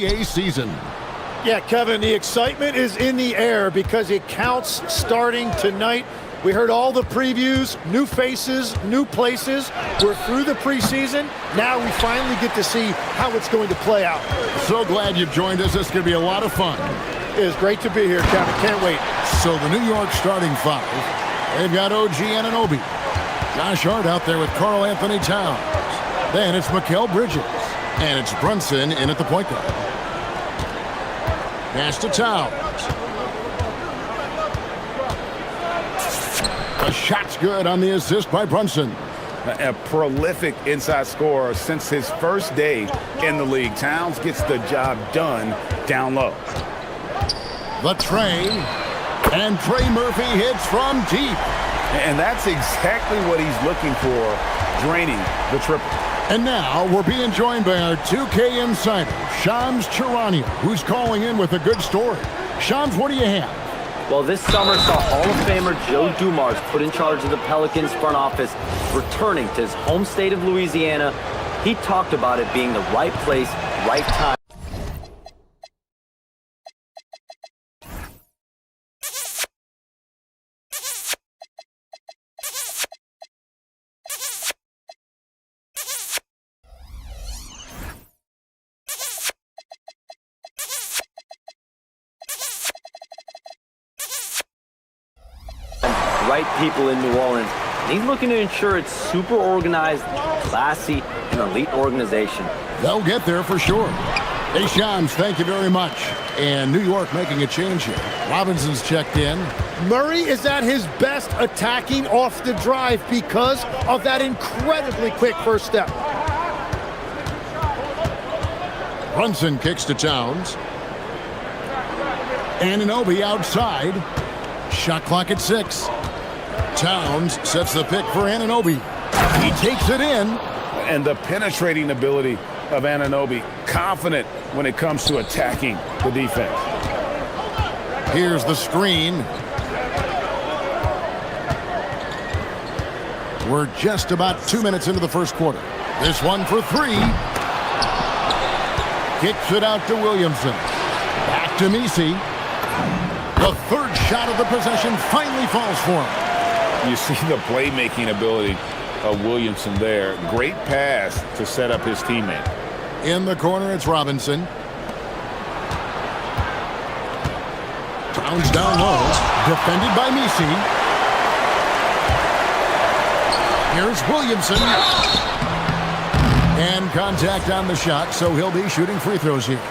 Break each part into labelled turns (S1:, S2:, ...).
S1: NBA season.
S2: Yeah, Kevin, the excitement is in the air because it counts starting tonight. We heard all the previews, new faces, new places. We're through the preseason. Now we finally get to see how it's going to play out.
S1: So glad you've joined us. This is going to be a lot of fun.
S2: It is great to be here, Kevin. Can't wait.
S1: So the New York starting five, they've got OG Anunoby. Josh Hart out there with Karl Anthony Towns. Then it's Mikal Bridges. And it's Brunson in at the point guard. Pass to Towns. The shot's good on the assist by Brunson.
S3: A prolific inside scorer since his first day in the league. Towns gets the job done down low.
S1: The Trey. And Trey Murphy hits from deep.
S3: And that's exactly what he's looking for, draining the triple.
S1: And now we're being joined by our 2K insider, Shams Charania, who's calling in with a good story. Shams, what do you have?
S4: Well, this summer saw Hall of Famer Joe Dumars put in charge of the Pelicans front office, returning to his home state of Louisiana. He talked about it being the right place, right time. Right people in New Orleans. He's looking to ensure it's super organized, classy, and elite organization.
S1: They'll get there for sure. Hey, Shams, thank you very much. And New York making a change here. Robinson's checked in.
S2: Murray is at his best attacking off the drive because of that incredibly quick first step.
S1: Brunson kicks to Towns. Anunoby outside. Shot clock at 6. Towns sets the pick for Anunoby. He takes it in.
S3: And the penetrating ability of Anunoby, confident when it comes to attacking the defense.
S1: Here's the screen. We're just about 2 minutes into the first quarter. This one for 3. Kicks it out to Williamson. Back to Messi. The third shot of the possession finally falls for him.
S3: You see the playmaking ability of Williamson there. Great pass to set up his teammate.
S1: In the corner, it's Robinson. Towns down low. Defended by Messi. Here's Williamson. And contact on the shot, so he'll be shooting free throws here.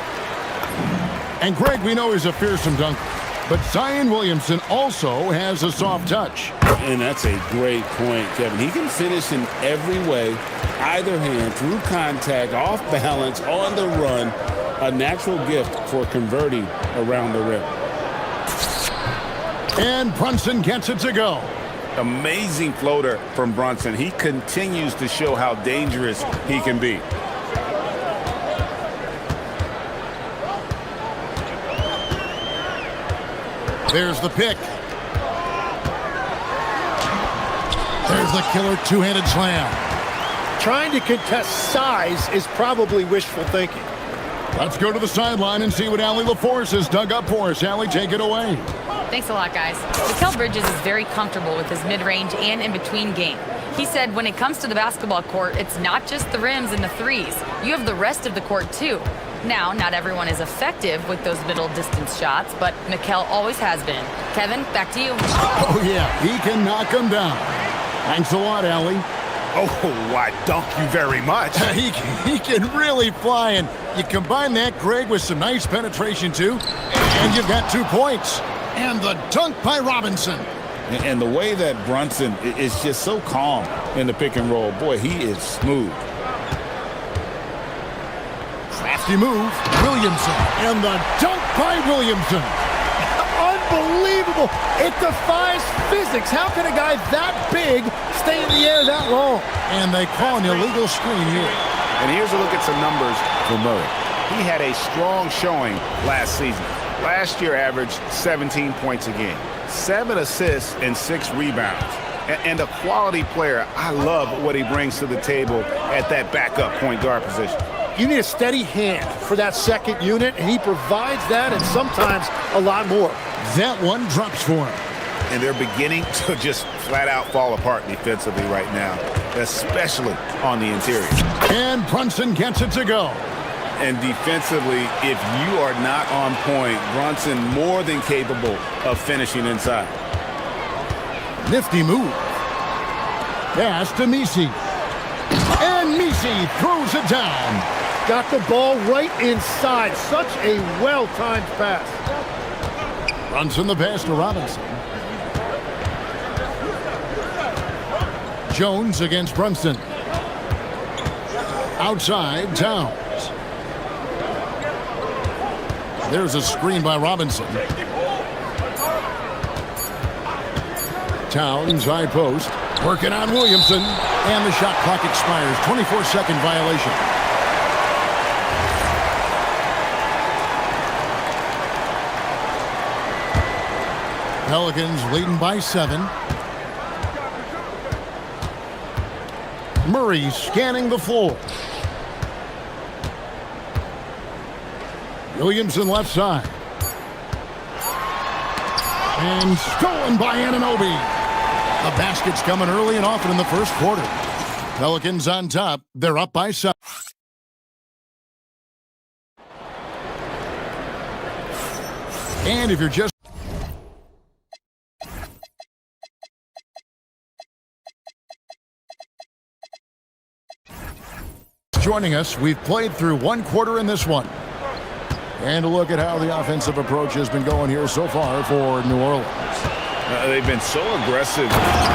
S1: And Greg, we know he's a fearsome dunker. But Zion Williamson also has a soft touch.
S3: And that's a great point, Kevin. He can finish in every way, either hand, through contact, off balance, on the run. A natural gift for converting around the rim.
S1: And Brunson gets it to go.
S3: Amazing floater from Brunson. He continues to show how dangerous he can be.
S1: There's the pick. There's the killer two-handed slam.
S2: Trying to contest size is probably wishful thinking.
S1: Let's go to the sideline and see what Allie LaForce has dug up for us. Allie, take it away.
S5: Thanks a lot, guys. Mikal Bridges is very comfortable with his mid-range and in-between game. He said when it comes to the basketball court, it's not just the rims and the threes. You have the rest of the court, too. Now, not everyone is effective with those middle distance shots, but Mikal always has been. Kevin, back to you.
S1: Oh, yeah, he can knock them down. Thanks a lot, Allie.
S3: Oh, why, dunk you very much.
S1: He can really fly, and you combine that, Greg, with some nice penetration, too, and you've got 2 points. And the dunk by Robinson.
S3: And the way that Brunson is just so calm in the pick and roll, boy, he is smooth.
S1: Crafty move, Williamson, and the dunk by Williamson.
S2: Unbelievable. It defies physics. How can a guy that big stay in the air that long?
S1: And they call an illegal screen here.
S3: And here's a look at some numbers for Murray. He had a strong showing last season. Last year averaged 17 points a game, 7 assists and 6 rebounds. And a quality player. I love what he brings to the table at that backup point guard position.
S2: you need a steady hand for that second unit, and he provides that and sometimes a lot more.
S1: That one drops for him.
S6: And they're beginning to just flat out fall apart defensively right now, especially on the interior.
S1: And Brunson gets it to go.
S3: And defensively, if you are not on point, Brunson more than capable of finishing inside.
S1: Nifty move. Pass to Misi. And Misi throws it down.
S2: Got the ball right inside. Such a well-timed pass.
S1: Brunson the pass to Robinson. Jones against Brunson. Outside, Towns. There's a screen by Robinson. Towns, high post. Working on Williamson. And the shot clock expires. 24-second violation. Pelicans leading by 7. Murray scanning the floor. Williamson left side. And stolen by Anunoby. The basket's coming early and often in the first quarter. Pelicans on top. They're up by 7. And if you're just joining us, we've played through one quarter in this one. And a look at how the offensive approach has been going here so far for New Orleans.
S6: They've been so aggressive,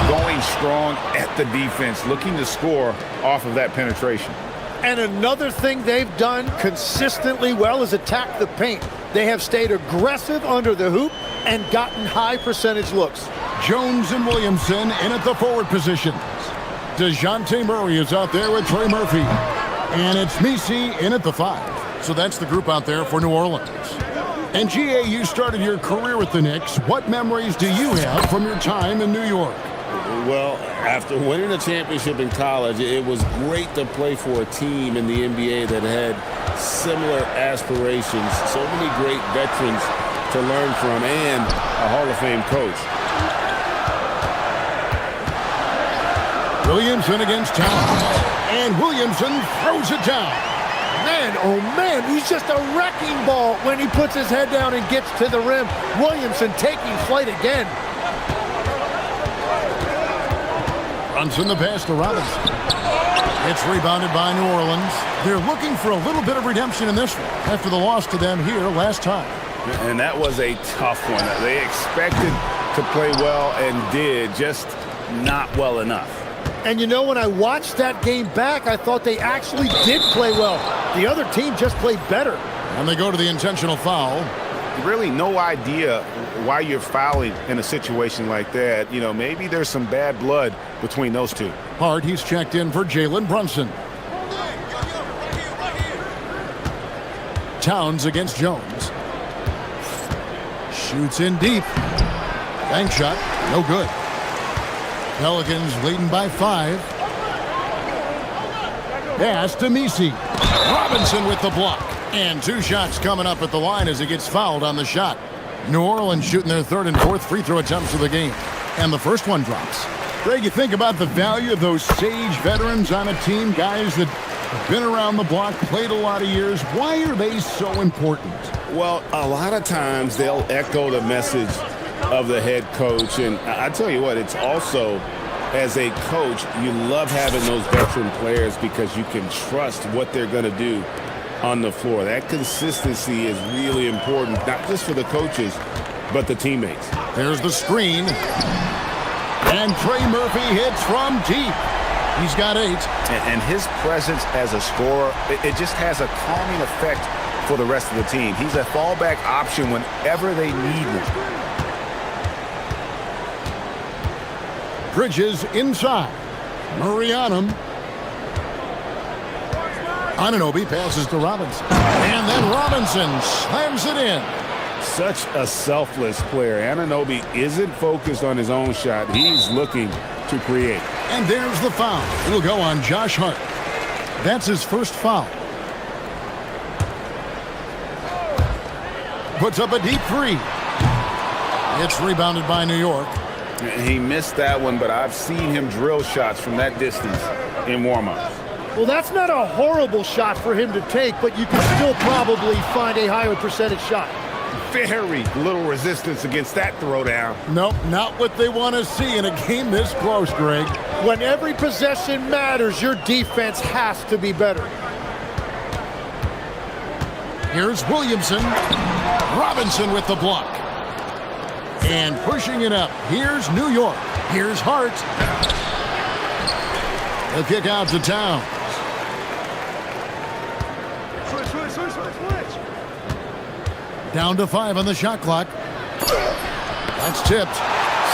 S6: going strong at the defense, looking to score off of that penetration.
S2: And another thing they've done consistently well is attack the paint. They have stayed aggressive under the hoop and gotten high percentage looks.
S1: Jones and Williamson in at the forward positions. DeJounte Murray is out there with Trey Murphy. And it's Misi in at the 5. So that's the group out there for New Orleans. And GA, you started your career with the Knicks. What memories do you have from your time in New York?
S3: Well, after winning a championship in college, it was great to play for a team in the NBA that had similar aspirations. So many great veterans to learn from and a Hall of Fame coach.
S1: Williamson against Towns. And Williamson throws it down.
S2: Man, oh man, he's just a wrecking ball when he puts his head down and gets to the rim. Williamson taking flight again.
S1: Brunson the pass to Robinson. It's rebounded by New Orleans. They're looking for a little bit of redemption in this one after the loss to them here last time.
S6: And that was a tough one. They expected to play well and did, just not well enough.
S2: And you know, when I watched that game back, I thought they actually did play well. The other team just played better.
S1: And they go to the intentional foul.
S6: Really no idea why you're fouling in a situation like that. You know, maybe there's some bad blood between those two.
S1: Hart, he's checked in for Jalen Brunson. Towns against Jones. Shoots in deep. Bank shot, no good. Pelicans leading by 5. Pass to Misi. Robinson with the block. And 2 shots coming up at the line as he gets fouled on the shot. New Orleans shooting their 3rd and 4th free throw attempts of the game. And the first one drops. Greg, you think about the value of those sage veterans on a team, guys that have been around the block, played a lot of years. Why are they so important?
S3: Well, a lot of times they'll echo the message of the head coach. And I tell you what, it's also, as a coach, you love having those veteran players because you can trust what they're going to do on the floor. That consistency is really important, not just for the coaches, but the teammates.
S1: There's the screen. And Trey Murphy hits from deep. He's got 8.
S6: And his presence as a scorer, it just has a calming effect for the rest of the team. He's a fallback option whenever they need him.
S1: Bridges inside. Murray on him. Anunoby passes to Robinson. And then Robinson slams it in.
S3: Such a selfless player. Anunoby isn't focused on his own shot. He's looking to create.
S1: And there's the foul. It'll go on Josh Hart. That's his first foul. puts up a deep three. It's rebounded by New York.
S6: He missed that one, but I've seen him drill shots from that distance in warm-ups.
S2: Well, that's not a horrible shot for him to take, but you can still probably find a higher percentage shot.
S6: Very little resistance against that throwdown.
S1: Nope, not what they want to see in a game this close, Greg.
S2: When every possession matters, your defense has to be better.
S1: Here's Williamson. Robinson with the block. And pushing it up. Here's New York. Here's Hart. The kick out to Towns. Down to 5 on the shot clock. That's tipped.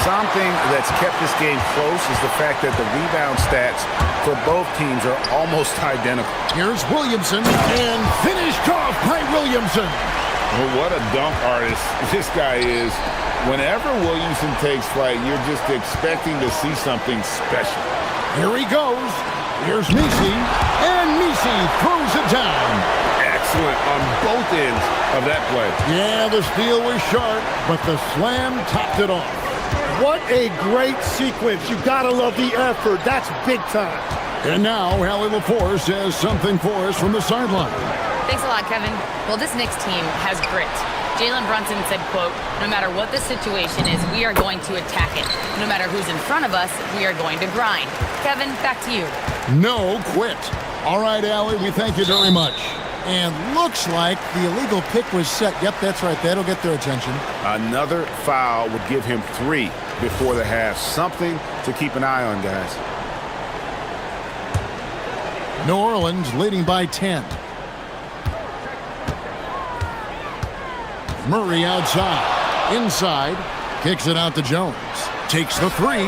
S6: Something that's kept this game close is the fact that the rebound stats for both teams are almost identical.
S1: Here's Williamson, and finished off by Williamson.
S6: Well, what a dunk artist this guy is. Whenever Williamson takes flight, you're just expecting to see something special.
S1: Here he goes. Here's Misi, and Misi throws it down.
S6: Excellent on both ends of that play.
S1: Yeah, the steal was sharp, but the slam topped it off.
S2: What a great sequence. You gotta love the effort. That's big time.
S1: And now, Hallie LaForce has something for us from the sideline.
S5: Thanks a lot, Kevin. Well, this Knicks team has grit. Jalen Brunson said, quote, "No matter what the situation is, we are going to attack it. No matter who's in front of us, we are going to grind." Kevin, back to you.
S1: No quit. All right, Allie, we thank you very much. And looks like the illegal pick was set. Yep, that's right. That'll get their attention.
S6: Another foul would give him 3 before the half. Something to keep an eye on, guys.
S1: New Orleans leading by 10. Murray outside. Inside. Kicks it out to Jones. Takes the 3.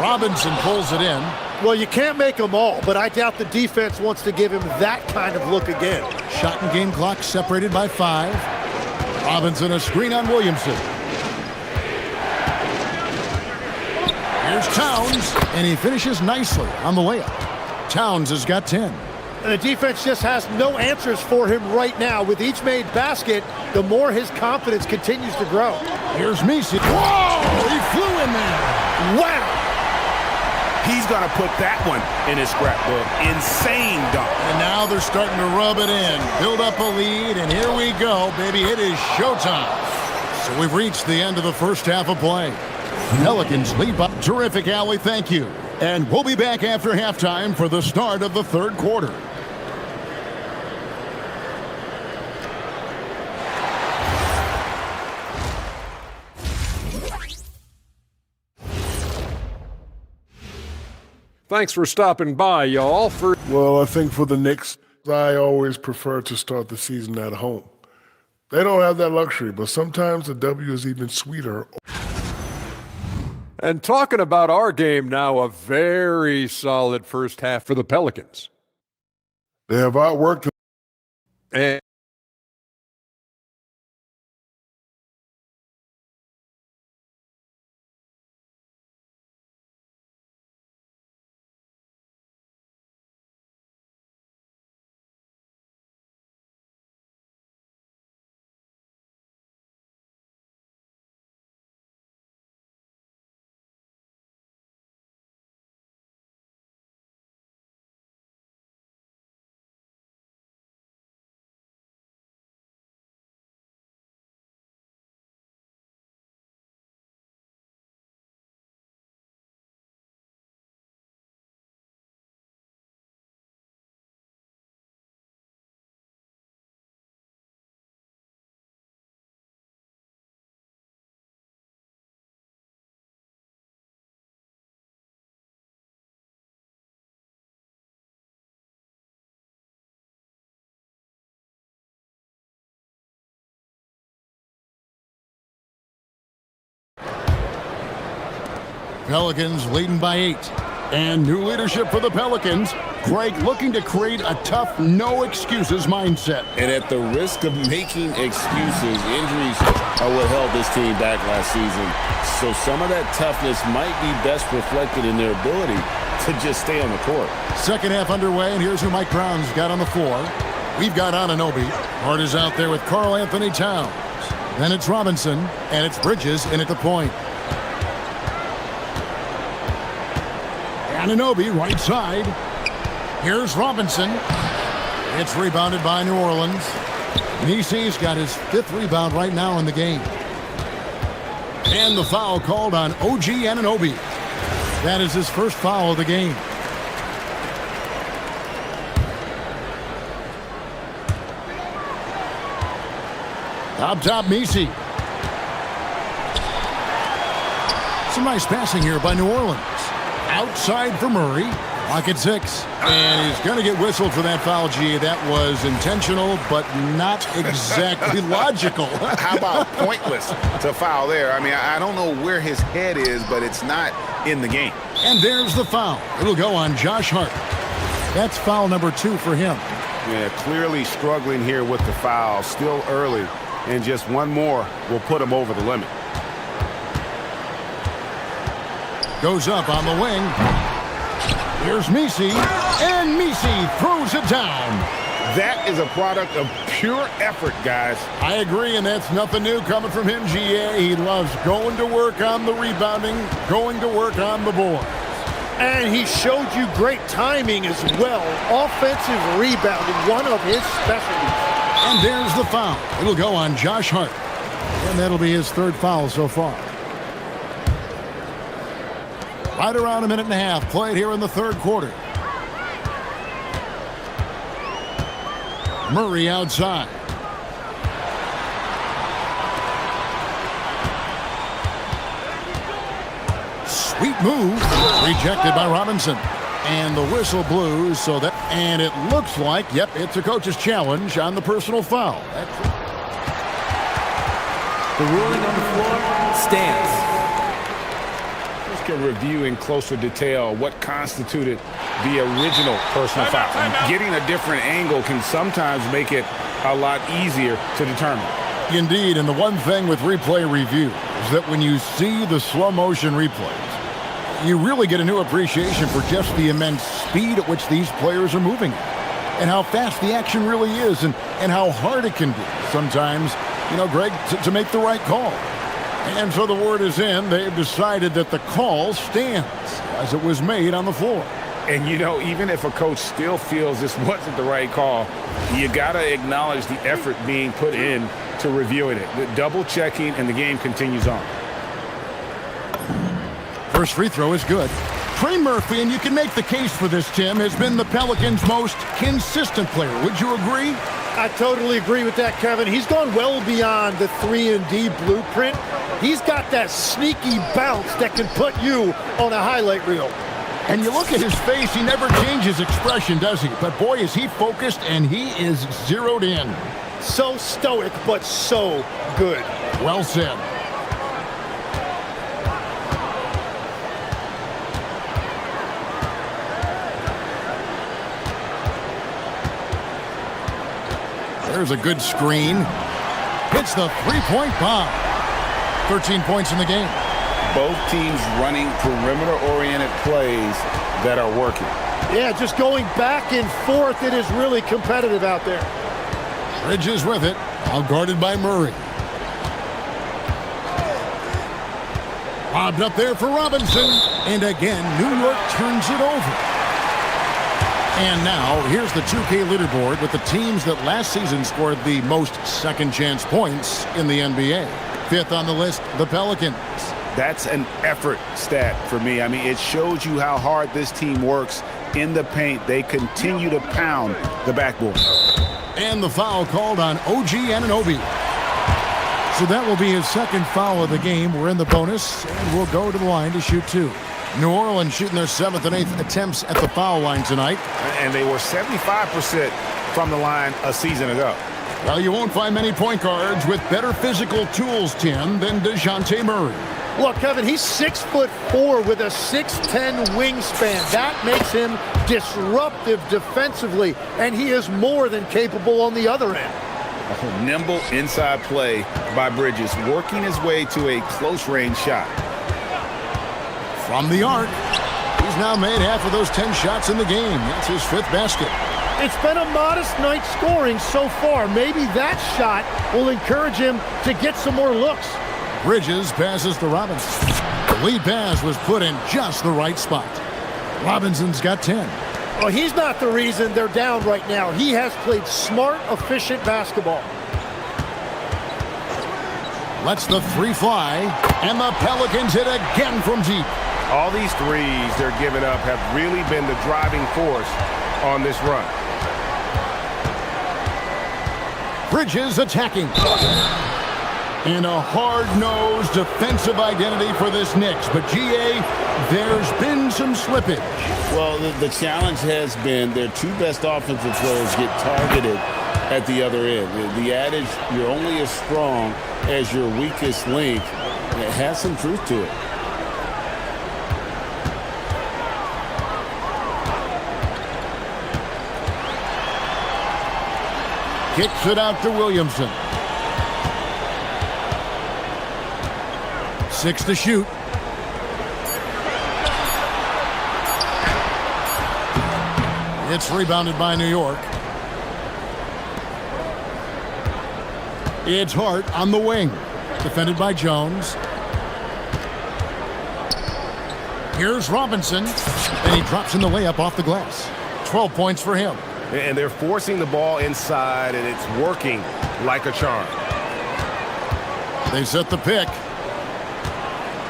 S1: Robinson pulls it in.
S2: Well, you can't make them all, but I doubt the defense wants to give him that kind of look again.
S1: Shot and game clock separated by 5. Robinson a screen on Williamson. Here's Towns, and he finishes nicely on the layup. Towns has got 10.
S2: And the defense just has no answers for him right now. With each made basket, the more his confidence continues to grow.
S1: Here's Misi. Whoa! He flew in there.
S2: Wow!
S6: He's going to put that one in his scrapbook. Insane dunk.
S1: And now they're starting to rub it in. Build up a lead, and here we go, baby. It is showtime. So we've reached the end of the first half of play. Pelicans lead by. Terrific, Allie. Thank you. And we'll be back after halftime for the start of the third quarter.
S7: Thanks for stopping by, y'all.
S8: Well, I think for the Knicks, I always prefer to start the season at home. They don't have that luxury, but sometimes the W is even sweeter.
S7: And talking about our game now, a very solid first half for the Pelicans.
S8: They have outworked.
S7: And
S1: Pelicans leading by 8. And new leadership for the Pelicans. Greg looking to create a tough, no-excuses mindset.
S3: And at the risk of making excuses, injuries are what held this team back last season. So some of that toughness might be best reflected in their ability to just stay on the court.
S1: Second half underway, and here's who Mike Brown's got on the floor. We've got Anunoby. Hart is out there with Karl Anthony Towns. Then it's Robinson, and it's Bridges in at the point. Anunoby, right side. Here's Robinson. It's rebounded by New Orleans. Nisi's got his 5th rebound right now in the game. And the foul called on OG Anunoby. That is his first foul of the game. Up top, Nisi. Some nice passing here by New Orleans. Outside for Murray. Clock at 6. And he's going to get whistled for that foul, G. That was intentional, but not exactly logical.
S6: How about pointless to foul there? I mean, I don't know where his head is, but it's not in the game.
S1: And there's the foul. It'll go on Josh Hart. That's foul number 2 for him.
S6: Yeah, clearly struggling here with the foul. Still early, and just one more will put him over the limit.
S1: Goes up on the wing. Here's Nisi, and Nisi throws it down.
S6: That is a product of pure effort, guys.
S1: I agree, and that's nothing new coming from him, GA. He loves going to work on the rebounding, going to work on the board.
S2: And he showed you great timing as well. Offensive rebounding, one of his specialties.
S1: And there's the foul. It'll go on Josh Hart. And that'll be his 3rd foul so far. Right around a minute and a half played here in the 3rd quarter. Murray outside. Sweet move. Rejected by Robinson. And the whistle blew, and it looks like, yep, it's a coach's challenge on the personal foul.
S4: The ruling on the floor stands.
S6: Can review in closer detail what constituted the original personal foul. Getting a different angle can sometimes make it a lot easier to determine.
S1: Indeed, and the one thing with replay review is that when you see the slow motion replays, you really get a new appreciation for just the immense speed at which these players are moving and how fast the action really is and how hard it can be sometimes, Greg, to make the right call. And so the word is in. They've decided that the call stands as it was made on the floor.
S6: And, even if a coach still feels this wasn't the right call, you got to acknowledge the effort being put in to reviewing it. The double checking, and the game continues on.
S1: First free throw is good. Trey Murphy, and you can make the case for this, Tim, has been the Pelicans' most consistent player. Would you agree?
S2: I totally agree with that, Kevin. He's gone well beyond the 3-and-D blueprint. He's got that sneaky bounce that can put you on a highlight reel.
S1: And you look at his face, he never changes expression, does he? But boy, is he focused, and he is zeroed in.
S2: So stoic, but so good.
S1: Well said. There's a good screen. Hits the three-point bomb. 13 points in the game.
S6: Both teams running perimeter-oriented plays that are working.
S2: Yeah, just going back and forth. It is really competitive out there.
S1: Bridges with it. All guarded by Murray. Lobbed up there for Robinson. And again, New York turns it over. And now, here's the 2K leaderboard with the teams that last season scored the most second-chance points in the NBA. 5th on the list, the Pelicans.
S6: That's an effort stat for me. I mean, it shows you how hard this team works in the paint. They continue to pound the backboard.
S1: And the foul called on OG Anunoby. So that will be his 2nd foul of the game. We're in the bonus, and we'll go to the line to shoot 2. New Orleans shooting their 7th and 8th attempts at the foul line tonight.
S6: And they were 75% from the line a season ago.
S1: Well, you won't find many point guards with better physical tools, Tim, than DeJounte Murray.
S2: Look, Kevin, he's 6'4" with a 6'10" wingspan. That makes him disruptive defensively, and he is more than capable on the other end.
S6: A nimble inside play by Bridges, working his way to a close-range shot.
S1: From the arc, he's now made half of those 10 shots in the game. That's his 5th basket.
S2: It's been a modest night scoring so far. Maybe that shot will encourage him to get some more looks.
S1: Bridges passes to Robinson. The lead pass was put in just the right spot. Robinson's got 10.
S2: Well, he's not the reason they're down right now. He has played smart, efficient basketball.
S1: Lets the three fly, and the Pelicans hit again from deep.
S6: All these threes they're giving up have really been the driving force on this run.
S1: Bridges attacking. And a hard-nosed defensive identity for this Knicks. But, GA, there's been some slippage.
S3: Well, the challenge has been their two best offensive players get targeted at the other end. The adage, you're only as strong as your weakest link, it has some truth to it.
S1: Kicks it out to Williamson. 6 to shoot. It's rebounded by New York. It's Hart on the wing. Defended by Jones. Here's Robinson. And he drops in the layup off the glass. 12 points for him.
S6: And they're forcing the ball inside, and it's working like a charm.
S1: They set the pick.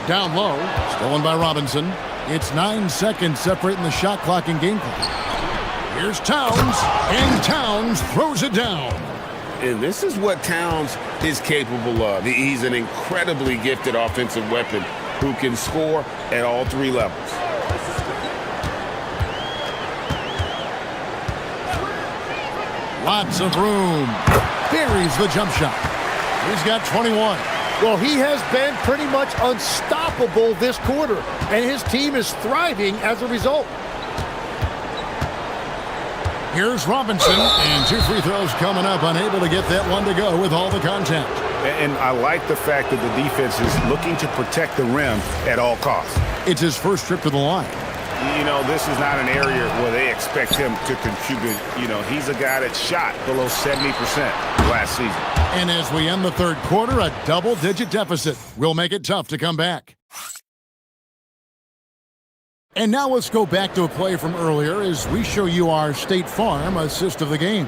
S1: Down low. Stolen by Robinson. It's 9 seconds separating the shot clock and game clock. Here's Towns. And Towns throws it down.
S3: And this is what Towns is capable of. He's an incredibly gifted offensive weapon who can score at all three levels.
S1: Lots of room. Buries the jump shot. He's got 21.
S2: Well, he has been pretty much unstoppable this quarter, and his team is thriving as a result.
S1: Here's Robinson, and 2 free throws coming up, unable to get that one to go with all the contact.
S6: And I like the fact that the defense is looking to protect the rim at all costs.
S1: It's his first trip to the line.
S6: You know, this is not an area where they expect him to contribute. You know, he's a guy that shot below 70% last season.
S1: And as we end the third quarter, a double-digit deficit will make it tough to come back. And now let's go back to a play from earlier as we show you our State Farm assist of the game.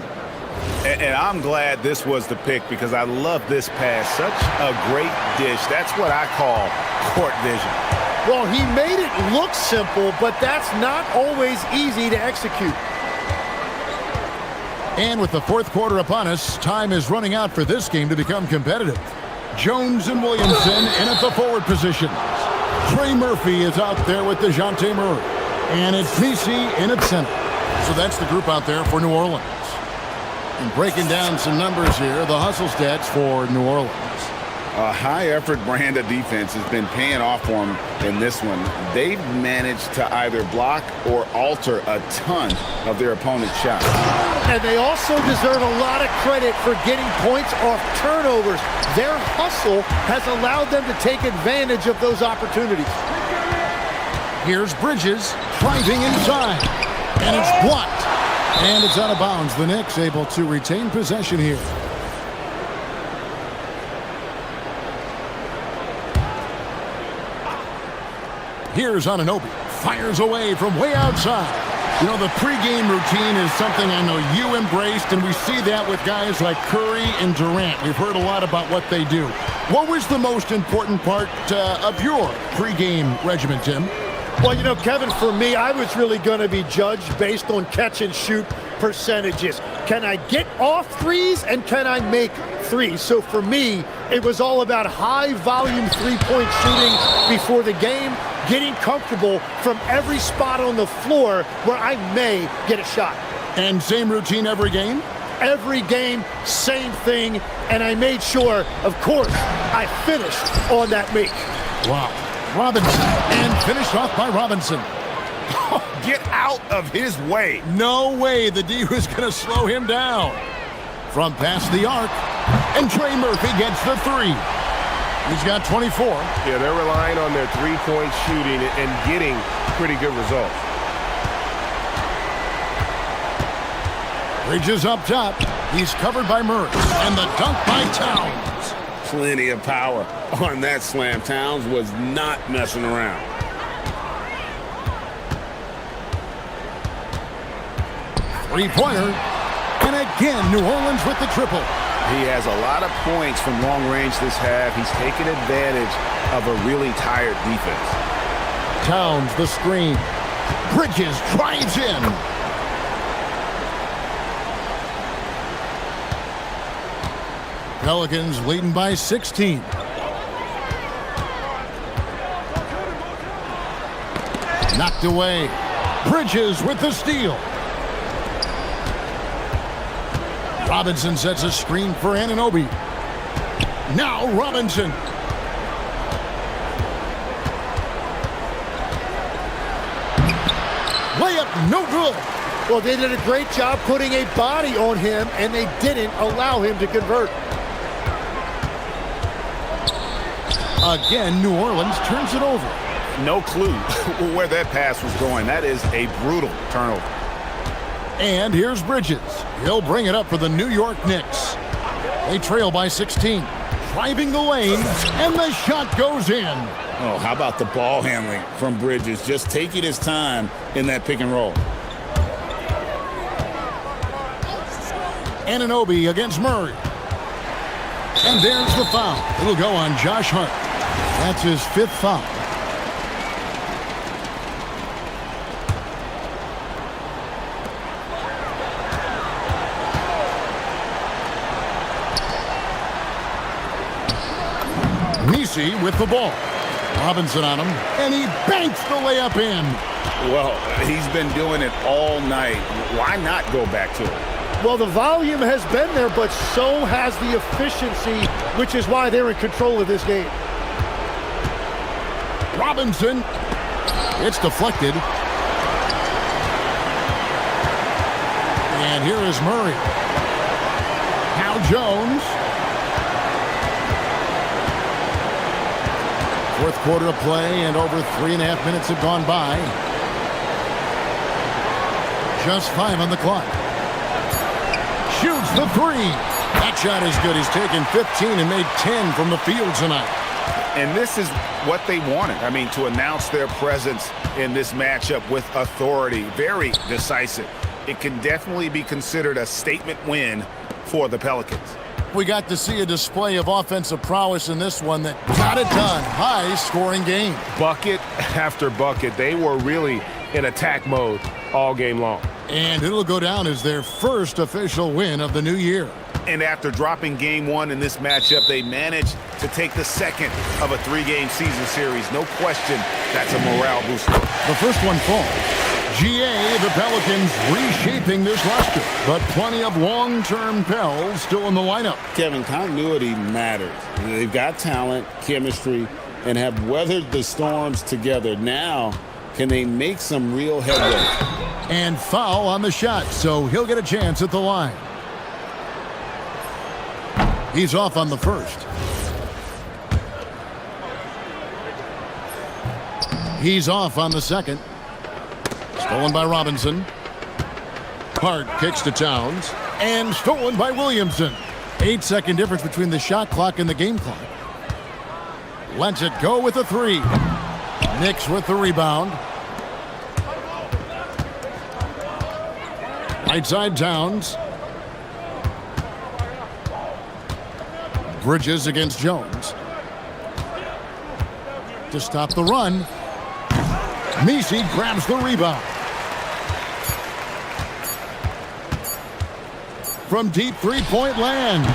S6: And I'm glad this was the pick because I love this pass. Such a great dish. That's what I call court vision.
S2: Well, he made it look simple, but that's not always easy to execute.
S1: And with the fourth quarter upon us, time is running out for this game to become competitive. Jones and Williamson in at the forward positions. Trey Murphy is out there with DeJounte Murray. And it's Nisi in at center. So that's the group out there for New Orleans. And breaking down some numbers here, the hustle stats for New Orleans.
S3: A high-effort brand of defense has been paying off for them in this one. They've managed to either block or alter a ton of their opponent's shots.
S2: And they also deserve a lot of credit for getting points off turnovers. Their hustle has allowed them to take advantage of those opportunities.
S1: Here's Bridges driving inside. And it's blocked. And it's out of bounds. The Knicks able to retain possession here. Here's Anunoby. Fires away from way outside. You know, the pregame routine is something I know you embraced, and we see that with guys like Curry and Durant. We've heard a lot about what they do. What was the most important part of your pregame regimen, Tim?
S2: Well, you know, Kevin, for me, I was really going to be judged based on catch-and-shoot percentages. Can I get off threes, and can I make threes? So for me, it was all about high-volume three-point shooting before the game, getting comfortable from every spot on the floor where I may get a shot.
S1: And same routine every game?
S2: Every game, same thing, and I made sure, of course, I finished on that make.
S1: Wow. Robinson, and finished off by Robinson.
S6: Get out of his way.
S1: No way the D was going to slow him down. From past the arc, and Trey Murphy gets the three. He's got 24.
S6: Yeah, they're relying on their three-point shooting and getting pretty good results.
S1: Bridges up top. He's covered by Murray. And the dunk by Towns.
S3: Plenty of power on that slam. Towns was not messing around.
S1: Three-pointer. And again, New Orleans with the triple.
S6: He has a lot of points from long range this half. He's taken advantage of a really tired defense.
S1: Towns, the screen. Bridges drives in. Pelicans leading by 16. Knocked away. Bridges with the steal. Robinson sets a screen for Anunoby. Now Robinson. Layup no good.
S2: Well, they did a great job putting a body on him, and they didn't allow him to convert.
S1: Again, New Orleans turns it over.
S6: No clue where that pass was going. That is a brutal turnover.
S1: And here's Bridges. He'll bring it up for the New York Knicks. They trail by 16. Driving the lane, and the shot goes in.
S3: Oh, how about the ball handling from Bridges? Just taking his time in that pick and roll.
S1: Anunoby against Murray. And there's the foul. It'll go on Josh Hart. That's his 5th foul. Messi with the ball. Robinson on him, and he banks the layup in.
S6: Well, he's been doing it all night. Why not go back to it?
S2: Well, the volume has been there, but so has the efficiency, which is why they're in control of this game.
S1: Robinson. It's deflected. And here is Murray. Now Jones. 4th quarter of play, and over 3.5 minutes have gone by. Just 5 on the clock. Shoots the 3. That shot is good. He's taken 15 and made 10 from the field tonight.
S6: And this is what they wanted. I mean, to announce their presence in this matchup with authority. Very decisive. It can definitely be considered a statement win for the Pelicans.
S1: We got to see a display of offensive prowess in this one that got it done. High-scoring game.
S6: Bucket after bucket. They were really in attack mode all game long.
S1: And it'll go down as their first official win of the new year.
S6: And after dropping game 1 in this matchup, they managed to take the second of a 3-game season series. No question, that's a morale booster.
S1: The first one falls. GA, the Pelicans reshaping this roster, but plenty of long-term Pels still in the lineup.
S3: Kevin, continuity matters. They've got talent, chemistry, and have weathered the storms together. Now, can they make some real headway?
S1: And foul on the shot, so he'll get a chance at the line. He's off on the first. He's off on the second. Stolen by Robinson. Hart kicks to Towns. And stolen by Williamson. 8-second difference between the shot clock and the game clock. Lets it go with a 3. Knicks with the rebound. Right side Towns. Bridges against Jones. To stop the run. Messi grabs the rebound. From deep three-point land.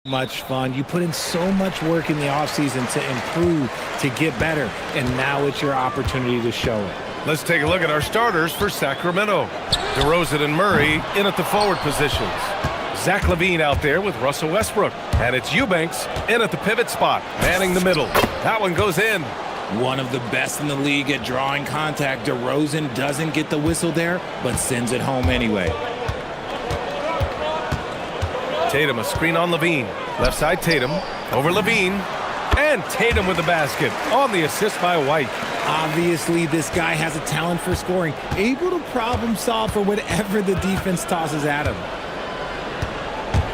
S9: Much fun. You put in so much work in the offseason to improve, to get better, and now it's your opportunity to show it.
S10: Let's take a look at our starters for Sacramento. DeRozan and Murray in at the forward positions. Zach LaVine out there with Russell Westbrook. And it's Eubanks in at the pivot spot, manning the middle. That one goes in.
S9: One of the best in the league at drawing contact. DeRozan doesn't get the whistle there, but sends it home anyway.
S10: Tatum, a screen on LaVine. Left side Tatum, over LaVine. And Tatum with the basket on the assist by White.
S9: Obviously, this guy has a talent for scoring, able to problem solve for whatever the defense tosses at him.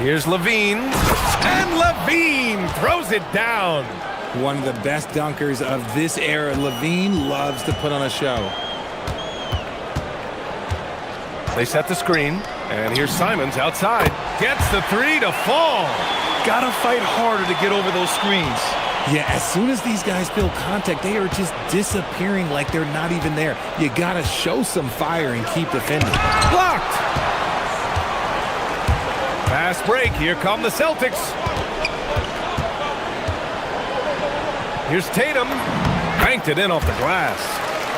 S10: Here's LaVine, and LaVine throws it down.
S9: One of the best dunkers of this era. LaVine loves to put on a show.
S10: They set the screen, and here's Simons outside. Gets the three to fall.
S2: Gotta fight harder to get over those screens.
S9: Yeah, as soon as these guys feel contact, they are just disappearing like they're not even there. You gotta show some fire and keep defending.
S10: Blocked! Fast break, here come the Celtics. Here's Tatum, banked it in off the glass.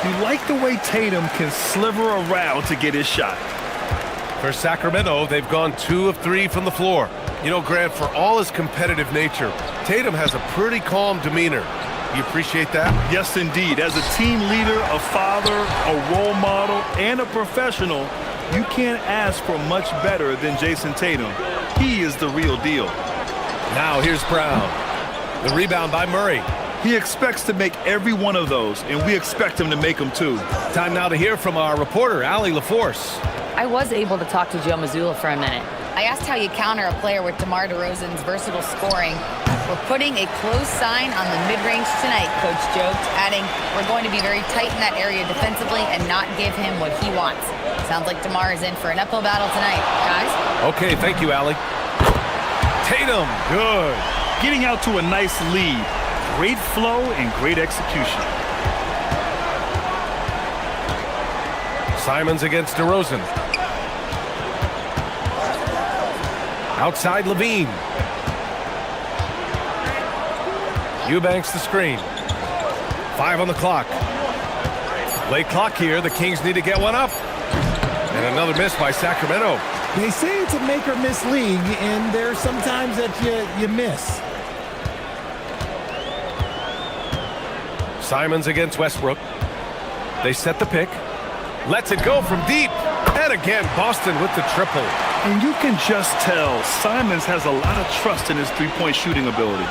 S2: You like the way Tatum can sliver around to get his shot.
S10: For Sacramento, they've gone 2 of 3 from the floor. You know, Grant, for all his competitive nature, Tatum has a pretty calm demeanor. You appreciate that?
S2: Yes, indeed. As a team leader, a father, a role model, and a professional, you can't ask for much better than Jason Tatum. He is the real deal.
S10: Now here's Brown. The rebound by Murray.
S2: He expects to make every one of those, and we expect him to make them too.
S10: Time now to hear from our reporter, Allie LaForce.
S5: I was able to talk to Joe Mazzulla for a minute. I asked how you counter a player with DeMar DeRozan's versatile scoring. We're putting a close sign on the mid-range tonight, Coach joked, adding, we're going to be very tight in that area defensively and not give him what he wants. Sounds like DeMar is in for an uphill battle tonight, guys.
S10: Okay, thank you, Allie. Tatum, good.
S2: Getting out to a nice lead. Great flow and great execution.
S10: Simons against DeRozan. Outside LaVine. Eubanks the screen. 5 on the clock. Late clock here. The Kings need to get one up. And another miss by Sacramento.
S9: They say it's a make or miss league, and there are some times that you miss.
S10: Simons against Westbrook. They set the pick. Lets it go from deep. And again, Boston with the triple.
S2: And you can just tell Simons has a lot of trust in his three-point shooting ability.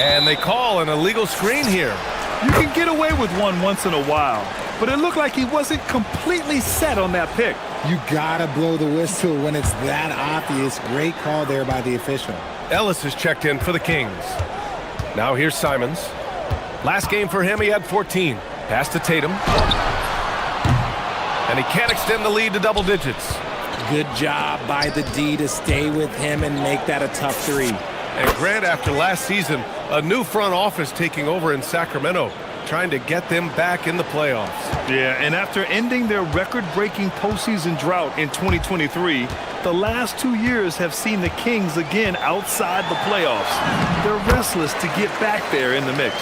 S10: And they call an illegal screen here.
S2: You can get away with one once in a while, but it looked like he wasn't completely set on that pick.
S9: You gotta blow the whistle when it's that obvious. Great call there by the official.
S10: Ellis is checked in for the Kings. Now here's Simons. Last game for him, he had 14. Pass to Tatum. And he can't extend the lead to double digits.
S9: Good job by the D to stay with him and make that a tough three.
S10: And Grant, after last season, a new front office taking over in Sacramento, trying to get them back in the playoffs.
S2: Yeah, and after ending their record-breaking postseason drought in 2023, the last 2 years have seen the Kings again outside the playoffs. They're restless to get back there in the mix.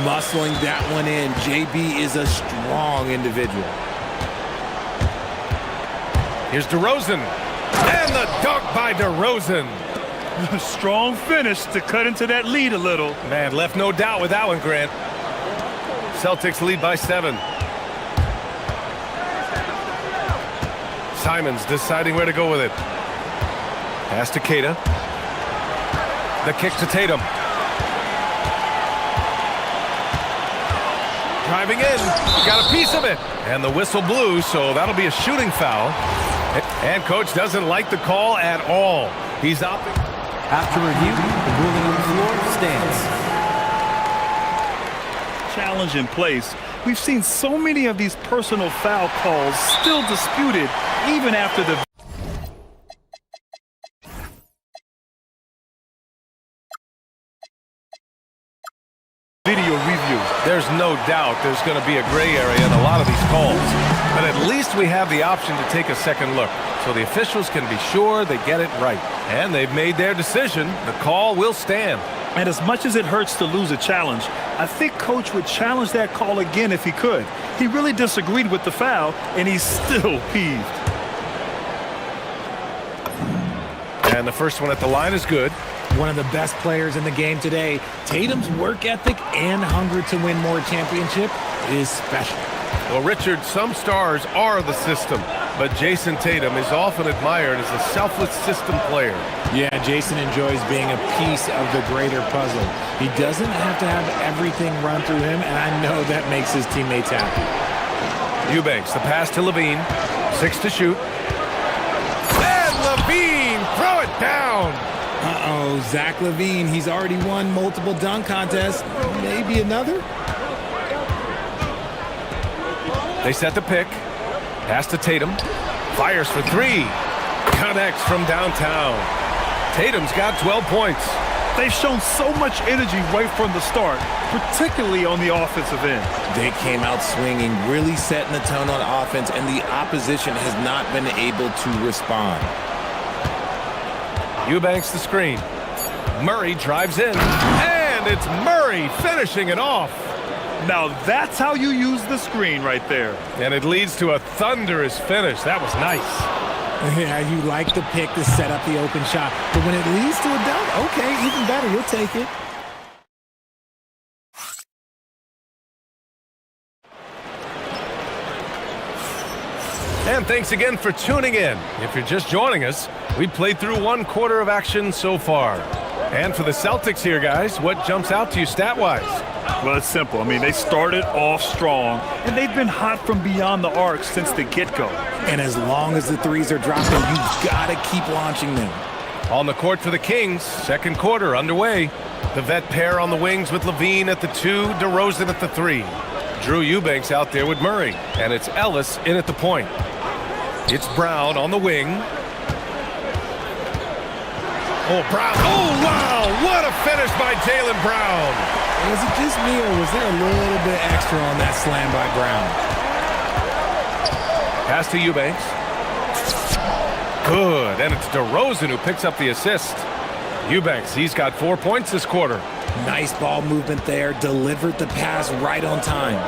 S9: Muscling that one in. JB is a strong individual.
S10: Here's DeRozan. And the dunk by DeRozan.
S2: Strong finish to cut into that lead a little.
S10: Man, left no doubt with that one, Grant. Celtics lead by 7. Simons deciding where to go with it. Pass to Keita. The kick to Tatum. Driving in. Got a piece of it. And the whistle blew, so that'll be a shooting foul. And coach doesn't like the call at all. He's opting.
S4: After review, the ruling on the floor stands.
S2: Challenge in place. We've seen so many of these personal foul calls still disputed even after the video review.
S10: There's no doubt there's going to be a gray area in a lot of these calls. But at least we have the option to take a second look, so the officials can be sure they get it right. And they've made their decision. The call will stand.
S11: And as much as it hurts to lose a challenge, I think Coach would challenge that call again if he could. He really disagreed with the foul, and he's still peeved.
S10: And the first one at the line is good.
S9: One of the best players in the game today. Tatum's work ethic and hunger to win more championship is special.
S10: Well, Richard, some stars are the system, but Jason Tatum is often admired as a selfless system player.
S9: Yeah, Jason enjoys being a piece of the greater puzzle. He doesn't have to have everything run through him, and I know that makes his teammates happy.
S10: Eubanks, the pass to Levine. 6 to shoot. And Levine, throw it down.
S9: Uh-oh, Zach Levine, he's already won multiple dunk contests. Maybe another?
S10: They set the pick. Pass to Tatum. Fires for 3. Connects from downtown. Tatum's got 12 points.
S11: They've shown so much energy right from the start, particularly on the offensive end.
S9: They came out swinging, really setting the tone on offense, and the opposition has not been able to respond.
S10: Eubanks the screen. Murray drives in. And it's Murray finishing it off.
S11: Now that's how you use the screen right there.
S10: And it leads to a thunderous finish. That was nice.
S9: Yeah, you like the pick to set up the open shot. But when it leads to a dunk, okay, even better, you'll take it.
S10: And thanks again for tuning in. If you're just joining us, we played through 1 quarter of action so far. And for the Celtics here, guys, what jumps out to you stat-wise?
S11: Well, it's simple. I mean, they started off strong, and they've been hot from beyond the arc since the get-go.
S9: And as long as the threes are dropping, you've got to keep launching them.
S10: On the court for the Kings, second quarter underway. The vet pair on the wings with Levine at the 2, DeRozan at the 3. Drew Eubanks out there with Murray, and it's Ellis in at the point. It's Brown on the wing. Oh, Brown. Oh, wow. What a finish by Jaylen Brown.
S9: Was it just me, or was there a little bit extra on that slam by Brown?
S10: Pass to Eubanks. Good. And it's DeRozan who picks up the assist. Eubanks, he's got 4 points this quarter.
S9: Nice ball movement there. Delivered the pass right on time.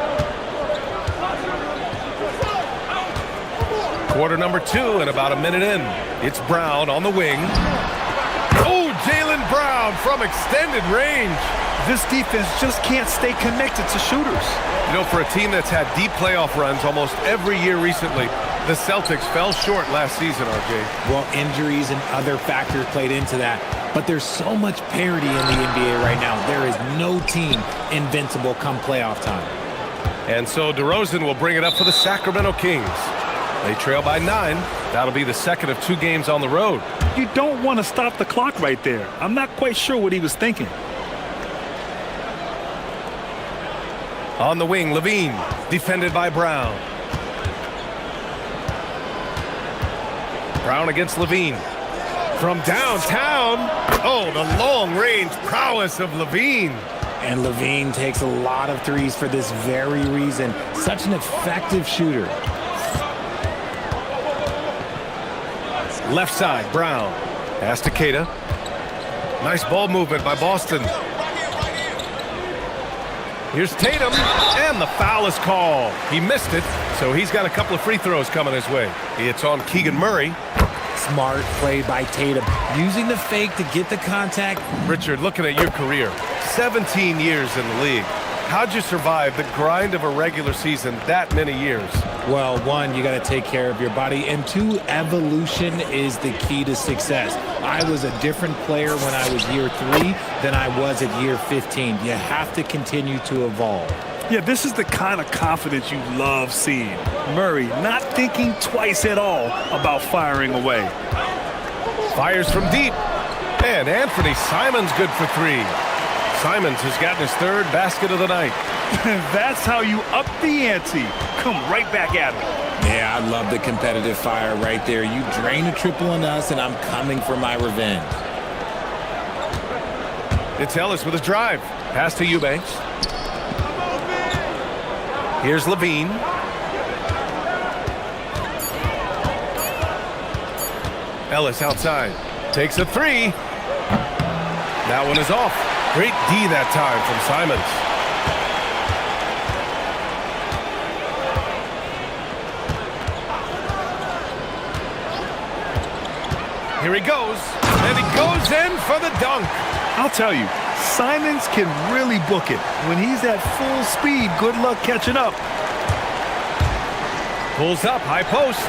S10: Quarter number 2 and about a minute in. It's Brown on the wing. Oh, Jaylen Brown from extended range.
S11: This defense just can't stay connected to shooters.
S10: You know, for a team that's had deep playoff runs almost every year recently, the Celtics fell short last season, RJ.
S9: Well, injuries and other factors played into that. But there's so much parity in the NBA right now. There is no team invincible come playoff time.
S10: And so DeRozan will bring it up for the Sacramento Kings. They trail by 9. That'll be the second of 2 games on the road.
S11: You don't want to stop the clock right there. I'm not quite sure what he was thinking.
S10: On the wing, Levine, defended by Brown. Brown against Levine. From downtown, oh, the long-range prowess of Levine.
S9: And Levine takes a lot of threes for this very reason. Such an effective shooter.
S10: Left side, Brown. Pass to Keita. Nice ball movement by Boston. Here's Tatum, and the foul is called. He missed it, so he's got a couple of free throws coming his way. It's on Keegan Murray.
S9: Smart play by Tatum, using the fake to get the contact.
S10: Richard, looking at your career, 17 years in the league. How'd you survive the grind of a regular season that many years?
S9: Well, 1, you got to take care of your body, and 2, evolution is the key to success. I was a different player when I was year 3 than I was at year 15. You have to continue to evolve.
S11: Yeah, this is the kind of confidence you love seeing. Murray not thinking twice at all about firing away.
S10: Fires from deep. And Anthony Simons good for 3. Simons has gotten his 3rd basket of the night.
S11: That's how you up the ante. Come right back at him.
S9: Yeah, I love the competitive fire right there. You drain a triple on us, and I'm coming for my revenge.
S10: It's Ellis with his drive. Pass to Eubanks. Here's Levine. Ellis outside. Takes a three. That one is off. Great D that time from Simons. Here he goes. And he goes in for the dunk.
S11: I'll tell you, Simons can really book it. When he's at full speed, good luck catching up.
S10: Pulls up, high post.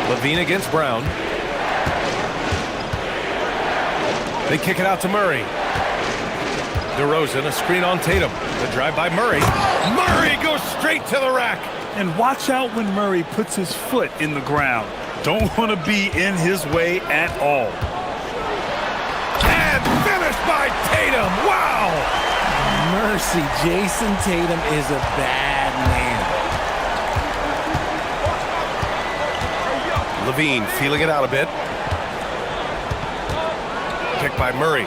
S10: Levine against Brown. They kick it out to Murray. DeRozan, a screen on Tatum. The drive by Murray. Murray goes straight to the rack.
S11: And watch out when Murray puts his foot in the ground. Don't want to be in his way at all.
S10: And finished by Tatum. Wow!
S9: Mercy, Jason Tatum is a bad man.
S10: Levine feeling it out a bit. Kick by Murray.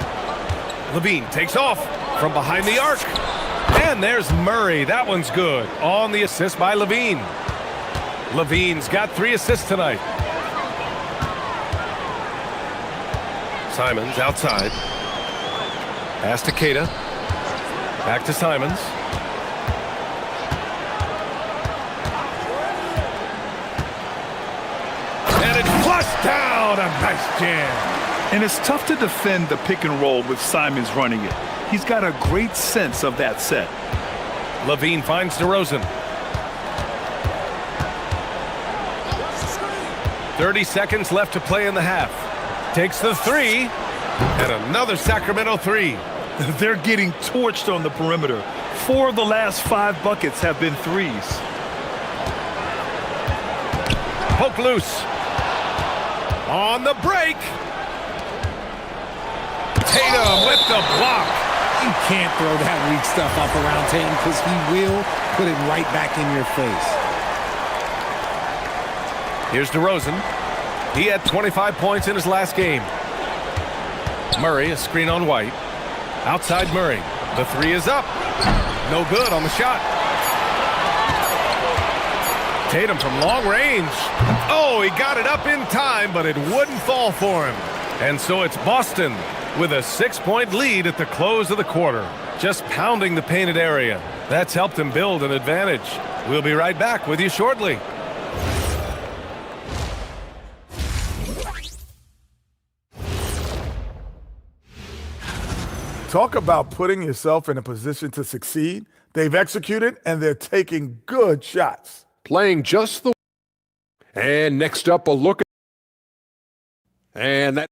S10: Levine takes off from behind the arc. And there's Murray. That one's good. On the assist by Levine. Levine's got 3 assists tonight. Simons outside. Pass to Keita. Back to Simons. And it's flushed down. A nice jam.
S11: And it's tough to defend the pick and roll with Simons running it. He's got a great sense of that set.
S10: Levine finds DeRozan. 30 seconds left to play in the half. Takes the three. And another Sacramento three.
S11: They're getting torched on the perimeter. 4 of the last 5 buckets have been threes.
S10: Poke loose. On the break. Tatum with the block.
S9: You can't throw that weak stuff up around Tatum because he will put it right back in your face.
S10: Here's DeRozan. He had 25 points in his last game. Murray, a screen on White. Outside Murray. The three is up. No good on the shot. Tatum from long range. Oh, he got it up in time, but it wouldn't fall for him. And so it's Boston with a 6-point lead at the close of the quarter. Just pounding the painted area. That's helped them build an advantage. We'll be right back with you shortly.
S12: Talk about putting yourself in a position to succeed. They've executed, and they're taking good shots.
S7: Playing just the... And next up, a look at... And that...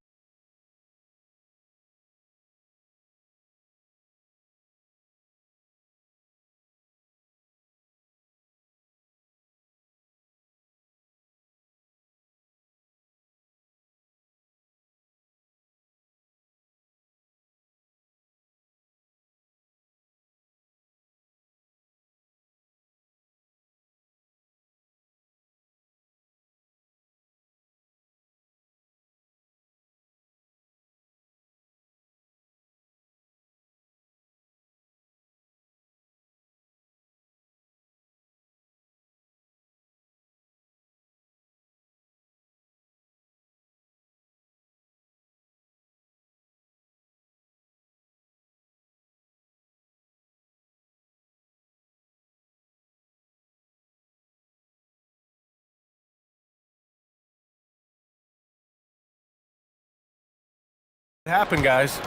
S10: Happened, guys.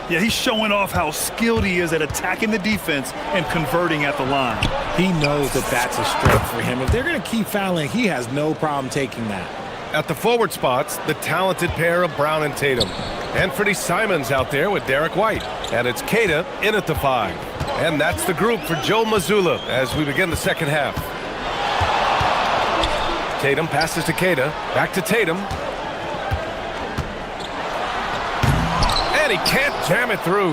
S11: Yeah, he's showing off how skilled he is at attacking the defense and converting at the line.
S9: He knows that that's a strength for him. If they're going to keep fouling, he has no problem taking that.
S10: At the forward spots, the talented pair of Brown and Tatum. Anthony Simons out there with Derek White. And it's Keita in at the 5. And that's the group for Joe Mazzulla as we begin the second half. Tatum passes to Keita. Back to Tatum. And he can't jam it through.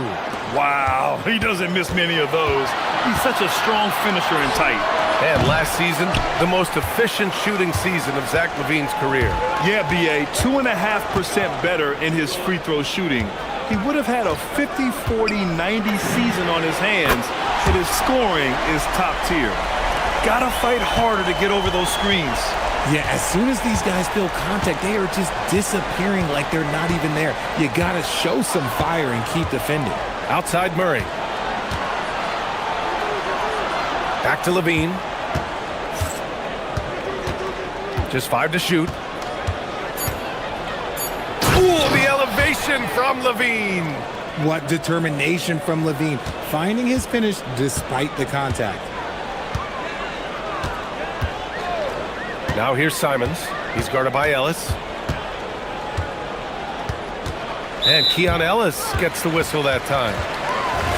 S11: Wow, he doesn't miss many of those. He's such a strong finisher and tight.
S10: And last season, the most efficient shooting season of Zach LaVine's career.
S11: Yeah, B.A., 2.5% better in his free throw shooting. he would have had a 50, 40, 90 season on his hands, but his scoring is top tier. Gotta fight harder to get over those screens.
S9: Yeah, as soon as these guys feel contact, they are just disappearing like they're not even there. You gotta show some fire and keep defending.
S10: Outside Murray. Back to Levine. Just 5 to shoot. Ooh, the elevation from Levine.
S9: What determination from Levine, finding his finish despite the contact.
S10: Now here's Simons. He's guarded by Ellis. And Keon Ellis gets the whistle that time.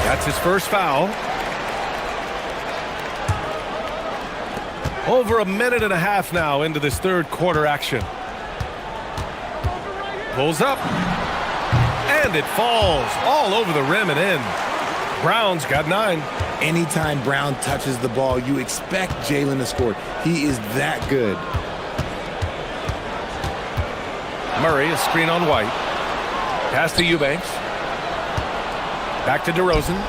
S10: That's his first foul. Over a minute and a half now into this third quarter action. Pulls up. And it falls all over the rim and in. Brown's got 9.
S9: Anytime Brown touches the ball, you expect Jalen to score. He is that good.
S10: Murray, a screen on White. Pass to Eubanks. Back to DeRozan.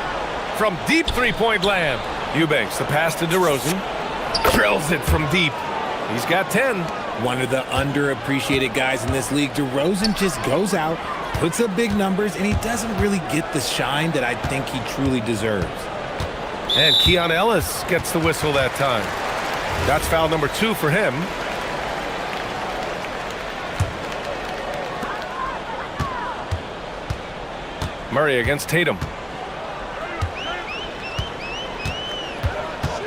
S10: From deep three-point land. Eubanks, the pass to DeRozan. Drills it from deep. He's got 10.
S9: One of the underappreciated guys in this league. DeRozan just goes out, puts up big numbers, and he doesn't really get the shine that I think he truly deserves.
S10: And Keon Ellis gets the whistle that time. That's foul number 2 for him. Murray against Tatum.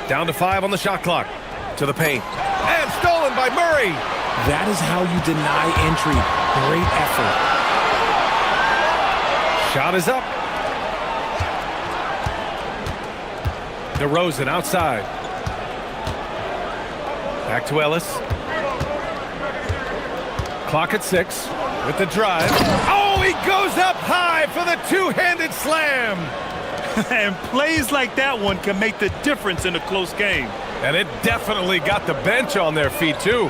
S10: Down to 5 on the shot clock. To the paint. And stolen by Murray.
S9: That is how you deny entry. Great effort.
S10: Shot is up. DeRozan outside. Back to Ellis. Clock at 6 with the drive. Oh, he goes up high for the two-handed slam.
S11: And plays like that one can make the difference in a close game.
S10: And it definitely got the bench on their feet, too.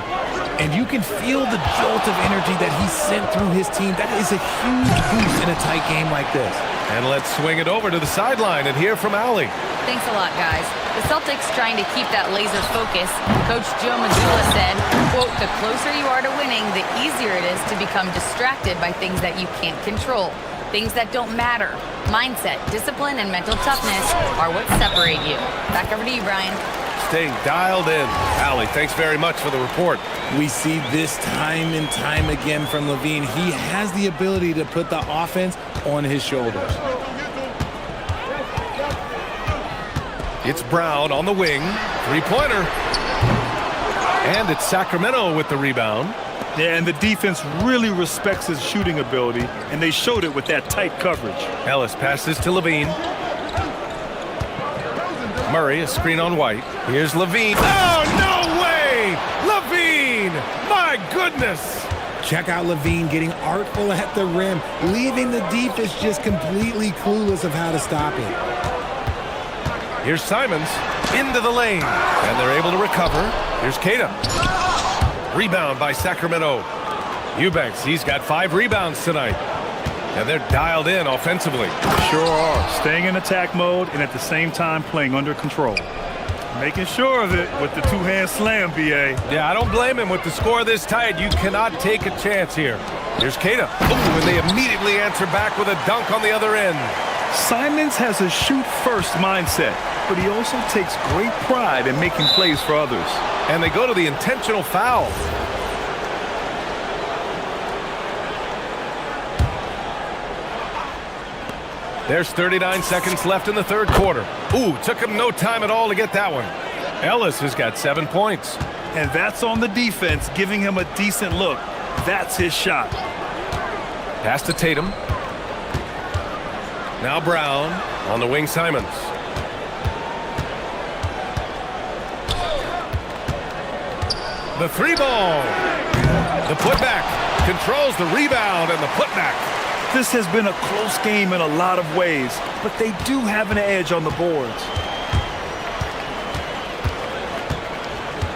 S9: And you can feel the jolt of energy that he sent through his team. That is a huge boost in a tight game like this.
S10: And let's swing it over to the sideline and hear from Allie.
S5: Thanks a lot, guys. The Celtics trying to keep that laser focus. Coach Joe Mazzulla said, quote, "The closer you are to winning, the easier it is to become distracted by things that you can't control. Things that don't matter. Mindset, discipline, and mental toughness are what separate you." Back over to you, Brian.
S10: Staying dialed in. Allie, thanks very much for the report.
S9: We see this time and time again from Levine. He has the ability to put the offense on his shoulders.
S10: It's Brown on the wing. Three-pointer. And it's Sacramento with the rebound.
S11: Yeah, and the defense really respects his shooting ability, and they showed it with that tight coverage.
S10: Ellis passes to Levine. Murray, a screen on White. Here's Levine. Oh, no way! Levine! My goodness!
S9: Check out Levine getting artful at the rim, leaving the defense just completely clueless of how to stop it.
S10: Here's Simons into the lane, and they're able to recover. Here's Keita. Rebound by Sacramento. Eubanks, he's got 5 rebounds tonight. And they're dialed in offensively.
S11: Sure are. Staying in attack mode and at the same time playing under control. Making sure of it with the two-hand slam, B.A.
S10: Yeah, I don't blame him with the score this tight. You cannot take a chance here. Here's Keita. Ooh, and they immediately answer back with a dunk on the other end.
S11: Simons has a shoot-first mindset, but he also takes great pride in making plays for others.
S10: And they go to the intentional foul. There's 39 seconds left in the third quarter. Ooh, took him no time at all to get that one. Ellis has got 7 points.
S11: And that's on the defense, giving him a decent look. That's his shot.
S10: Pass to Tatum. Now Brown on the wing, Simons. The 3-ball. The putback controls the rebound and the putback.
S11: This has been a close game in a lot of ways, but they do have an edge on the boards.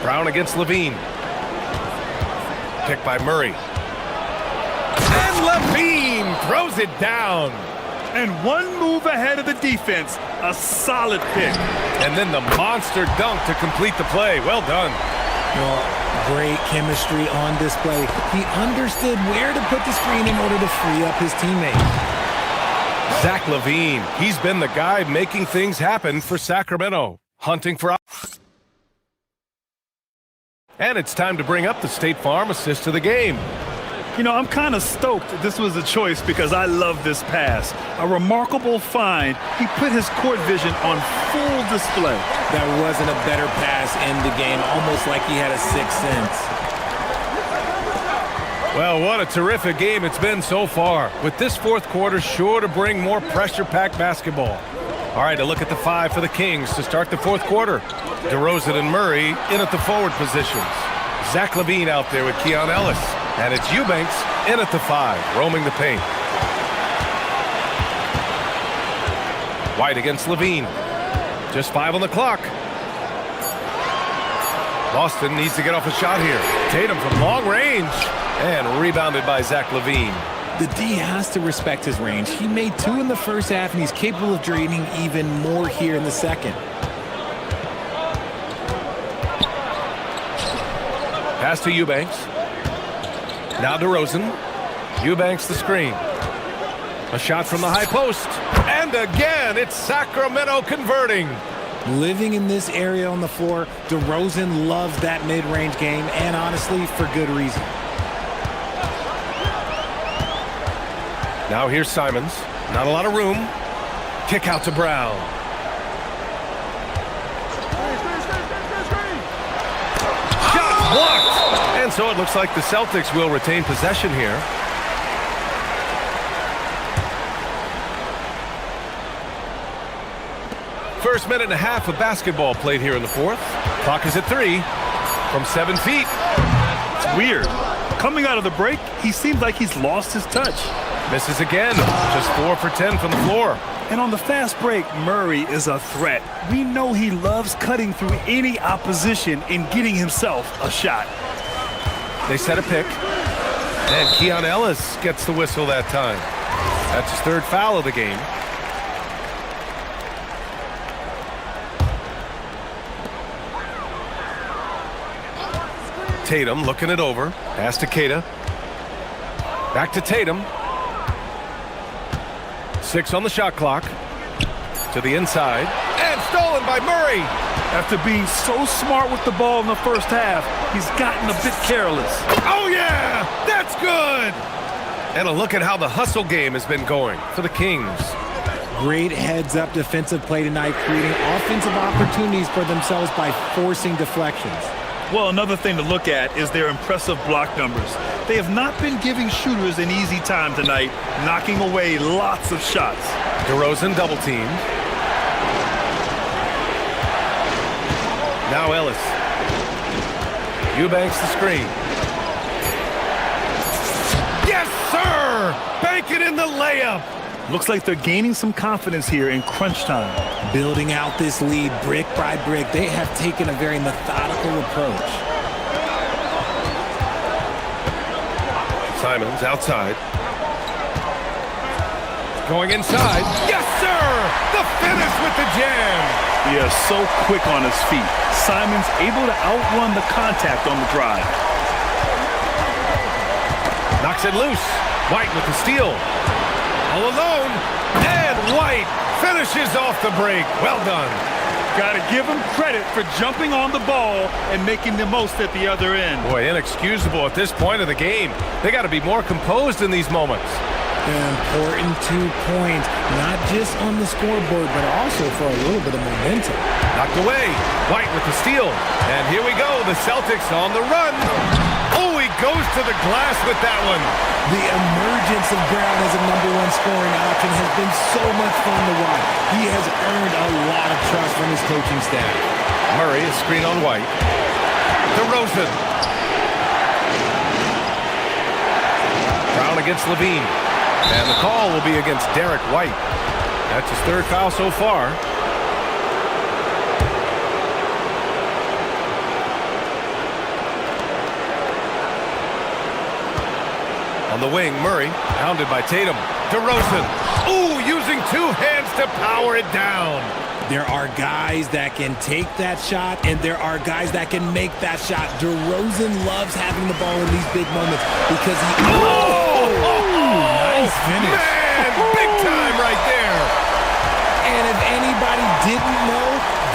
S10: Brown against Levine. Picked by Murray. And Levine throws it down.
S11: And one move ahead of the defense, a solid pick.
S10: And then the monster dunk to complete the play. Well done.
S9: Well, great chemistry on display. He understood where to put the screen in order to free up his teammate.
S10: Zach LaVine, he's been the guy making things happen for Sacramento. Hunting for... And it's time to bring up the State Farm assist of the game.
S11: You know, I'm kind of stoked this was a choice because I love this pass. A remarkable find. He put his court vision on full display.
S9: That wasn't a better pass in the game, almost like he had a sixth sense.
S10: Well, what a terrific game it's been so far, with this fourth quarter sure to bring more pressure-packed basketball. All right, a look at the five for the Kings to start the fourth quarter. DeRozan and Murray in at the forward positions. Zach LaVine out there with Keon Ellis. And it's Eubanks in at the five, roaming the paint. White against LaVine. Just 5 on the clock. Boston needs to get off a shot here. Tatum from long range. And rebounded by Zach LaVine.
S9: The D has to respect his range. He made 2 in the first half, and he's capable of draining even more here in the second.
S10: Pass to Eubanks. Now DeRozan. Eubanks the screen. A shot from the high post. And again, it's Sacramento converting.
S9: Living in this area on the floor, DeRozan loves that mid-range game, and honestly, for good reason.
S10: Now here's Simons. Not a lot of room. Kick out to Brown. Shot blocked! And so it looks like the Celtics will retain possession here. First minute and a half of basketball played here in the fourth. Clock is at 3 from 7 feet.
S11: It's weird. Coming out of the break, he seems like he's lost his touch.
S10: Misses again. Just 4 for 10 from the floor.
S11: And on the fast break, Murray is a threat. We know he loves cutting through any opposition and getting himself a shot.
S10: They set a pick. And Keon Ellis gets the whistle that time. That's his 3rd foul of the game. Tatum looking it over. Pass to Keita. Back to Tatum. 6 on the shot clock. To the inside. And stolen by Murray.
S11: After being so smart with the ball in the first half, he's gotten a bit careless.
S10: Oh, yeah! That's good! And a look at how the hustle game has been going for the Kings.
S9: Great heads-up defensive play tonight, creating offensive opportunities for themselves by forcing deflections.
S11: Well, another thing to look at is their impressive block numbers. They have not been giving shooters an easy time tonight, knocking away lots of shots.
S10: DeRozan double-teamed. Now Ellis. Eubanks the screen. Yes, sir! Bank it in the layup!
S11: Looks like they're gaining some confidence here in crunch time.
S9: Building out this lead brick by brick, they have taken a very methodical approach.
S10: Simons outside. Going inside. Yes, sir! The finish with the jam!
S11: He is so quick on his feet. Simons able to outrun the contact on the drive.
S10: Knocks it loose. White with the steal. All alone. And White finishes off the break. Well done.
S11: Got to give him credit for jumping on the ball and making the most at the other end.
S10: Boy, inexcusable at this point of the game. They got to be more composed in these moments.
S9: Important 2 points, not just on the scoreboard, but also for a little bit of momentum.
S10: Knocked away. White with the steal. And here we go. The Celtics on the run. Oh, he goes to the glass with that one.
S9: The emergence of Brown as a #1 scoring option has been so much fun to watch. He has earned a lot of trust from his coaching staff.
S10: Murray is screen on White. DeRozan. Brown against LaVine. And the call will be against Derek White. That's his 3rd foul so far. On the wing, Murray, hounded by Tatum. DeRozan. Ooh, using two hands to power it down.
S9: There are guys that can take that shot, and there are guys that can make that shot. DeRozan loves having the ball in these big moments because he... Nice finish.
S10: Man, big time right there.
S9: And if anybody didn't know,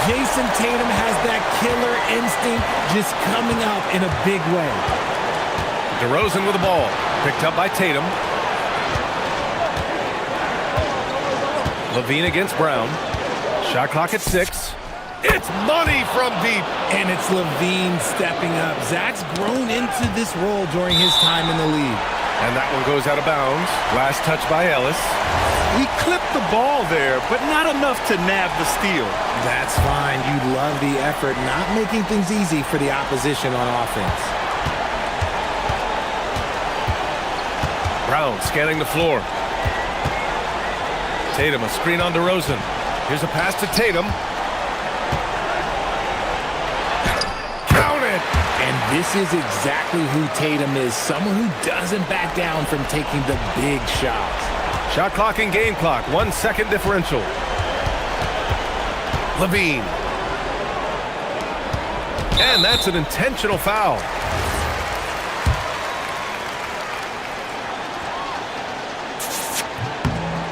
S9: Jason Tatum has that killer instinct just coming up in a big way.
S10: DeRozan with the ball. Picked up by Tatum. Levine against Brown. Shot clock at 6. It's money from deep.
S9: And it's Levine stepping up. Zach's grown into this role during his time in the league.
S10: And that one goes out of bounds. Last touch by Ellis.
S11: He clipped the ball there, but not enough to nab the steal.
S9: That's fine. You love the effort, not making things easy for the opposition on offense.
S10: Brown scanning the floor. Tatum, a screen on DeRozan. Here's a pass to Tatum. Count it!
S9: And this is exactly who Tatum is, someone who doesn't back down from taking the big shots.
S10: Shot clock and game clock, 1 second differential. Levine. And that's an intentional foul.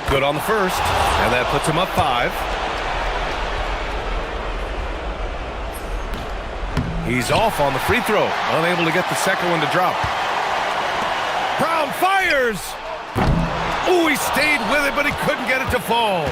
S10: Good on the first, and that puts him up 5. He's off on the free throw, unable to get the second one to drop. Brown fires! Oh, he stayed with it, but he couldn't get it to fall.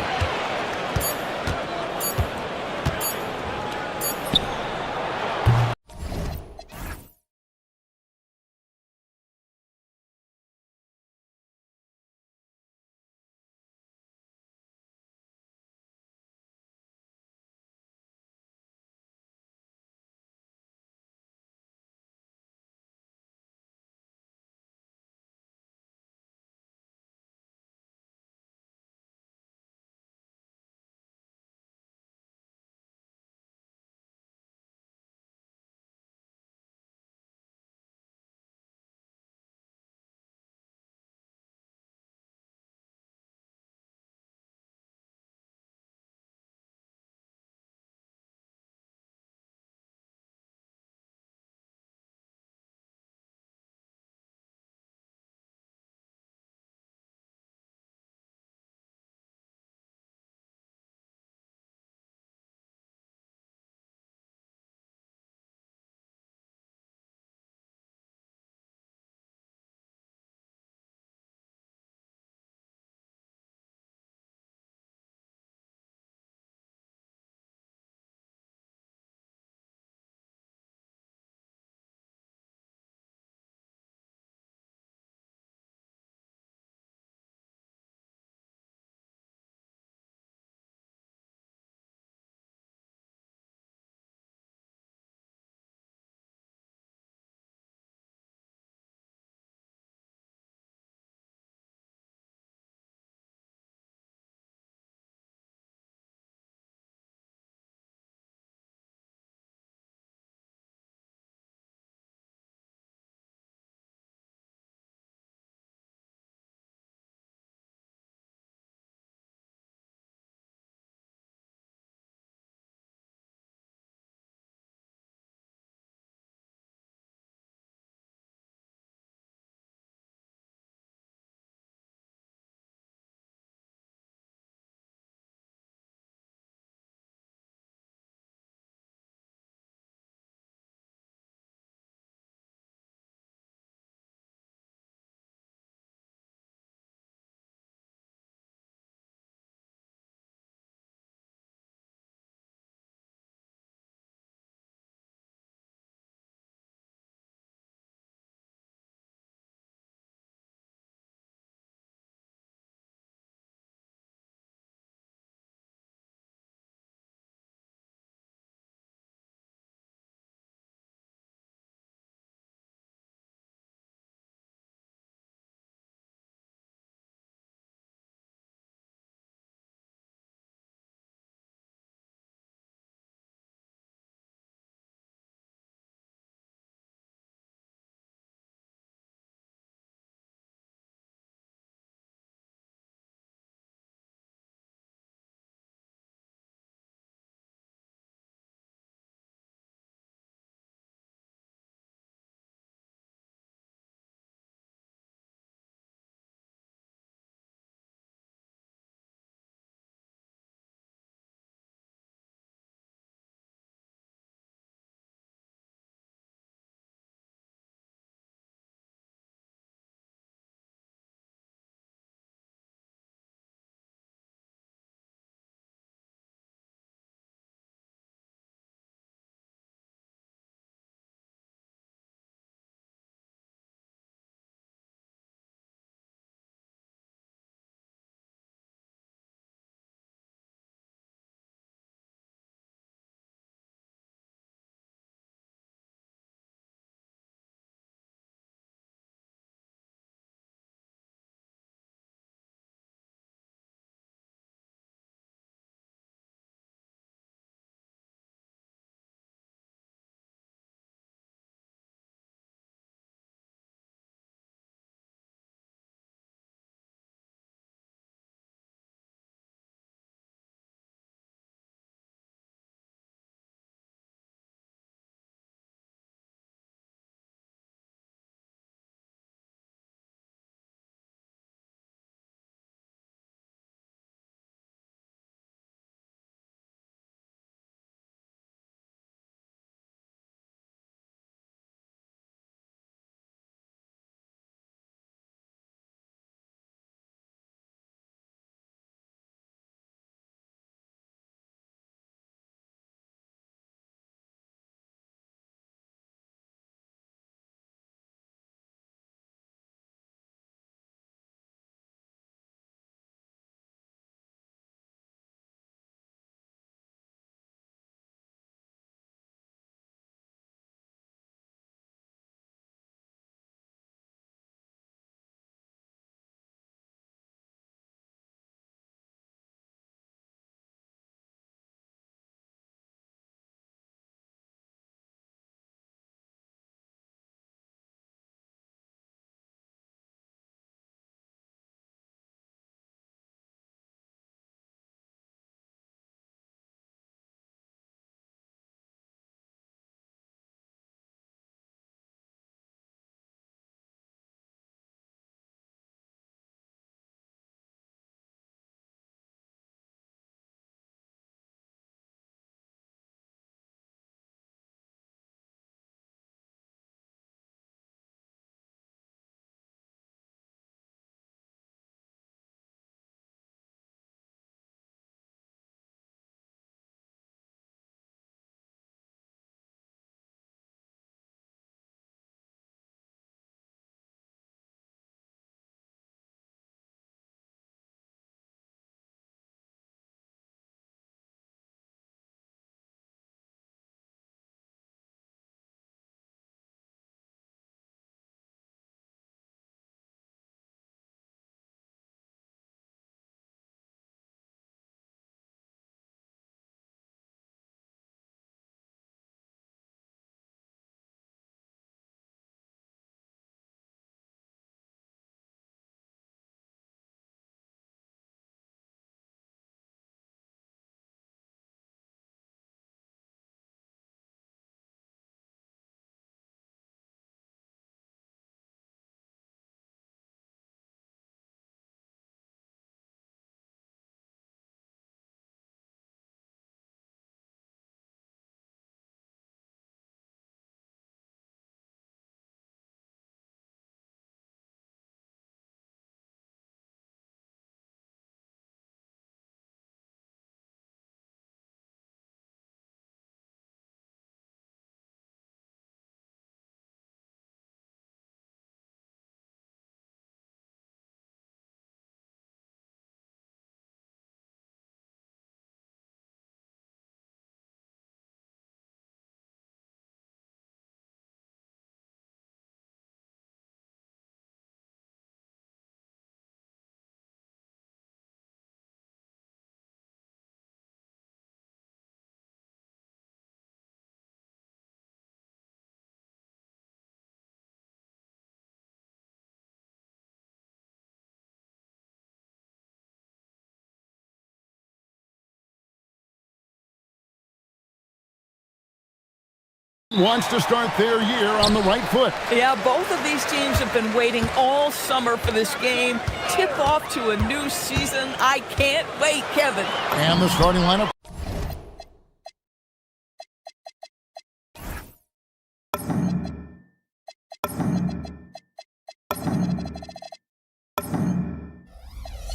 S1: Wants to start their year on the right foot.
S13: Yeah, both of these teams have been waiting all summer for this game. Tip off to a new season. I can't wait, Kevin.
S1: And the starting lineup.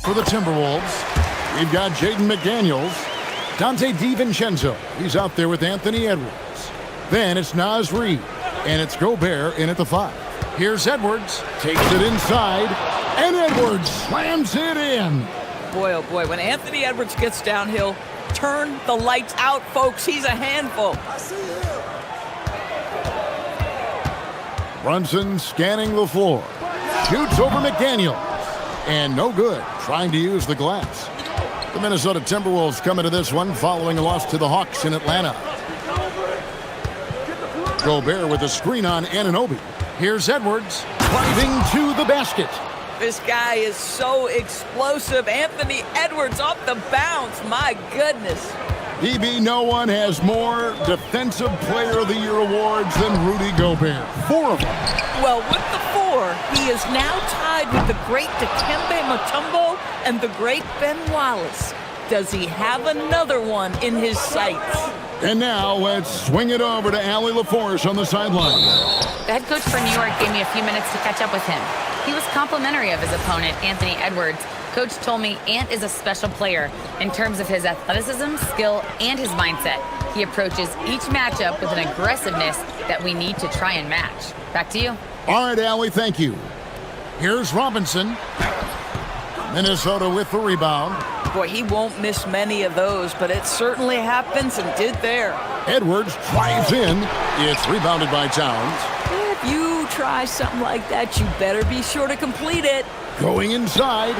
S1: For the Timberwolves, we've got Jaden McDaniels, Dante DiVincenzo. He's out there with Anthony Edwards. Then it's Naz Reid, and it's Gobert in at the 5. Here's Edwards, takes it inside, and Edwards slams it in.
S13: Boy, oh boy, when Anthony Edwards gets downhill, turn the lights out, folks. He's a handful.
S1: Brunson scanning the floor, shoots over McDaniels, and no good, trying to use the glass. The Minnesota Timberwolves come into this one following a loss to the Hawks in Atlanta. Gobert with a screen on Anunoby. Here's Edwards, driving to the basket.
S13: This guy is so explosive. Anthony Edwards off the bounce. My goodness.
S1: DB, no one has more Defensive Player of the Year awards than Rudy Gobert. 4 of them.
S13: Well, with the 4, he is now tied with the great Dikembe Mutombo and the great Ben Wallace. Does he have another one in his sights?
S1: And now let's swing it over to Allie LaForce on the sideline.
S5: The head coach for New York gave me a few minutes to catch up with him. He was complimentary of his opponent, Anthony Edwards. Coach told me Ant is a special player in terms of his athleticism, skill, and his mindset. He approaches each matchup with an aggressiveness that we need to try and match. Back to you.
S1: All right, Allie, thank you. Here's Robinson. Minnesota with the rebound.
S13: Boy, he won't miss many of those, but it certainly happens and did there.
S1: Edwards drives in. It's rebounded by Towns.
S13: If you try something like that, you better be sure to complete it.
S1: Going inside.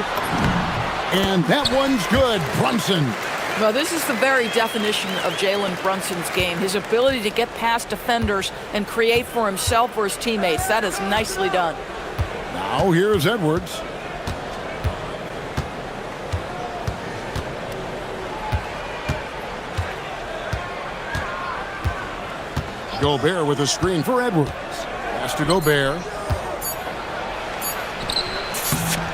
S1: And that one's good. Brunson.
S13: Well, this is the very definition of Jalen Brunson's game. His ability to get past defenders and create for himself or his teammates. That is nicely done.
S1: Now here's Edwards. Gobert with a screen for Edwards. Pass to Gobert.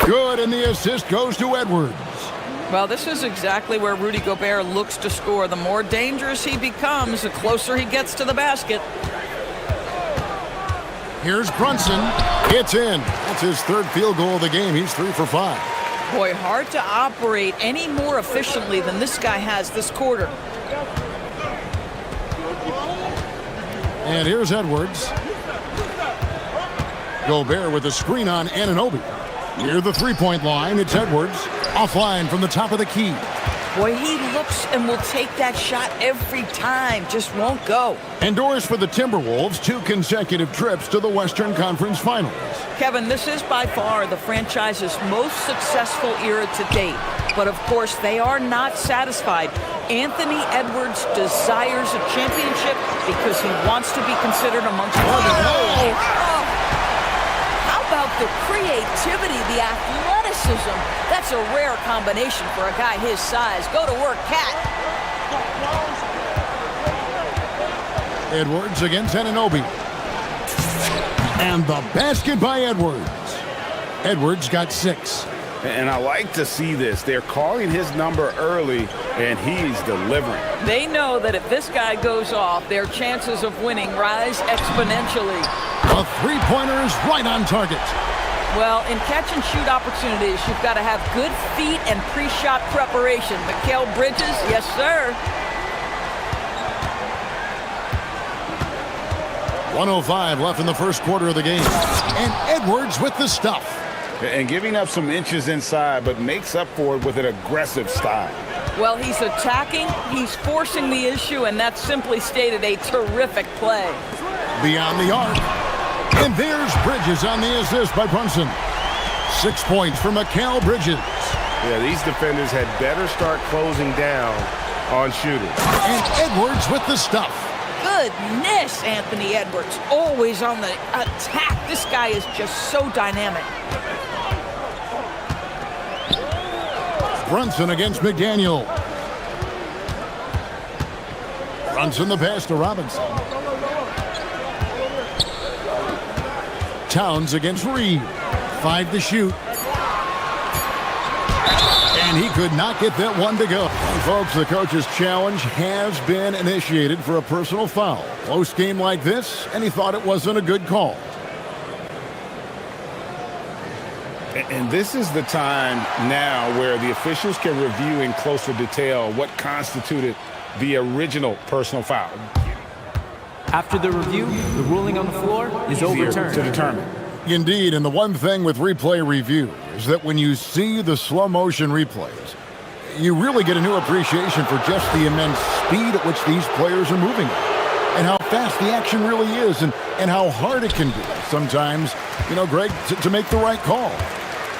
S1: Good, and the assist goes to Edwards.
S13: Well, this is exactly where Rudy Gobert looks to score. The more dangerous he becomes, the closer he gets to the basket.
S1: Here's Brunson. It's in. That's his 3rd field goal of the game. He's 3 for 5.
S13: Boy, hard to operate any more efficiently than this guy has this quarter.
S1: And here's Edwards. Gobert with a screen on Anunoby. Near the 3-point line, it's Edwards. Offline from the top of the key.
S13: Boy, he looks and will take that shot every time. Just won't go.
S1: Endorsed for the Timberwolves, 2 consecutive trips to the Western Conference Finals.
S13: Kevin, this is by far the franchise's most successful era to date. But of course, they are not satisfied. Anthony Edwards desires a championship because he wants to be considered amongst more than those. How about the creativity, the athleticism? That's a rare combination for a guy his size. Go to work, Cat.
S1: Edwards against Anunoby. And the basket by Edwards. Edwards got 6.
S6: And I like to see this. They're calling his number early, and he's delivering.
S13: They know that if this guy goes off, their chances of winning rise exponentially.
S1: A 3-pointer is right on target.
S13: Well, in catch-and-shoot opportunities, you've got to have good feet and pre-shot preparation. Mikal Bridges, yes, sir.
S1: 1:05 left in the first quarter of the game. And Edwards with the stuff.
S6: And giving up some inches inside, but makes up for it with an aggressive style.
S13: Well, he's attacking, he's forcing the issue, and that's simply stated a terrific play.
S1: Beyond the arc. And there's Bridges on the assist by Brunson. 6 points for Mikal Bridges.
S10: Yeah, these defenders had better start closing down on shooting.
S1: And Edwards with the stuff.
S13: Goodness, Anthony Edwards, always on the attack. This guy is just so dynamic.
S1: Brunson against McDaniel. Brunson the pass to Robinson. Towns against Reed. 5 to shoot. And he could not get that one to go. And folks, the coach's challenge has been initiated for a personal foul. Close game like this, and he thought it wasn't a good call.
S6: And this is the time now where the officials can review in closer detail what constituted the original personal foul.
S4: After the review, the ruling on the floor is overturned.
S6: To determine.
S1: Indeed, and the one thing with replay review is that when you see the slow motion replays, you really get a new appreciation for just the immense speed at which these players are moving and how fast the action really is and how hard it can be sometimes, you know, Greg, to make the right call.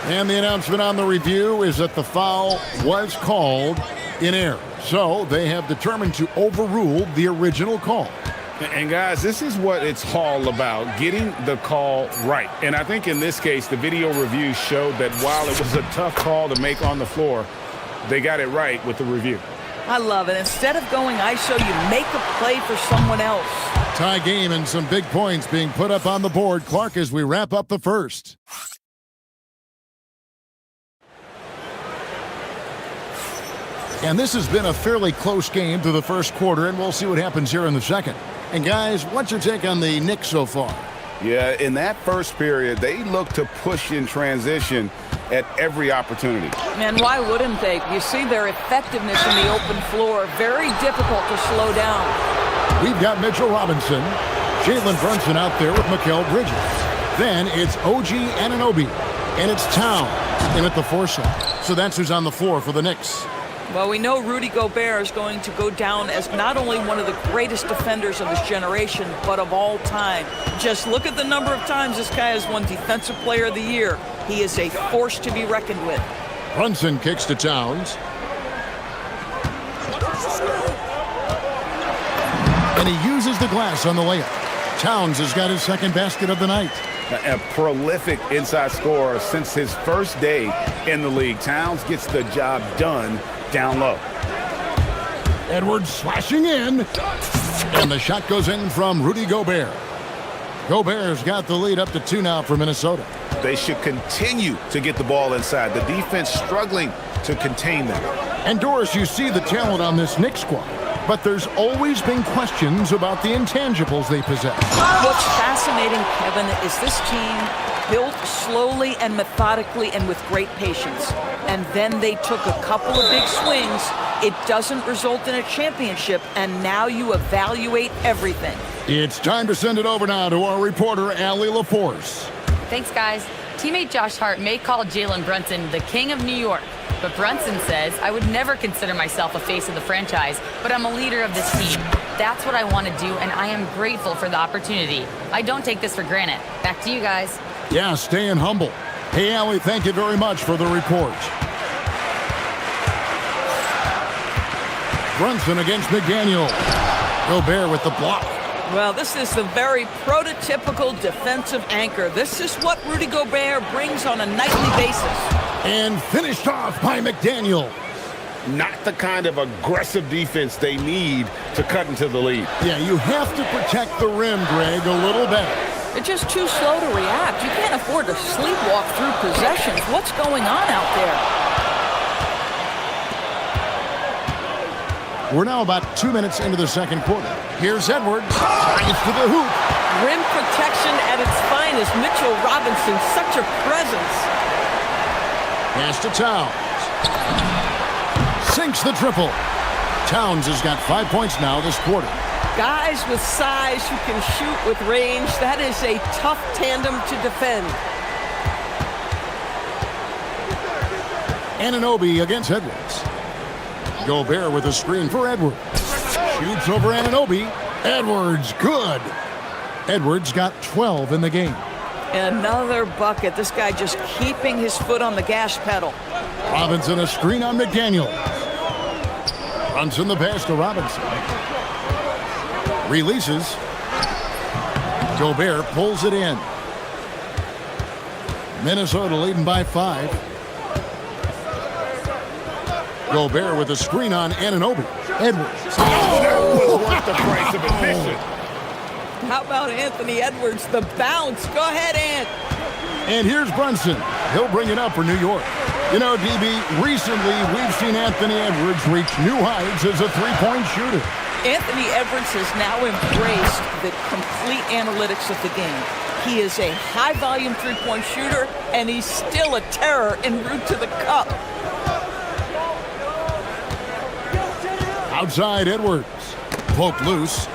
S1: And the announcement on the review is that the foul was called in error. So they have determined to overrule the original call.
S6: And guys, this is what it's all about, getting the call right. And I think in this case, the video review showed that while it was a tough call to make on the floor, they got it right with the review.
S13: I love it. Instead of going ISO, you make a play for someone else.
S1: Tie game and some big points being put up on the board. Clark, as we wrap up the first. And this has been a fairly close game through the first quarter, and we'll see what happens here in the second. And guys, what's your take on the Knicks so far?
S3: Yeah, in that first period, they looked to push in transition at every opportunity.
S13: And why wouldn't they? You see their effectiveness in the open floor. Very difficult to slow down.
S1: We've got Mitchell Robinson, Jalen Brunson out there with Mikal Bridges. Then it's OG Anunoby, and it's Town in at the 4 slot. So that's who's on the floor for the Knicks.
S13: Well, we know Rudy Gobert is going to go down as not only one of the greatest defenders of his generation, but of all time. Just look at the number of times this guy has won Defensive Player of the Year. He is a force to be reckoned with.
S1: Brunson kicks to Towns. And he uses the glass on the layup. Towns has got his second basket of the night.
S3: A prolific inside scorer since his first day in the league. Towns gets the job done down low.
S1: Edwards slashing in. And the shot goes in from Rudy Gobert. Gobert's got the lead up to 2 now for Minnesota.
S3: They should continue to get the ball inside. The defense struggling to contain them.
S1: And Doris, you see the talent on this Knicks squad, but there's always been questions about the intangibles they possess.
S13: What's fascinating, Kevin, is this team built slowly and methodically and with great patience. And then they took a couple of big swings. It doesn't result in a championship, and now you evaluate everything.
S1: It's time to send it over now to our reporter, Allie LaForce.
S5: Thanks, guys. Teammate Josh Hart may call Jalen Brunson the king of New York, but Brunson says, I would never consider myself a face of the franchise, but I'm a leader of this team. That's what I want to do, and I am grateful for the opportunity. I don't take this for granted. Back to you guys.
S1: Yeah, staying humble. Hey, Allie, thank you very much for the report. Brunson against McDaniel. Gobert with the block.
S13: Well, this is the very prototypical defensive anchor. This is what Rudy Gobert brings on a nightly basis.
S1: And finished off by McDaniel.
S3: Not the kind of aggressive defense they need to cut into the lead.
S1: Yeah, you have to protect the rim, Greg, a little better.
S13: They're just too slow to react. You can't afford to sleepwalk through possessions. What's going on out there?
S1: We're now about 2 minutes into the second quarter. Here's Edwards. Drives to the hoop.
S13: Rim protection at its finest. Mitchell Robinson, such a presence.
S1: Pass to Towns. Sinks the triple. Towns has got 5 points now this quarter.
S13: Guys with size who can shoot with range. That is a tough tandem to defend.
S1: Anunoby against Edwards. Gobert with a screen for Edwards. Shoots over Anunoby. Edwards, good. Edwards got 12 in the game.
S13: Another bucket. This guy just keeping his foot on the gas pedal.
S1: Robinson a screen on McDaniel. Brunson the pass to Robinson. Releases. Gobert pulls it in. Minnesota leading by 5. Gobert with a screen on Anunoby. Edwards.
S3: That was worth the price of admission.
S13: How about Anthony Edwards, the bounce? Go ahead, Ant.
S1: And here's Brunson. He'll bring it up for New York. You know, DB, recently we've seen Anthony Edwards reach new heights as a three-point shooter.
S13: Anthony Edwards has now embraced the complete analytics of the game. He is a high-volume three-point shooter, and he's still a terror en route to the cup.
S1: Outside Edwards. Poked loose.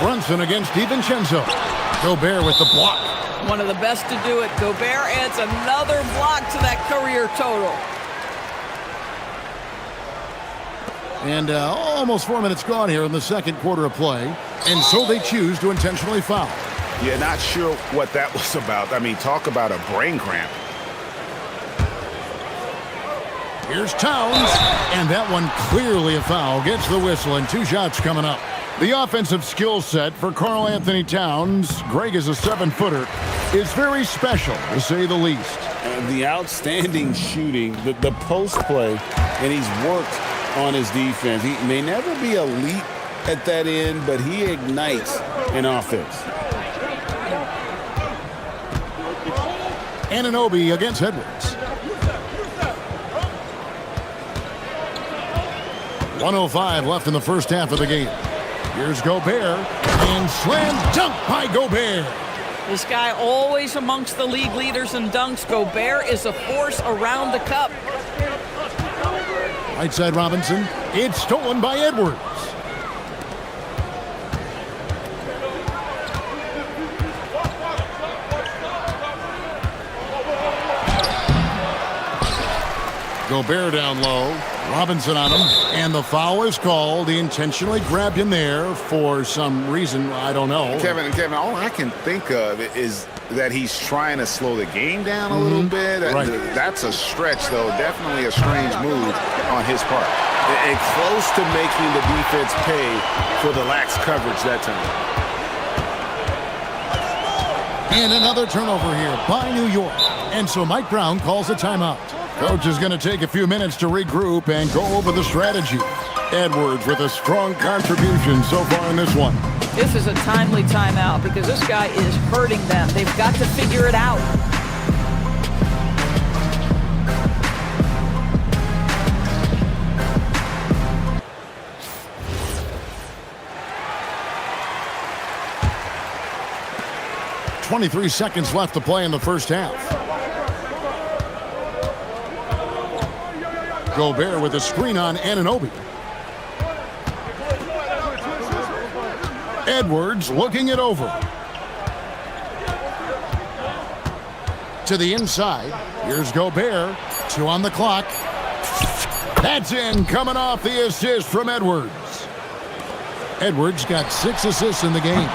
S1: Brunson against DiVincenzo. Gobert with the block.
S13: One of the best to do it. Gobert adds another block to that career total.
S1: And almost 4 minutes gone here in the second quarter of play. And so they choose to intentionally foul.
S6: Yeah, not sure what that was about. I mean, talk about a brain cramp.
S1: Here's Towns. And that one clearly a foul. Gets the whistle and 2 shots coming up. The offensive skill set for Karl Anthony Towns, Greg is a 7-footer, is very special, to say the least.
S3: And the outstanding shooting, the post play, and he's worked on his defense. He may never be elite at that end, but he ignites an offense.
S1: Anunoby against Edwards. 1:05 left in the first half of the game. Here's Gobert, and slam dunk by Gobert.
S13: This guy always amongst the league leaders in dunks. Gobert is a force around the cup.
S1: Right side Robinson. It's stolen by Edwards. Gobert down low. Robinson on him, and the foul is called. He intentionally grabbed him there for some reason, I don't know.
S6: Kevin, all I can think of is that he's trying to slow the game down a little bit.
S1: Right.
S6: That's a stretch, though. Definitely a strange move on his part. And close to making the defense pay for the lax coverage that time.
S1: And another turnover here by New York. And so Mike Brown calls a timeout. Coach is going to take a few minutes to regroup and go over the strategy. Edwards with a strong contribution so far in this one.
S13: This is a timely timeout because this guy is hurting them. They've got to figure it out.
S1: .23 seconds left to play in the first half. Gobert with a screen on Anunoby. Edwards looking it over. To the inside. Here's Gobert. 2 on the clock. That's in, coming off the assist from Edwards. Edwards got 6 assists in the game.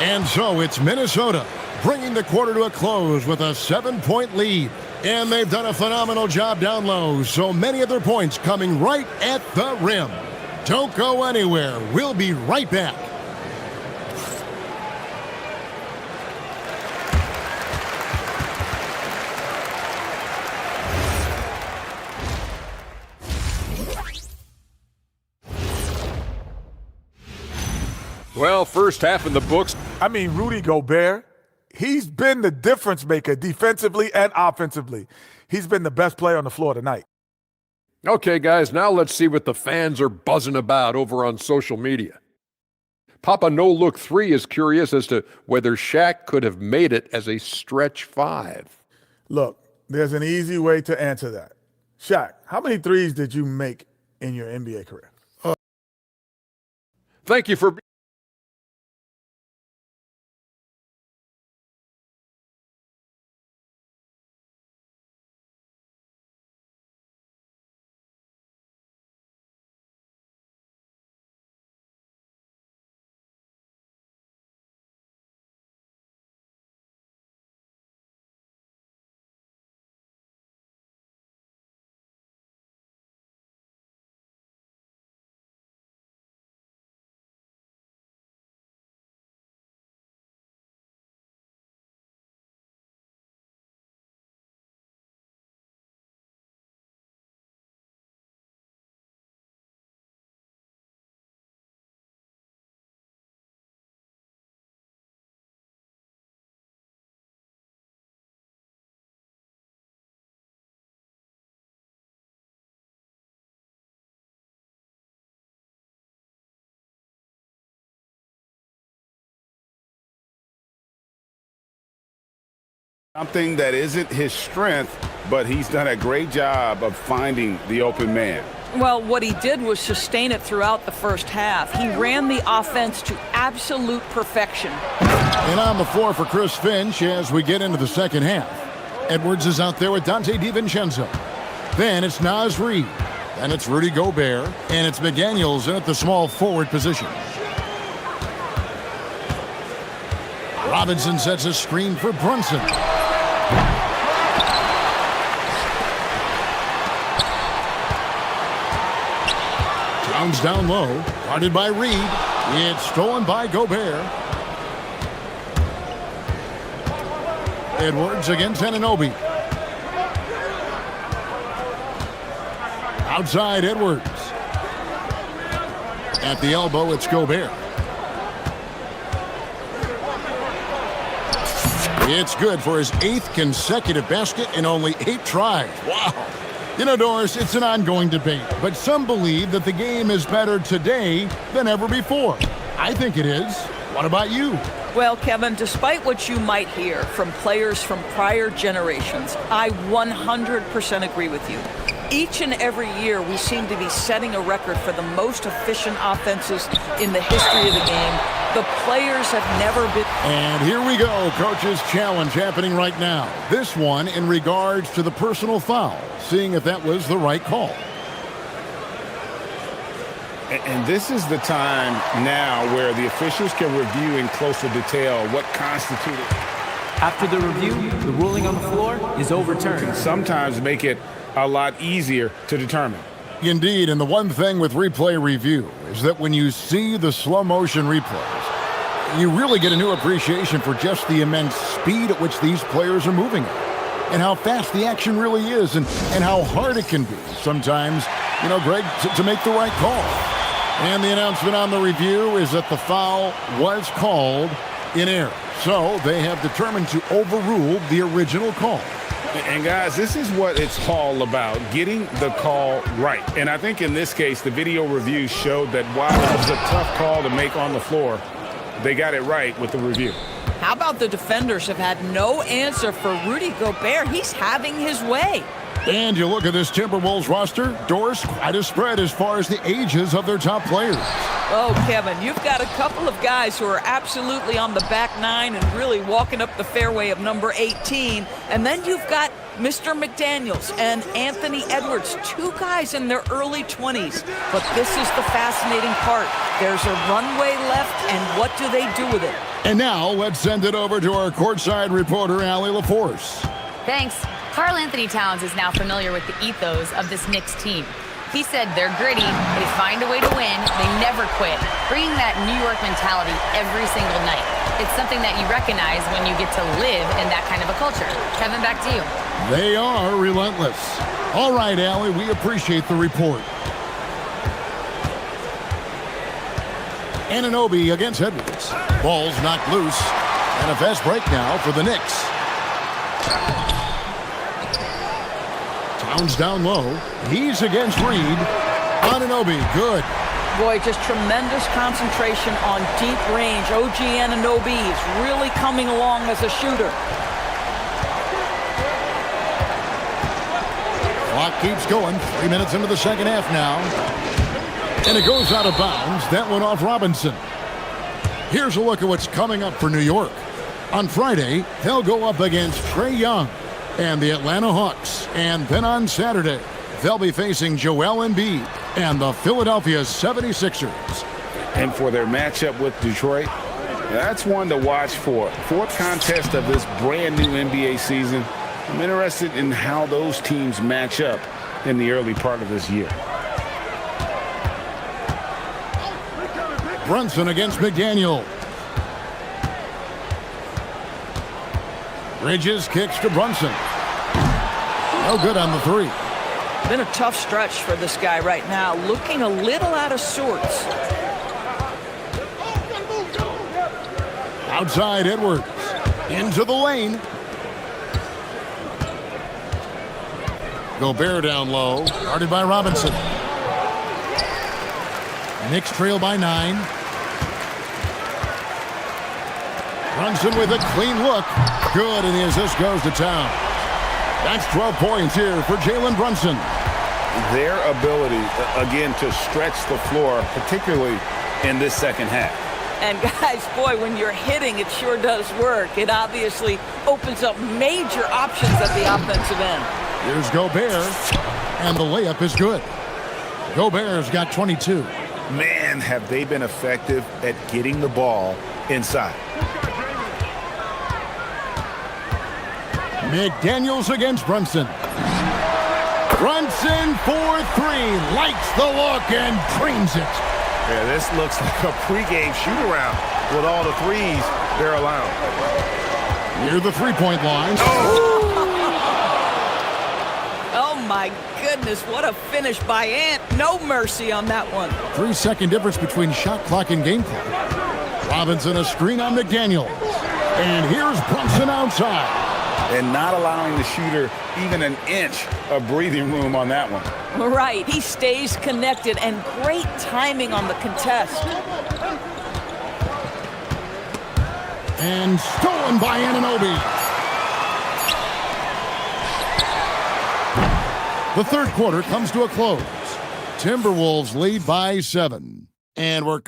S1: And so it's Minnesota bringing the quarter to a close with a 7-point lead. And they've done a phenomenal job down low, so many of their points coming right at the rim. Don't go anywhere. We'll be right back.
S7: Well, first half in the books.
S12: I mean, Rudy Gobert, he's been the difference maker defensively and offensively. He's been the best player on the floor tonight.
S7: Okay, guys, now let's see what the fans are buzzing about over on social media. Papa No Look 3 is curious as to whether Shaq could have made it as a stretch 5.
S12: Look, there's an easy way to answer that. Shaq, how many threes did you make in your NBA career?
S7: Thank you for
S3: Something that isn't his strength, but he's done a great job of finding the open man.
S13: Well, what he did was sustain it throughout the first half. He ran the offense to absolute perfection.
S1: And on the floor for Chris Finch as we get into the second half. Edwards is out there with Dante DiVincenzo. Then it's Naz Reid. Then it's Rudy Gobert. And it's McDaniels in at the small forward position. Robinson sets a screen for Brunson. Towns down low, guarded by Reid. It's stolen by Gobert. Edwards against Anunoby. Outside Edwards. At the elbow, it's Gobert. It's good for his 8th consecutive basket in only 8 tries. Wow. You know, Doris, it's an ongoing debate, but some believe that the game is better today than ever before. I think it is. What about you?
S13: Well, Kevin, despite what you might hear from players from prior generations, I 100% agree with you. Each and every year, we seem to be setting a record for the most efficient offenses in the history of the game. The players have never been...
S1: And here we go, Coach's Challenge happening right now. This one in regards to the personal foul, seeing if that was the right call.
S6: And this is the time now where the officials can review in closer detail what constituted.
S4: After the review, the ruling on the floor is overturned.
S6: Sometimes make it a lot easier to determine.
S1: Indeed, and the one thing with replay review is that when you see the slow motion replays, you really get a new appreciation for just the immense speed at which these players are moving at, and how fast the action really is, and how hard it can be sometimes, you know, Greg, to make the right call. And the announcement on the review is that the foul was called in error. So they have determined to overrule the original call.
S6: And guys, this is what it's all about, getting the call right. And I think in this case, the video review showed that while it was a tough call to make on the floor, they got it right with the review.
S13: How about the defenders have had no answer for Rudy Gobert? He's having his way.
S1: And you look at this Timberwolves roster, Doris, quite a spread as far as the ages of their top players.
S13: Oh, Kevin, you've got a couple of guys who are absolutely on the back nine and really walking up the fairway of number 18. And then you've got Mr. McDaniels and Anthony Edwards, 2 guys in their early 20s. But this is the fascinating part. There's a runway left, and what do they do with it?
S1: And now let's send it over to our courtside reporter, Allie LaForce.
S5: Thanks. Karl Anthony Towns is now familiar with the ethos of this Knicks team. He said they're gritty, they find a way to win, they never quit, bringing that New York mentality every single night. It's something that you recognize when you get to live in that kind of a culture. Kevin, back to you.
S1: They are relentless. All right, Allie, we appreciate the report. Anunoby against Edwards. Ball's knocked loose, and a fast break now for the Knicks. Towns down low. He's against Reid. Anunoby, good.
S13: Boy, just tremendous concentration on deep range. OG Anunoby is really coming along as a shooter.
S1: Clock keeps going. 3 minutes into the second half now. And it goes out of bounds. That went off Robinson. Here's a look at what's coming up for New York. On Friday, they'll go up against Trae Young and the Atlanta Hawks. And then on Saturday, they'll be facing Joel Embiid and the Philadelphia 76ers.
S6: And for their matchup with Detroit, that's one to watch for. 4th contest of this brand new NBA season. I'm interested in how those teams match up in the early part of this year.
S1: Brunson against McDaniel. Bridges kicks to Brunson. No good on the 3.
S13: Been a tough stretch for this guy right now, looking a little out of sorts.
S1: Outside Edwards. Into the lane. Gobert down low. Guarded by Robinson. Knicks trail by 9. Brunson with a clean look. good, and the assist goes to Town. That's 12 points here for Jalen Brunson.
S6: Their ability, again, to stretch the floor, particularly in this second half.
S13: And guys, boy, when you're hitting, it sure does work. It obviously opens up major options at the offensive end.
S1: Here's Gobert, and the layup is good. Gobert's got 22.
S6: Man, have they been effective at getting the ball inside.
S1: McDaniels against Brunson. Brunson for three, likes the look and drains it.
S6: Yeah, this looks like a pregame shoot-around with all the threes they're allowing.
S1: Near the three-point line.
S13: Oh, my goodness, what a finish by Ant. No mercy on that one.
S1: 3-second difference between shot clock and game clock. Robinson a screen on McDaniels. And here's Brunson outside.
S6: And not allowing the shooter even an inch of breathing room on that one.
S13: Right, he stays connected, and great timing on the contest.
S1: And stolen by Anunoby. The third quarter comes to a close. Timberwolves lead by 7. And we're...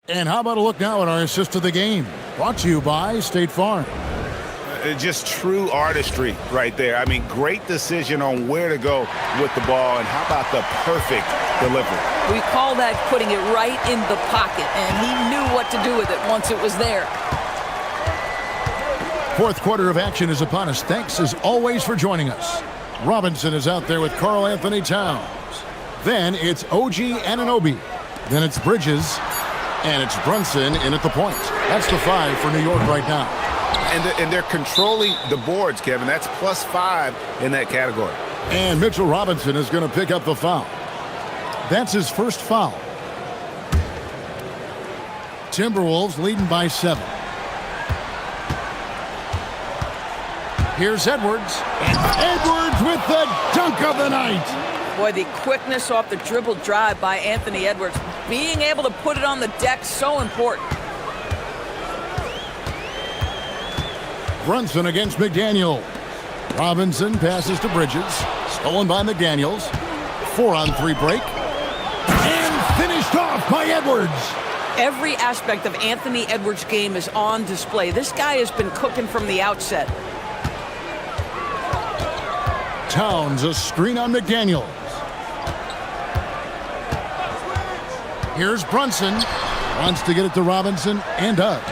S1: And how about a look now at our assist of the game? Brought to you by State Farm.
S6: Just true artistry right there. I mean, great decision on where to go with the ball, and how about the perfect delivery?
S13: We call that putting it right in the pocket, and he knew what to do with it once it was there.
S1: Fourth quarter of action is upon us. Thanks, as always, for joining us. Robinson is out there with Karl Anthony Towns. Then it's OG Anunoby. Then it's Bridges. And it's Brunson in at the point. That's the 5 for New York right now.
S6: And they're controlling the boards, Kevin. That's +5 in that category.
S1: And Mitchell Robinson is going to pick up the foul. That's his first foul. Timberwolves leading by 7. Here's Edwards. And Edwards with the dunk of the night.
S13: Boy, the quickness off the dribble drive by Anthony Edwards. Being able to put it on the deck, so important.
S1: Brunson against McDaniel. Robinson passes to Bridges. Stolen by McDaniels. 4-on-3 break. And finished off by Edwards.
S13: Every aspect of Anthony Edwards' game is on display. This guy has been cooking from the outset.
S1: Towns a screen on McDaniels. Here's Brunson. Wants to get it to Robinson and does.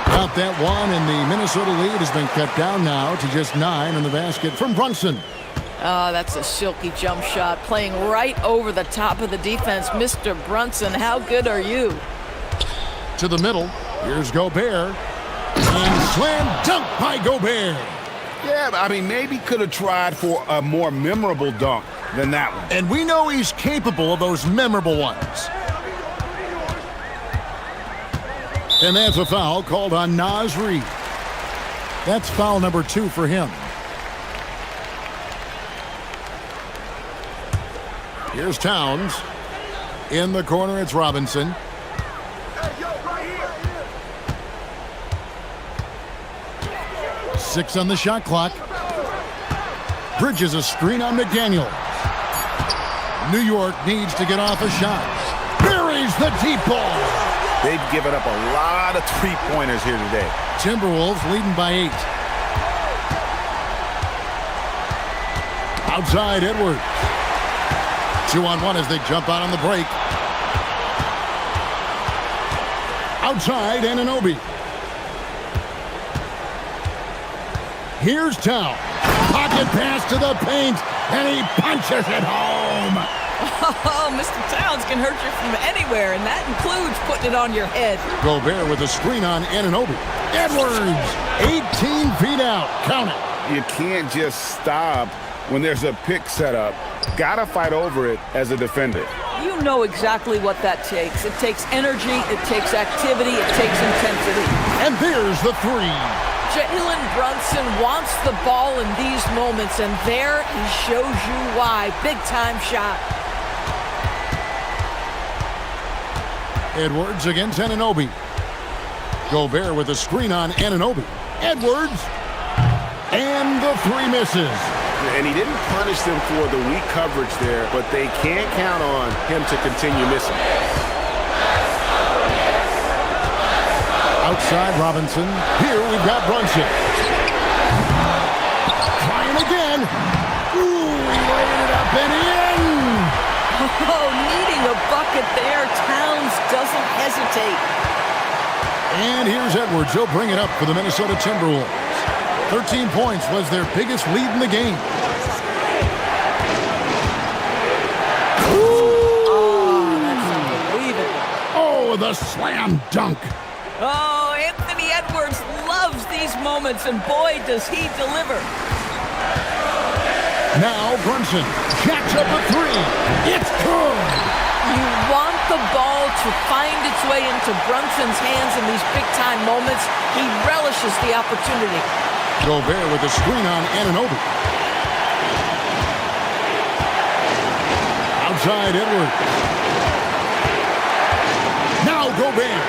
S1: Got that one, and the Minnesota lead has been cut down now to just 9 on the basket from Brunson.
S13: Oh, that's a silky jump shot, playing right over the top of the defense. Mr. Brunson, how good are you?
S1: To the middle. Here's Gobert. And slam dunk by Gobert.
S6: Yeah, I mean, maybe could have tried for a more memorable dunk than that one.
S1: And we know he's capable of those memorable ones. And that's a foul called on Naz Reid. That's foul number 2 for him. Here's Towns. In the corner, it's Robinson. Six on the shot clock. Bridges a screen on McDaniel. New York needs to get off a shot. Buries the deep ball.
S6: They've given up a lot of three-pointers here today.
S1: Timberwolves leading by 8. Outside Edwards. 2-on-1 as they jump out on the break. Outside Anunoby. Here's Town. Pocket pass to the paint, and he punches it home.
S13: Oh, Mr. Towns can hurt you from anywhere, and that includes putting it on your head.
S1: Gobert with a screen on Anunoby. Edwards, 18 feet out. Count it.
S6: You can't just stop when there's a pick set up. Gotta fight over it as a defender.
S13: You know exactly what that takes. It takes energy, it takes activity, it takes intensity.
S1: And there's the 3.
S13: Jalen Brunson wants the ball in these moments, and there he shows you why. Big time shot.
S1: Edwards against Anunoby. Gobert with a screen on Anunoby. Edwards. And the three misses.
S3: And he didn't punish them for the weak coverage there, but they can't count on him to continue missing.
S1: Outside Robinson. Here we've got Brunson. Trying again. Ooh, he laid it up and in.
S13: Oh, needing a bucket there. Towns doesn't hesitate.
S1: And here's Edwards. He'll bring it up for the Minnesota Timberwolves. 13 points was their biggest lead in the game.
S13: Oh, that's unbelievable.
S1: Oh, the slam dunk.
S13: Oh, Anthony Edwards loves these moments, and boy, does he deliver.
S1: Now Brunson jacks up a three. It's good.
S13: You want the ball to find its way into Brunson's hands in these big-time moments. He relishes the opportunity.
S1: Gobert with a screen on Anunoby. Outside Edwards. Now Gobert.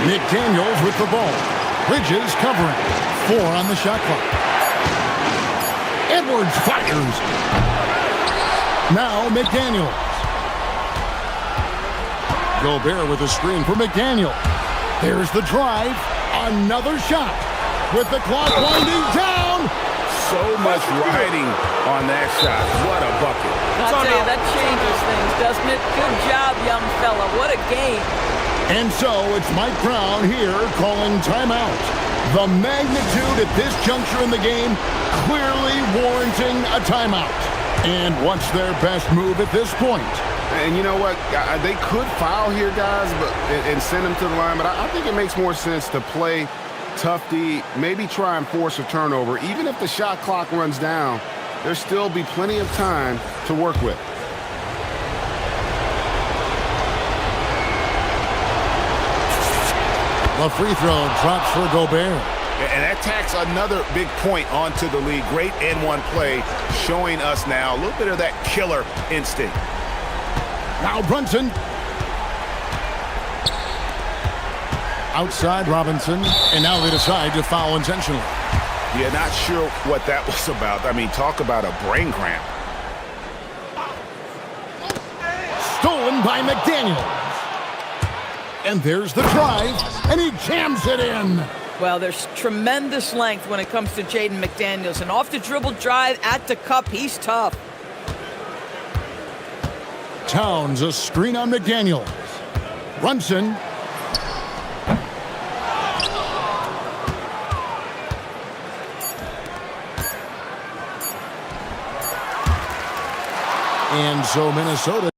S1: McDaniels with the ball. Bridges covering. 4 on the shot clock. Edwards fires. Now McDaniels. Gobert with a screen for McDaniel. There's the drive. Another shot. With the clock winding down.
S3: So much riding on that shot. What a bucket.
S13: I'll tell you, that changes things, doesn't it? Good job, young fella. What a game.
S1: And so it's Mike Brown here calling timeout. The magnitude at this juncture in the game clearly warranting a timeout. And what's their best move at this point?
S3: And you know what? They could foul here, guys, and send them to the line. But I think it makes more sense to play tough D, maybe try and force a turnover. Even if the shot clock runs down, there'll still be plenty of time to work with.
S1: The free throw drops for Gobert.
S3: And that tacks another big point onto the league. Great N1 play, showing us now a little bit of that killer instinct.
S1: Now Brunson. Outside Robinson. And now they decide to foul intentionally.
S3: Yeah, not sure what that was about. I mean, talk about a brain cramp.
S1: Stolen by McDaniels. And there's the drive. And he jams it in.
S13: Well, there's tremendous length when it comes to Jaden McDaniels. And off the dribble drive at the cup, he's tough.
S1: Towns, a screen on McDaniels. Brunson. And so Minnesota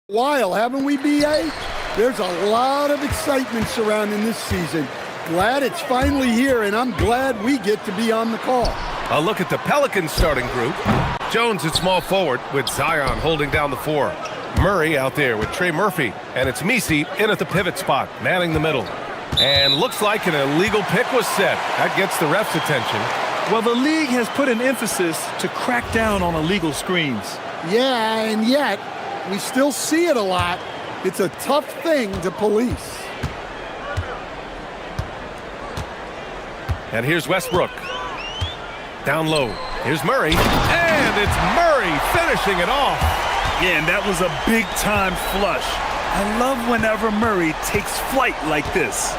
S14: While, haven't we, B.A.? There's a lot of excitement surrounding this season. Glad it's finally here, and I'm glad we get to be on the call.
S10: A look at the Pelicans starting group. Jones at small forward with Zion holding down the 4. Murray out there with Trey Murphy, and it's Misi in at the pivot spot, manning the middle. And looks like an illegal pick was set. That gets the ref's attention.
S11: Well, the league has put an emphasis to crack down on illegal screens.
S14: Yeah, and yet, we still see it a lot. It's a tough thing to police.
S10: And here's Westbrook. Down low. Here's Murray. And it's Murray finishing it off.
S11: Yeah, and that was a big-time flush. I love whenever Murray takes flight like this.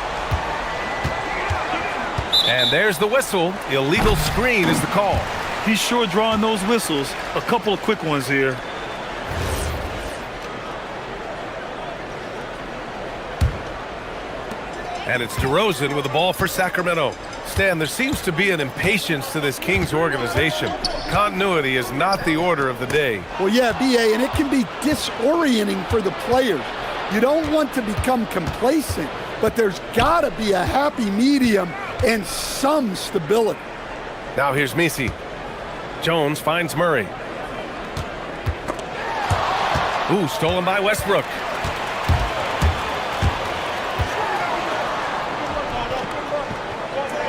S10: And there's the whistle. Illegal screen is the call.
S11: He's sure drawing those whistles. A couple of quick ones here.
S10: And it's DeRozan with the ball for Sacramento. Stan, there seems to be an impatience to this Kings organization. Continuity is not the order of the day.
S14: Well, yeah, B.A., and it can be disorienting for the players. You don't want to become complacent, but there's got to be a happy medium and some stability.
S10: Now here's Misi. Jones finds Murray. Ooh, stolen by Westbrook.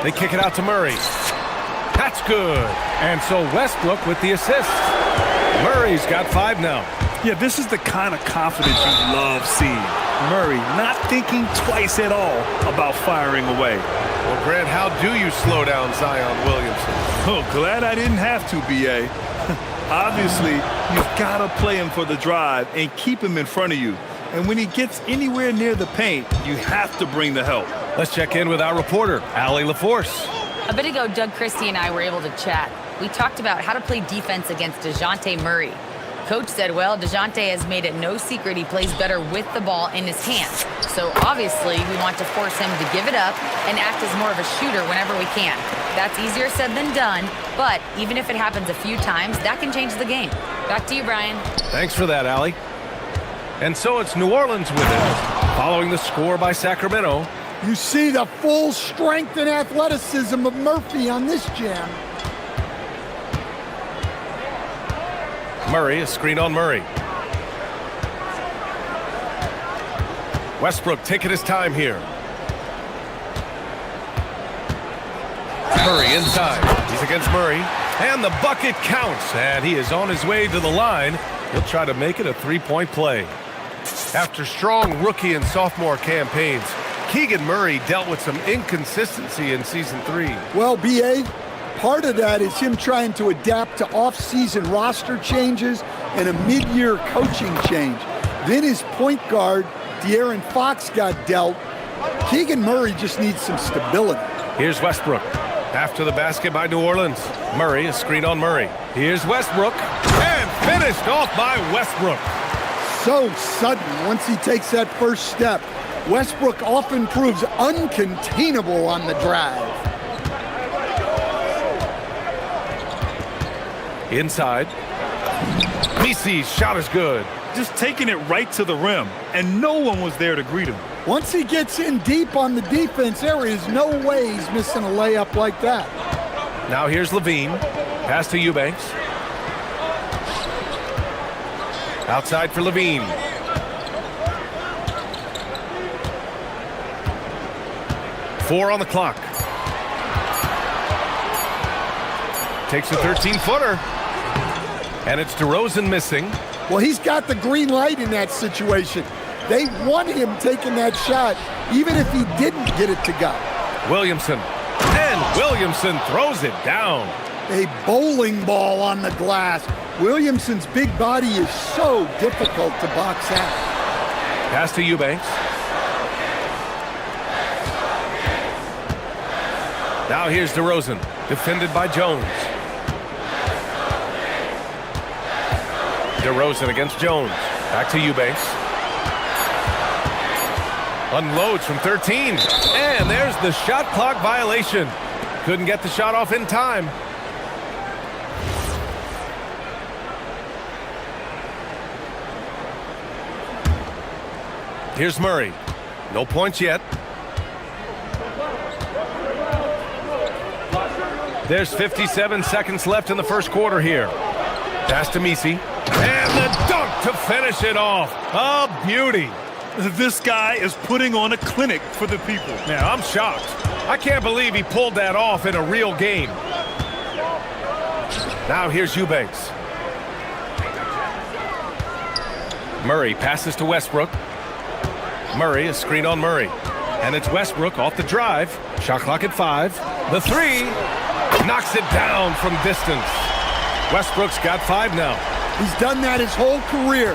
S10: They kick it out to Murray. That's good. And so Westbrook with the assist. Murray's got 5 now.
S11: Yeah, this is the kind of confidence you love seeing. Murray not thinking twice at all about firing away.
S10: Well, Grant, how do you slow down Zion Williamson?
S11: Oh, glad I didn't have to, B.A. Obviously, you've got to play him for the drive and keep him in front of you. And when he gets anywhere near the paint, you have to bring the help.
S10: Let's check in with our reporter, Allie LaForce.
S5: A bit ago, Doug Christie and I were able to chat. We talked about how to play defense against DeJounte Murray. Coach said, well, DeJounte has made it no secret he plays better with the ball in his hands. So obviously, we want to force him to give it up and act as more of a shooter whenever we can. That's easier said than done, but even if it happens a few times, that can change the game. Back to you, Brian.
S10: Thanks for that, Allie. And so it's New Orleans with it, following the score by Sacramento.
S14: You see the full strength and athleticism of Murphy on this jam.
S10: Murray, a screen on Murray. Westbrook taking his time here. Murray inside. He's against Murray. And the bucket counts. And he is on his way to the line. He'll try to make it a three-point play. After strong rookie and sophomore campaigns, Keegan Murray dealt with some inconsistency in Season 3.
S14: Well, B.A., part of that is him trying to adapt to off-season roster changes and a mid-year coaching change. Then his point guard, De'Aaron Fox, got dealt. Keegan Murray just needs some stability.
S10: Here's Westbrook. After the basket by New Orleans. Murray, a screen on Murray. Here's Westbrook. And finished off by Westbrook.
S14: So sudden once he takes that first step. Westbrook often proves uncontainable on the drive.
S10: Inside. Misi's shot is good.
S11: Just taking it right to the rim, and no one was there to greet him.
S14: Once he gets in deep on the defense, there is no way he's missing a layup like that.
S10: Now here's Levine. Pass to Eubanks. Outside for Levine. Four on the clock. Takes a 13-footer. And it's DeRozan missing.
S14: Well, he's got the green light in that situation. They want him taking that shot, even if he didn't get it to go.
S10: Williamson. And Williamson throws it down.
S14: A bowling ball on the glass. Williamson's big body is so difficult to box out.
S10: Pass to Eubanks. Now here's DeRozan, defended by Jones. DeRozan against Jones. Back to Eubanks. Unloads from 13. And there's the shot clock violation. Couldn't get the shot off in time. Here's Murray. No points yet. There's 57 seconds left in the first quarter here. Pass to Misi. And the dunk to finish it off. A beauty.
S11: This guy is putting on a clinic for the people.
S10: Man, I'm shocked. I can't believe he pulled that off in a real game. Now here's Eubanks. Murray passes to Westbrook. Murray, a screen on Murray. And it's Westbrook off the drive. Shot clock at 5. The 3 knocks it down from distance. Westbrook's got 5 now.
S14: He's done that his whole career.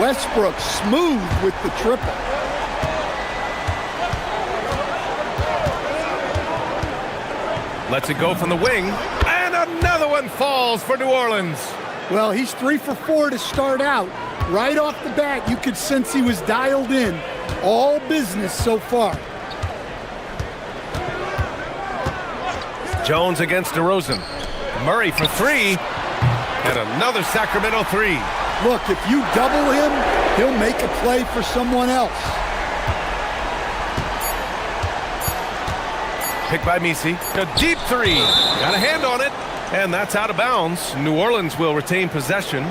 S14: Westbrook smooth with the triple.
S10: Lets it go from the wing. And another one falls for New Orleans.
S14: Well, he's 3 for 4 to start out. Right off the bat, you could sense he was dialed in. All business so far.
S10: Jones against DeRozan. Murray for 3. And another Sacramento 3.
S14: Look, if you double him, he'll make a play for someone else.
S10: Picked by Misi. A deep 3. Got a hand on it. And that's out of bounds. New Orleans will retain possession.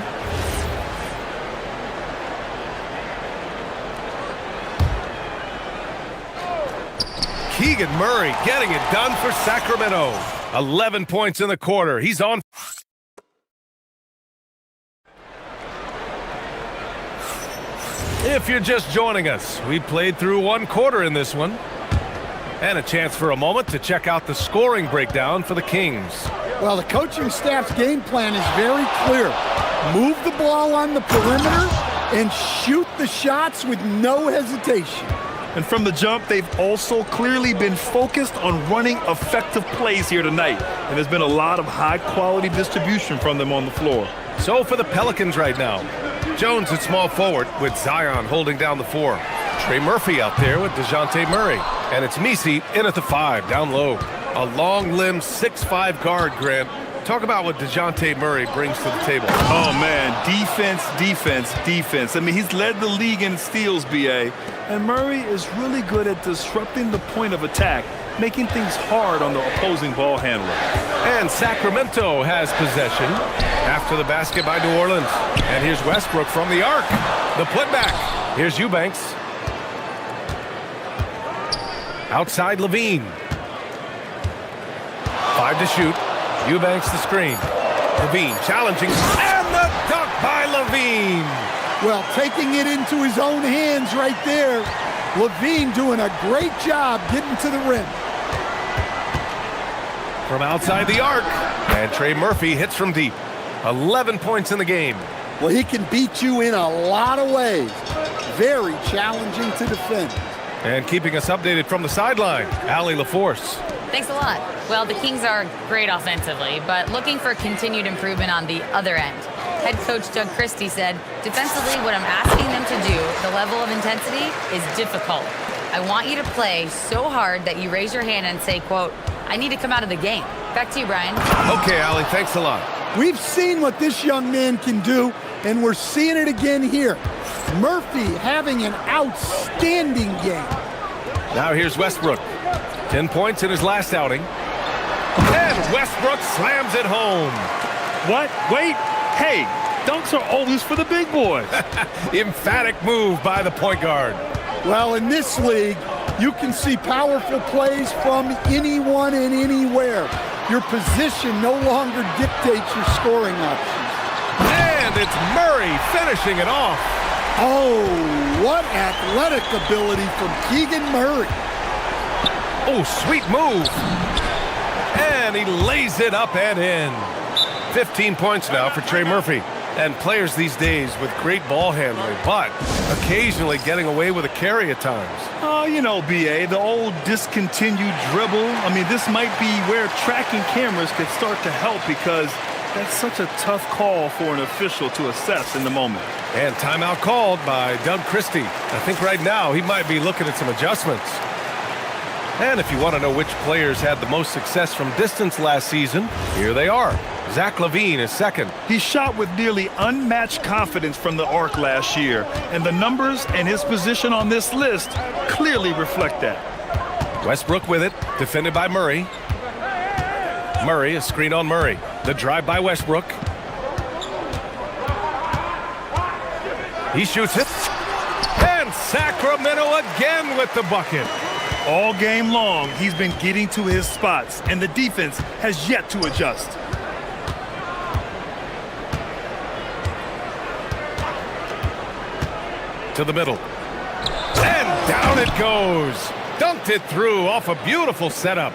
S10: Keegan Murray getting it done for Sacramento. 11 points in the quarter. He's on. If you're just joining us, we played through 1 quarter in this one. And a chance for a moment to check out the scoring breakdown for the Kings.
S14: Well, the coaching staff's game plan is very clear. Move the ball on the perimeter and shoot the shots with no hesitation.
S11: And from the jump, they've also clearly been focused on running effective plays here tonight. And there's been a lot of high-quality distribution from them on the floor.
S10: So for the Pelicans right now, Jones at small forward with Zion holding down the 4. Trey Murphy out there with DeJounte Murray. And it's Misi in at the 5, down low. A long-limbed 6'5" guard, Grant. Talk about what DeJounte Murray brings to the table.
S11: Oh, man, defense, defense, defense. I mean, he's led the league in steals, B.A. And Murray is really good at disrupting the point of attack, making things hard on the opposing ball handler.
S10: And Sacramento has possession after the basket by New Orleans. And here's Westbrook from the arc. The putback. Here's Eubanks. Outside Levine. 5 to shoot. Eubanks the screen. Levine challenging. And the dunk by Levine.
S14: Well, taking it into his own hands right there. Levine doing a great job getting to the rim.
S10: From outside the arc. And Trey Murphy hits from deep. 11 points in the game.
S14: Well, he can beat you in a lot of ways. Very challenging to defend.
S10: And keeping us updated from the sideline, Allie LaForce.
S5: Thanks a lot. Well, the Kings are great offensively, but looking for continued improvement on the other end. Head coach Doug Christie said, defensively, what I'm asking them to do, the level of intensity, is difficult. I want you to play so hard that you raise your hand and say, quote, I need to come out of the game. Back to you, Brian.
S10: Okay, Allie, thanks a lot.
S14: We've seen what this young man can do, and we're seeing it again here. Murphy having an outstanding game.
S10: Now here's Westbrook. 10 points in his last outing. And Westbrook slams it home.
S11: What? Wait. Hey, dunks are always for the big boys.
S10: Emphatic move by the point guard.
S14: Well, in this league, you can see powerful plays from anyone and anywhere. Your position no longer dictates your scoring options.
S10: And it's Murray finishing it off.
S14: Oh, what athletic ability from Keegan Murray.
S10: Oh, sweet move. And he lays it up and in. 15 points now for Trey Murphy. And players these days with great ball handling, but occasionally getting away with a carry at times.
S11: Oh, you know, B.A., the old discontinued dribble. I mean, this might be where tracking cameras could start to help because that's such a tough call for an official to assess in the moment.
S10: And timeout called by Doug Christie. I think right now he might be looking at some adjustments. And if you want to know which players had the most success from distance last season, here they are. Zach LaVine is second.
S11: He shot with nearly unmatched confidence from the arc last year, and the numbers and his position on this list clearly reflect that.
S10: Westbrook with it, defended by Murray. Murray, a screen on Murray. The drive by Westbrook. He shoots it. And Sacramento again with the bucket.
S11: All game long, he's been getting to his spots, and the defense has yet to adjust.
S10: To the middle. And down it goes. Dunked it through off a beautiful setup.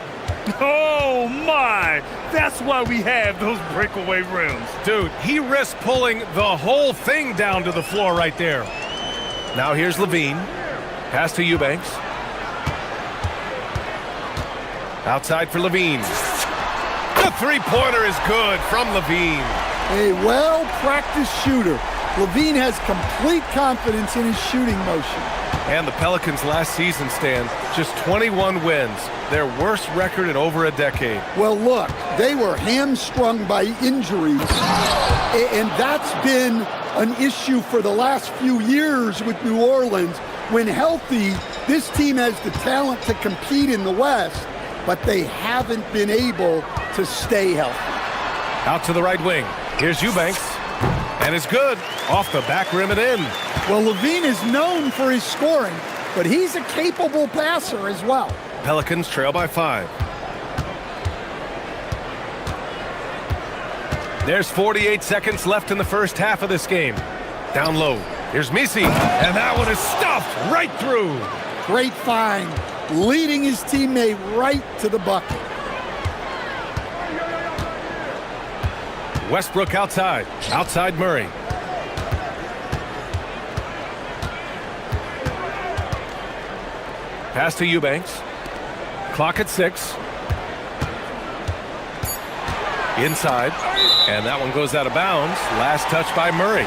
S11: Oh my! That's why we have those breakaway rims.
S10: Dude, he risked pulling the whole thing down to the floor right there. Now here's LaVine. Pass to Eubanks. Outside for LaVine. The three-pointer is good from LaVine.
S14: A well-practiced shooter. LaVine has complete confidence in his shooting motion.
S10: And the Pelicans last season, Stan, just 21 wins, their worst record in over a decade.
S14: Well, look, they were hamstrung by injuries, and that's been an issue for the last few years with New Orleans. When healthy, this team has the talent to compete in the West, but they haven't been able to stay healthy.
S10: Out to the right wing. Here's Eubanks. And it's good. Off the back rim and in.
S14: Well, LaVine is known for his scoring, but he's a capable passer as well.
S10: Pelicans trail by 5. There's 48 seconds left in the first half of this game. Down low. Here's Misi. And that one is stuffed right through.
S14: Great find. Leading his teammate right to the bucket.
S10: Westbrook outside. Outside Murray. Pass to Eubanks. Clock at 6. Inside. And that one goes out of bounds. Last touch by Murray.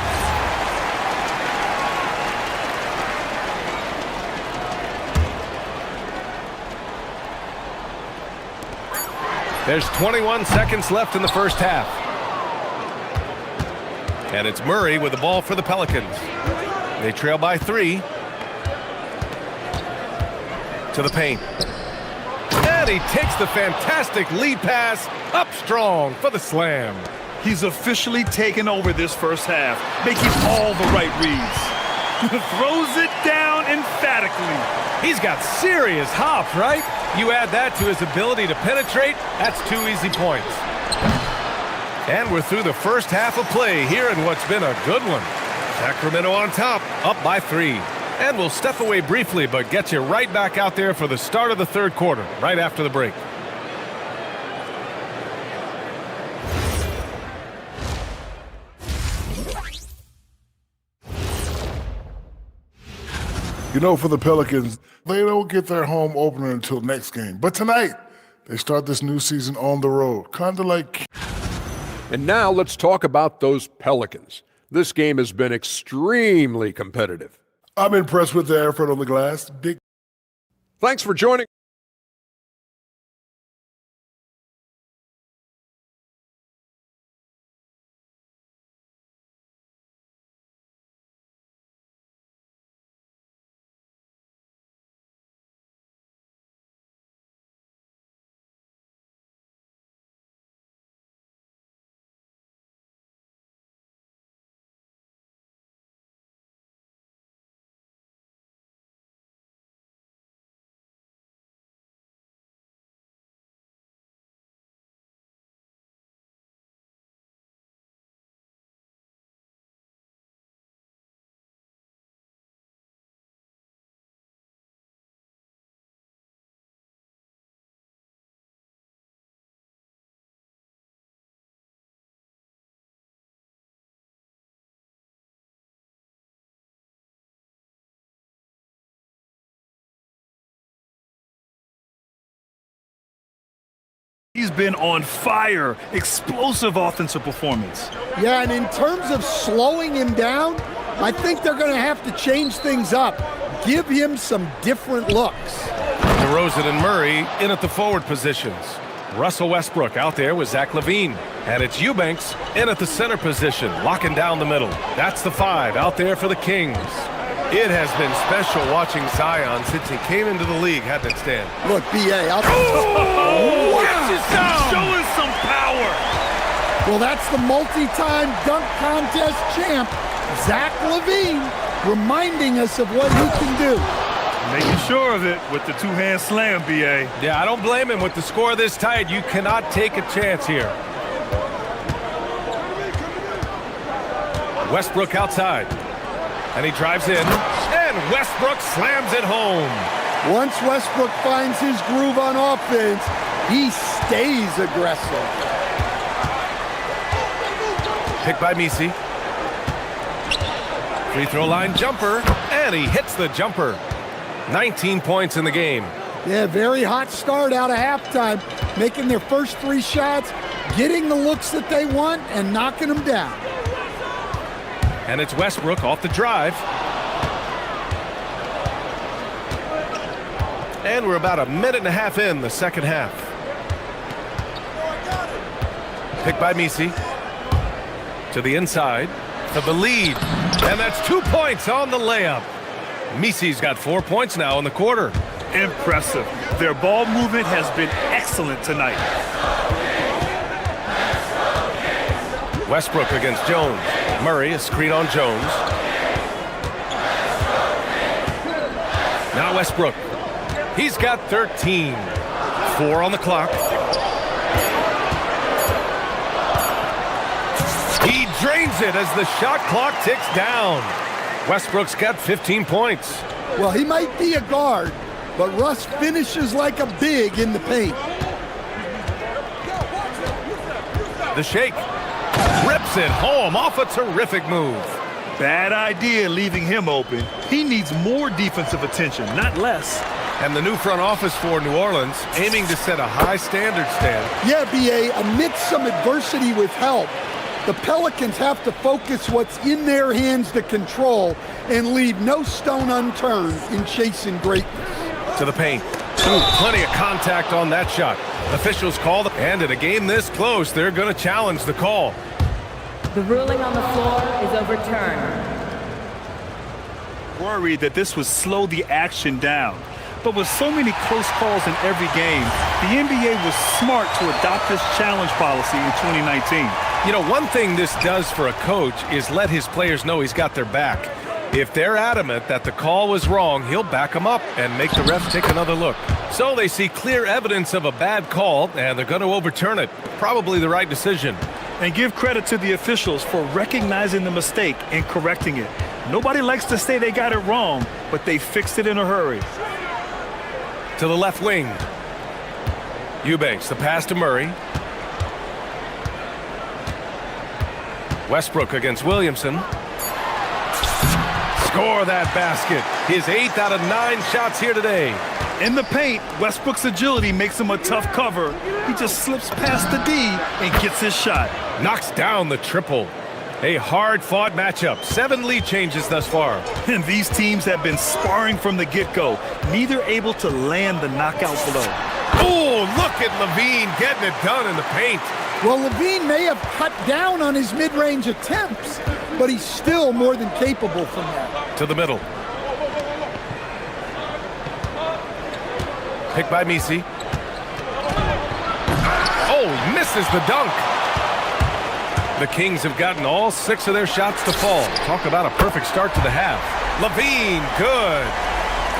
S10: There's 21 seconds left in the first half. And it's Murray with the ball for the Pelicans. They trail by 3. To the paint. And he takes the fantastic lead pass up strong for the slam.
S11: He's officially taken over this first half, making all the right reads. Throws it down emphatically.
S10: He's got serious hops, right? You add that to his ability to penetrate, that's 2 easy points. And we're through the first half of play here in what's been a good one. Sacramento on top, up by 3. And we'll step away briefly, but get you right back out there for the start of the third quarter, right after the break.
S8: You know, for the Pelicans, they don't get their home opener until next game. But tonight, they start this new season on the road, kind of like...
S7: And now let's talk about those Pelicans. This game has been extremely competitive.
S8: I'm impressed with their effort on the glass.
S7: Thanks for joining.
S11: He's been on fire. Explosive offensive performance.
S14: Yeah, and in terms of slowing him down, I think they're going to have to change things up. Give him some different looks.
S10: DeRozan and Murray in at the forward positions. Russell Westbrook out there with Zach LaVine. And it's Eubanks in at the center position, locking down the middle. That's the 5 out there for the Kings. It has been special watching Zion since he came into the league, hasn't it, Stan?
S14: Look, B.A.,
S11: Showing some power.
S14: well, that's the multi-time dunk contest champ, Zach LaVine, reminding us of what he can do.
S11: Making sure of it with the two-hand slam, B.A.
S10: Yeah, I don't blame him. With the score this tight, you cannot take a chance here. Westbrook outside. And he drives in. And Westbrook slams it home.
S14: Once Westbrook finds his groove on offense, he stays aggressive.
S10: Picked by Misi. Free throw line jumper. And he hits the jumper. 19 points in the game.
S14: Yeah, very hot start out of halftime, making their first 3 shots, getting the looks that they want, and knocking them down.
S10: And it's Westbrook off the drive. And we're about a minute and a half in the second half. Picked by Misi. To the inside. For the lead. And that's 2 points on the layup. Misi's got 4 points now in the quarter.
S11: Impressive. Their ball movement has been excellent tonight.
S10: Westbrook against Jones. Murray, a screen on Jones. Now Westbrook. He's got 13. 4 on the clock. He drains it as the shot clock ticks down. Westbrook's got 15 points.
S14: Well, he might be a guard, but Russ finishes like a big in the paint.
S10: The shake. Rips it home off a terrific move.
S11: Bad idea leaving him open. He needs more defensive attention, not less.
S10: And the new front office for New Orleans aiming to set a high standard, Stan.
S14: Yeah, B.A., amidst some adversity with help, the Pelicans have to focus what's in their hands to control and leave no stone unturned in chasing greatness.
S10: To the paint. Ooh, plenty of contact on that shot. Officials call the... And in a game this close, they're going to challenge the call.
S15: The ruling on the floor is overturned.
S11: Worried that this would slow the action down. But with so many close calls in every game, the NBA was smart to adopt this challenge policy in 2019.
S10: You know, one thing this does for a coach is let his players know he's got their back. If they're adamant that the call was wrong, he'll back them up and make the refs take another look. So they see clear evidence of a bad call, and they're going to overturn it. Probably the right decision.
S11: And give credit to the officials for recognizing the mistake and correcting it. Nobody likes to say they got it wrong, but they fixed it in a hurry.
S10: To the left wing. Eubanks, the pass to Murray. Westbrook against Williamson. Score that basket. His 8th out of 9 shots here today.
S11: In the paint, Westbrook's agility makes him a tough cover. He just slips past the D and gets his shot.
S10: Knocks down the triple. A hard-fought matchup. 7 lead changes thus far.
S11: And these teams have been sparring from the get-go, neither able to land the knockout blow.
S10: Oh, look at LaVine getting it done in the paint.
S14: Well, LaVine may have cut down on his mid-range attempts, but he's still more than capable from that.
S10: To the middle. Picked by Misi. Oh, misses the dunk. The Kings have gotten all 6 of their shots to fall. Talk about a perfect start to the half. LaVine, good.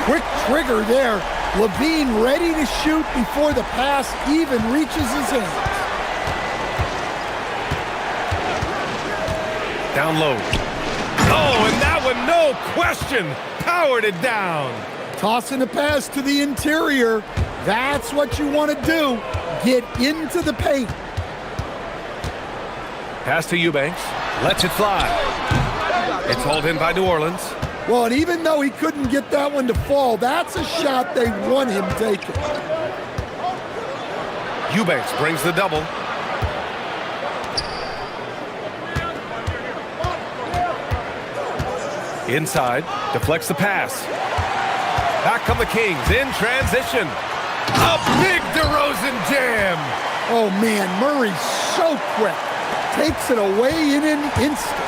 S14: Quick trigger there. LaVine ready to shoot before the pass even reaches his hand.
S10: Down low. Oh, and that one, no question, powered it down.
S14: Tossing a pass to the interior. That's what you want to do. Get into the paint.
S10: Pass to Eubanks. Lets it fly. It's hauled in by New Orleans.
S14: Well, and even though he couldn't get that one to fall, that's a shot they want him taking.
S10: Eubanks brings the double. Inside, deflects the pass. Back come the Kings in transition. A big DeRozan doesn't jam.
S14: Oh, man, Murray's so quick. Takes it away in an instant.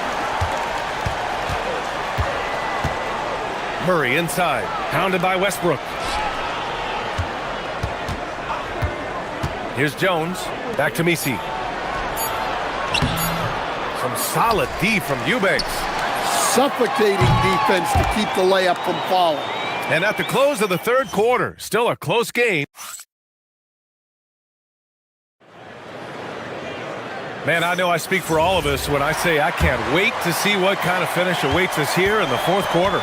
S10: Murray inside, pounded by Westbrook. Here's Jones, back to Misi. Some solid D from Eubanks.
S14: Suffocating defense to keep the layup from falling.
S10: And at the close of the third quarter, still a close game. Man, I know I speak for all of us when I say I can't wait to see what kind of finish awaits us here in the fourth quarter.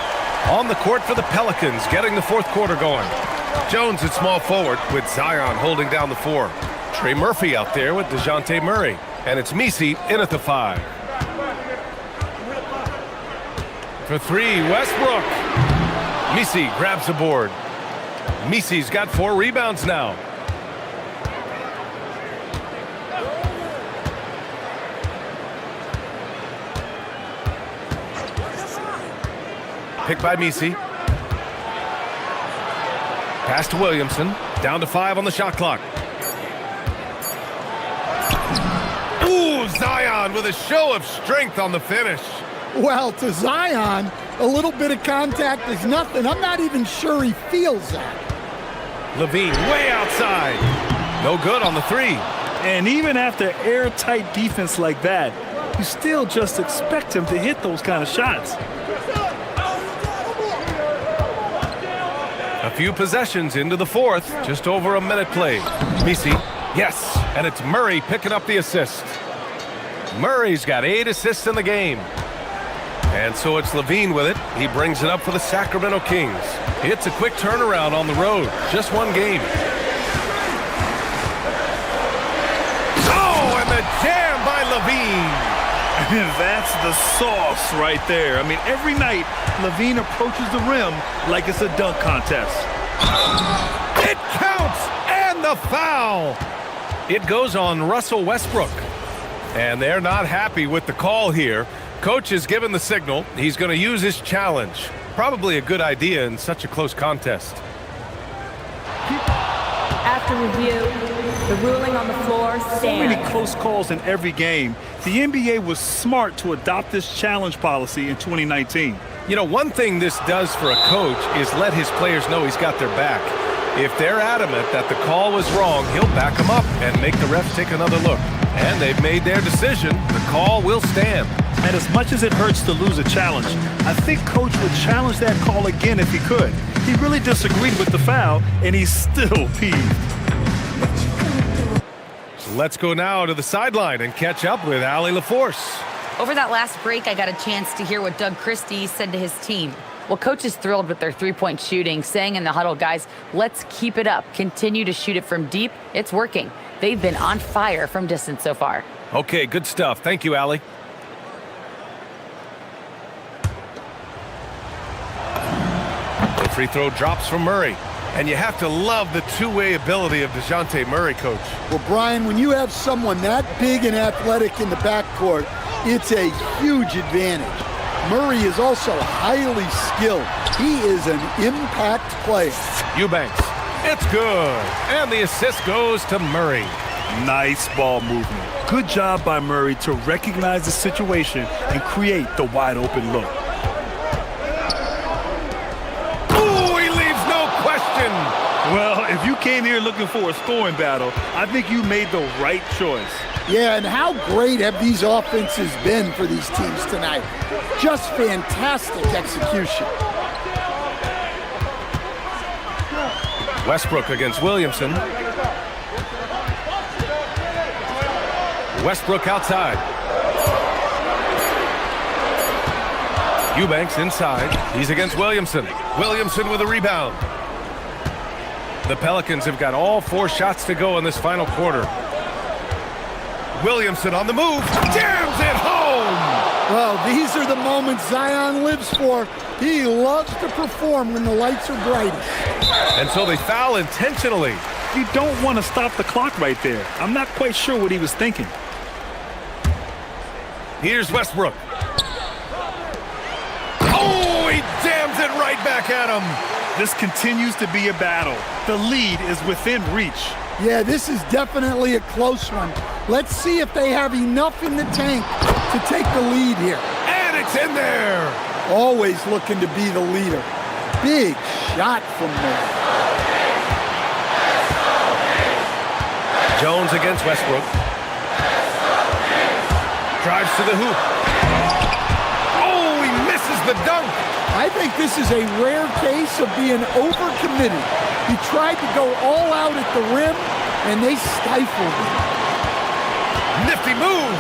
S10: On the court for the Pelicans, getting the fourth quarter going. Jones at small forward with Zion holding down the 4. Trey Murphy out there with DeJounte Murray. And it's Misi in at the 5. For 3, Westbrook. Misi grabs the board. Misi's got 4 rebounds now. Picked by Misi. Pass to Williamson. Down to 5 on the shot clock. Ooh, Zion with a show of strength on the finish.
S14: Well, to Zion, a little bit of contact is nothing. I'm not even sure he feels that.
S10: Levine way outside. No good on the 3.
S11: And even after airtight defense like that, you still just expect him to hit those kind of shots.
S10: A few possessions into the fourth, just over a minute played. Misi, yes, and it's Murray picking up the assist. Murray's got 8 assists in the game. And so it's Levine with it. He brings it up for the Sacramento Kings. It's a quick turnaround on the road, just one game. Oh, and the jam by Levine.
S11: That's the sauce right there. I mean, every night, Levine approaches the rim like it's a dunk contest.
S10: It counts, and the foul. It goes on Russell Westbrook. And they're not happy with the call here. Coach has given the signal. He's going to use his challenge. Probably a good idea in such a close contest.
S15: After review, the ruling on the floor stands.
S11: So many close calls in every game. The NBA was smart to adopt this challenge policy in 2019.
S10: You know, one thing this does for a coach is let his players know he's got their back. If they're adamant that the call was wrong, he'll back them up and make the refs take another look. And they've made their decision. The call will stand.
S11: And as much as it hurts to lose a challenge, I think Coach would challenge that call again if he could. He really disagreed with the foul, and he's still peeved.
S10: Let's go now to the sideline and catch up with Allie LaForce.
S5: Over that last break, I got a chance to hear what Doug Christie said to his team. Well, Coach is thrilled with their three-point shooting, saying in the huddle, guys, let's keep it up. Continue to shoot it from deep. It's working. They've been on fire from distance so far.
S10: Okay, good stuff. Thank you, Allie. The free throw drops from Murray. And you have to love the two-way ability of DeJounte Murray, Coach.
S14: Well, Brian, when you have someone that big and athletic in the backcourt, it's a huge advantage. Murray is also highly skilled. He is an impact player.
S10: Eubanks, it's good. And the assist goes to Murray.
S11: Nice ball movement. Good job by Murray to recognize the situation and create the wide-open look. Well, if you came here looking for a scoring battle, I think you made the right choice.
S14: Yeah, and how great have these offenses been for these teams tonight? Just fantastic execution.
S10: Westbrook against Williamson. Westbrook outside. Eubanks inside. He's against Williamson. Williamson with a rebound. The Pelicans have got all 4 shots to go in this final quarter. Williamson on the move, jams it home!
S14: Well, these are the moments Zion lives for. He loves to perform when the lights are brightest.
S10: And so they foul intentionally.
S11: You don't want to stop the clock right there. I'm not quite sure what he was thinking.
S10: Here's Westbrook. Oh, he jams it right back at him.
S11: This continues to be a battle. The lead is within reach.
S14: Yeah, this is definitely a close one. Let's see if they have enough in the tank to take the lead here.
S10: And it's in there.
S14: Always looking to be the leader. Big shot from there.
S10: Jones against Westbrook. Drives to the hoop. Oh, he misses the dunk.
S14: I think this is a rare case of being overcommitted. He tried to go all out at the rim, and they stifled him.
S10: Nifty move.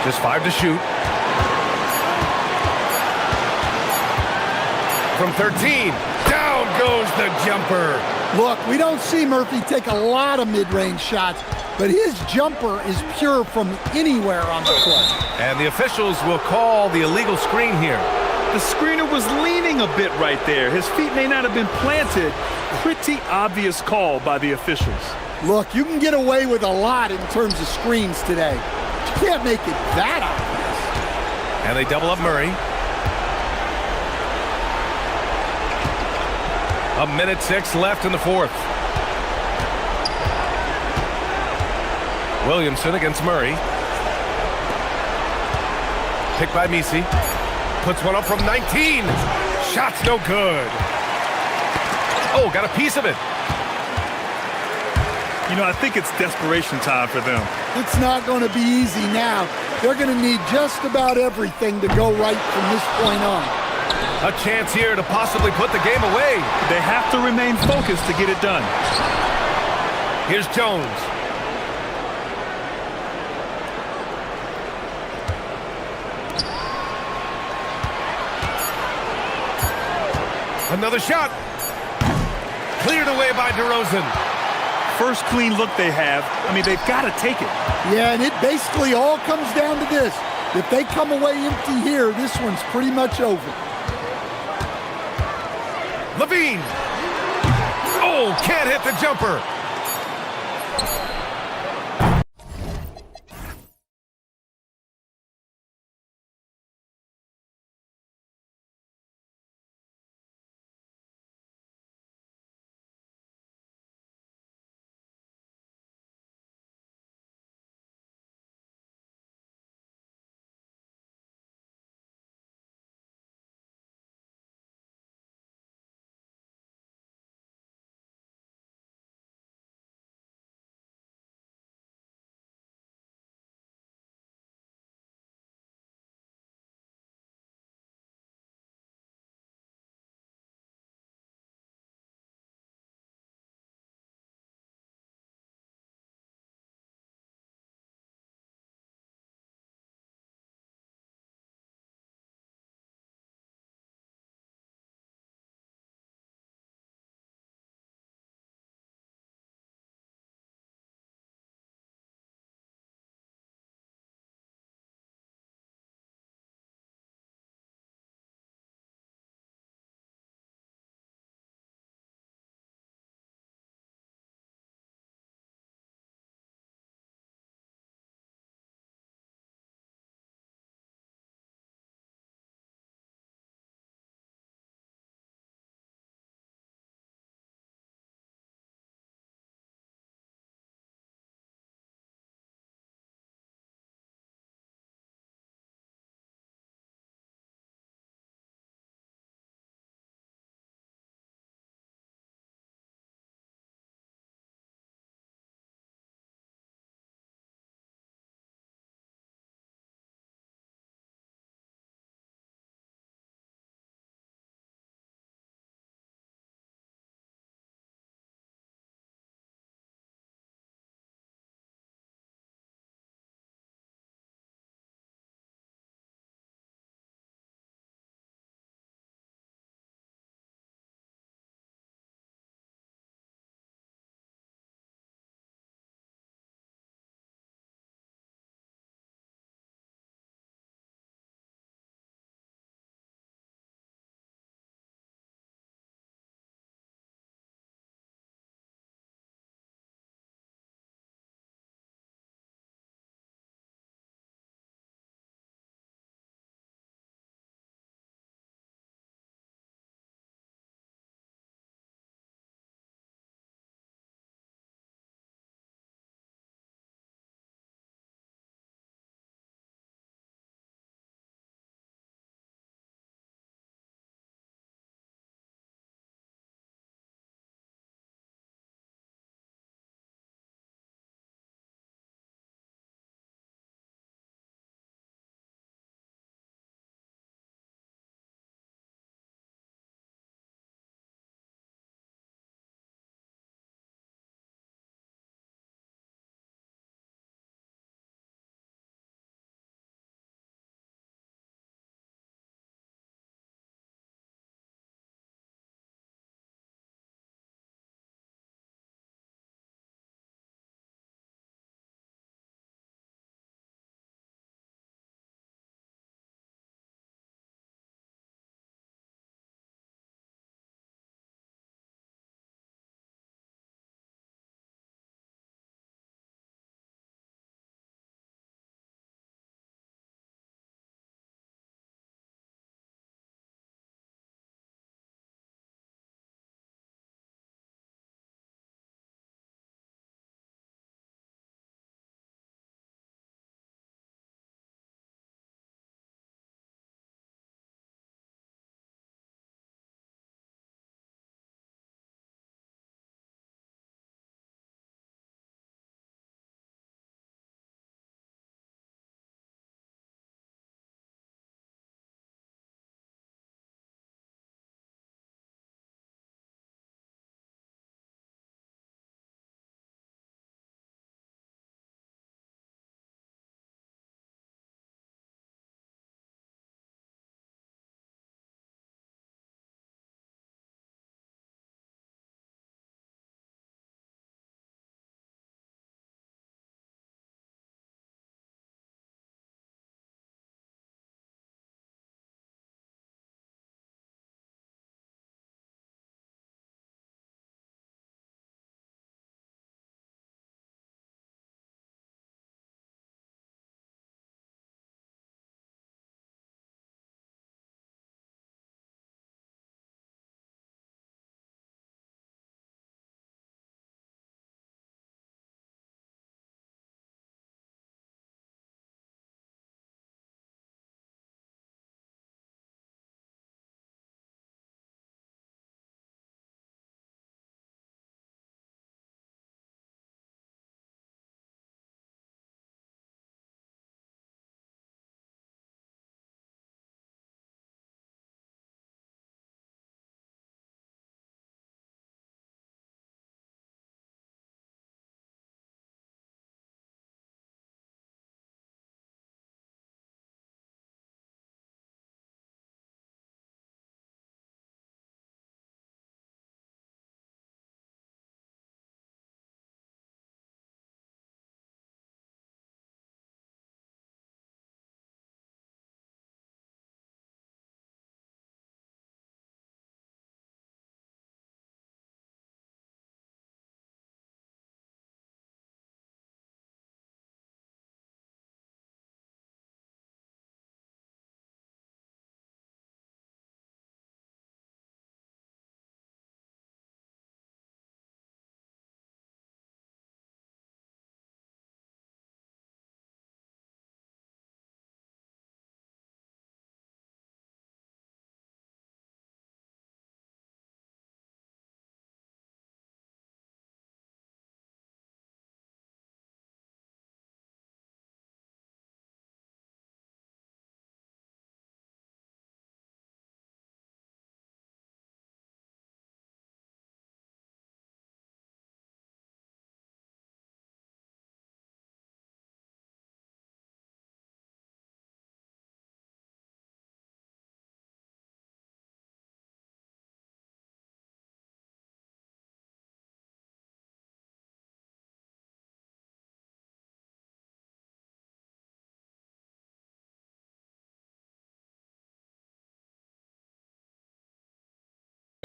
S10: Just 5 to shoot. From 13, down goes the jumper.
S14: Look, we don't see Murphy take a lot of mid-range shots, but his jumper is pure from anywhere on the court.
S10: And the officials will call the illegal screen here.
S11: The screener was leaning a bit right there. His feet may not have been planted. Pretty obvious call by the officials.
S14: Look, you can get away with a lot in terms of screens today. You can't make it that obvious.
S10: And they double up Murray. A minute 6 left in the fourth. Williamson against Murray. Picked by Misi. Puts one up from 19. Shot's no good. Oh, got a piece of it.
S11: You know, I think it's desperation time for them.
S14: It's not going to be easy now. They're going to need just about everything to go right from this point on.
S10: A chance here to possibly put the game away.
S11: They have to remain focused to get it done.
S10: Here's Jones. Another shot. Cleared away by DeRozan.
S11: First clean look they have. I mean, they've got to take it.
S14: Yeah, and it basically all comes down to this. If they come away empty here, this one's pretty much over.
S10: Levine. Oh, can't hit the jumper.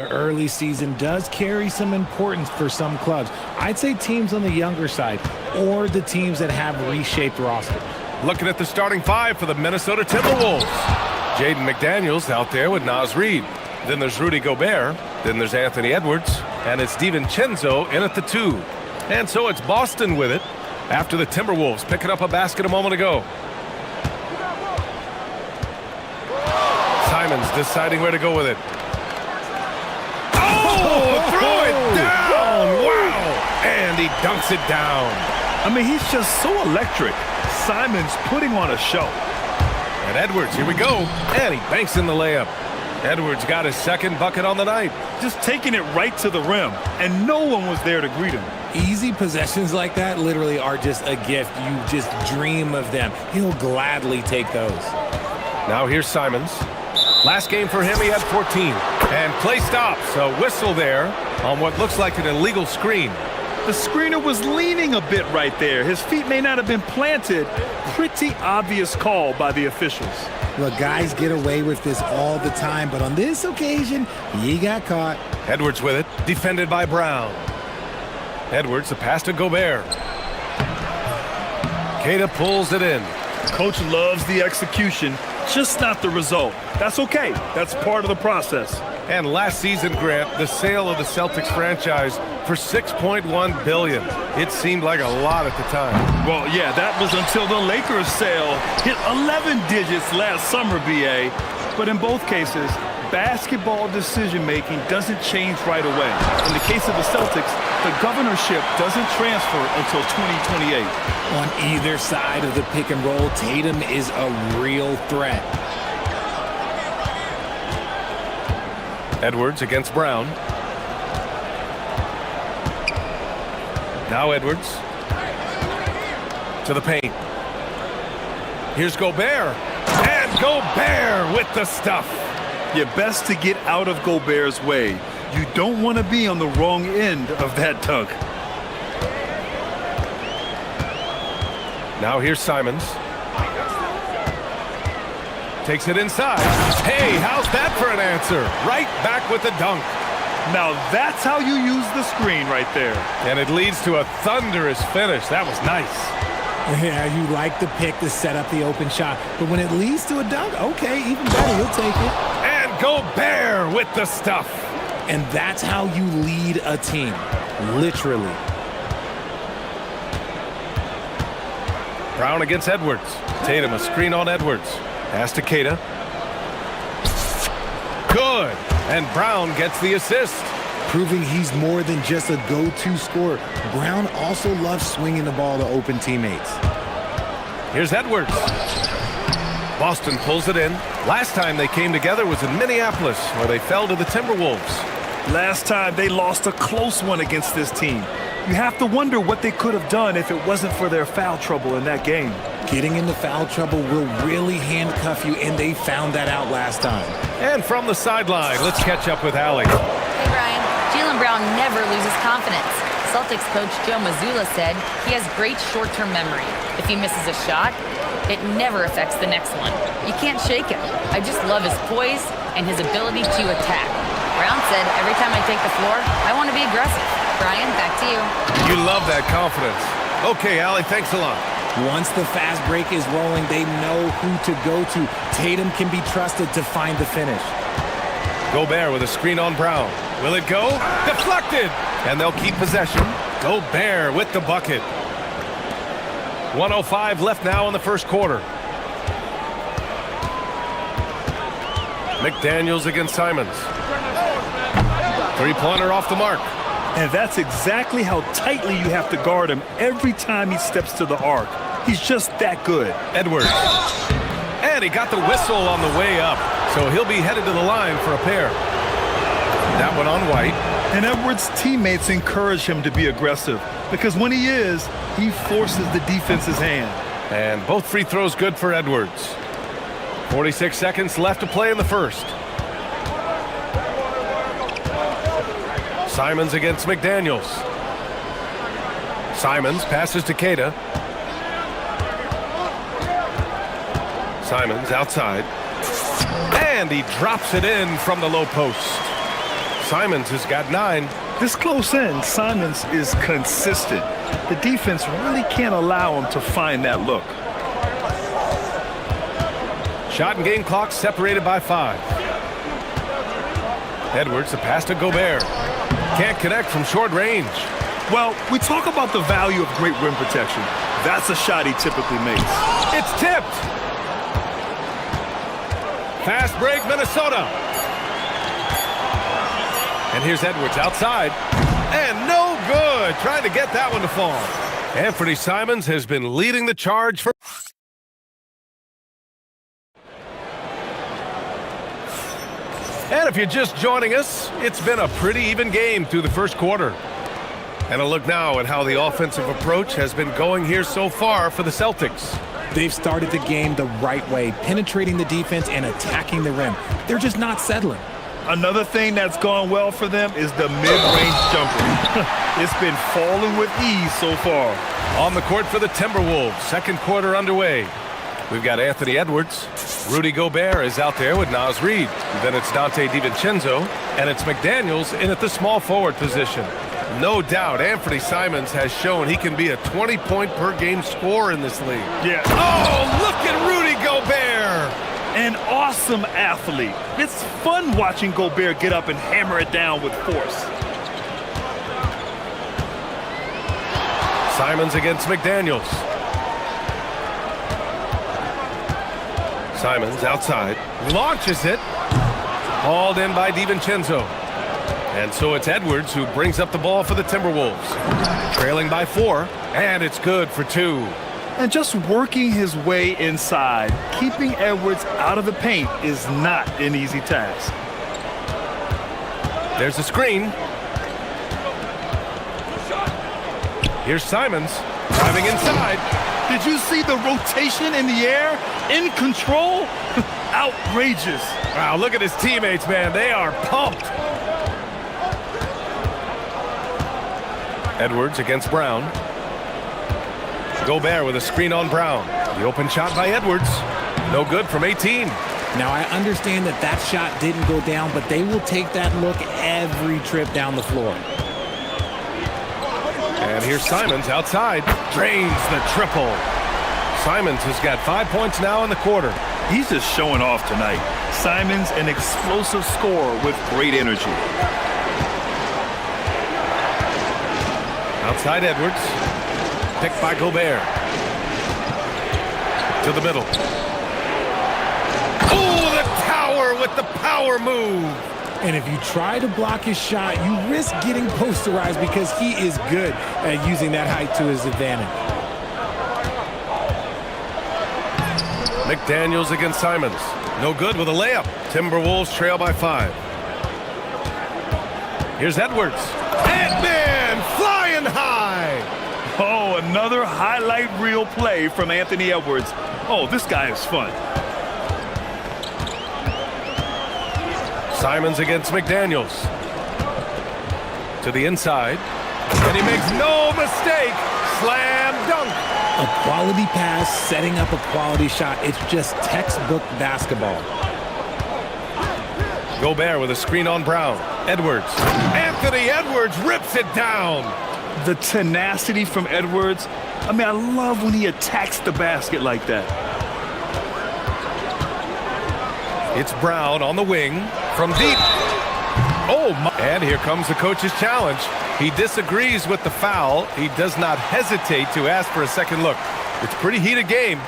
S9: The early season does carry some importance for some clubs. I'd say teams on the younger side or the teams that have reshaped rosters.
S10: Looking at the starting five for the Minnesota Timberwolves. Jaden McDaniels out there with Naz Reid. Then there's Rudy Gobert. Then there's Anthony Edwards. And it's DiVincenzo in at the 2. And so it's Boston with it after the Timberwolves picking up a basket a moment ago. Simons deciding where to go with it. Oh, throw it down! Wow! And he dunks it down.
S11: I mean, he's just so electric. Simons putting on a show.
S10: And Edwards, here we go. And he banks in the layup. Edwards got his second bucket on the night.
S11: Just taking it right to the rim, and no one was there to greet him.
S9: Easy possessions like that literally are just a gift. You just dream of them. He'll gladly take those.
S10: Now here's Simons. Last game for him, he had 14. And play stops. A whistle there on what looks like an illegal screen.
S11: The screener was leaning a bit right there. His feet may not have been planted. Pretty obvious call by the officials.
S9: Look, guys get away with this all the time, but on this occasion, he got caught.
S10: Edwards with it, defended by Brown. Edwards, the pass to Gobert. Keita pulls it in.
S11: Coach loves the execution, just not the result. That's okay. That's part of the process.
S10: And last season, Grant, the sale of the Celtics franchise for $6.1 billion. It seemed like a lot at the time.
S11: Well, yeah, that was until the Lakers sale hit 11 digits last summer, BA. But in both cases, basketball decision-making doesn't change right away. In the case of the Celtics, the governorship doesn't transfer until 2028.
S9: On either side of the pick and roll, Tatum is a real threat.
S10: Edwards against Brown. Now Edwards to the paint. Here's Gobert. And Gobert with the stuff.
S11: You're best to get out of Gobert's way. You don't want to be on the wrong end of that dunk.
S10: Now here's Simons. Takes it inside. Hey, how's that for an answer? Right back with the dunk.
S11: Now that's how you use the screen right there.
S10: And it leads to a thunderous finish. That was nice.
S9: Yeah, you like the pick to set up the open shot. But when it leads to a dunk, okay, even better, he'll take it.
S10: And Gobert with the stuff.
S9: And that's how you lead a team, literally.
S10: Brown against Edwards. Tatum, a screen on Edwards. Pass to Keita. Good. And Brown gets the assist.
S9: Proving he's more than just a go-to scorer. Brown also loves swinging the ball to open teammates.
S10: Here's Edwards. Boston pulls it in. Last time they came together was in Minneapolis, where they fell to the Timberwolves.
S11: Last time they lost a close one against this team. You have to wonder what they could have done if it wasn't for their foul trouble in that game.
S9: Getting into foul trouble will really handcuff you, and they found that out last time.
S10: And from the sideline, let's catch up with Allie.
S5: Hey, Brian. Jaylen Brown never loses confidence. Celtics coach Joe Mazzulla said he has great short-term memory. If he misses a shot, it never affects the next one. You can't shake him. I just love his poise and his ability to attack. Brown said, every time I take the floor, I want to be aggressive. Brian, back to you.
S10: You love that confidence. Okay, Allie, thanks a lot.
S9: Once the fast break is rolling, they know who to go to. Tatum can be trusted to find the finish.
S10: Gobert with a screen on Brown. Will it go? Deflected! And they'll keep possession. Gobert with the bucket. 1:05 left now in the first quarter. McDaniels against Simons. Three-pointer off the mark.
S11: And that's exactly how tightly you have to guard him every time he steps to the arc. He's just that good.
S10: Edwards. And he got the whistle on the way up, so he'll be headed to the line for a pair. That one on White.
S11: And Edwards' teammates encourage him to be aggressive because when he is, he forces the defense's hand.
S10: And both free throws good for Edwards. 46 seconds left to play in the first. Simons against McDaniels. Simons passes to Keita. Simons outside. And he drops it in from the low post. Simons has got 9.
S11: This close in, Simons is consistent. The defense really can't allow him to find that look.
S10: Shot and game clock separated by 5. Edwards, the pass to Gobert. Can't connect from short range.
S11: Well, we talk about the value of great rim protection. That's a shot he typically makes.
S10: It's tipped. Fast break, Minnesota. And here's Edwards outside. And no good. Trying to get that one to fall. Anthony Simons has been leading the charge for... And if you're just joining us, it's been a pretty even game through the first quarter. And a look now at how the offensive approach has been going here so far for the Celtics.
S9: They've started the game the right way, penetrating the defense and attacking the rim. They're just not settling.
S11: Another thing that's gone well for them is the mid-range jumper. It's been falling with ease so far.
S10: On the court for the Timberwolves, second quarter underway. We've got Anthony Edwards. Rudy Gobert is out there with Naz Reid. Then it's Dante DiVincenzo, and it's McDaniels in at the small forward position. No doubt, Anthony Simons has shown he can be a 20-point-per-game scorer in this league.
S11: Yeah.
S10: Oh, look at Rudy Gobert!
S11: An awesome athlete. It's fun watching Gobert get up and hammer it down with force.
S10: Simons against McDaniels. Simons outside, launches it. Hauled in by DiVincenzo. And so it's Edwards who brings up the ball for the Timberwolves. Trailing by 4, and it's good for 2.
S11: And just working his way inside, keeping Edwards out of the paint is not an easy task.
S10: There's a screen. Here's Simons driving inside.
S11: Did you see the rotation in the air? In control? Outrageous.
S10: Wow, look at his teammates, man. They are pumped. Edwards against Brown. Gobert with a screen on Brown. The open shot by Edwards. No good from 18.
S9: Now, I understand that that shot didn't go down, but they will take that look every trip down the floor.
S10: And here's Simons outside. Drains the triple. Simons has got 5 points now in the quarter.
S11: He's just showing off tonight. Simons, an explosive scorer with great energy.
S10: Outside Edwards. Picked by Gobert. To the middle. Oh, the tower with the power move.
S9: And if you try to block his shot, you risk getting posterized because he is good at using that height to his advantage.
S10: McDaniels against Simons. No good with a layup. Timberwolves trail by 5. Here's Edwards. Ant-Man flying high.
S11: Oh, another highlight reel play from Anthony Edwards. Oh, this guy is fun.
S10: Simons against McDaniels. To the inside. And he makes no mistake. Slam dunk.
S9: A quality pass, setting up a quality shot. It's just textbook basketball.
S10: Gobert with a screen on Brown. Edwards. Anthony Edwards rips it down.
S11: The tenacity from Edwards. I mean, I love when he attacks the basket like that.
S10: It's Brown on the wing from deep. Oh, my. And here comes the coach's challenge. He disagrees with the foul. He does not hesitate to ask for a second look. It's a pretty heated game.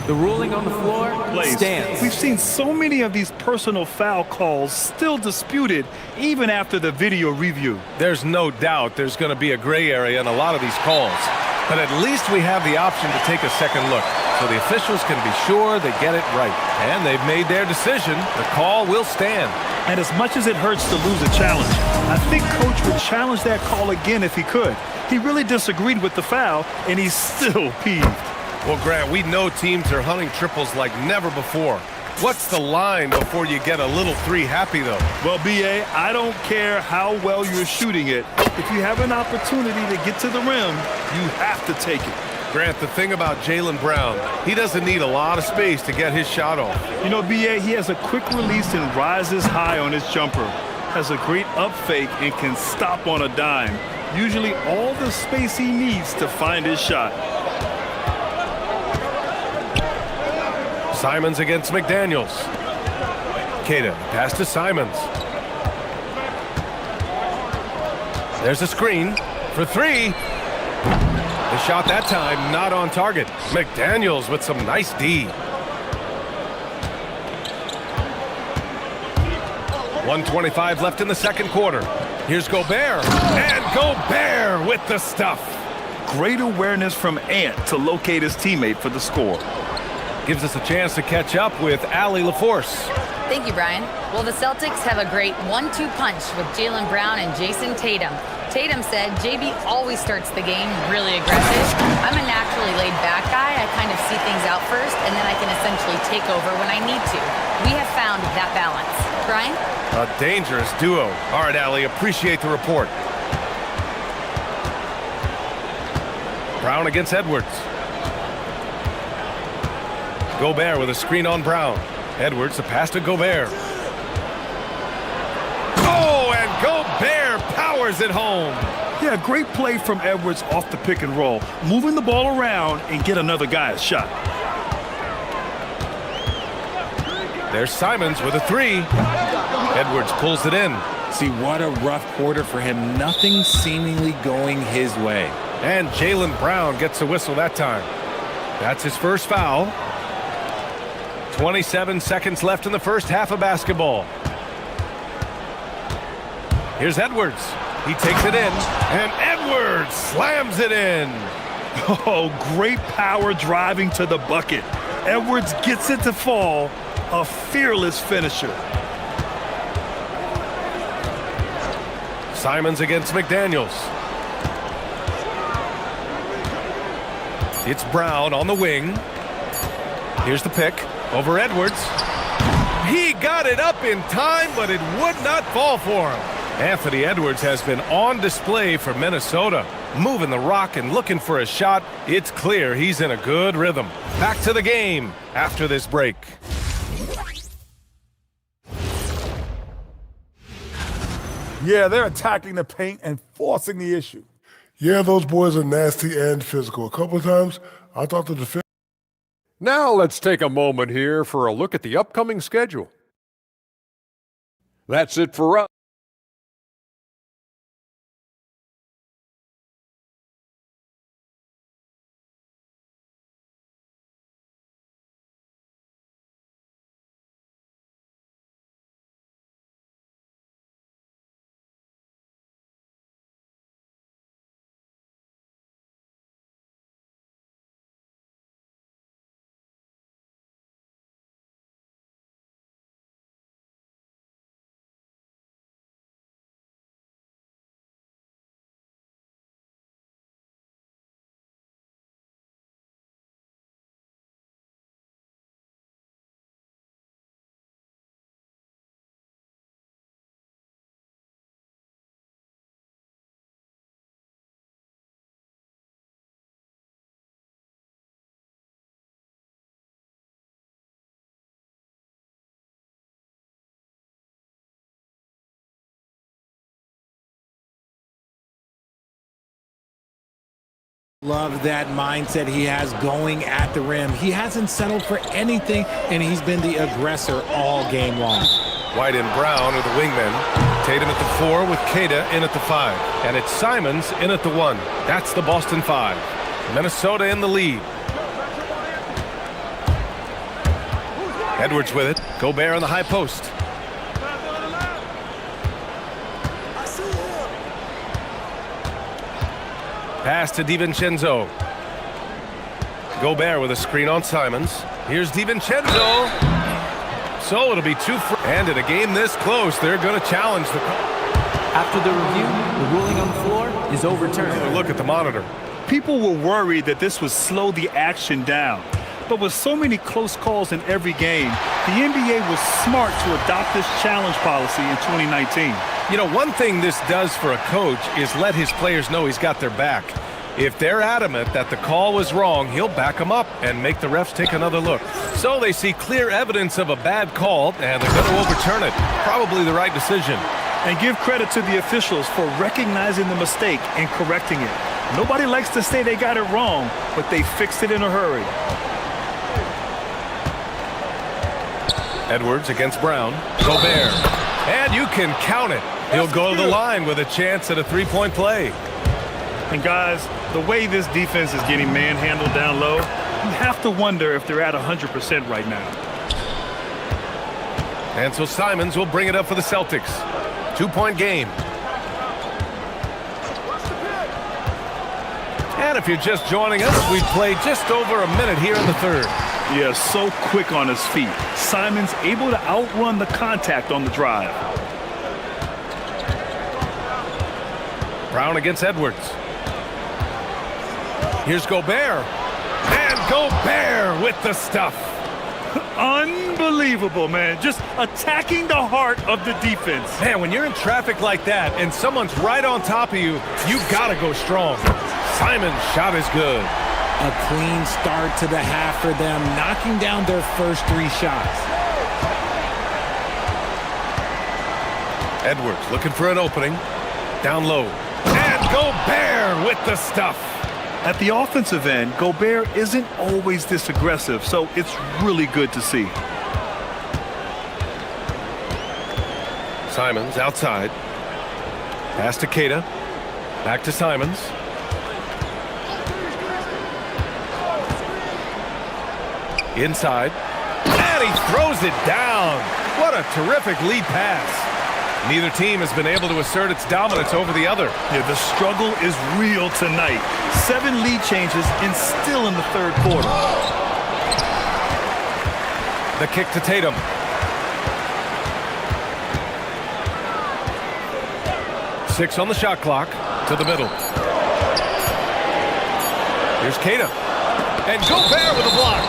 S4: The ruling on the floor stands.
S11: We've seen so many of these personal foul calls still disputed even after the video review.
S10: There's no doubt there's going to be a gray area in a lot of these calls. But at least we have the option to take a second look. So the officials can be sure they get it right. And they've made their decision. The call will stand.
S11: And as much as it hurts to lose a challenge, I think Coach would challenge that call again if he could. He really disagreed with the foul, and he's still peeved.
S10: Well, Grant, we know teams are hunting triples like never before. What's the line before you get a little three happy, though?
S11: Well, B.A., I don't care how well you're shooting it. If you have an opportunity to get to the rim, you have to take it.
S10: Grant, the thing about Jaylen Brown, he doesn't need a lot of space to get his shot off.
S11: You know, B.A., he has a quick release and rises high on his jumper. Has a great up fake and can stop on a dime. Usually all the space he needs to find his shot.
S10: Simons against McDaniels. Queta, pass to Simons. There's a screen for three. The shot that time not on target. McDaniels with some nice D. 1:25 left in the second quarter. Here's Gobert. And Gobert with the stuff.
S11: Great awareness from Ant to locate his teammate for the score.
S10: Gives us a chance to catch up with Allie LaForce.
S5: Thank you, Brian. Well, the Celtics have a great 1-2 punch with Jaylen Brown and Jason Tatum. Tatum said JB always starts the game really aggressive. I'm a naturally laid-back guy. I kind of see things out first, and then I can essentially take over when I need to. We have found that balance. Brian?
S10: A dangerous duo. All right, Allie, appreciate the report. Brown against Edwards. Gobert with a screen on Brown. Edwards, the pass to Gobert. Oh, and Gobert powers it home.
S11: Yeah, great play from Edwards off the pick and roll. Moving the ball around and get another guy a shot.
S10: There's Simons with a three. Edwards pulls it in.
S9: See, what a rough quarter for him. Nothing seemingly going his way.
S10: And Jaylen Brown gets a whistle that time. That's his first foul. 27 seconds left in the first half of basketball. Here's Edwards. He takes it in, and Edwards slams it in.
S11: Oh, great power driving to the bucket. Edwards gets it to fall. A fearless finisher.
S10: Simons against McDaniels. It's Brown on the wing. Here's the pick over Edwards. He got it up in time, but it would not fall for him. Anthony Edwards has been on display for Minnesota. Moving the rock and looking for a shot. It's clear he's in a good rhythm. Back to the game after this break.
S12: Yeah, they're attacking the paint and forcing the issue.
S8: Yeah, those boys are nasty and physical. A couple of times, I thought the defense.
S7: Now let's take a moment here for a look at the upcoming schedule. That's it for us.
S9: Love that mindset he has going at the rim. He hasn't settled for anything, and he's been the aggressor all game long.
S10: White and Brown are the wingmen. Tatum at the 4 with Queta in at the 5. And it's Simons in at the 1. That's the Boston 5. Minnesota in the lead. Edwards with it. Gobert on the high post. Pass to DiVincenzo. Gobert with a screen on Simons. Here's DiVincenzo. So it'll be 2 and in a game this close, they're going to challenge the call.
S4: After the review, the ruling on the floor is overturned.
S10: Look at the monitor.
S11: People were worried that this would slow the action down. But with so many close calls in every game, the NBA was smart to adopt this challenge policy in 2019.
S10: You know, one thing this does for a coach is let his players know he's got their back. If they're adamant that the call was wrong, he'll back them up and make the refs take another look. So they see clear evidence of a bad call, and they're going to overturn it. Probably the right decision.
S11: And give credit to the officials for recognizing the mistake and correcting it. Nobody likes to say they got it wrong, but they fixed it in a hurry.
S10: Edwards against Brown. Gobert. And you can count it. He'll go to the line with a chance at a three-point play.
S11: And guys, the way this defense is getting manhandled down low, you have to wonder if they're at 100% right now.
S10: And so Simons will bring it up for the Celtics. 2-point game. And if you're just joining us, we've played just over a minute here in the third.
S11: Yeah, so quick on his feet. Simons able to outrun the contact on the drive.
S10: Brown against Edwards. Here's Gobert. And Gobert with the stuff.
S11: Unbelievable, man. Just attacking the heart of the defense.
S10: Man, when you're in traffic like that and someone's right on top of you, you've got to go strong. Simon's shot is good.
S9: A clean start to the half for them, knocking down their first 3 shots.
S10: Edwards looking for an opening. Down low. And Gobert with the stuff.
S11: At the offensive end, Gobert isn't always this aggressive, so it's really good to see.
S10: Simons outside. Pass to Keita. Back to Simons. Inside. And he throws it down. What a terrific lead pass. Neither team has been able to assert its dominance over the other.
S11: Yeah, the struggle is real tonight. 7 lead changes and still in the third quarter.
S10: The kick to Tatum. Six on the shot clock. To the middle. Here's Keita. And Gobert with a block.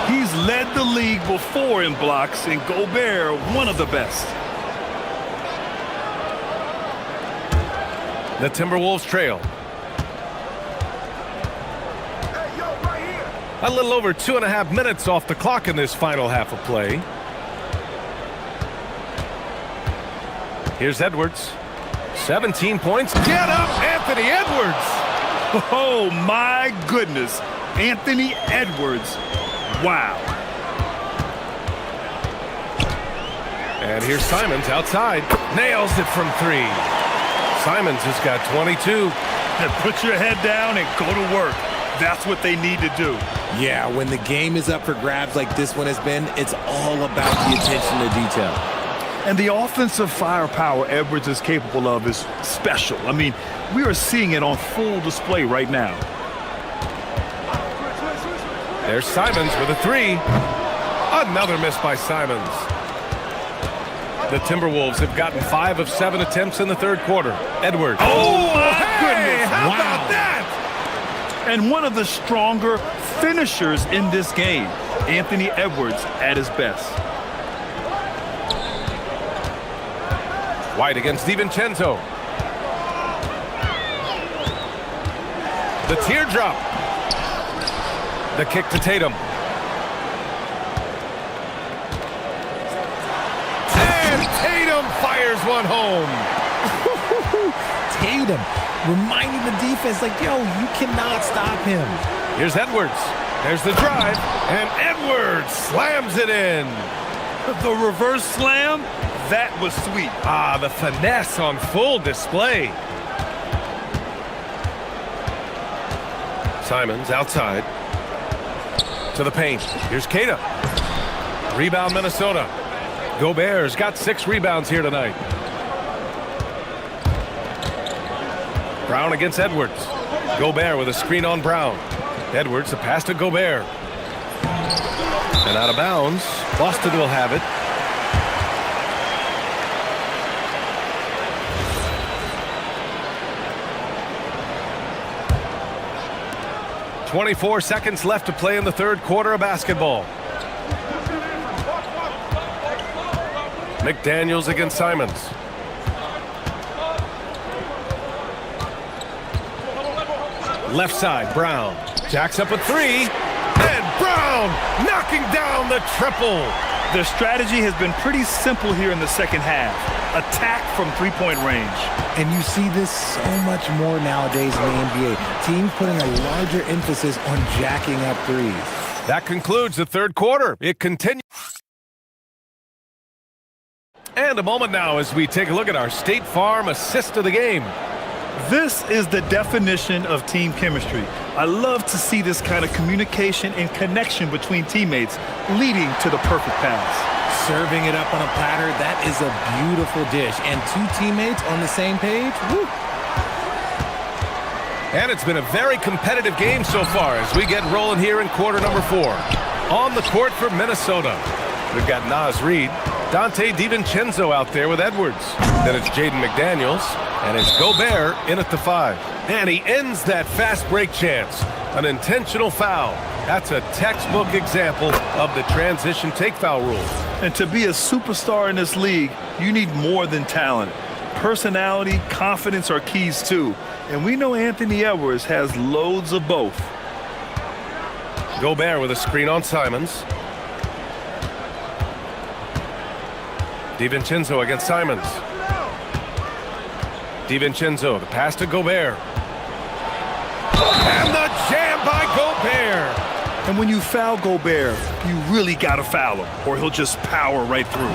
S11: He's led the league before in blocks, and Gobert, one of the best.
S10: The Timberwolves trail. A little over 2.5 minutes off the clock in this final half of play. Here's Edwards. 17 points. Get up, Anthony Edwards!
S11: Oh, my goodness. Anthony Edwards. Wow.
S10: And here's Simons outside. Nails it from 3. Simons has got 22.
S11: And put your head down and go to work. That's what they need to do.
S9: Yeah, when the game is up for grabs like this one has been, it's all about the attention to detail.
S11: And the offensive firepower Edwards is capable of is special. I mean, we are seeing it on full display right now.
S10: There's Simons with a 3. Another miss by Simons. The Timberwolves have gotten 5 of 7 attempts in the third quarter. Edwards.
S11: Oh, my goodness.
S10: How about that?
S11: And one of the stronger finishers in this game, Anthony Edwards at his best.
S10: White against DiVincenzo. The teardrop. The kick to Tatum. And Tatum fires one home.
S9: Tatum reminding the defense, like, yo, you cannot stop him.
S10: Here's Edwards. There's the drive. And Edwards slams it in.
S11: The reverse slam, that was sweet.
S10: Ah, the finesse on full display. Simons outside. To the paint. Here's Keita. Rebound Minnesota. Gobert's got 6 rebounds here tonight. Brown against Edwards. Gobert with a screen on Brown. Edwards, a pass to Gobert. And out of bounds. Boston will have it. .24 seconds left to play in the third quarter of basketball. McDaniels against Simons. Left side, Brown. Jacks up a three. And Brown knocking down the triple.
S11: Their strategy has been pretty simple here in the second half. Attack from three-point range.
S9: And you see this so much more nowadays in the NBA. Teams putting a larger emphasis on jacking up threes.
S10: That concludes the third quarter. It continues. And a moment now as we take a look at our State Farm assist of the game.
S11: This is the definition of team chemistry. I love to see this kind of communication and connection between teammates leading to the perfect pass.
S9: Serving it up on a platter, that is a beautiful dish. And two teammates on the same page, woo.
S10: And it's been a very competitive game so far as we get rolling here in quarter number 4. On the court for Minnesota, we've got Naz Reid, Dante DiVincenzo out there with Edwards. Then it's Jaden McDaniels, and it's Gobert in at the 5. And he ends that fast break chance. An intentional foul. That's a textbook example of the transition take foul rule.
S11: And to be a superstar in this league, you need more than talent. Personality, confidence are keys too. And we know Anthony Edwards has loads of both.
S10: Gobert with a screen on Simons. DiVincenzo against Simons. DiVincenzo, the pass to Gobert. And the jam by Gobert.
S11: And when you foul Gobert, you really got to foul him, or he'll just power right through.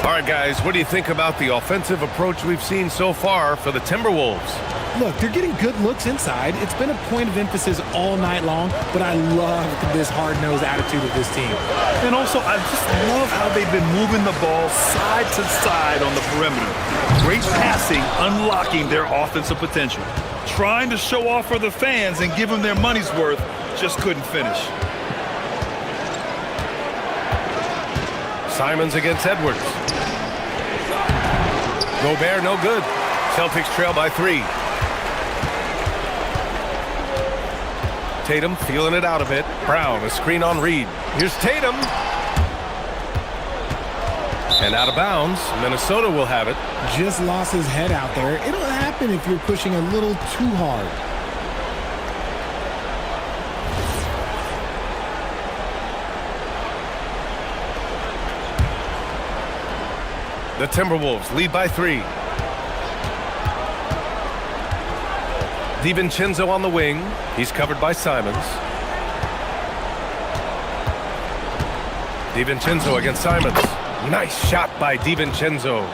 S10: All right, guys, what do you think about the offensive approach we've seen so far for the Timberwolves?
S9: Look, they're getting good looks inside. It's been a point of emphasis all night long, but I love this hard-nosed attitude of this team.
S11: And also, I just love how they've been moving the ball side to side on the perimeter. Great passing, unlocking their offensive potential. Trying to show off for the fans and give them their money's worth, just couldn't finish.
S10: Simons against Edwards. Gobert, no good. Celtics trail by 3. Tatum feeling it out a bit. Brown, a screen on Reed. Here's Tatum. And out of bounds. Minnesota will have it.
S9: Just lost his head out there. It'll happen if you're pushing a little too hard.
S10: The Timberwolves lead by 3. DiVincenzo on the wing. He's covered by Simons. DiVincenzo against Simons. Nice shot by DiVincenzo.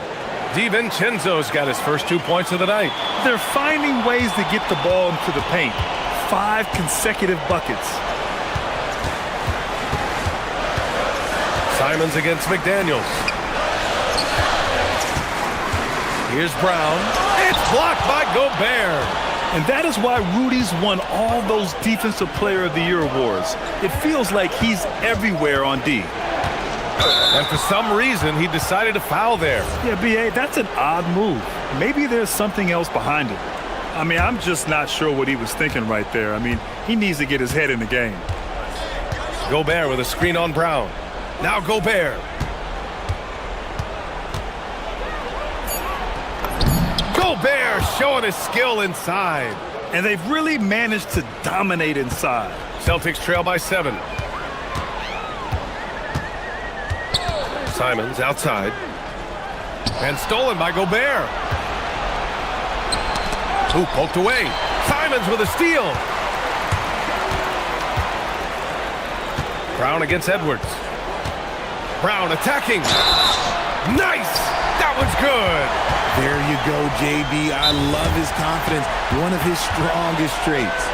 S10: DiVincenzo's got his first 2 points of the night.
S11: They're finding ways to get the ball into the paint. 5 consecutive buckets.
S10: Simons against McDaniels. Here's Brown. It's blocked by Gobert.
S11: And that is why Rudy's won all those Defensive Player of the Year awards. It feels like he's everywhere on D.
S10: And for some reason, he decided to foul there.
S11: Yeah, B.A., that's an odd move. Maybe there's something else behind it. I mean, I'm just not sure what he was thinking right there. I mean, he needs to get his head in the game.
S10: Gobert with a screen on Brown. Now Gobert. Gobert showing his skill inside.
S11: And they've really managed to dominate inside.
S10: Celtics trail by 7. Simons outside. And stolen by Gobert. Ooh, poked away. Simons with a steal. Brown against Edwards. Brown attacking. Nice! That one's good.
S9: There you go, JB. I love his confidence. One of his strongest traits.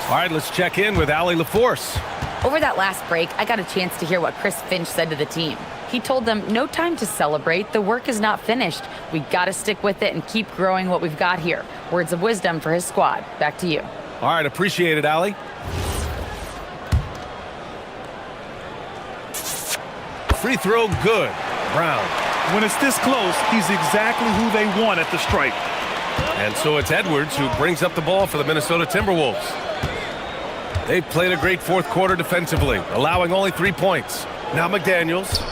S10: All right, let's check in with Allie LaForce.
S5: Over that last break, I got a chance to hear what Chris Finch said to the team. He told them, no time to celebrate. The work is not finished. We got to stick with it and keep growing what we've got here. Words of wisdom for his squad. Back to you.
S10: All right, appreciate it, Allie. Free throw good. Brown.
S11: When it's this close, he's exactly who they want at the stripe.
S10: And so it's Edwards who brings up the ball for the Minnesota Timberwolves. They've played a great fourth quarter defensively, allowing only 3 points. Now McDaniels.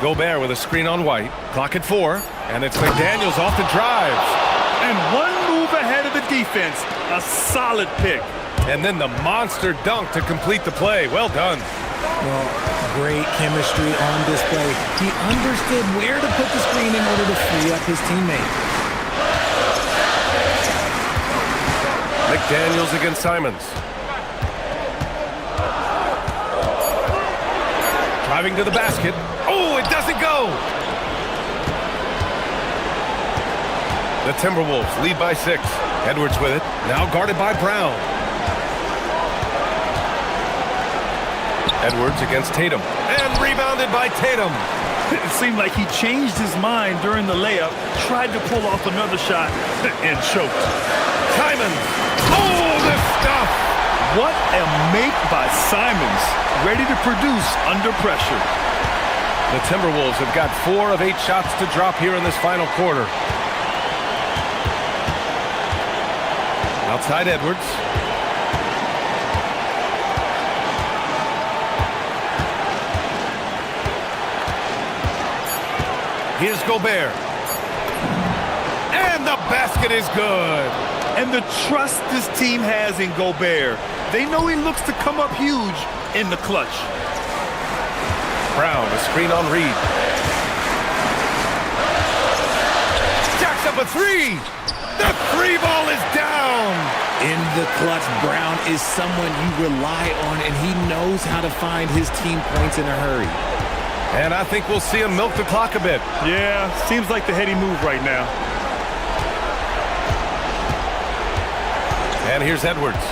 S10: Gobert with a screen on White. Clock at 4. And it's McDaniels off the drive.
S11: And one move ahead of the defense. A solid pick.
S10: And then the monster dunk to complete the play. Well done.
S9: Well, great chemistry on display. He understood where to put the screen in order to free up his teammate.
S10: McDaniels against Simons. Driving to the basket. Oh, it doesn't go. The Timberwolves lead by 6. Edwards with it. Now guarded by Brown. Edwards against Tatum. And rebounded by Tatum.
S11: It seemed like he changed his mind during the layup, tried to pull off another shot, and choked.
S10: Simons. Oh, the stuff.
S11: What a make by Simons. Ready to produce under pressure.
S10: The Timberwolves have got 4 of 8 shots to drop here in this final quarter. Outside Edwards. Here's Gobert. And the basket is good.
S11: And the trust this team has in Gobert. They know he looks to come up huge in the clutch.
S10: Brown, a screen on Reed. Jacks up a 3. The 3 ball is down.
S9: In the clutch, Brown is someone you rely on, and he knows how to find his team points in a hurry.
S10: And I think we'll see him milk the clock a bit.
S11: Yeah, seems like the heady move right now.
S10: And here's Edwards.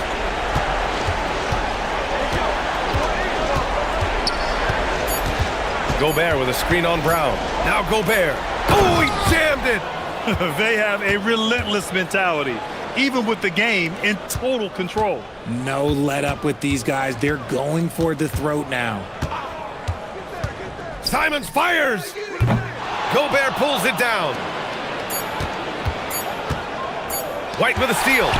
S10: Gobert with a screen on Brown. Now Gobert. Oh, he jammed it.
S11: They have a relentless mentality, even with the game in total control.
S9: No let up with these guys. They're going for the throat now.
S10: Simons fires. Gobert pulls it down. White with a steal.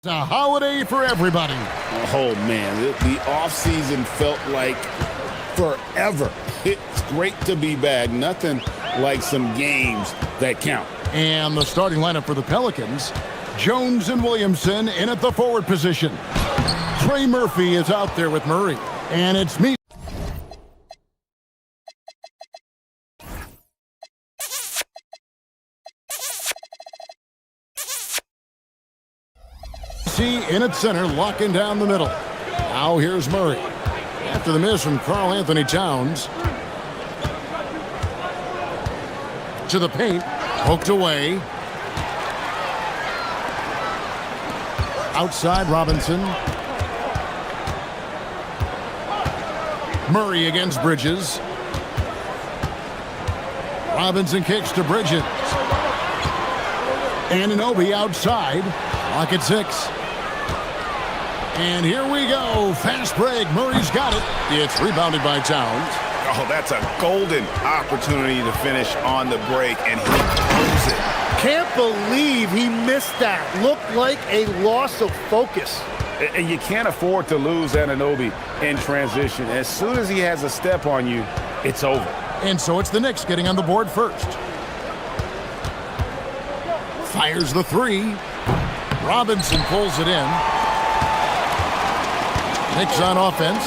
S1: It's a holiday for everybody.
S3: Oh, man, the offseason felt like forever. It's great to be back. Nothing like some games that count.
S1: And the starting lineup for the Pelicans, Jones and Williamson in at the forward position. Trey Murphy is out there with Murray. And it's me. In at center, locking down the middle. Now here's Murray. After the miss from Karl Anthony Towns. To the paint. Poked away. Outside Robinson. Murray against Bridges. Robinson kicks to Bridges. Anunoby outside. Lock at 6. And here we go. Fast break. Murray's got it. It's rebounded by Towns.
S6: Oh, that's a golden opportunity to finish on the break, and he throws it.
S2: Can't believe he missed that. Looked like a loss of focus.
S6: And you can't afford to lose Anunoby in transition. As soon as he has a step on you, it's over.
S1: And so it's the Knicks getting on the board first. Fires the 3. Robinson pulls it in. Knicks on offense.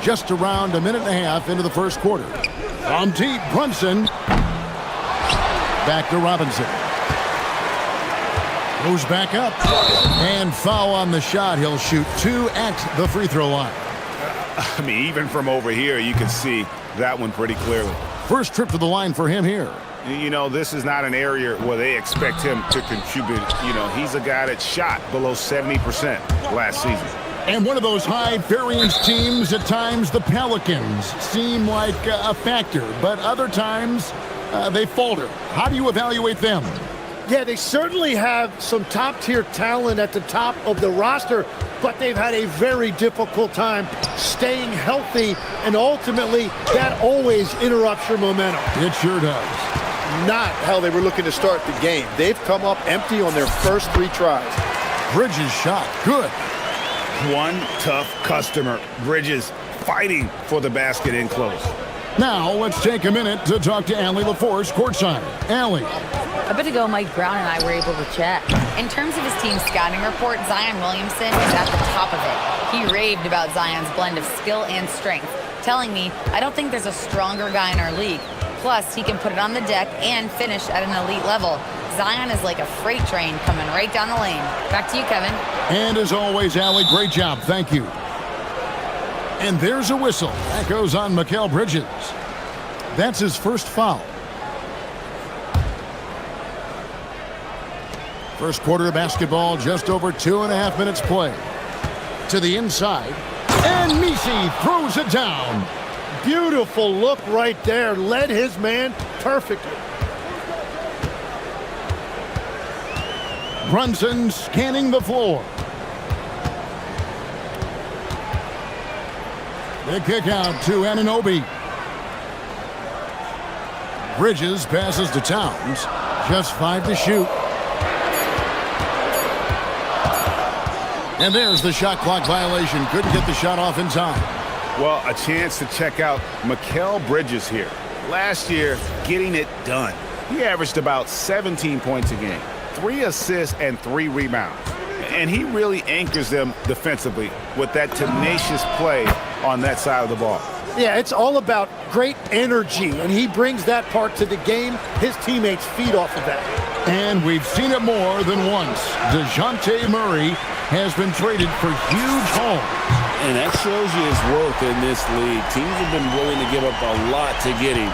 S1: Just around a minute and a half into the first quarter. From deep, Brunson. Back to Robinson. Goes back up. And foul on the shot. He'll shoot 2 at the free throw line.
S6: I mean, even from over here, you can see that one pretty clearly.
S1: First trip to the line for him here.
S6: You know, this is not an area where they expect him to contribute. You know, he's a guy that shot below 70% last season.
S1: And one of those high-variance teams, at times the Pelicans seem like a factor, but other times they falter. How do you evaluate them?
S2: Yeah, they certainly have some top-tier talent at the top of the roster, but they've had a very difficult time staying healthy, and ultimately that always interrupts your momentum.
S1: It sure does.
S2: Not how they were looking to start the game. They've come up empty on their first 3 tries.
S1: Bridges shot. Good.
S6: One tough customer. Bridges fighting for the basket in close.
S1: Now let's take a minute to talk to Allie LaForce courtside. Allie.
S5: A bit ago, Mike Brown and I were able to chat. In terms of his team's scouting report, Zion Williamson is at the top of it. He raved about Zion's blend of skill and strength, telling me, I don't think there's a stronger guy in our league. Plus, he can put it on the deck and finish at an elite level. Zion is like a freight train coming right down the lane. Back to you, Kevin.
S1: And as always, Allie, great job. Thank you. And there's a whistle. That goes on Mikal Bridges. That's his first foul. First quarter of basketball, just over 2.5 minutes play. To the inside. And Misi throws it down.
S2: Beautiful look right there. Led his man perfectly.
S1: Brunson scanning the floor. The kick out to Anunoby. Bridges passes to Towns. Just 5 to shoot. And there's the shot clock violation. Couldn't get the shot off in time.
S6: Well, a chance to check out Mikal Bridges here. Last year, getting it done. He averaged about 17 points a game, 3 assists and 3 rebounds. And he really anchors them defensively with that tenacious play on that side of the ball.
S2: Yeah, it's all about great energy, and he brings that part to the game. His teammates feed off of that.
S1: And we've seen it more than once. DeJounte Murray has been traded for huge hauls.
S3: And that shows you his worth in this league. Teams have been willing to give up a lot to get him.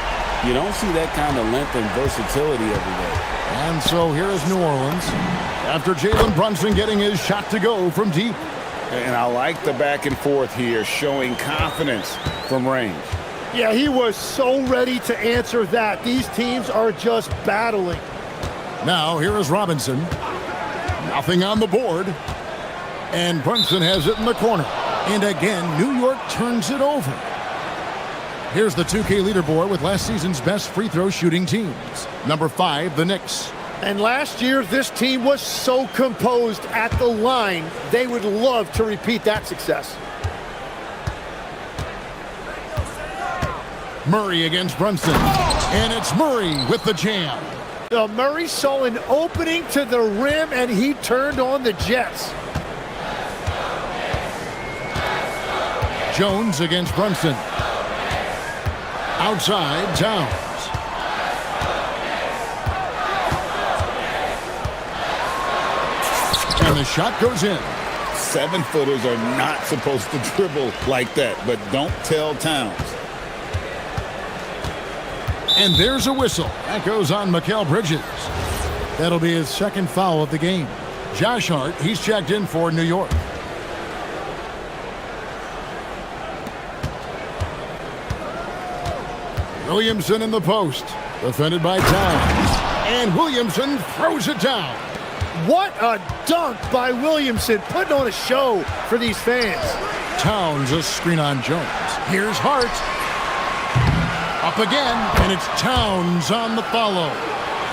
S3: You don't see that kind of length and versatility every day.
S1: And so here is New Orleans after Jalen Brunson getting his shot to go from deep.
S6: And I like the back and forth here, showing confidence from range.
S2: Yeah, he was so ready to answer that. These teams are just battling.
S1: Now here is Robinson. Nothing on the board. And Brunson has it in the corner. And again, New York turns it over. Here's the 2K leaderboard with last season's best free throw shooting teams. Number 5, the Knicks.
S2: And last year, this team was so composed at the line, they would love to repeat that success.
S1: Murray against Brunson. And it's Murray with the jam.
S2: Murray saw an opening to the rim, and he turned on the Jets.
S1: Jones against Brunson. Outside, Towns. And the shot goes in.
S3: 7-footers are not supposed to dribble like that, but don't tell Towns.
S1: And there's a whistle. That goes on Mikal Bridges. That'll be his second foul of the game. Josh Hart, he's checked in for New York. Williamson in the post. Defended by Towns. And Williamson throws it down.
S2: What a dunk by Williamson, putting on a show for these fans.
S1: Towns, a screen on Jones. Here's Hart. Up again, and it's Towns on the follow.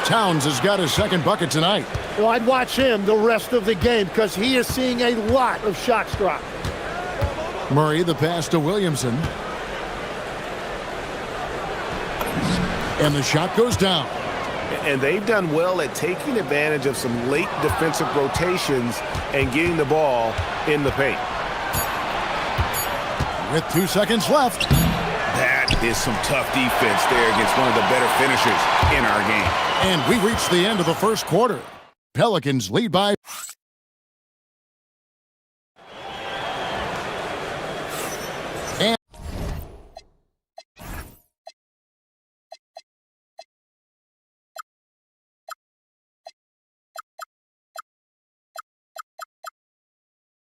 S1: Towns has got his second bucket tonight.
S2: Well, I'd watch him the rest of the game because he is seeing a lot of shots drop.
S1: Murray, the pass to Williamson. And the shot goes down.
S10: And they've done well at taking advantage of some late defensive rotations and getting the ball in the paint.
S1: With 2 seconds left.
S6: That is some tough defense there against one of the better finishers in our game.
S1: And we reach the end of the first quarter. Pelicans lead by...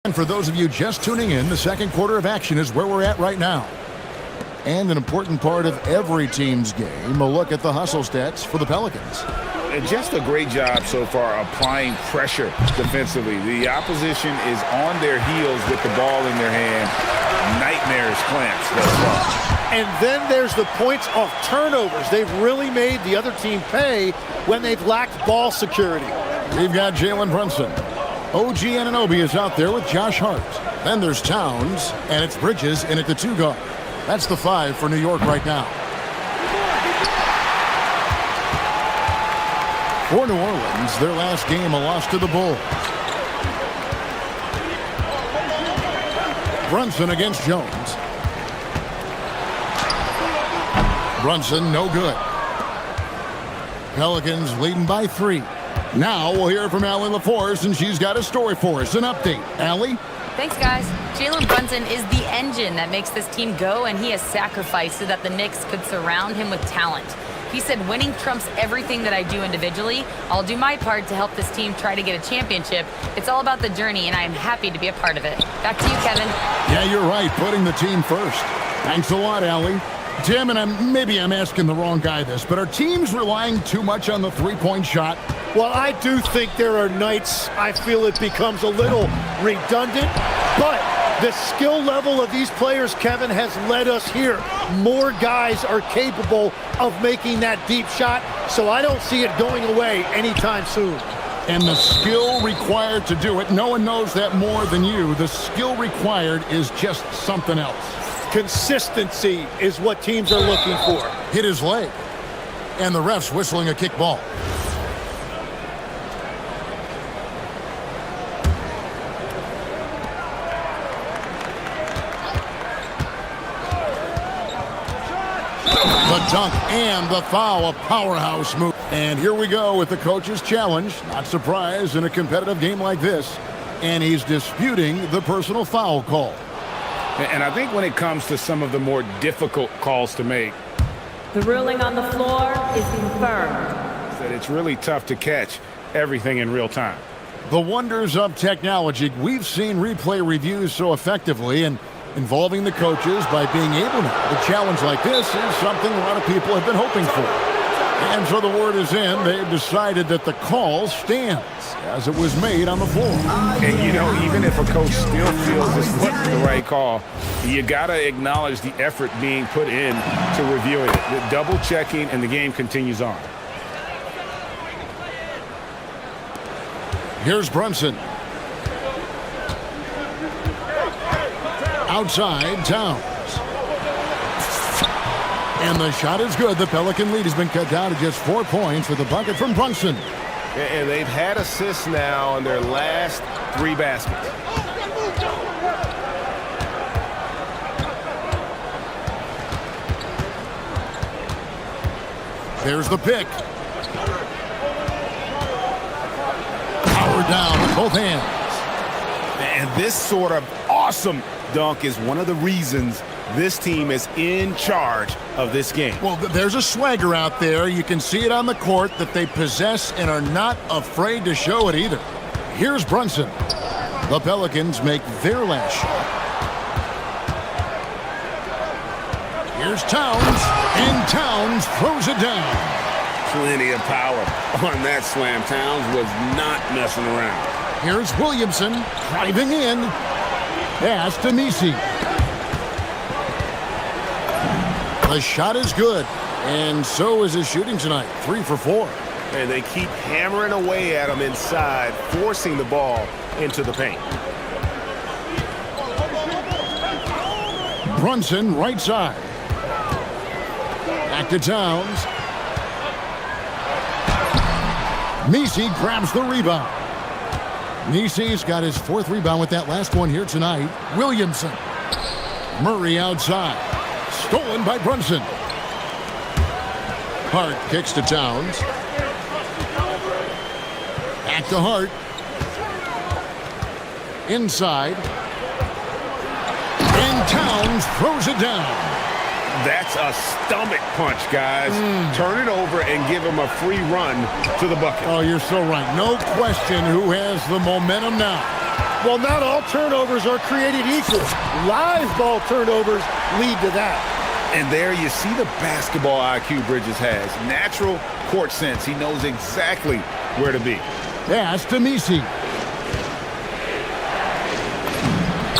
S1: And for those of you just tuning in, the second quarter of action is where we're at right now. And an important part of every team's game, a look at the hustle stats for the Pelicans.
S6: And just a great job so far applying pressure defensively. The opposition is on their heels with the ball in their hand. Nightmares clamps thus far.
S2: And then there's the points of turnovers. They've really made the other team pay when they've lacked ball security.
S1: We've got Jalen Brunson. OG Anunoby is out there with Josh Hart. Then there's Towns, and it's Bridges in at the 2 guard. That's the 5 for New York right now. For New Orleans, their last game, a loss to the Bulls. Brunson against Jones. Brunson, no good. Pelicans leading by 3. Now we'll hear from Allie LaForce, and she's got a story for us. An update. Allie?
S5: Thanks, guys. Jalen Brunson is the engine that makes this team go, and he has sacrificed so that the Knicks could surround him with talent. He said, winning trumps everything that I do individually. I'll do my part to help this team try to get a championship. It's all about the journey, and I am happy to be a part of it. Back to you, Kevin.
S1: Yeah, you're right. Putting the team first. Thanks a lot, Allie. Tim, and maybe I'm asking the wrong guy this, but are teams relying too much on the three-point shot?
S2: Well, I do think there are nights I feel it becomes a little redundant, but the skill level of these players, Kevin, has led us here. More guys are capable of making that deep shot, so I don't see it going away anytime soon.
S1: And the skill required to do it, no one knows that more than you. The skill required is just something else.
S2: Consistency is what teams are looking for.
S1: Hit his leg. And the ref's whistling a kick ball. The dunk and the foul, a powerhouse move. And here we go with the coach's challenge. Not surprised in a competitive game like this. And he's disputing the personal foul call.
S6: And I think when it comes to some of the more difficult calls to make,
S15: the ruling on the floor is confirmed.
S6: That it's really tough to catch everything in real time.
S1: The wonders of technology. We've seen replay reviews so effectively, and involving the coaches by being able to. A challenge like this is something a lot of people have been hoping for. And so the word is in. They've decided that the call stands as it was made on the floor.
S6: And, you know, even if a coach still feels this wasn't the right call, you got to acknowledge the effort being put in to reviewing it. The double checking, and the game continues on.
S1: Here's Brunson. Outside, Towns. And the shot is good. The Pelican lead has been cut down to just 4 points with a bucket from Brunson.
S10: And they've had assists now on their last 3 baskets.
S1: There's the pick. Power down with both hands.
S6: And this sort of awesome dunk is one of the reasons this team is in charge of this game.
S1: Well, there's a swagger out there. You can see it on the court that they possess and are not afraid to show it either. Here's Brunson. The Pelicans make their last shot. Here's Towns, and Towns throws it down.
S3: Plenty of power on that slam. Towns was not messing around.
S1: Here's Williamson driving in. Pass to Misi. The shot is good, and so is his shooting tonight. 3 for 4.
S10: And they keep hammering away at him inside, forcing the ball into the paint.
S1: Brunson right side. Back to Towns. Misi grabs the rebound. Misi's got his 4th rebound with that last one here tonight. Williamson. Murray outside. Stolen by Brunson. Hart kicks to Towns. Back to Hart. Inside. And Towns throws it down.
S3: That's a stomach punch, guys. Turn it over and give him a free run to the bucket.
S1: Oh, you're so right. No question who has the momentum now.
S2: Well, not all turnovers are created equal. Live ball turnovers lead to that.
S6: And there you see the basketball IQ Bridges has. Natural court sense. He knows exactly where to be.
S1: Pass to Misi.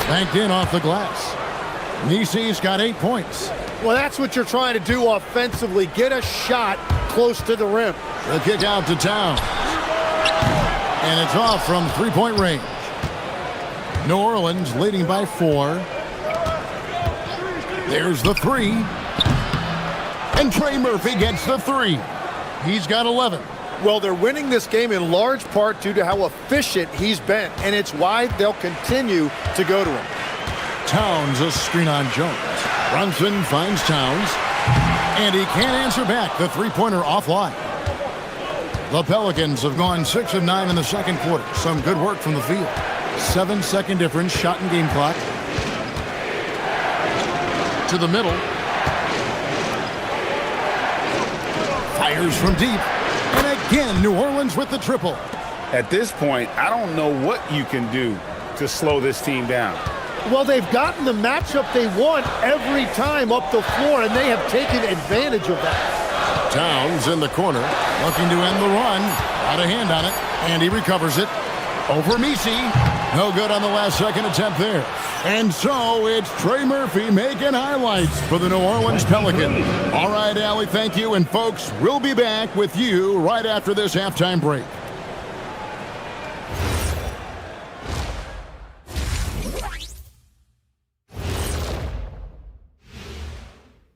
S1: Banked in off the glass. Misi's got 8 points.
S2: Well, that's what you're trying to do offensively. Get a shot close to the rim.
S1: The kick out to Towns. And it's off from 3-point range. New Orleans leading by 4. There's the 3. And Trey Murphy gets the 3. He's got 11.
S2: Well, they're winning this game in large part due to how efficient he's been, and it's why they'll continue to go to him.
S1: Towns a screen on Jones. Brunson finds Towns, and he can't answer back. The 3-pointer offline. The Pelicans have gone 6 of 9 in the second quarter. Some good work from the field. 7-second difference, shot and game clock. To the middle. Fires from deep. And again, New Orleans with the triple.
S6: At this point, I don't know what you can do to slow this team down.
S2: Well, they've gotten the matchup they want every time up the floor, and they have taken advantage of that.
S1: Towns in the corner, looking to end the run. Got a hand on it, and he recovers it. Over Misi. No good on the last second attempt there. And so it's Trey Murphy making highlights for the New Orleans Pelicans. All right, Allie, thank you. And folks, we'll be back with you right after this halftime break.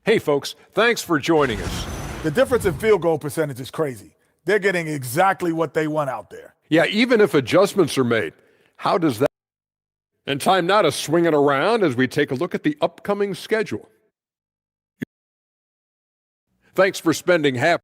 S7: Hey, folks, thanks for joining us.
S12: The difference in field goal percentage is crazy. They're getting exactly what they want out there.
S7: Yeah, even if adjustments are made, how does that? And time now to swing it around as we take a look at the upcoming schedule. Thanks for spending half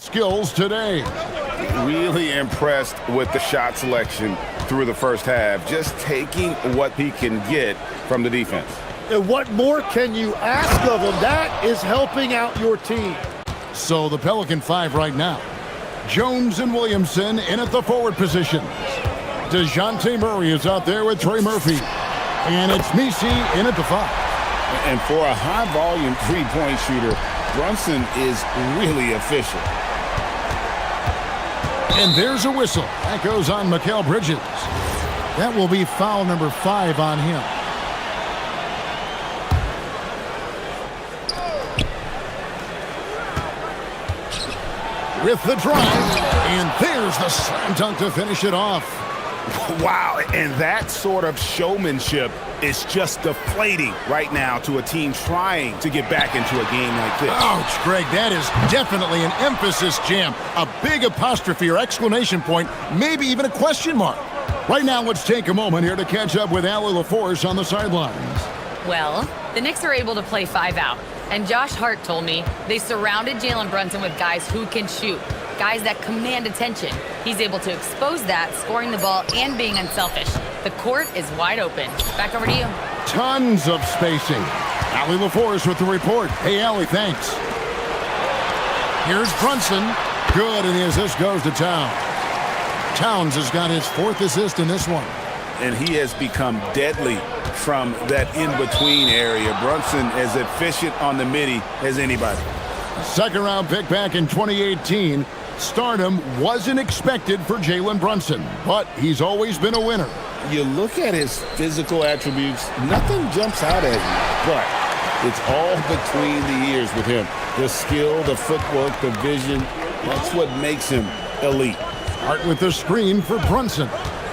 S1: skills today.
S6: Really impressed with the shot selection through the first half, just taking what he can get from the defense.
S2: And what more can you ask of him? That is helping out your team.
S1: So the Pelican 5 right now. Jones and Williamson in at the forward positions. DeJounte Murray is out there with Trey Murphy. And it's Misi in at the 5.
S3: And for a high-volume three-point shooter, Brunson is really efficient.
S1: And there's a whistle. That goes on Mikal Bridges. That will be foul number 5 on him. With the drive, and there's the slam dunk to finish it off.
S6: Wow, and that sort of showmanship is just deflating right now to a team trying to get back into a game like this.
S1: Ouch, Greg, that is definitely an emphasis jam. A big apostrophe or exclamation point, maybe even a question mark. Right now, let's take a moment here to catch up with Allie LaForce on the sidelines.
S5: Well, the Knicks are able to play 5 out. And Josh Hart told me they surrounded Jalen Brunson with guys who can shoot, guys that command attention. He's able to expose that, scoring the ball and being unselfish. The court is wide open. Back over to you.
S1: Tons of spacing. Allie LaForce with the report. Hey, Allie, thanks. Here's Brunson. Good, and the assist goes to Towns. Towns has got his 4th assist in this one.
S6: And he has become deadly from that in-between area. Brunson as efficient on the midi as anybody.
S1: Second round pick back in 2018. Stardom wasn't expected for Jalen Brunson, but he's always been a winner.
S3: You look at his physical attributes, nothing jumps out at you, but it's all between the ears with him. The skill, the footwork, the vision, that's what makes him elite.
S1: Hart with the screen for Brunson.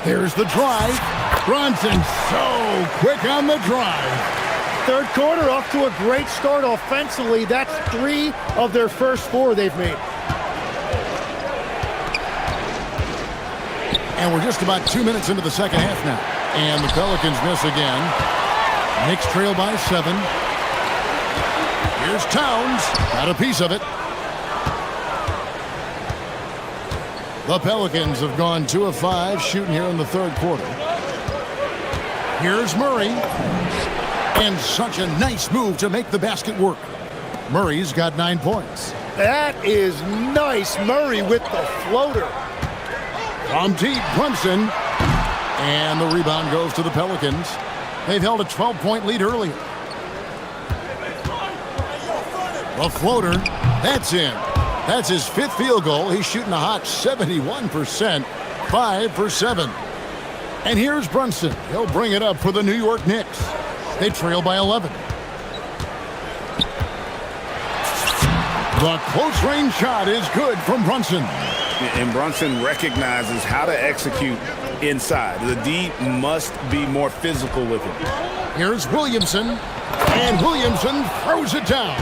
S1: There's the drive. Brunson so quick on the drive.
S2: Third quarter off to a great start offensively. That's 3 of their first 4 they've made.
S1: And we're just about 2 minutes into the second half now. And the Pelicans miss again. Knicks trail by 7. Here's Towns. Got a piece of it. The Pelicans have gone 2 of 5 shooting here in the third quarter. Here's Murray. And such a nice move to make the basket work. Murray's got 9 points.
S2: That is nice. Murray with the floater.
S1: From deep, Brunson. And the rebound goes to the Pelicans. They've held a 12-point lead earlier. The floater, that's in. That's his 5th field goal. He's shooting a hot 71%, 5 for 7. And here's Brunson. He'll bring it up for the New York Knicks. They trail by 11. The close-range shot is good from Brunson.
S6: And Brunson recognizes how to execute inside. The D must be more physical with him.
S1: Here's Williamson. And Williamson throws it down.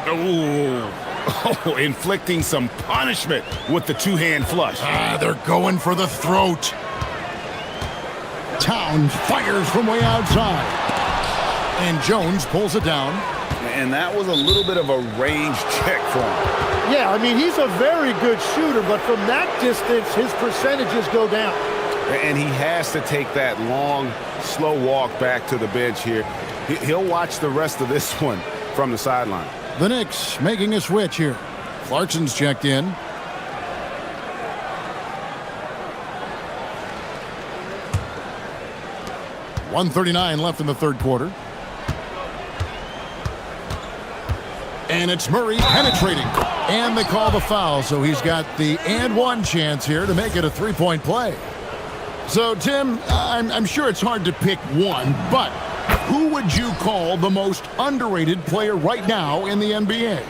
S6: Oh, inflicting some punishment with the 2-hand flush.
S1: They're going for the throat. Towns fires from way outside. And Jones pulls it down.
S6: And that was a little bit of a range check for him.
S2: Yeah, I mean, he's a very good shooter, but from that distance, his percentages go down.
S6: And he has to take that long, slow walk back to the bench here. He'll watch the rest of this one from the sideline.
S1: The Knicks making a switch here. Clarkson's checked in. .139 left in the third quarter. And it's Murray penetrating. And they call the foul, so he's got the and-one chance here to make it a 3-point play. So, Tim, I'm sure it's hard to pick one, but who would you call the most underrated player right now in the NBA?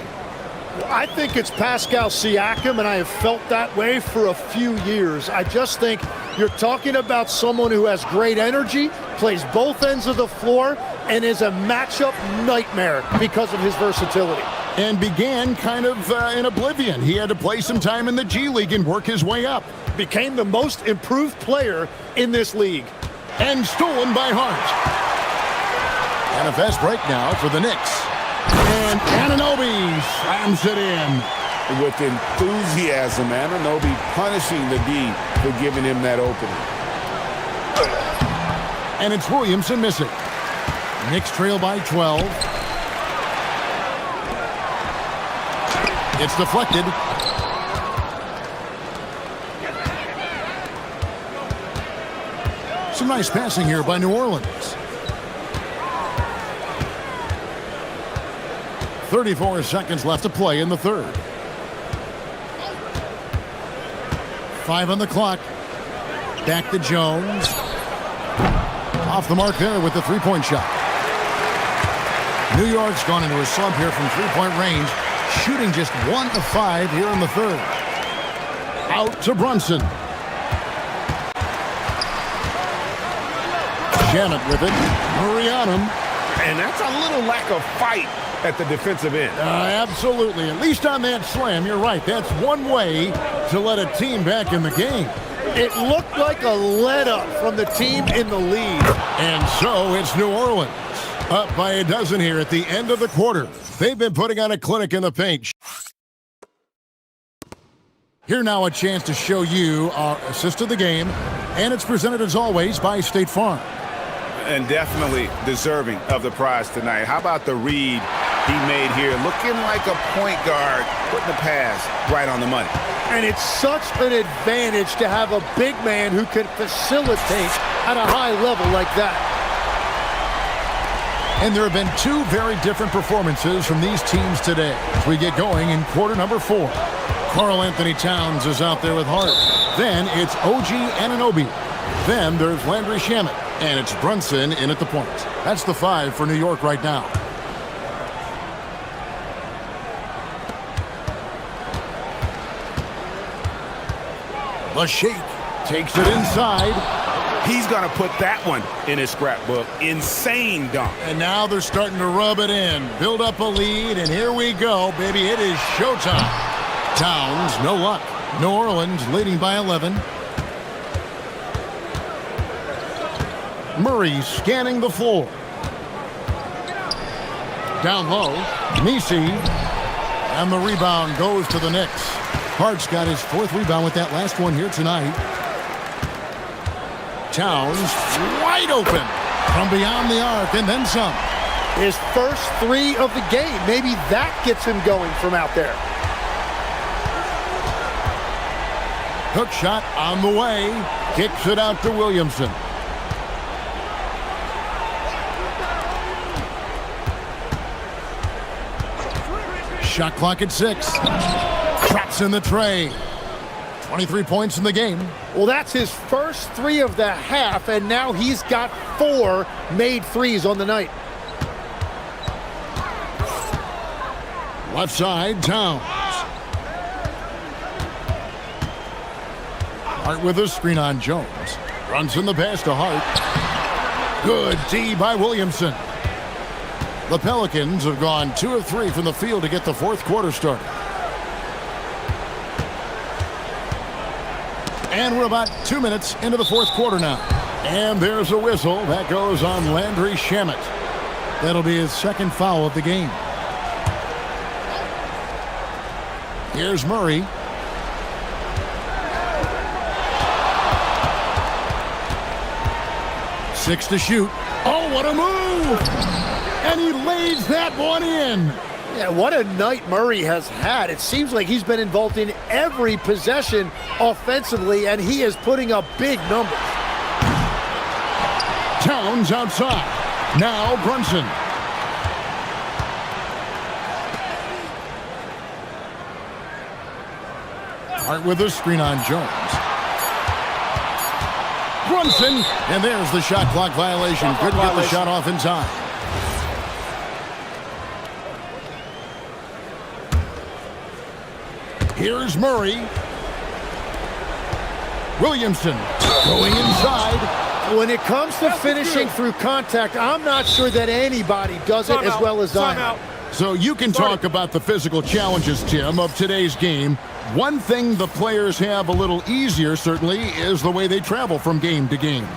S2: I think it's Pascal Siakam, and I have felt that way for a few years. I just think you're talking about someone who has great energy, plays both ends of the floor, and is a matchup nightmare because of his versatility.
S1: And began kind of in oblivion. He had to play some time in the G League and work his way up.
S2: Became the most improved player in this league.
S1: And stolen by Hart. And a fast break now for the Knicks. And Anunoby slams it in.
S3: with enthusiasm. Anunoby punishing the D for giving him that opening.
S1: And it's Williamson missing. Knicks trail by 12. It's deflected. Some nice passing here by New Orleans. 34 seconds left to play in the third. 5 on the clock. Back to Jones. Off the mark there with the three-point shot. New York's gone into a slump here from three-point range, shooting just 1 of 5 here in the third. Out to Brunson. Janet with it. Murray on him.
S6: And that's a little lack of fight at the defensive end.
S1: Absolutely. At least on that slam, you're right. That's one way to let a team back in the game.
S2: It looked like a let-up from the team in the lead.
S1: And so it's New Orleans. Up by a dozen here at the end of the quarter. They've been putting on a clinic in the paint. Here now a chance to show you our assist of the game. And it's presented as always by State Farm.
S6: And definitely deserving of the prize tonight. How about the read he made here? Looking like a point guard, putting the pass right on the money.
S2: And it's such an advantage to have a big man who can facilitate at a high level like that.
S1: And there have been two very different performances from these teams today as we get going in quarter number 4. Karl Anthony Towns is out there with Hart. Then it's OG Anunoby. Then there's Landry Shamet. And it's Brunson in at the point. That's the 5 for New York right now. The Sheik takes it inside.
S6: He's going to put that one in his scrapbook. Insane dunk.
S1: And now they're starting to rub it in. Build up a lead, and here we go, baby. It is showtime. Towns, no luck. New Orleans leading by 11. Murray scanning the floor. Down low, Misi. And the rebound goes to the Knicks. Hart's got his 4th rebound with that last one here tonight. Towns wide open from beyond the arc and then some.
S2: His first 3 of the game. Maybe that gets him going from out there.
S1: Hook shot on the way. Kicks it out to Williamson. Shot clock at 6. Traps in the tray. 23 points in the game.
S2: Well, that's his first 3 of the half, and now he's got 4 made threes on the night.
S1: Left side, Towns. Hart with a screen on Jones. Runs in the pass to Hart. Good D by Williamson. The Pelicans have gone 2 of 3 from the field to get the 4th quarter started. And we're about 2 minutes into the 4th quarter now. And there's a whistle. That goes on Landry Shamet. That'll be his 2nd foul of the game. Here's Murray. Six to shoot. Oh, what a move! And he lays that one in.
S2: Yeah, what a night Murray has had. It seems like he's been involved in every possession offensively, and he is putting up big numbers.
S1: Towns outside. Now Brunson. Hart with a screen on Jones. Brunson, and there's the shot clock violation. Couldn't get the shot off in time. Here's Murray. Williamson going inside.
S2: When it comes to finishing through contact, I'm not sure that anybody does it as well as I am.
S1: So you can talk about the physical challenges, Tim, of today's game. One thing the players have a little easier, certainly, is the way they travel from game to game.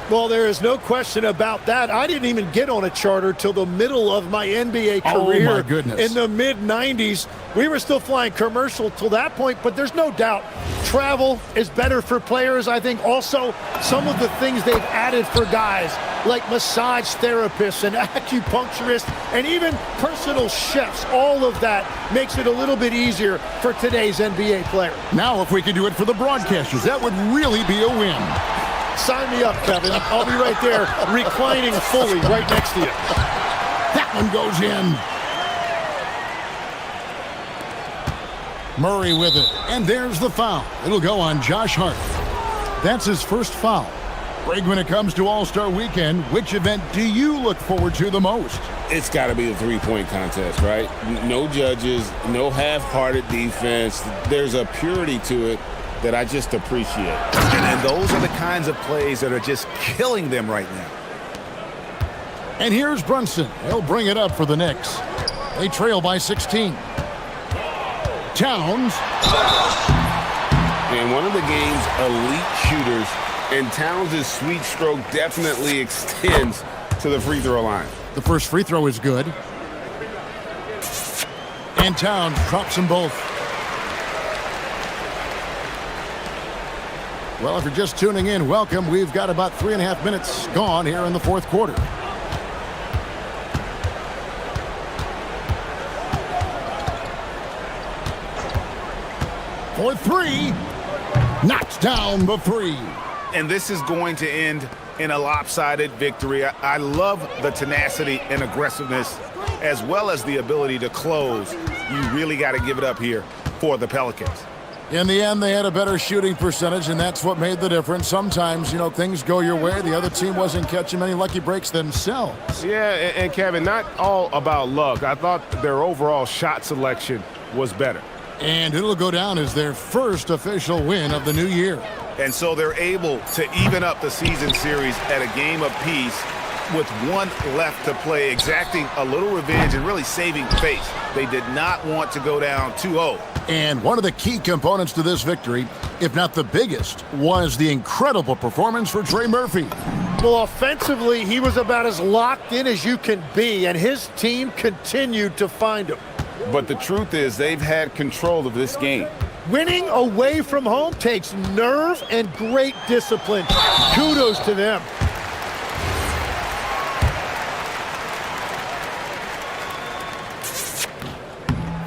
S2: Well, there is no question about that. I didn't even get on a charter till the middle of my NBA career.
S1: Oh, my goodness.
S2: In the mid-90s. We were still flying commercial till that point, but there's no doubt travel is better for players. I think also some of the things they've added for guys, like massage therapists and acupuncturists and even personal chefs, all of that makes it a little bit easier for today's NBA player.
S1: Now, if we could do it for the broadcasters, that would really be a win.
S2: Sign me up, Kevin. I'll be right there, reclining fully right next to you.
S1: That one goes in. Murray with it, and there's the foul. It'll go on Josh Hart. That's his first foul. Greg, when it comes to All-Star Weekend, which event do you look forward to the most?
S3: It's got to be the three-point contest, right? No judges, no half-hearted defense. There's a purity to it that I just appreciate.
S16: And those are the kinds of plays that are just killing them right now.
S1: And here's Brunson. He'll bring it up for the Knicks. They trail by 16. Towns.
S3: And one of the game's elite shooters, and Towns' sweet stroke definitely extends to the free throw line.
S1: The first free throw is good. And Towns drops them both. Well, if you're just tuning in, welcome. We've got about 3.5 minutes gone here in the fourth quarter. For three, knocks down the three.
S16: And this is going to end in a lopsided victory. I love the tenacity and aggressiveness as well as the ability to close. You really got to give it up here for the Pelicans.
S1: In the end, they had a better shooting percentage, and that's what made the difference. Sometimes, you know, things go your way. The other team wasn't catching many lucky breaks themselves.
S6: Yeah, and Kevin, not all about luck. I thought their overall shot selection was better.
S1: And it'll go down as their first official win of the new year.
S16: And so they're able to even up the season series at a game apiece with one left to play, exacting a little revenge and really saving face. They did not want to go down 2-0.
S1: And one of the key components to this victory, if not the biggest, was the incredible performance for Trey Murphy.
S2: Well, offensively, he was about as locked in as you can be, and his team continued to find him.
S3: But the truth is they've had control of this game.
S2: Winning away from home takes nerve and great discipline. Kudos to them.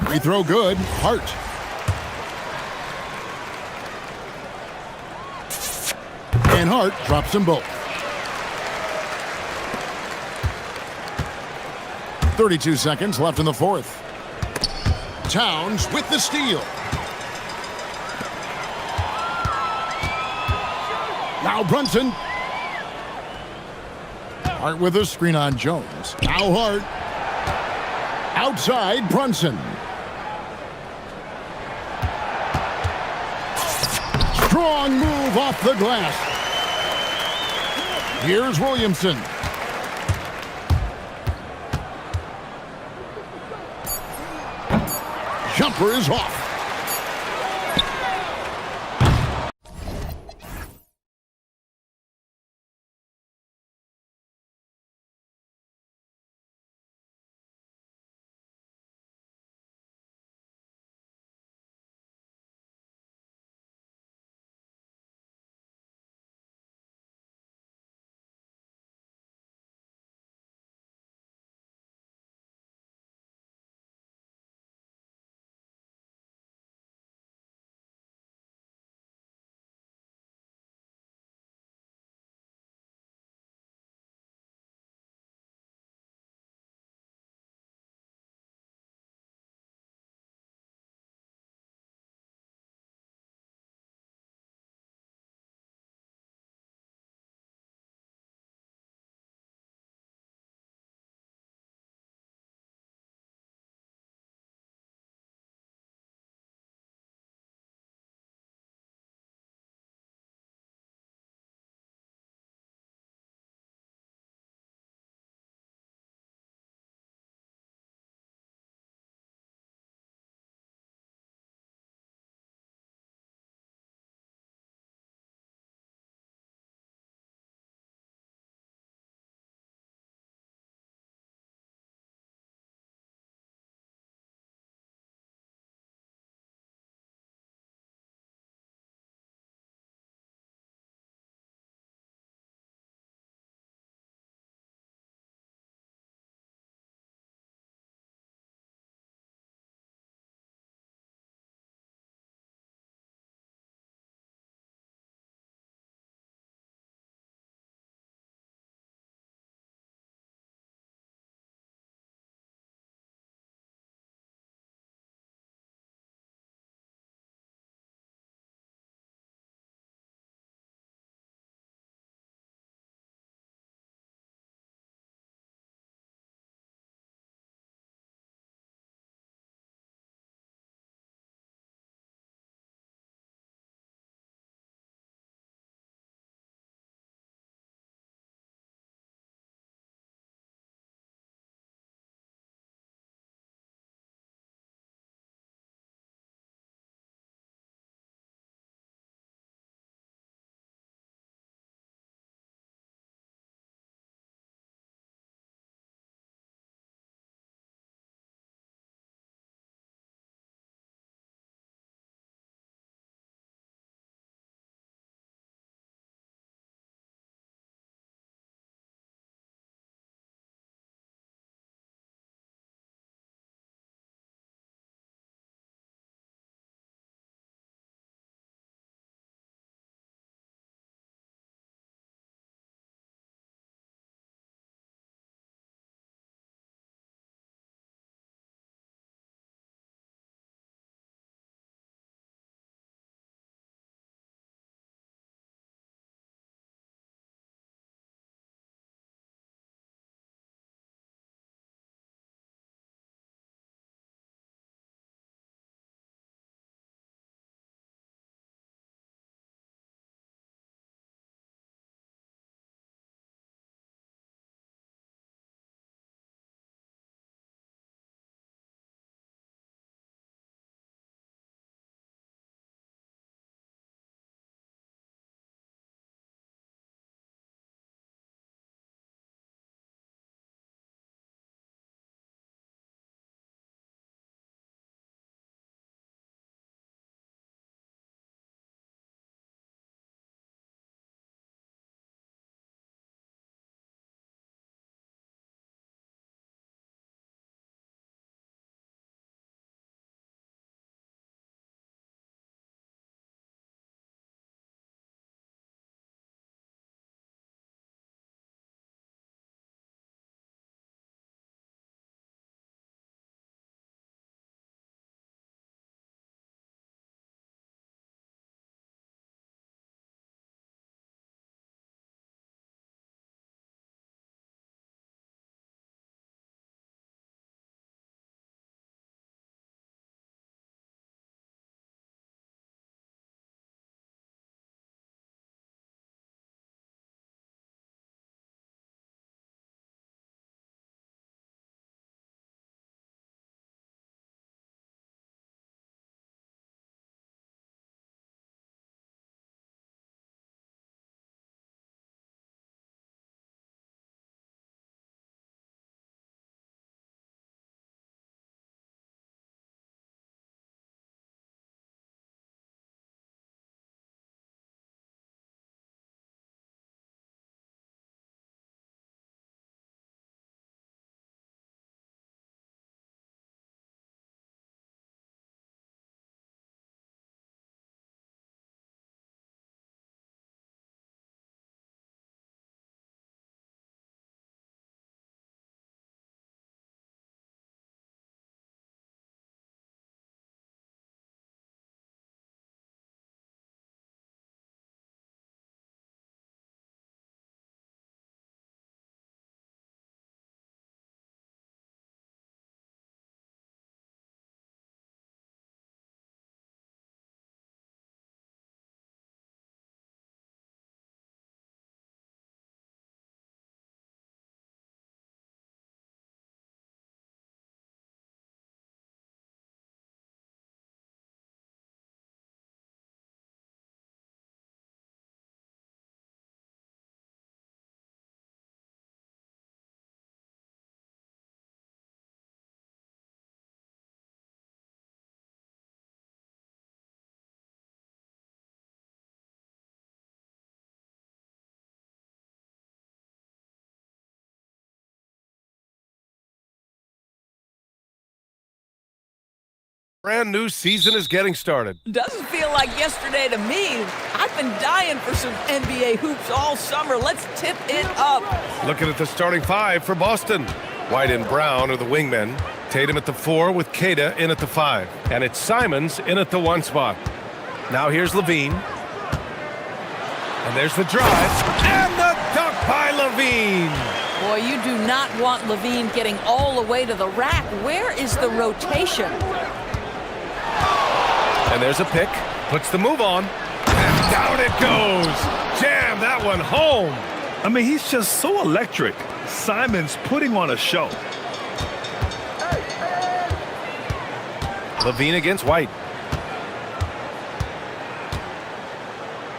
S1: Free throw good. Hart. And Hart drops them both. 32 seconds left in the fourth. Towns with the steal. Now Brunson. Hart with a screen on Jones. Now Hart. Outside Brunson. Strong move off the glass. Here's Williamson. Jumper is off.
S10: Brand new season is getting started.
S13: Doesn't feel like yesterday to me. I've been dying for some NBA hoops all summer. Let's tip it up.
S10: Looking at the starting five for Boston. White and Brown are the wingmen. Tatum at the 4 with Keita in at the 5. And it's Simons in at the 1 spot. Now here's Levine. And there's the drive. And the dunk by Levine.
S13: Boy, you do not want Levine getting all the way to the rack. Where is the rotation?
S10: And there's a pick. Puts the move on. And down it goes. Jam that one home.
S11: I mean, he's just so electric. Simons putting on a show.
S10: Levine against White.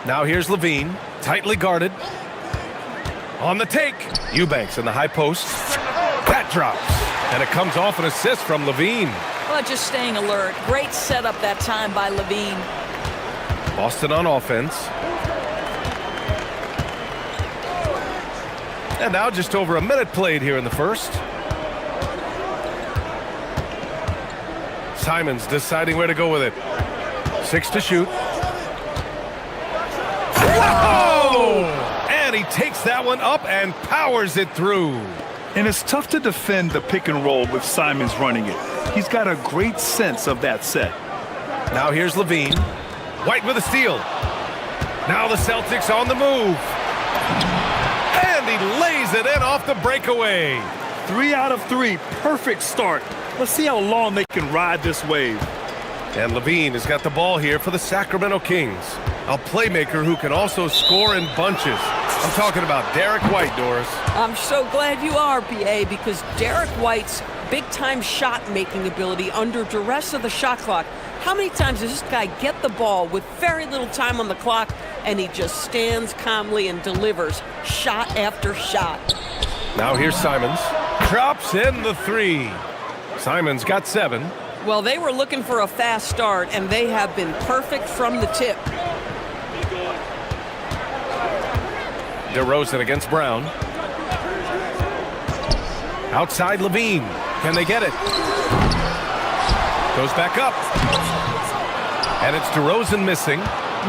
S10: Now here's Levine, tightly guarded. On the take, Eubanks in the high post. That drops, and it comes off an assist from Levine.
S13: Well, just staying alert. Great setup that time by Levine.
S10: Boston on offense. And now just over a minute played here in the first. Simons deciding where to go with it. 6 to shoot. Whoa! And he takes that one up and powers it through.
S11: And it's tough to defend the pick and roll with Simons running it. He's got a great sense of that set.
S10: Now here's Levine. White with a steal. Now the Celtics on the move. And he lays it in off the breakaway.
S11: 3 out of 3. Perfect start. Let's see how long they can ride this wave.
S10: And Levine has got the ball here for the Sacramento Kings. A playmaker who can also score in bunches. I'm talking about Derek White, Doris.
S13: I'm so glad you are, BA, because Derek White's big-time shot-making ability under duress of the shot clock. How many times does this guy get the ball with very little time on the clock, and he just stands calmly and delivers shot after shot?
S10: Now here's Simons. Drops in the 3. Simons got 7.
S13: Well, they were looking for a fast start, and they have been perfect from the tip.
S10: DeRozan against Brown. Outside Levine. Can they get it? Goes back up. And it's DeRozan missing.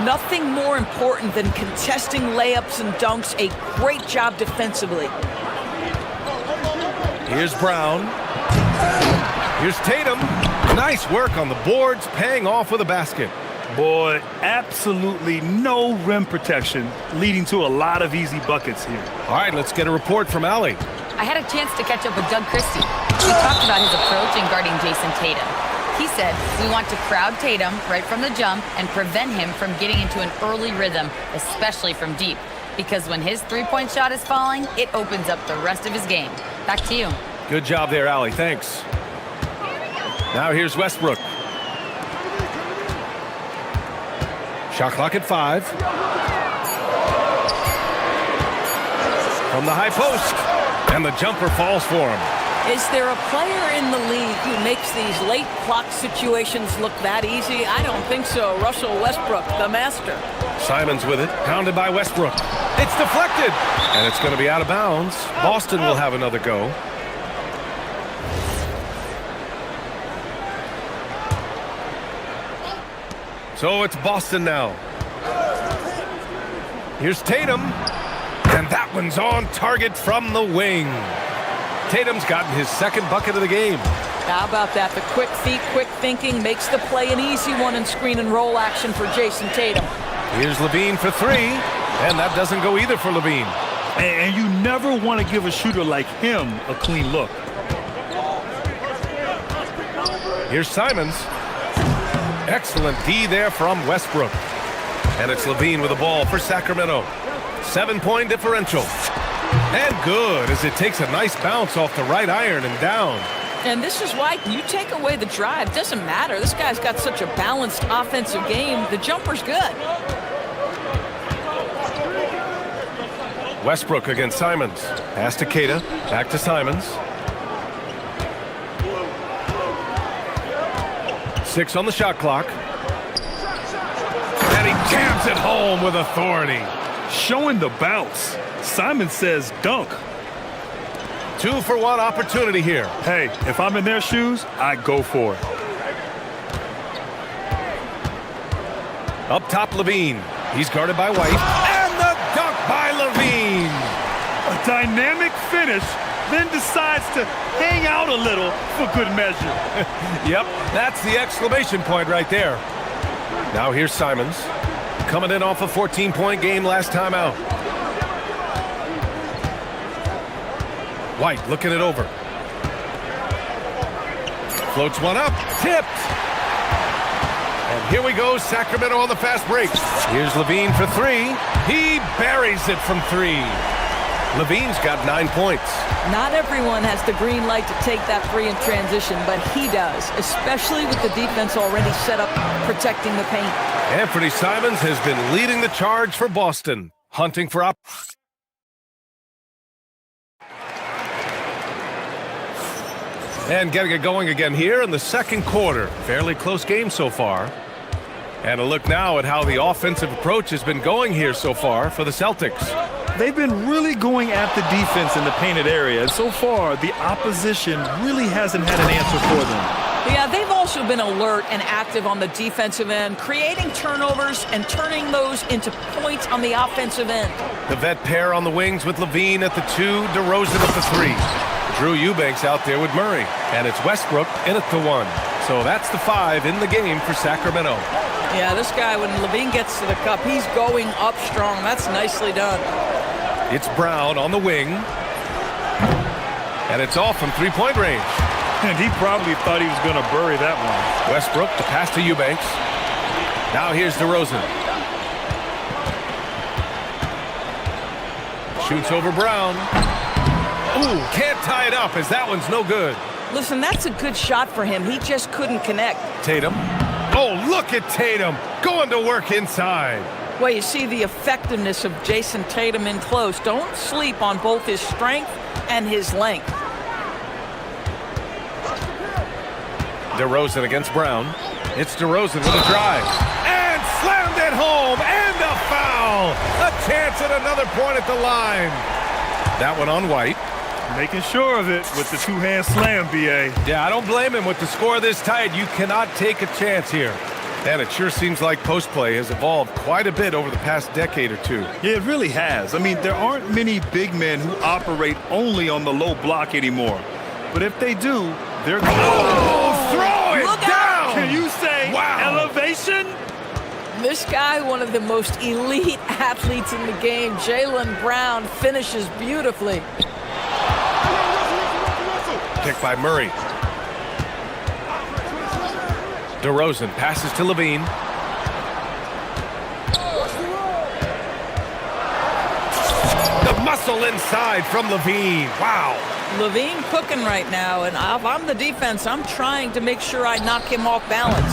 S13: Nothing more important than contesting layups and dunks. A great job defensively.
S10: Here's Brown. Here's Tatum. Nice work on the boards, paying off with a basket.
S11: Boy, absolutely no rim protection, leading to a lot of easy buckets here.
S10: All right, let's get a report from Allie.
S5: I had a chance to catch up with Doug Christie. We talked about his approach in guarding Jason Tatum. He said, we want to crowd Tatum right from the jump and prevent him from getting into an early rhythm, especially from deep. Because when his three-point shot is falling, it opens up the rest of his game. Back to you.
S10: Good job there, Allie. Thanks. Now here's Westbrook. Shot clock at 5. From the high post. And the jumper falls for him.
S13: Is there a player in the league who makes these late clock situations look that easy? I don't think so. Russell Westbrook, the master.
S10: Simons with it, pounded by Westbrook. It's deflected, and it's going to be out of bounds. Boston will have another go. So it's Boston now. Here's Tatum, and that one's on target from the wing. Tatum's gotten his second bucket of the game.
S13: How about that? The quick feet, quick thinking makes the play an easy one in screen and roll action for Jason Tatum.
S10: Here's Levine for 3, and that doesn't go either for Levine.
S11: And you never want to give a shooter like him a clean look.
S10: Here's Simons. Excellent D there from Westbrook. And it's Levine with the ball for Sacramento. 7-point differential. And good, as it takes a nice bounce off the right iron and down.
S13: And this is why you take away the drive. Doesn't matter. This guy's got such a balanced offensive game. The jumper's good.
S10: Westbrook against Simons. Pass to Keita. Back to Simons. 6 on the shot clock. And he jams it home with authority.
S11: Showing the bounce. Simon says dunk.
S10: 2-for-1 opportunity here.
S11: Hey, if I'm in their shoes, I go for it.
S10: Up top, Levine. He's guarded by White. And the dunk by Levine.
S11: A dynamic finish, then decides to hang out a little for good measure.
S10: Yep, that's the exclamation point right there. Now here's Simons. Coming in off a 14-point game last time out. White looking it over. Floats one up, tipped. And here we go, Sacramento on the fast break. Here's Levine for three. He buries it from three. Levine's got 9 points.
S13: Not everyone has the green light to take that three in transition, but he does, especially with the defense already set up protecting the paint.
S10: Anthony Simons has been leading the charge for Boston, hunting for and getting it going again here in the second quarter. Fairly close game so far. And a look now at how the offensive approach has been going here so far for the Celtics.
S11: They've been really going at the defense in the painted area. And so far, the opposition really hasn't had an answer for them.
S13: Yeah, they've also been alert and active on the defensive end, creating turnovers and turning those into points on the offensive end.
S10: The vet pair on the wings with Levine at the 2, DeRozan at the 3. Drew Eubanks out there with Murray. And it's Westbrook in at the 1. So that's the 5 in the game for Sacramento.
S13: Yeah, this guy, when Levine gets to the cup, he's going up strong. That's nicely done.
S10: It's Brown on the wing. And it's off from three-point range.
S11: And he probably thought he was going to bury that one.
S10: Westbrook, the pass to Eubanks. Now here's DeRozan. Shoots over Brown. Ooh, can't tie it up as that one's no good.
S13: Listen, that's a good shot for him. He just couldn't connect.
S10: Tatum. Oh, look at Tatum going to work inside.
S13: Well, you see the effectiveness of Jason Tatum in close. Don't sleep on both his strength and his length.
S10: DeRozan against Brown. It's DeRozan with a drive. And slammed it home. And a foul. A chance at another point at the line. That one on White.
S11: Making sure of it with the two-hand slam, B.A.
S10: Yeah, I don't blame him. With the score this tight, you cannot take a chance here. And it sure seems like post play has evolved quite a bit over the past decade or two.
S11: Yeah, it really has. I mean, there aren't many big men who operate only on the low block anymore. But if they do, they're going
S10: to throw it down!
S11: Can you say elevation?
S13: This guy, one of the most elite athletes in the game, Jaylen Brown, finishes beautifully.
S10: Pick by Murray. DeRozan passes to Levine. The muscle inside from Levine. Wow.
S13: Levine cooking right now, and if I'm the defense, I'm trying to make sure I knock him off balance.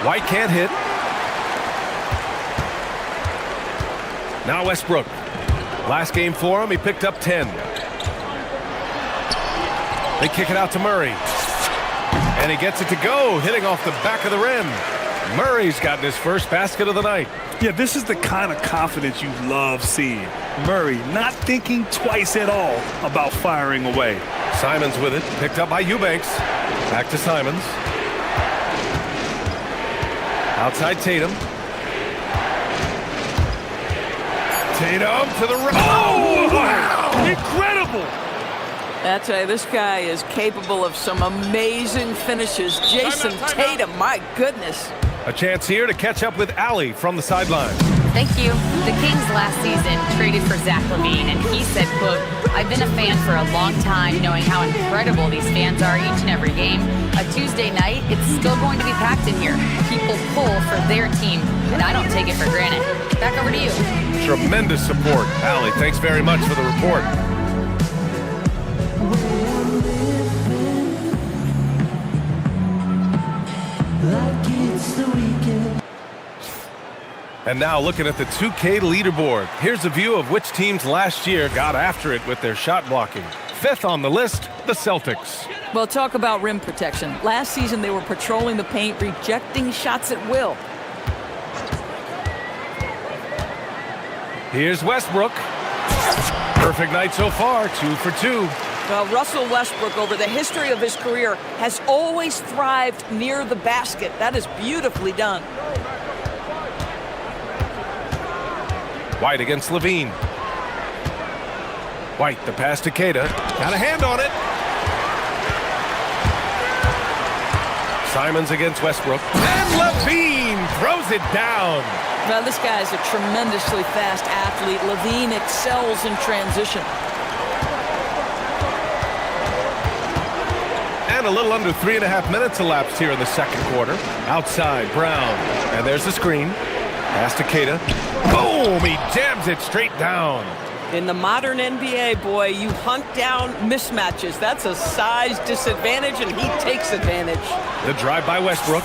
S10: White can't hit. Now Westbrook. Last game for him, he picked up 10. They kick it out to Murray. And he gets it to go, hitting off the back of the rim. Murray's gotten his first basket of the night.
S11: Yeah, this is the kind of confidence you love seeing. Murray not thinking twice at all about firing away.
S10: Simons with it, picked up by Eubanks. Back to Simons. Outside Tatum. Tatum to the rim.
S11: Oh, wow! Incredible!
S13: That's right, this guy is capable of some amazing finishes. Jason Tatum, my goodness.
S10: A chance here to catch up with Allie from the sideline.
S5: Thank you. The Kings last season traded for Zach LaVine, and he said, quote, "I've been a fan for a long time, knowing how incredible these fans are each and every game. A Tuesday night, it's still going to be packed in here. People pull for their team, and I don't take it for granted." Back over to you.
S10: Tremendous support. Allie, thanks very much for the report. And now looking at the 2K leaderboard. Here's a view of which teams last year got after it with their shot blocking. Fifth on the list, the Celtics.
S13: Well, talk about rim protection. Last season, they were patrolling the paint, rejecting shots at will.
S10: Here's Westbrook. Perfect night so far, 2 for 2.
S13: Well, Russell Westbrook, over the history of his career, has always thrived near the basket. That is beautifully done.
S10: White against Levine. White, the pass to Keita. Got a hand on it. Simons against Westbrook. And Levine throws it down.
S13: Now, this guy is a tremendously fast athlete. Levine excels in transition.
S10: And a little under 3.5 minutes elapsed here in the second quarter. Outside, Brown. And there's the screen. Pass to Keita. Boom! He jams it straight down.
S13: In the modern NBA, boy, you hunt down mismatches. That's a size disadvantage, and he takes advantage.
S10: The drive by Westbrook.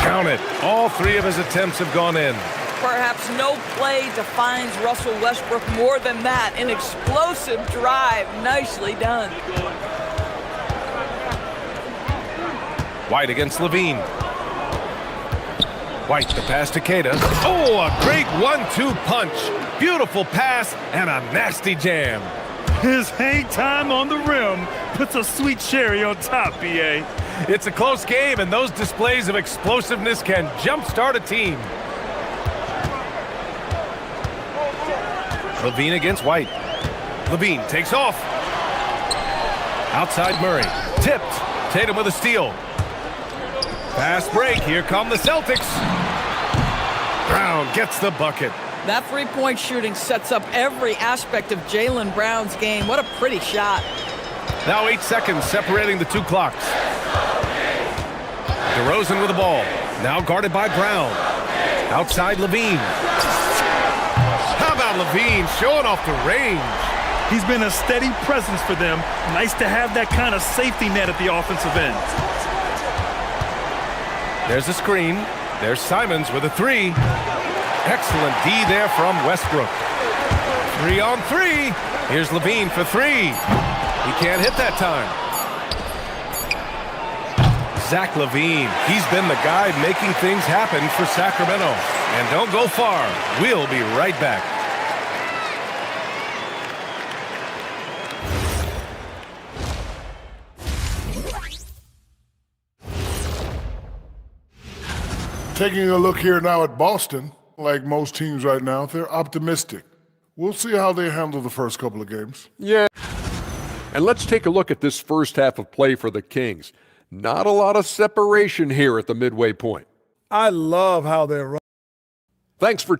S10: Count it. All three of his attempts have gone in.
S13: Perhaps no play defines Russell Westbrook more than that. An explosive drive. Nicely done.
S10: White against Levine. White, the pass to Keita. Oh, a great 1-2 punch. Beautiful pass and a nasty jam.
S11: His hang time on the rim puts a sweet cherry on top, B.A.
S10: It's a close game, and those displays of explosiveness can jumpstart a team. Levine against White. Levine takes off. Outside Murray. Tipped. Tatum with a steal. Fast break. Here come the Celtics. Brown gets the bucket.
S13: That three-point shooting sets up every aspect of Jaylen Brown's game. What a pretty shot.
S10: Now 8 seconds separating the two clocks. DeRozan with the ball. Now guarded by Brown. Outside Levine. How about Levine showing off the range?
S11: He's been a steady presence for them. Nice to have that kind of safety net at the offensive end.
S10: There's a screen. There's Simons with a three. Excellent D there from Westbrook. 3-on-3. Here's Levine for three. He can't hit that time. Zach LaVine. He's been the guy making things happen for Sacramento. And don't go far. We'll be right back.
S8: Taking a look here now at Boston, like most teams right now, they're optimistic. We'll see how they handle the first couple of games.
S7: Yeah. And let's take a look at this first half of play for the Kings. Not a lot of separation here at the midway point.
S12: I love how they're running.
S7: Thanks for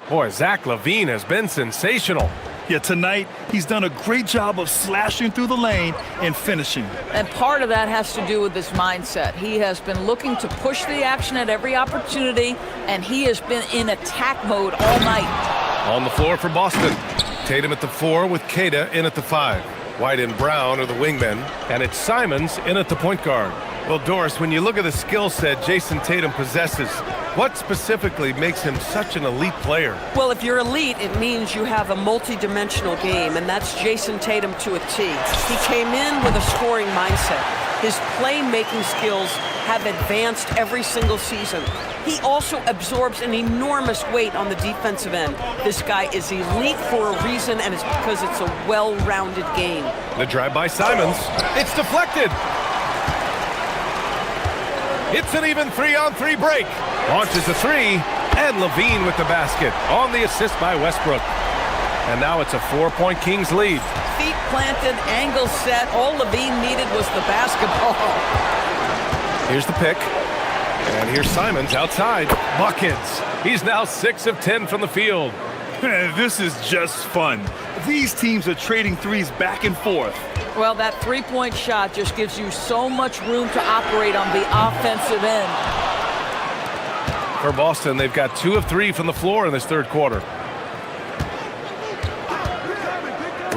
S10: Boy, Zach LaVine has been sensational.
S11: Yeah, tonight he's done a great job of slashing through the lane and finishing.
S13: And part of that has to do with his mindset. He has been looking to push the action at every opportunity, and he has been in attack mode all night.
S10: On the floor for Boston. Tatum at the 4 with Keita in at the 5. White and Brown are the wingmen, and it's Simons in at the point guard. Well, Doris, when you look at the skill set Jason Tatum possesses, what specifically makes him such an elite player?
S17: Well, if you're elite, it means you have a multi-dimensional game, and that's Jason Tatum to a T. He came in with a scoring mindset. His playmaking skills have advanced every single season. He also absorbs an enormous weight on the defensive end. This guy is elite for a reason, and it's because it's a well-rounded game.
S10: The drive by Simons. It's deflected. It's an even 3-on-3 break. Launches a three, and LaVine with the basket on the assist by Westbrook. And now it's a 4-point Kings lead.
S13: Feet planted, angle set. All LaVine needed was the basketball.
S10: Here's the pick. And here's Simons outside. Buckets. He's now 6 of 10 from the field.
S11: This is just fun. These teams are trading threes back and forth.
S13: Well, that three-point shot just gives you so much room to operate on the offensive end.
S10: For Boston, they've got 2 of 3 from the floor in this third quarter.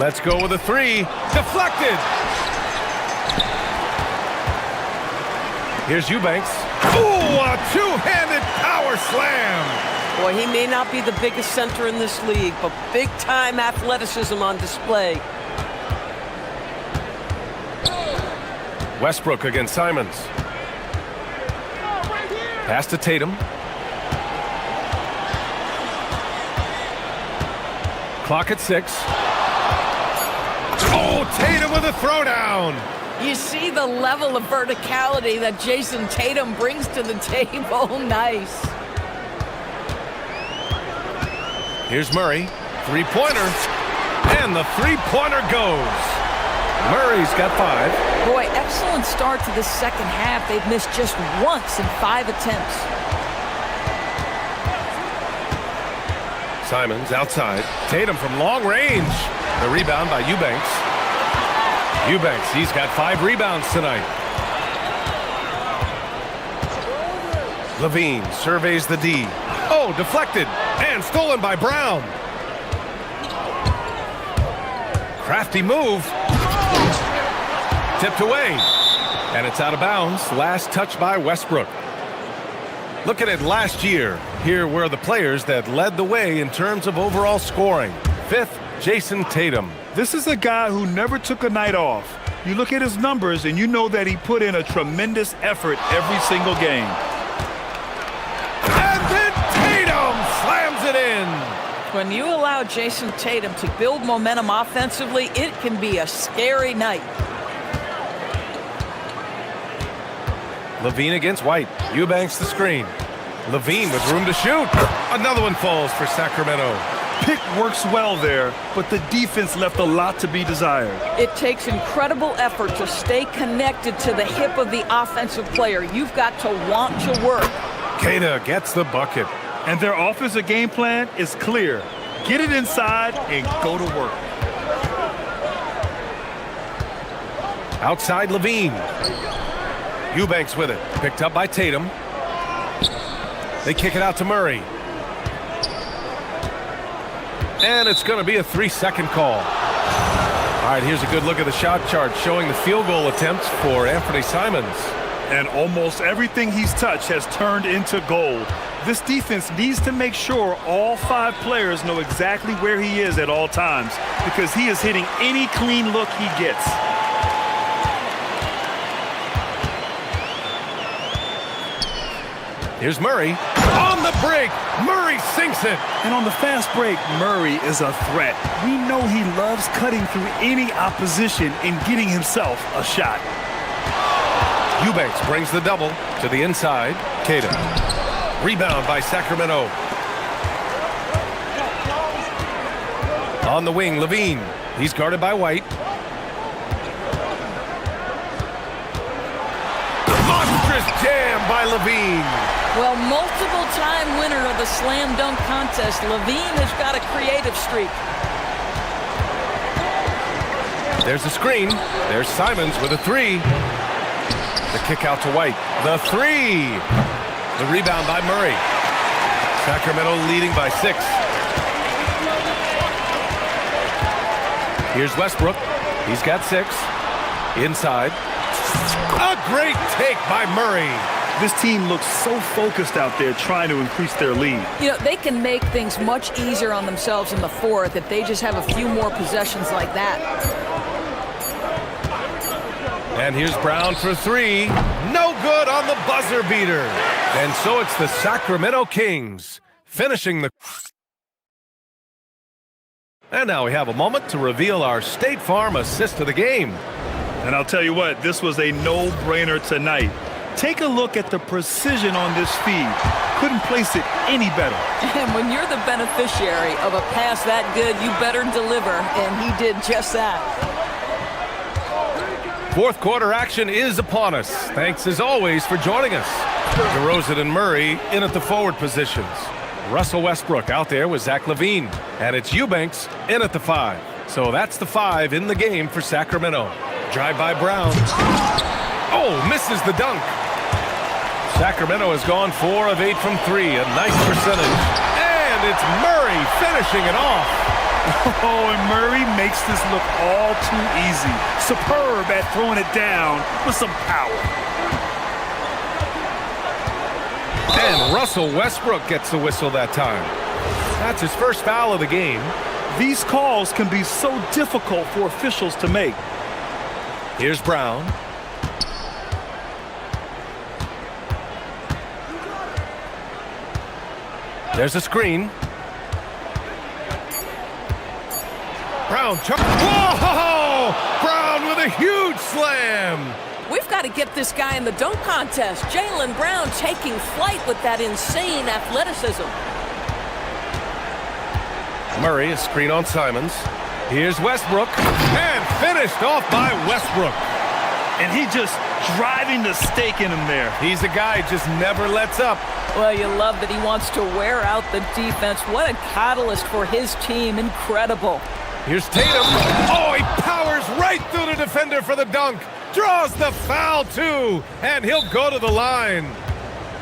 S10: Let's go with a 3. Deflected. Here's Eubanks. Ooh, a two-handed power slam.
S13: Boy, he may not be the biggest center in this league, but big-time athleticism on display.
S10: Westbrook against Simons. Pass to Tatum. Clock at 6. Oh, Tatum with a throwdown.
S13: You see the level of verticality that Jason Tatum brings to the table. Nice.
S10: Here's Murray. Three-pointer. And the three-pointer goes. Murray's got 5.
S13: Boy, excellent start to this second half. They've missed just once in 5 attempts.
S10: Simons outside. Tatum from long range. The rebound by Eubanks. Eubanks, he's got 5 rebounds tonight. Levine surveys the D. Oh, deflected and stolen by Brown. Crafty move. Tipped away. And it's out of bounds. Last touch by Westbrook. Looking at last year, here were the players that led the way in terms of overall scoring. 5th, Jason Tatum.
S11: This is a guy who never took a night off. You look at his numbers and you know that he put in a tremendous effort every single game.
S10: And then Tatum slams it in.
S13: When you allow Jason Tatum to build momentum offensively, it can be a scary night.
S10: Levine against White. Eubanks the screen. Levine with room to shoot. Another one falls for Sacramento.
S11: Pick works well there, but the defense left a lot to be desired.
S13: It takes incredible effort to stay connected to the hip of the offensive player. You've got to want to work.
S10: Keita gets the bucket.
S11: And their offensive game plan is clear. Get it inside and go to work.
S10: Outside Levine. Eubanks with it. Picked up by Tatum. They kick it out to Murray. And it's going to be a 3-second call. All right, here's a good look at the shot chart showing the field goal attempts for Anthony Simons.
S11: And almost everything he's touched has turned into gold. This defense needs to make sure all 5 players know exactly where he is at all times, because he is hitting any clean look he gets.
S10: Here's Murray. On the break, Murray sinks it.
S11: And on the fast break, Murray is a threat. We know he loves cutting through any opposition and getting himself a shot.
S10: Eubanks brings the double to the inside. Keita. Rebound by Sacramento. On the wing, Levine. He's guarded by White. Monstrous jam by Levine.
S13: Well, multiple-time winner of the slam dunk contest, Levine has got a creative streak.
S10: There's a screen. There's Simons with a 3. The kick out to White. The 3. The rebound by Murray. Sacramento leading by 6. Here's Westbrook. He's got 6. Inside. A great take by Murray.
S11: This team looks so focused out there trying to increase their lead.
S13: You know, they can make things much easier on themselves in the fourth if they just have a few more possessions like that.
S10: And here's Brown for 3. No good on the buzzer beater. And so it's the Sacramento Kings finishing the... And now we have a moment to reveal our State Farm assist of the game.
S11: And I'll tell you what, this was a no-brainer tonight. Take a look at the precision on this feed. Couldn't place it any better.
S13: And when you're the beneficiary of a pass that good, you better deliver, and he did just that.
S10: Fourth quarter action is upon us. Thanks as always for joining us. DeRozan and Murray in at the forward positions. Russell Westbrook out there with Zach LaVine. And it's Eubanks in at the 5. So that's the 5 in the game for Sacramento. Drive by Brown. Oh, misses the dunk. Sacramento has gone 4 of 8 from 3, a nice percentage. And it's Murray finishing it off.
S11: Oh, and Murray makes this look all too easy. Superb at throwing it down with some power.
S10: And Russell Westbrook gets the whistle that time. That's his first foul of the game.
S11: These calls can be so difficult for officials to make.
S10: Here's Brown. There's a screen. Brown, whoa! Brown with a huge slam.
S13: We've got to get this guy in the dunk contest. Jaylen Brown taking flight with that insane athleticism.
S10: Murray, a screen on Simons. Here's Westbrook, and finished off by Westbrook.
S11: And he just driving the stake in him there.
S10: He's a guy who just never lets up.
S13: Well, you love that he wants to wear out the defense. What a catalyst for his team. Incredible.
S10: Here's Tatum. Oh, he powers right through the defender for the dunk. Draws the foul, too. And he'll go to the line.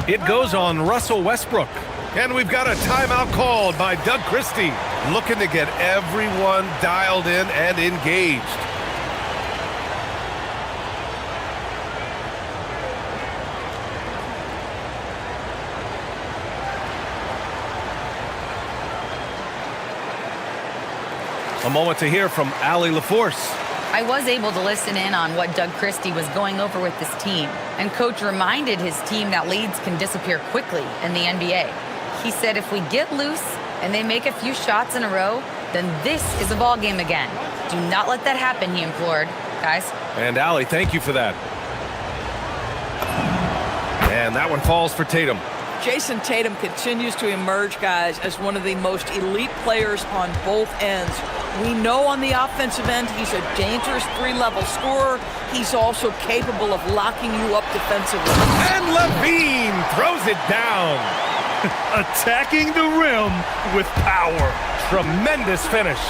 S10: It goes on Russell Westbrook. And we've got a timeout called by Doug Christie, looking to get everyone dialed in and engaged. A moment to hear from Allie LaForce.
S5: I was able to listen in on what Doug Christie was going over with this team, and Coach reminded his team that leads can disappear quickly in the NBA. He said if we get loose and they make a few shots in a row, then this is a ball game again. Do not let that happen, he implored. Guys.
S10: And Allie, thank you for that. And that one falls for Tatum.
S13: Jason Tatum continues to emerge, guys, as one of the most elite players on both ends. We know on the offensive end he's a dangerous three-level scorer. He's also capable of locking you up defensively.
S10: And LaVine throws it down.
S11: Attacking the rim with power.
S10: Tremendous finish.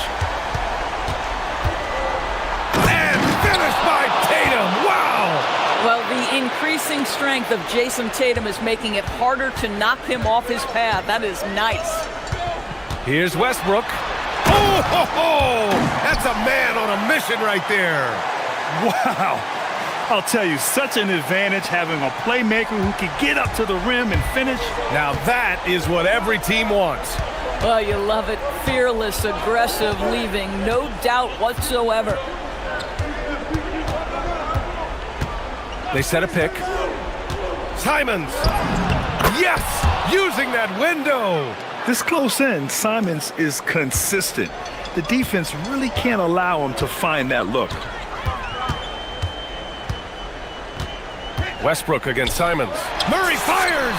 S10: And finished by Tatum. Wow!
S13: Well, the increasing strength of Jason Tatum is making it harder to knock him off his path. That is nice.
S10: Here's Westbrook. Oh, ho, ho! That's a man on a mission right there.
S11: Wow. I'll tell you, such an advantage having a playmaker who can get up to the rim and finish.
S10: Now that is what every team wants.
S13: Well, you love it. Fearless, aggressive, leaving no doubt whatsoever.
S10: They set a pick. Simons. Yes! Using that window.
S11: This close in, Simons is consistent. The defense really can't allow him to find that look.
S10: Westbrook against Simons. Murray fires!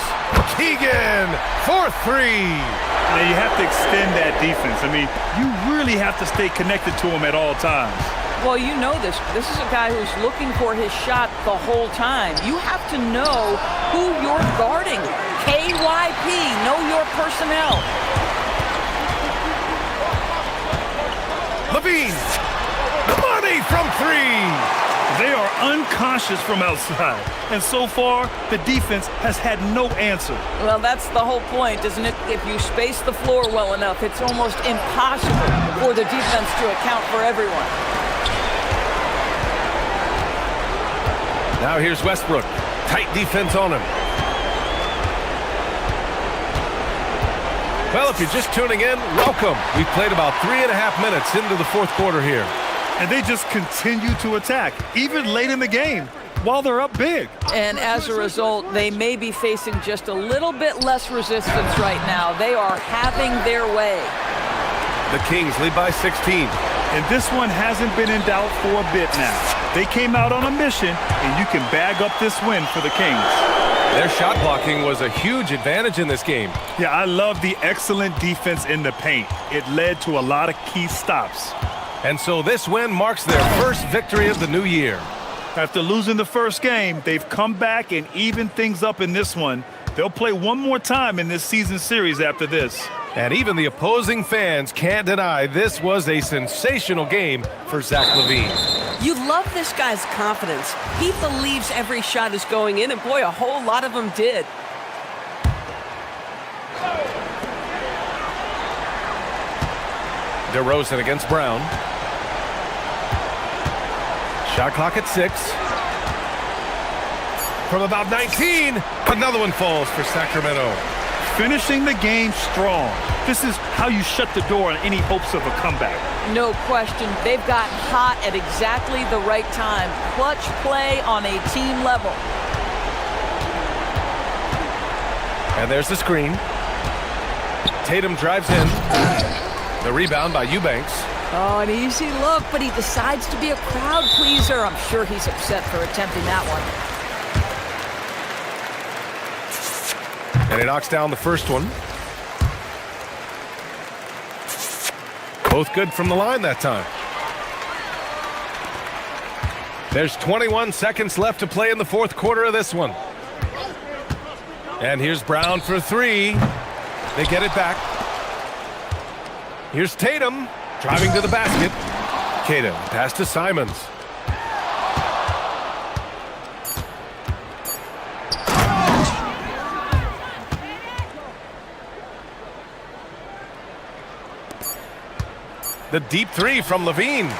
S10: Keegan for 3.
S11: Now you have to extend that defense. I mean, you really have to stay connected to him at all times.
S13: Well, you know this. This is a guy who's looking for his shot the whole time. You have to know who you're guarding. KYP, know your personnel.
S10: LaVine, money from 3.
S11: They are unconscious from outside, and so far, the defense has had no answer.
S13: Well, that's the whole point, isn't it? If you space the floor well enough, it's almost impossible for the defense to account for everyone.
S10: Now here's Westbrook. Tight defense on him. Well, if you're just tuning in, welcome. We've played about 3.5 minutes into the fourth quarter here.
S11: And they just continue to attack, even late in the game, while they're up big.
S13: And as a result, they may be facing just a little bit less resistance right now. They are having their way.
S10: The Kings lead by 16.
S11: And this one hasn't been in doubt for a bit now. They came out on a mission, and you can bag up this win for the Kings.
S10: Their shot blocking was a huge advantage in this game.
S11: Yeah, I love the excellent defense in the paint. It led to a lot of key stops.
S10: And so this win marks their first victory of the new year.
S11: After losing the first game, they've come back and evened things up in this one. They'll play one more time in this season series after this.
S10: And even the opposing fans can't deny this was a sensational game for Zach LaVine.
S17: You love this guy's confidence. He believes every shot is going in, and boy, a whole lot of them did.
S10: DeRozan against Brown. Shot clock at 6. From about 19, another one falls for Sacramento.
S11: Finishing the game strong. This is how you shut the door on any hopes of a comeback.
S13: No question. They've got hot at exactly the right time. Clutch play on a team level.
S10: And there's the screen. Tatum drives in. The rebound by Eubanks.
S13: Oh, an easy look, but he decides to be a crowd pleaser. I'm sure he's upset for attempting that one.
S10: And he knocks down the first one. Both good from the line that time. There's 21 seconds left to play in the fourth quarter of this one. And here's Brown for 3. They get it back. Here's Tatum driving to the basket. Tatum pass to Simons. The deep 3 from LaVine.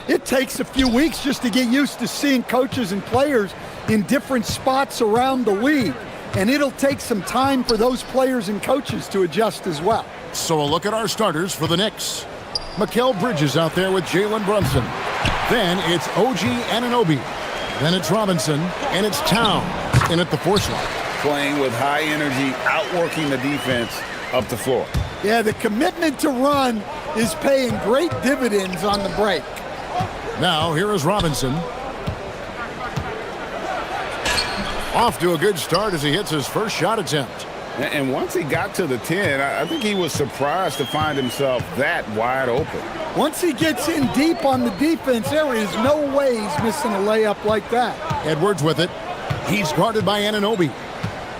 S14: It takes a few weeks just to get used to seeing coaches and players in different spots around the league. And it'll take some time for those players and coaches to adjust as well.
S1: So a look at our starters for the Knicks. Mikal Bridges out there with Jalen Brunson. Then it's OG Anunoby. Then it's Robinson, and it's Towns in at the 4 slot.
S16: Playing with high energy, outworking the defense up the floor.
S14: Yeah, the commitment to run is paying great dividends on the break.
S1: Now, here is Robinson. Off to a good start as he hits his first shot attempt.
S3: And once he got to the 10, I think he was surprised to find himself that wide open.
S14: Once he gets in deep on the defense, there is no way he's missing a layup like that.
S1: Edwards with it. He's guarded by Anunoby.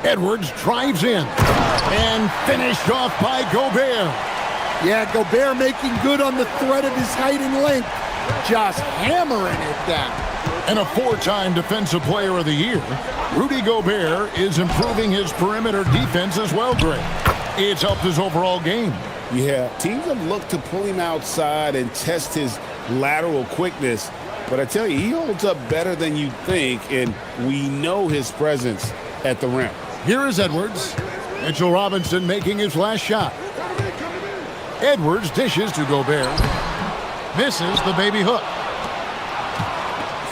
S1: Edwards drives in and finished off by Gobert.
S14: Yeah, Gobert making good on the threat of his height and length, just hammering it down.
S1: And a 4-time Defensive Player of the Year, Rudy Gobert is improving his perimeter defense as well, Greg. It's helped his overall game.
S3: Yeah, teams have looked to pull him outside and test his lateral quickness. But I tell you, he holds up better than you think, and we know his presence at the rim.
S1: Here is Edwards. Mitchell Robinson making his last shot. Edwards dishes to Gobert. Misses the baby hook.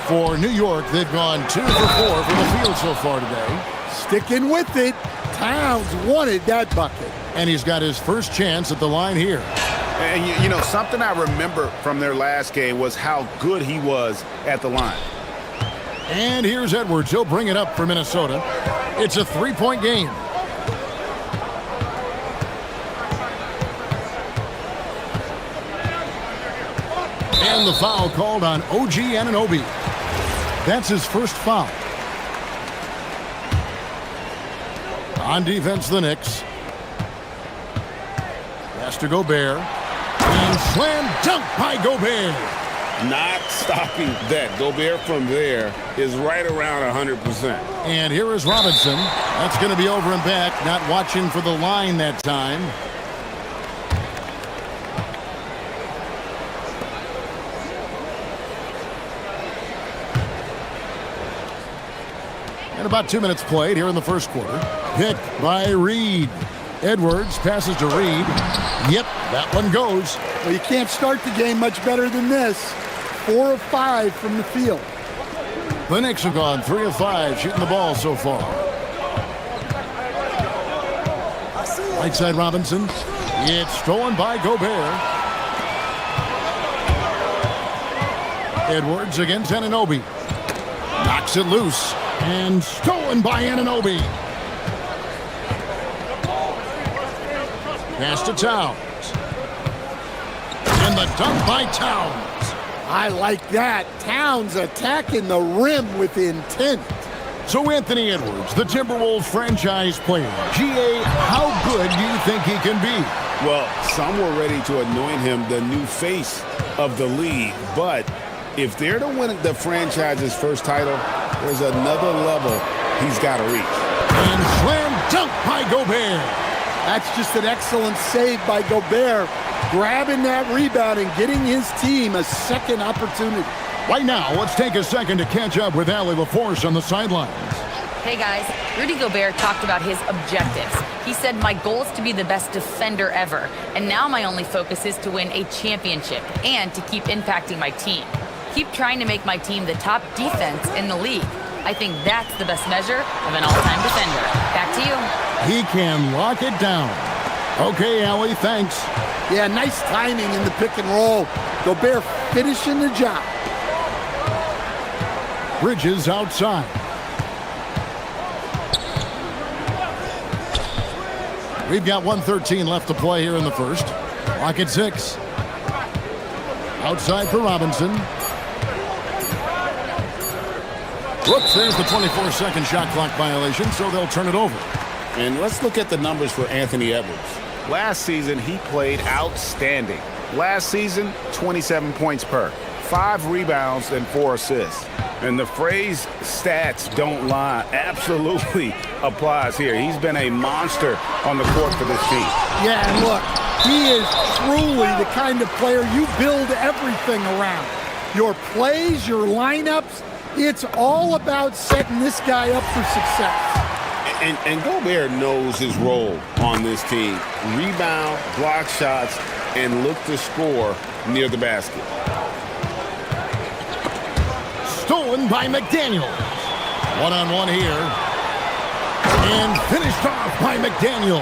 S1: For New York, they've gone 2 for 4 from the field so far today.
S14: Sticking with it. Towns wanted that bucket.
S1: And he's got his first chance at the line here.
S16: And, you know, something I remember from their last game was how good he was at the line.
S1: And here's Edwards. He'll bring it up for Minnesota. It's a 3-point game. And the foul called on OG Anunoby. That's his first foul. On defense, the Knicks. Pass to Gobert. And slam dunk by Gobert.
S3: Not stopping that. Gobert from there is right around 100%.
S1: And here is Robinson. That's going to be over and back. Not watching for the line that time. And about 2 minutes played here in the first quarter. Picked by Reed. Edwards passes to Reed. Yep, that one goes.
S14: Well, you can't start the game much better than this. 4 of 5 from the field.
S1: The Knicks have gone 3 of 5 shooting the ball so far. Right side Robinson. It's stolen by Gobert. Edwards against Anunoby. Knocks it loose. And stolen by Anunoby. Pass to Towns. And the dunk by Towns.
S14: I like that. Towns attacking the rim with intent.
S1: So Anthony Edwards, the Timberwolves franchise player. GA, how good do you think he can be?
S3: Well, some were ready to anoint him the new face of the league. But if they're to win the franchise's first title, there's another level he's got to reach.
S1: And slam dunk by Gobert.
S14: That's just an excellent save by Gobert, grabbing that rebound and getting his team a second opportunity.
S1: Right now, let's take a second to catch up with Allie LaForce on the sidelines.
S5: Hey guys, Rudy Gobert talked about his objectives. He said, my goal is to be the best defender ever, and now my only focus is to win a championship and to keep impacting my team. Keep trying to make my team the top defense in the league. I think that's the best measure of an all-time defender. Back to you.
S1: He can lock it down. Okay, Allie, thanks.
S14: Yeah, nice timing in the pick and roll. Gobert finishing the job.
S1: Bridges outside. We've got 1:13 left to play here in the first. Clock at 6. Outside for Robinson. Whoops, there's the 24-second shot clock violation, so they'll turn it over.
S3: And let's look at the numbers for Anthony Edwards.
S16: Last season, he played outstanding. Last season, 27 points per, 5 rebounds and 4 assists. And the phrase stats don't lie absolutely applies here. He's been a monster on the court for this team.
S14: Yeah, and look, he is truly the kind of player you build everything around. your plays, your lineups. It's all about setting this guy up for success.
S3: And Gobert knows his role on this team. Rebound, block shots, and look to score near the basket.
S1: Stolen by McDaniel. One-on-one here. And finished off by McDaniel.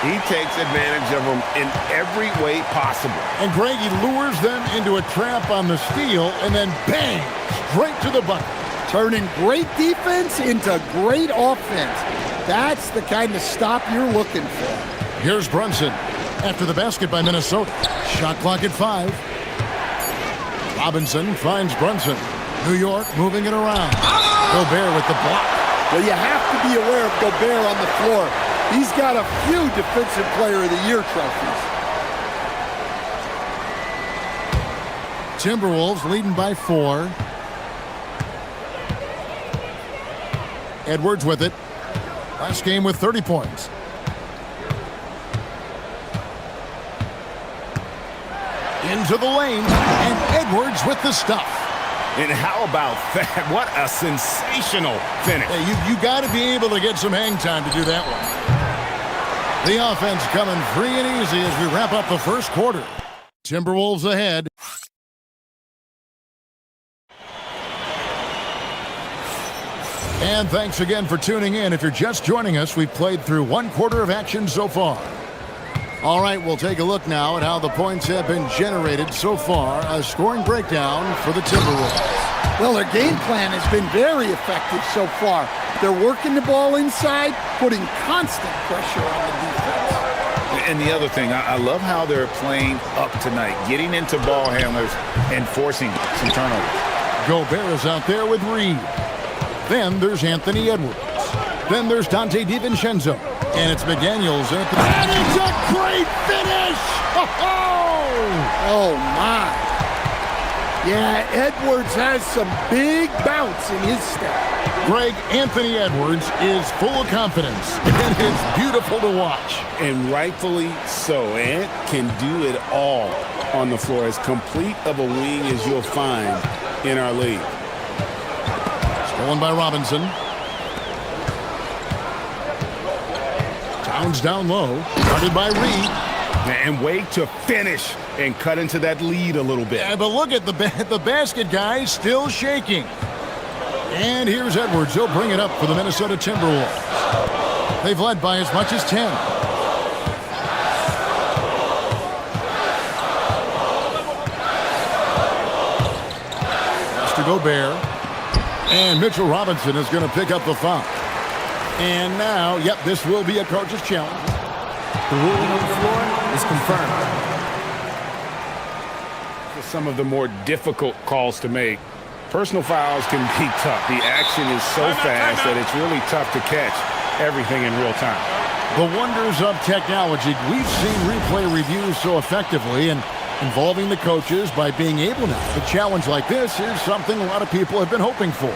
S16: He takes advantage of them in every way possible.
S1: And Greg, he lures them into a trap on the steal, and then bang, straight to the bucket.
S14: Turning great defense into great offense. That's the kind of stop you're looking for.
S1: Here's Brunson after the basket by Minnesota. Shot clock at 5. Robinson finds Brunson. New York moving it around. Gobert with the block.
S14: Well, you have to be aware of Gobert on the floor. He's got a few Defensive Player of the Year trophies.
S1: Timberwolves leading by 4. Edwards with it. Last game with 30 points. Into the lane, and Edwards with the stuff.
S16: And how about that? What a sensational finish.
S1: Hey, you got to be able to get some hang time to do that one. The offense coming free and easy as we wrap up the first quarter. Timberwolves ahead. And thanks again for tuning in. If you're just joining us, we've played through one quarter of action so far. All right, we'll take a look now at how the points have been generated so far. A scoring breakdown for the Timberwolves.
S14: Well, their game plan has been very effective so far. They're working the ball inside, putting constant pressure on the defense.
S16: And the other thing, I love how they're playing up tonight, getting into ball handlers and forcing some turnovers.
S1: Gobert is out there with Reed. Then there's Anthony Edwards. Then there's Dante DiVincenzo. And it's McDaniels. And it's a great finish!
S14: Oh, my. Yeah, Edwards has some big bounce in his step.
S1: Greg, Anthony Edwards is full of confidence. And it's beautiful to watch.
S3: And rightfully so. Ant can do it all on the floor. As complete of a wing as you'll find in our league.
S1: Stolen by Robinson. Towns down low. Guarded by Reed.
S16: And wait to finish and cut into that lead a little bit.
S1: Yeah, but look at the basket, guys, still shaking. And here's Edwards. He'll bring it up for the Minnesota Timberwolves. They've led by as much as 10. Pass to Gobert. And Mitchell Robinson is going to pick up the foul. And now, yep, this will be a coach's challenge.
S4: The ruling on the floor is confirmed.
S6: Some of the more difficult calls to make. Personal fouls can be tough. The action is so fast that it's really tough to catch everything in real time.
S1: The wonders of technology. We've seen replay reviews so effectively and involving the coaches by being able now. A challenge like this is something a lot of people have been hoping for.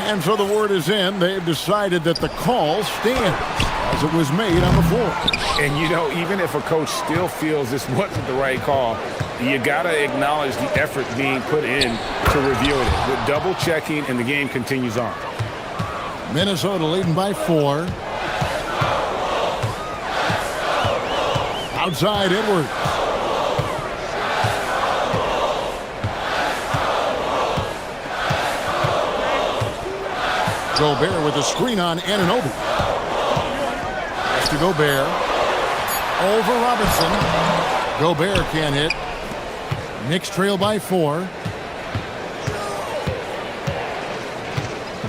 S1: And so the word is in. They've decided that the call stands as it was made on the floor.
S6: And, you know, even if a coach still feels this wasn't the right call, you got to acknowledge the effort being put in to reviewing it. With double checking, and the game continues on.
S1: Minnesota leading by 4. Outside Edwards. Gobert with a screen on Anunoby. Pass to Gobert. Over Robinson. Gobert can't hit. Knicks trail by 4.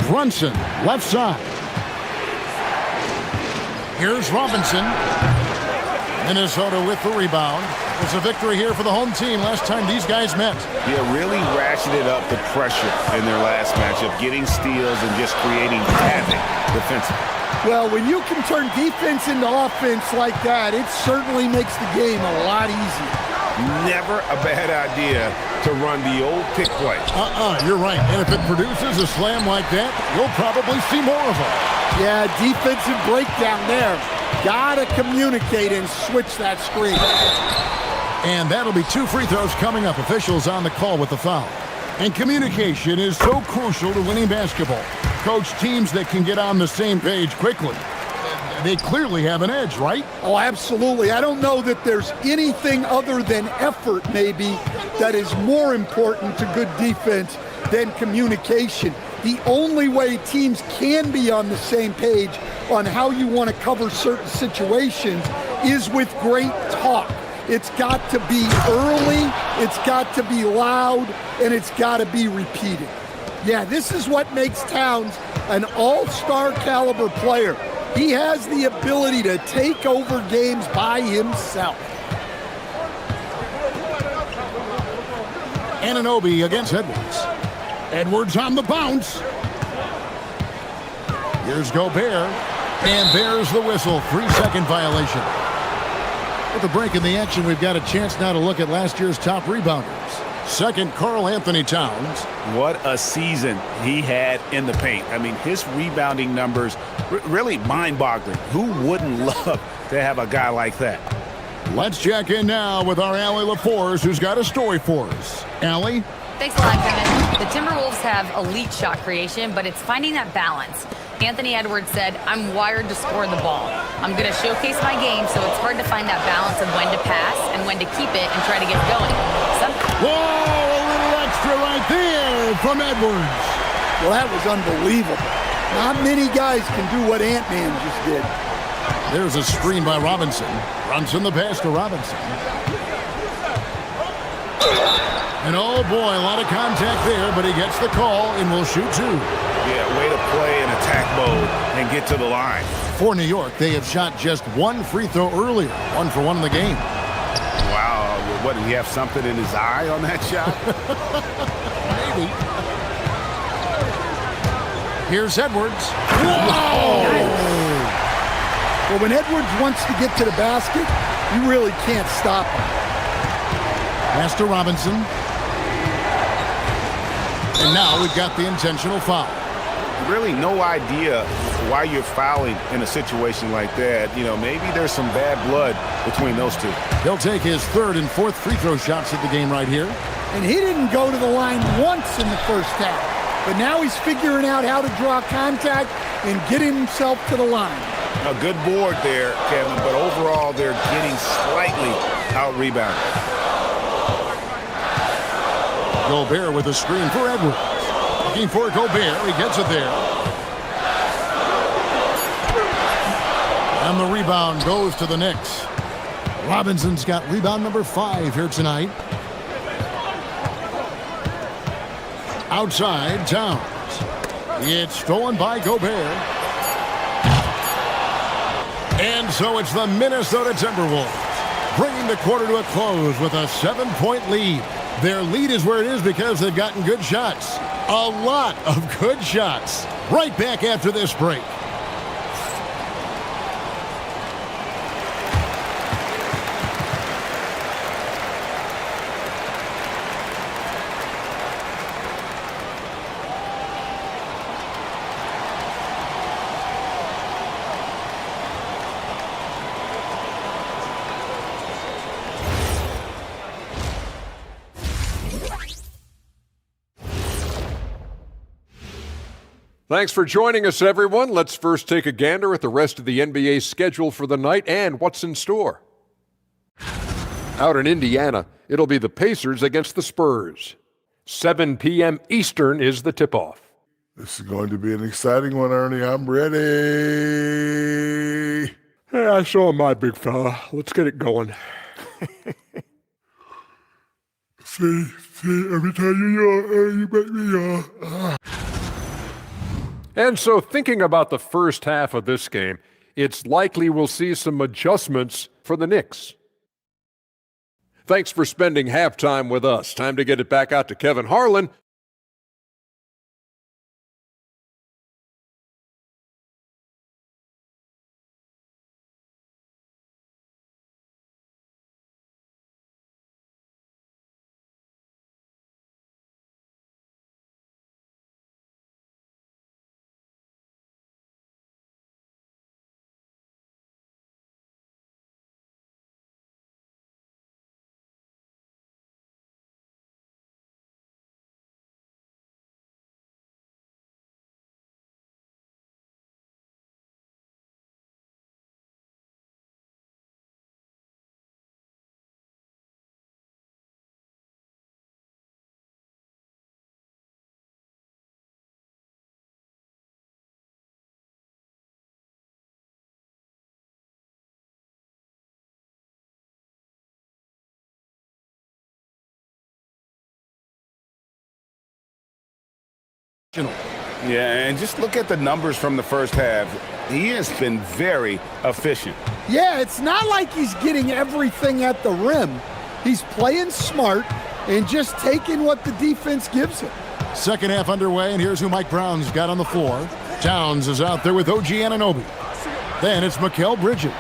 S1: Brunson, left side. Here's Robinson. Minnesota with the rebound. It's a victory here for the home team last time these guys met.
S16: Yeah, really ratcheted up the pressure in their last matchup, getting steals and just creating havoc defensively.
S14: Well, when you can turn defense into offense like that, it certainly makes the game a lot easier.
S16: Never a bad idea to run the old pick play.
S1: You're right. And if it produces a slam like that, you'll probably see more of them.
S14: Yeah, defensive breakdown there. Gotta communicate and switch that screen.
S1: And that'll be 2 free throws coming up. Officials on the call with the foul. And communication is so crucial to winning basketball. Coach, teams that can get on the same page quickly, they clearly have an edge, right?
S14: Oh, absolutely. I don't know that there's anything other than effort, maybe, that is more important to good defense than communication. The only way teams can be on the same page on how you want to cover certain situations is with great talk. It's got to be early, it's got to be loud, and it's got to be repeated. Yeah, this is what makes Towns an all-star caliber player. He has the ability to take over games by himself.
S1: Anunoby against Edwards. Edwards on the bounce. Here's Gobert, and there's the whistle. 3-second violation. With a break in the action, we've got a chance now to look at last year's top rebounders. Second, Karl Anthony Towns.
S16: What a season he had in the paint. I mean, his rebounding numbers, really mind-boggling. Who wouldn't love to have a guy like that?
S1: Let's check in now with our Allie LaForce, who's got a story for us. Allie?
S5: Thanks a lot, Kevin. The Timberwolves have elite shot creation, but it's finding that balance. Anthony Edwards said, "I'm wired to score the ball. I'm going to showcase my game, so it's hard to find that balance of when to pass and when to keep it and try to get going."
S1: Whoa, a little extra right there from Edwards.
S14: Well, that was unbelievable. Not many guys can do what Ant-Man just did.
S1: There's a screen by Robinson. Brunson the pass to Robinson. And oh boy, a lot of contact there, but he gets the call and will shoot two.
S16: Yeah, way to play in attack mode and get to the line.
S1: For New York, they have shot just one free throw earlier. 1 for 1 in the game.
S16: Wow, what, did he have something in his eye on that shot?
S1: Maybe. Here's Edwards. Whoa!
S14: Well, when Edwards wants to get to the basket, you really can't stop him.
S1: Pass to Robinson. And now we've got the intentional foul.
S16: Really no idea why you're fouling in a situation like that. You know, maybe there's some bad blood between those two.
S1: He'll take his third and fourth free throw shots of the game right here.
S14: And he didn't go to the line once in the first half. But now he's figuring out how to draw contact and get himself to the line.
S16: A good board there, Kevin, but overall they're getting slightly out-rebounded.
S1: Gobert with a screen for Edwards. Looking for Gobert. He gets it there. And the rebound goes to the Knicks. Robinson's got rebound number 5 here tonight. Outside, Towns. It's stolen by Gobert. And so it's the Minnesota Timberwolves bringing the quarter to a close with a 7-point lead. Their lead is where it is because they've gotten good shots. A lot of good shots. Right back after this break.
S7: Thanks for joining us, everyone. Let's first take a gander at the rest of the NBA schedule for the night and what's in store. Out in Indiana, it'll be the Pacers against the Spurs. 7 p.m. Eastern is the tip-off.
S8: This is going to be an exciting one, Ernie. I'm ready.
S7: Hey, I saw my big fella. Let's get it going.
S8: See, every time you yawn, you make me yawn.
S7: And so thinking about the first half of this game, it's likely we'll see some adjustments for the Knicks. Thanks for spending halftime with us. Time to get it back out to Kevin Harlan.
S3: Yeah, and just look at the numbers from the first half. He has been very efficient.
S14: Yeah, it's not like he's getting everything at the rim. He's playing smart and just taking what the defense gives him.
S1: Second half underway, and here's who Mike Brown's got on the floor. Towns is out there with OG Anunoby. Then it's Mikal Bridges.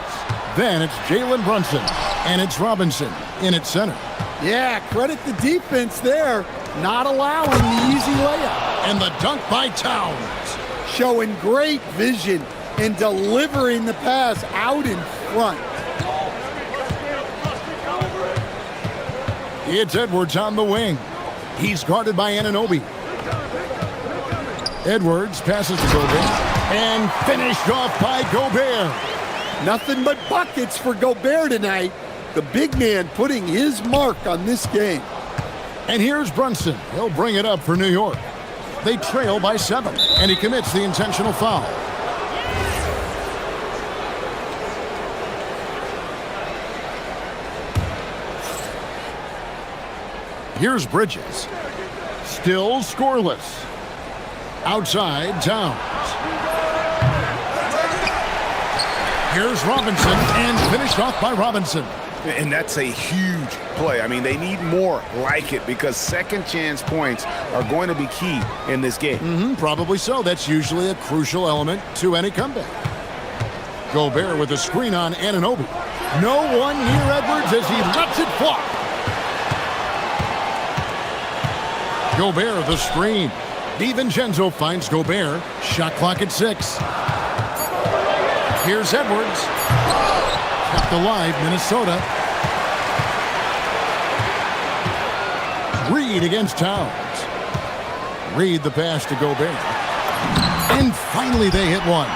S1: Then it's Jalen Brunson. And it's Robinson in at center.
S14: Yeah, credit the defense there, not allowing the easy layup.
S1: And the dunk by Towns.
S14: Showing great vision and delivering the pass out in front.
S1: It's Edwards on the wing. He's guarded by Anunoby. Edwards passes to Gobert. And finished off by Gobert.
S14: Nothing but buckets for Gobert tonight. The big man putting his mark on this game.
S1: And here's Brunson. He'll bring it up for New York. They trail by 7, and he commits the intentional foul. Here's Bridges. Still scoreless. Outside, Towns. Here's Robinson, and finished off by Robinson.
S16: And that's a huge play. I mean, they need more like it because second chance points are going to be key in this game.
S1: Probably so. That's usually a crucial element to any comeback. Gobert with a screen on Anunoby. No one near Edwards as he lets it fly. Gobert the screen. DiVincenzo finds Gobert. Shot clock at 6. Here's Edwards. Kept alive, Minnesota. Reed against Towns. Reed the pass to Gobert. And finally they hit one.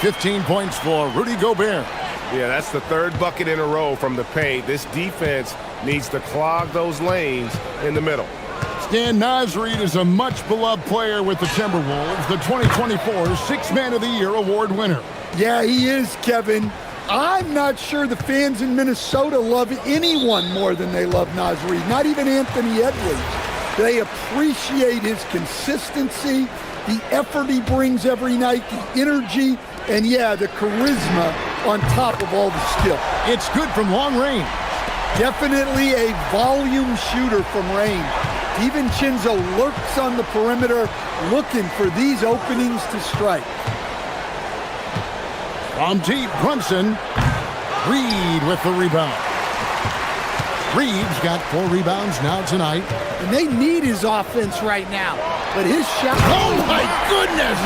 S1: 15 points for Rudy Gobert.
S10: Yeah, that's the third bucket in a row from the paint. This defense needs to clog those lanes in the middle.
S1: Stan Nasreed is a much-beloved player with the Timberwolves, the 2024 Sixth Man of the Year award winner.
S14: Yeah, he is, Kevin. I'm not sure the fans in Minnesota love anyone more than they love Nasreed, not even Anthony Edwards. They appreciate his consistency, the effort he brings every night, the energy, and yeah, the charisma on top of all the skill.
S1: It's good from long range.
S14: Definitely a volume shooter from range. DiVincenzo lurks on the perimeter looking for these openings to strike.
S1: From deep, Brunson. Reed with the rebound. Reed's got 4 rebounds now tonight.
S14: And they need his offense right now. But his shot...
S1: Oh, my goodness!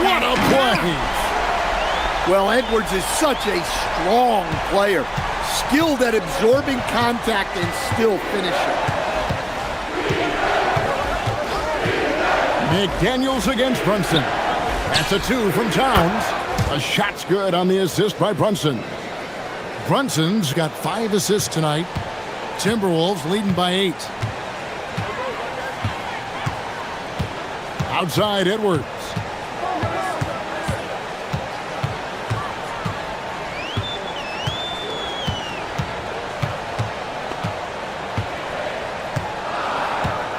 S1: What a play!
S14: Well, Edwards is such a strong player. Skilled at absorbing contact and still finishing.
S1: McDaniels against Brunson. That's a 2 from Towns. A shot's good on the assist by Brunson. Brunson's got 5 assists tonight. Timberwolves leading by 8. Outside, Edwards.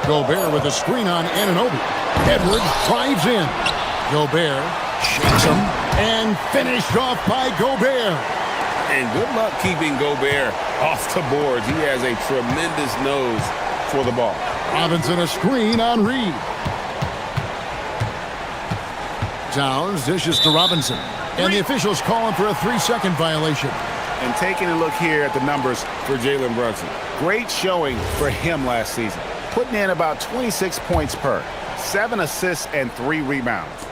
S1: Gobert with a screen on Anunoby. Edwards drives in. Gobert shakes him and finished off by Gobert.
S3: And good luck keeping Gobert off the boards. He has a tremendous nose for the ball.
S1: Robinson a screen on Reed. Towns dishes to Robinson. And the officials calling for a 3-second violation.
S16: And taking a look here at the numbers for Jalen Brunson. Great showing for him last season. Putting in about 26 points per, 7 assists and 3 rebounds.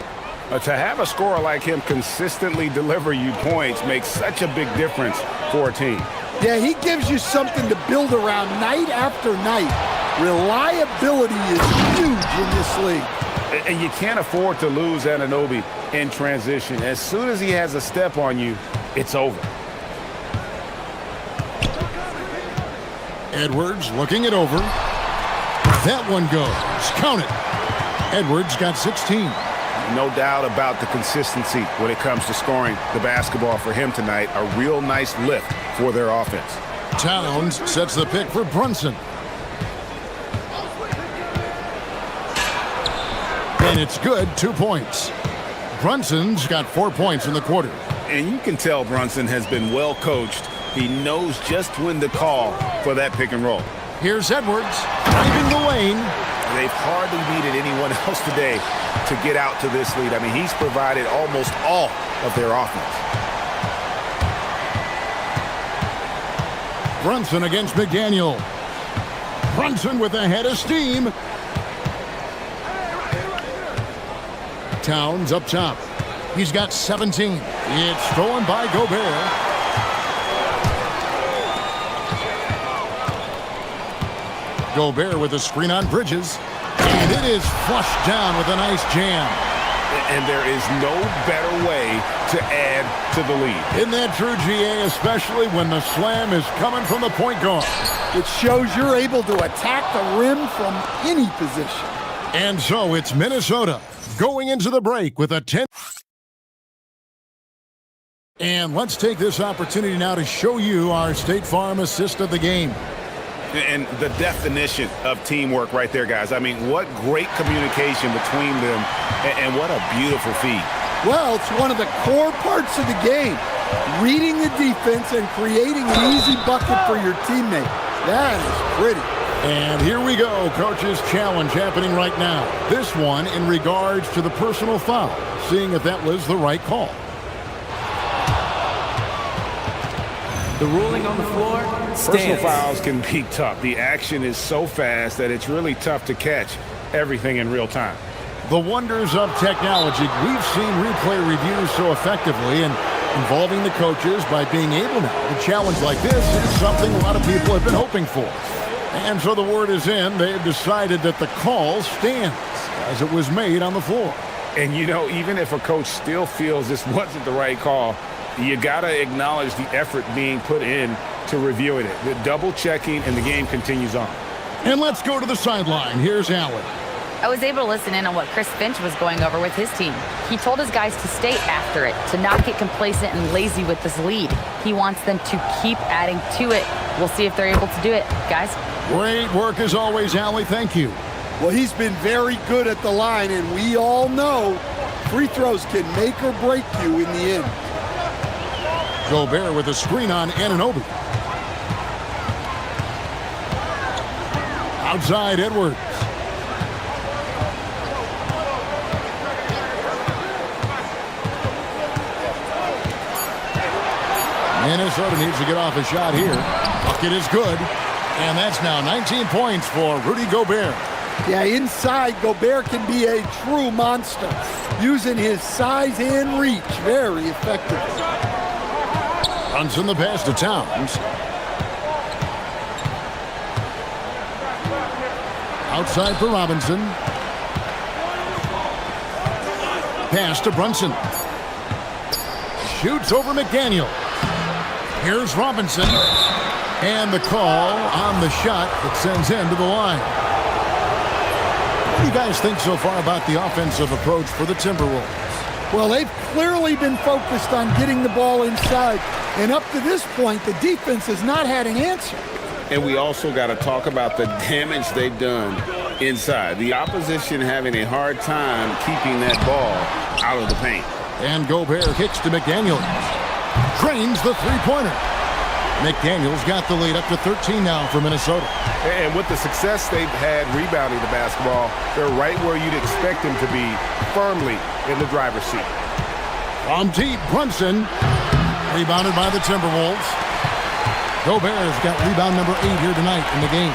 S3: To have a scorer like him consistently deliver you points makes such a big difference for a team.
S14: Yeah, he gives you something to build around night after night. Reliability is huge in this league.
S3: And you can't afford to lose Anunoby in transition. As soon as he has a step on you, it's over.
S1: Edwards looking it over. That one goes. Count it. Edwards got 16.
S16: No doubt about the consistency when it comes to scoring the basketball for him tonight. A real nice lift for their offense.
S1: Towns sets the pick for Brunson. And it's good, 2 points. Brunson's got 4 points in the quarter.
S16: And you can tell Brunson has been well coached. He knows just when to call for that pick and roll.
S1: Here's Edwards, driving the lane.
S16: They've hardly needed anyone else today to get out to this lead. I mean, he's provided almost all of their offense.
S1: Brunson against McDaniel. Brunson with a head of steam. Towns up top. He's got 17. It's stolen by Gobert. Gobert with a screen on Bridges. And it is flushed down with a nice jam.
S16: And there is no better way to add to the lead.
S1: Isn't that true, GA? Especially when the slam is coming from the point guard.
S14: It shows you're able to attack the rim from any position.
S1: And so it's Minnesota going into the break with a 10. And let's take this opportunity now to show you our State Farm assist of the game.
S16: And the definition of teamwork right there, guys. I mean, what great communication between them, and what a beautiful feed.
S14: Well, it's one of the core parts of the game. Reading the defense and creating an easy bucket for your teammate. That is pretty.
S1: And here we go, coach's challenge happening right now. This one in regards to the personal foul, seeing if that was the right call.
S4: The ruling on the floor stands.
S6: Personal fouls can be tough. The action is so fast that it's really tough to catch everything in real time.
S1: The wonders of technology. We've seen replay reviews so effectively, and involving the coaches by being able now to challenge like this is something a lot of people have been hoping for. And so the word is in. They've decided that the call stands as it was made on the floor.
S6: And, you know, even if a coach still feels this wasn't the right call, you got to acknowledge the effort being put in to reviewing it. The double checking, and the game continues on.
S1: And let's go to the sideline. Here's Allen.
S5: I was able to listen in on what Chris Finch was going over with his team. He told his guys to stay after it, to not get complacent and lazy with this lead. He wants them to keep adding to it. We'll see if they're able to do it, guys.
S1: Great work as always, Allie. Thank you.
S14: Well, he's been very good at the line, and we all know free throws can make or break you in the end.
S1: Gobert with a screen on Anunoby. Outside Edwards. Minnesota needs to get off a shot here. Bucket is good. And that's now 19 points for Rudy Gobert.
S14: Yeah, inside, Gobert can be a true monster, using his size and reach very effectively.
S1: Brunson the pass to Towns. Outside for Robinson. Pass to Brunson. Shoots over McDaniel. Here's Robinson. And the call on the shot that sends him to the line. What do you guys think so far about the offensive approach for the Timberwolves?
S14: Well, they've clearly been focused on getting the ball inside. And up to this point, the defense has not had an answer.
S3: And we also got to talk about the damage they've done inside. The opposition having a hard time keeping that ball out of the paint.
S1: And Gobert kicks to McDaniels. Drains the three-pointer. McDaniels got the lead up to 13 now for Minnesota.
S6: And with the success they've had rebounding the basketball, they're right where you'd expect them to be, firmly in the driver's seat.
S1: From deep, Brunson. Rebounded by the Timberwolves. Gobert's got rebound number 8 here tonight in the game.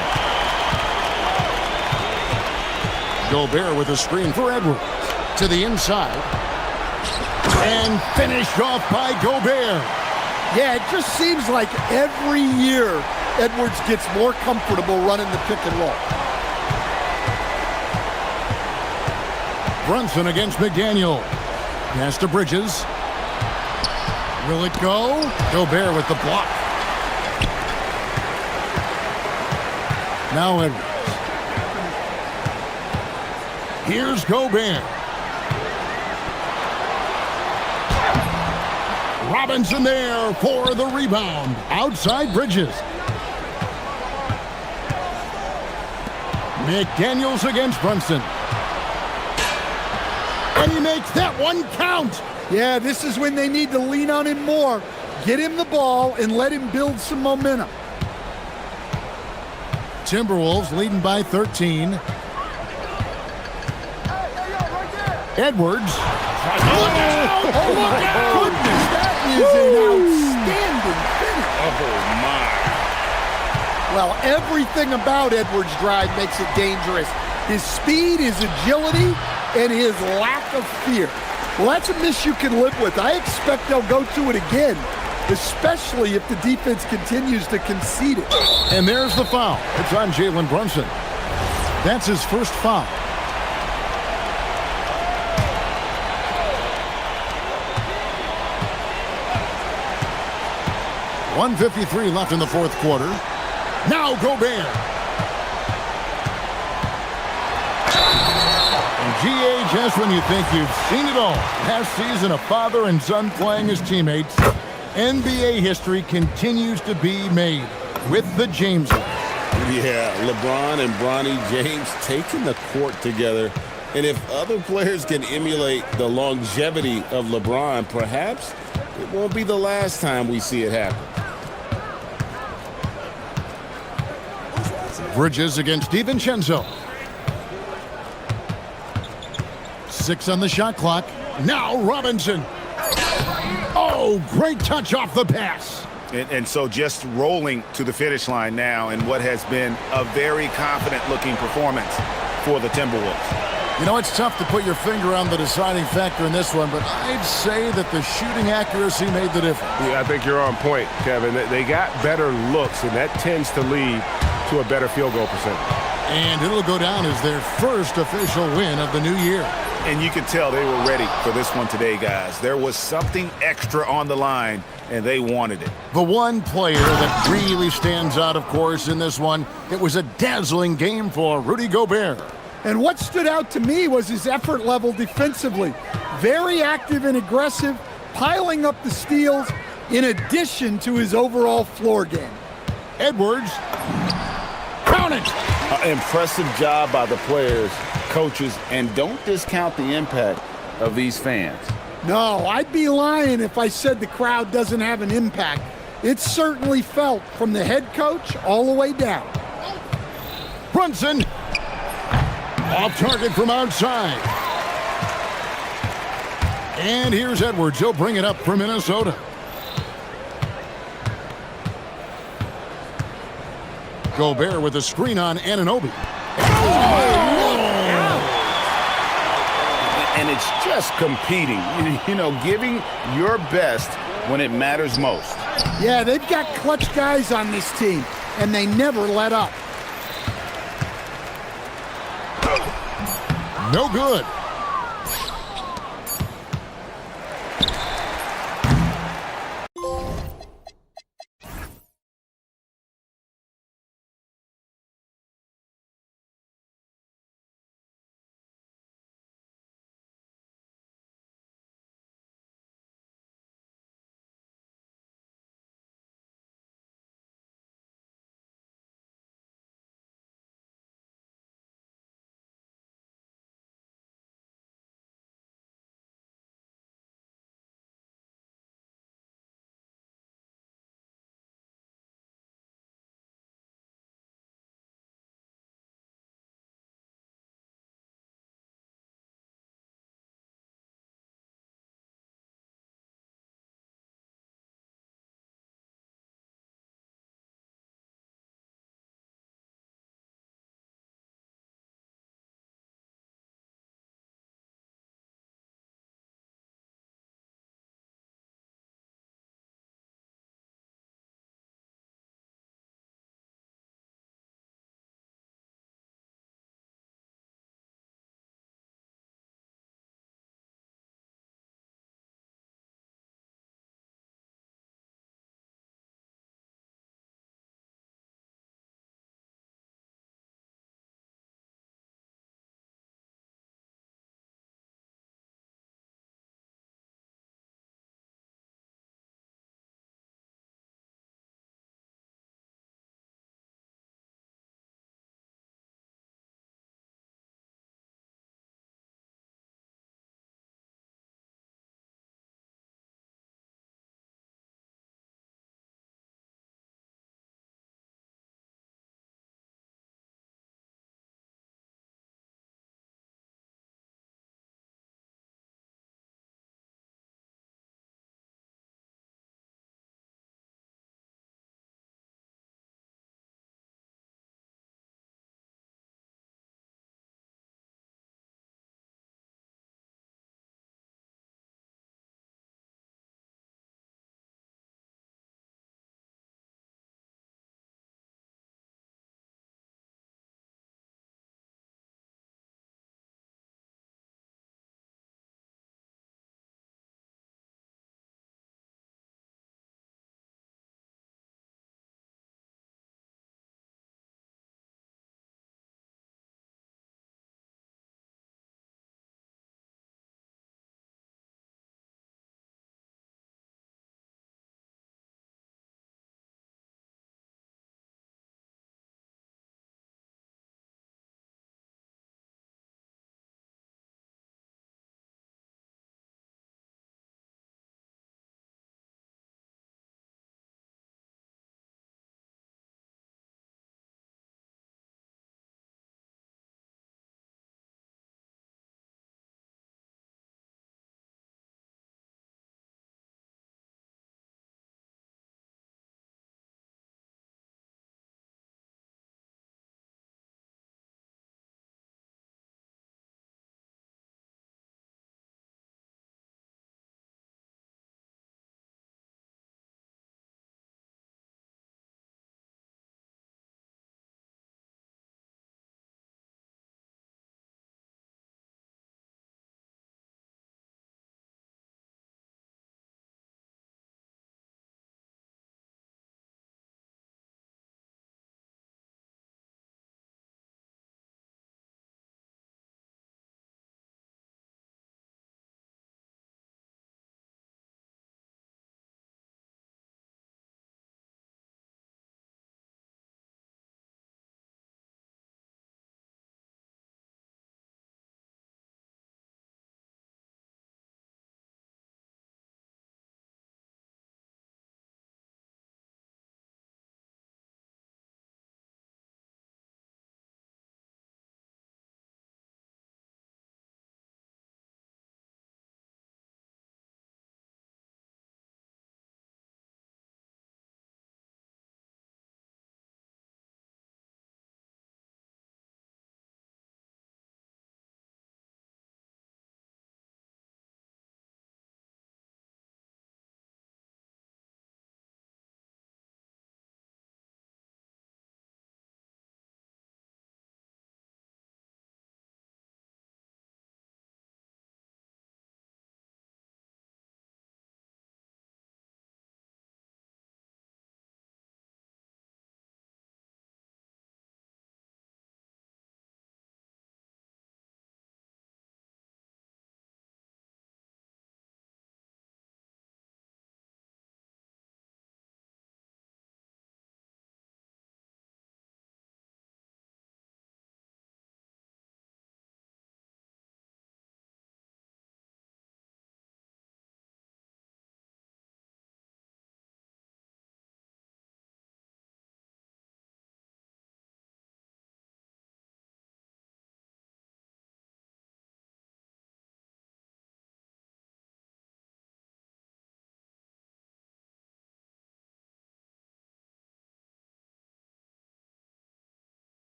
S1: Gobert with a screen for Edwards. To the inside. And finished off by Gobert.
S14: Yeah, it just seems like every year Edwards gets more comfortable running the pick and roll.
S1: Brunson against McDaniel. Pass to Bridges. Will it go? Gobert with the block. Now Edwards. Here's Gobert. Robinson there for the rebound. Outside Bridges. McDaniels against Brunson. One count.
S14: Yeah, this is when they need to lean on him more. Get him the ball and let him build some momentum.
S1: Timberwolves leading by 13. Edwards. Look out! Look out!
S14: Goodness, that is an outstanding finish.
S3: Oh, my.
S14: Well, everything about Edwards' drive makes it dangerous. His speed, his agility, and his lack of fear. Well, that's a miss you can live with. I expect they'll go to it again, especially if the defense continues to concede it.
S1: And there's the foul. It's on Jalen Brunson. That's his first foul. .153 left in the fourth quarter. Now Gobert. And GA, just when you think you've seen it all. Last season, a father and son playing as teammates. NBA history continues to be made with the Jameses.
S3: Yeah, LeBron and Bronny James taking the court together. And if other players can emulate the longevity of LeBron, perhaps it won't be the last time we see it happen.
S1: Bridges against DiVincenzo. 6 on the shot clock. Now Robinson. Oh, great touch off the pass.
S16: And so just rolling to the finish line now in what has been a very confident-looking performance for the Timberwolves.
S1: You know, it's tough to put your finger on the deciding factor in this one, but I'd say that the shooting accuracy made the difference.
S6: Yeah, I think you're on point, Kevin. They got better looks, and that tends to lead to a better field goal percentage.
S1: And it'll go down as their first official win of the new year.
S16: And you could tell they were ready for this one today, guys. There was something extra on the line, and they wanted it.
S1: The one player that really stands out, of course, in this one, it was a dazzling game for Rudy Gobert.
S14: And what stood out to me was his effort level defensively. Very active and aggressive, piling up the steals in addition to his overall floor game.
S1: Edwards. Count it!
S3: Impressive job by the players, coaches, and don't discount the impact of these fans.
S14: No, I'd be lying if I said the crowd doesn't have an impact. It's certainly felt from the head coach all the way down.
S1: Brunson. Off target from outside. And here's Edwards. He'll bring it up for Minnesota. Gobert with a screen on Anunoby.
S16: And it's just competing, you know, giving your best when it matters most.
S14: Yeah, they've got clutch guys on this team, and they never let up.
S1: No good.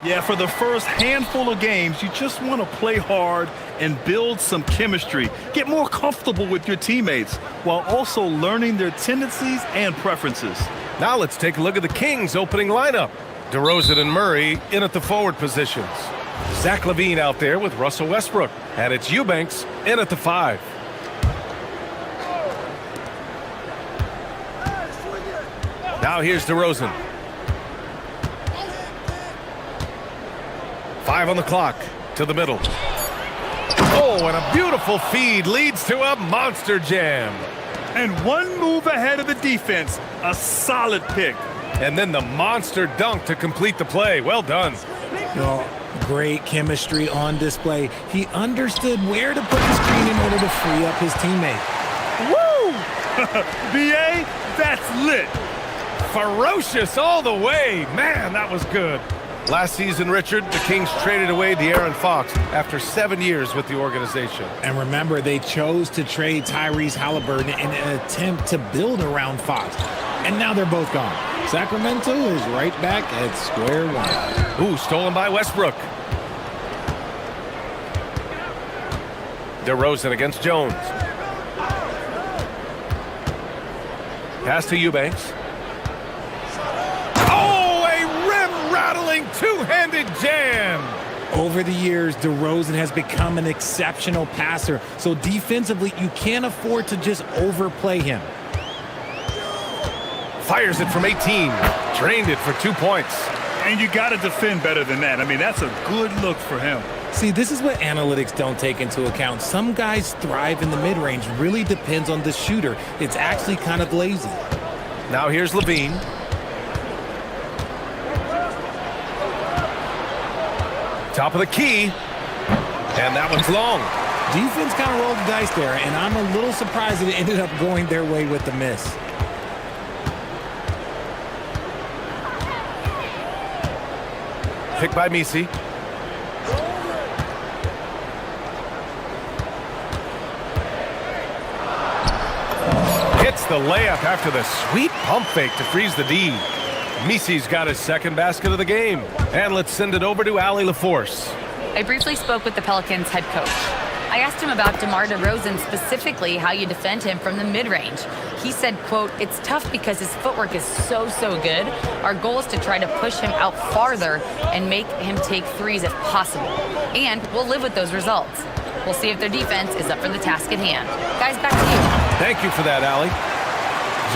S11: Yeah, for the first handful of games, you just want to play hard and build some chemistry. Get more comfortable with your teammates while also learning their tendencies and preferences.
S10: Now let's take a look at the Kings' opening lineup. DeRozan and Murray in at the forward positions. Zach LaVine out there with Russell Westbrook. And it's Eubanks in at the 5. Now here's DeRozan. 5 on the clock to the middle. Oh, and a beautiful feed leads to a monster jam.
S11: And one move ahead of the defense. A solid pick.
S10: And then the monster dunk to complete the play. Well done.
S9: Well, great chemistry on display. He understood where to put the screen in order to free up his teammate.
S11: Woo! BA, that's lit.
S10: Ferocious all the way. Man, that was good. Last season, Richard, the Kings traded away De'Aaron Fox after 7 years with the organization.
S9: And remember, they chose to trade Tyrese Halliburton in an attempt to build around Fox. And now they're both gone. Sacramento is right back at square one.
S10: Ooh, stolen by Westbrook. DeRozan against Jones. Pass to Eubanks. Rattling two-handed jam.
S9: Over the years, DeRozan has become an exceptional passer, so defensively, you can't afford to just overplay him.
S10: Fires it from 18. Drained it for 2 points.
S11: And you got to defend better than that. I mean, that's a good look for him.
S9: See, this is what analytics don't take into account. Some guys thrive in the mid-range. Really depends on the shooter. It's actually kind of lazy.
S10: Now here's LaVine. Top of the key, and that one's long.
S9: Defense kind of rolled the dice there, and I'm a little surprised that it ended up going their way with the miss.
S10: Picked by Misi. Hits the layup after the sweet pump fake to freeze the D. Misi's got his second basket of the game. And let's send it over to Allie LaForce.
S5: I briefly spoke with the Pelicans head coach. I asked him about DeMar DeRozan, specifically how you defend him from the mid-range. He said, quote, "It's tough because his footwork is so good. Our goal is to try to push him out farther and make him take threes if possible. And we'll live with those results. We'll see if their defense is up for the task at hand." Guys, back to you.
S10: Thank you for that, Allie.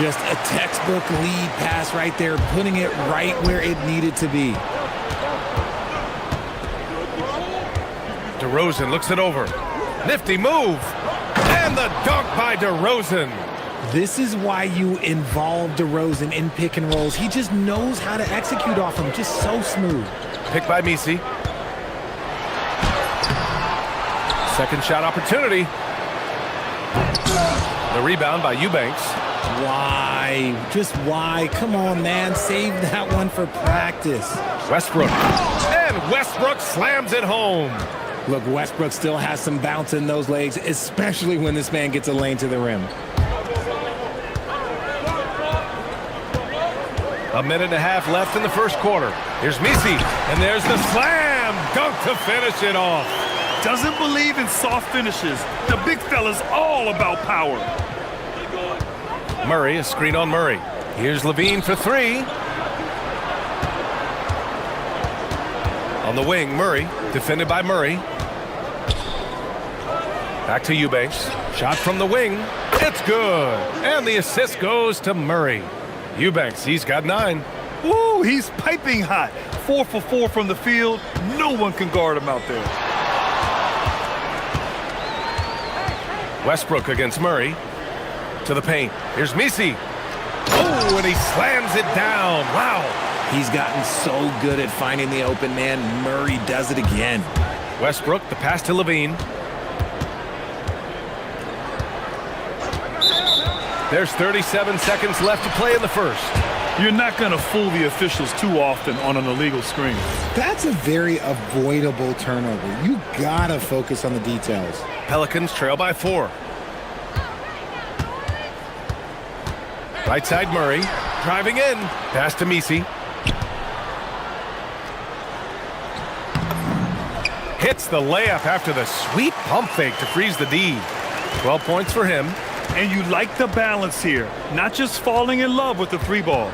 S9: Just a textbook lead pass right there, putting it right where it needed to be.
S10: DeRozan looks it over. Nifty move. And the dunk by DeRozan.
S9: This is why you involve DeRozan in pick and rolls. He just knows how to execute off them, just so smooth.
S10: Picked by Misi. Second shot opportunity. The rebound by Eubanks.
S9: Why? Just why? Come on, man. Save that one for practice.
S10: Westbrook. And Westbrook slams it home.
S9: Look, Westbrook still has some bounce in those legs, especially when this man gets a lane to the rim.
S10: A minute and a half left in the first quarter. Here's Misi. And there's the slam dunk to finish it off.
S11: Doesn't believe in soft finishes. The big fella's all about power.
S10: Murray, a screen on Murray. Here's LaVine for 3. On the wing, Murray, defended by Murray. Back to Eubanks. Shot from the wing. It's good. And the assist goes to Murray. Eubanks, he's got 9.
S11: Ooh, he's piping hot. 4 for 4 from the field. No one can guard him out there.
S10: Westbrook against Murray. To the paint. Here's Misi. Oh, and he slams it down. Wow.
S9: He's gotten so good at finding the open man. Murray does it again.
S10: Westbrook, the pass to LaVine. There's 37 seconds left to play in the first.
S11: You're not going to fool the officials too often on an illegal screen.
S9: That's a very avoidable turnover. You gotta focus on the details.
S10: Pelicans trail by 4. Right side Murray, driving in. Pass to Misi. hits the layup after the sweet pump fake to freeze the D. 12 points for him.
S11: And you like the balance here, not just falling in love with the three ball.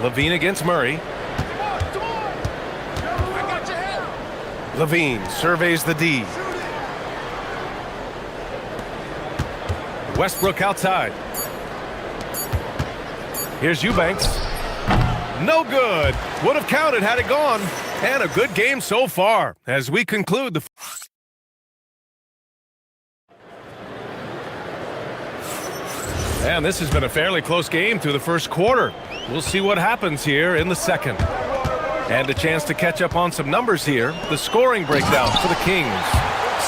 S10: Levine against Murray. Levine surveys the D. Westbrook outside. Here's Eubanks. No good. Would have counted had it gone. And a good game so far as we conclude the... And this has been a fairly close game through the first quarter. We'll see what happens here in the second. And a chance to catch up on some numbers here. The scoring breakdown for the Kings.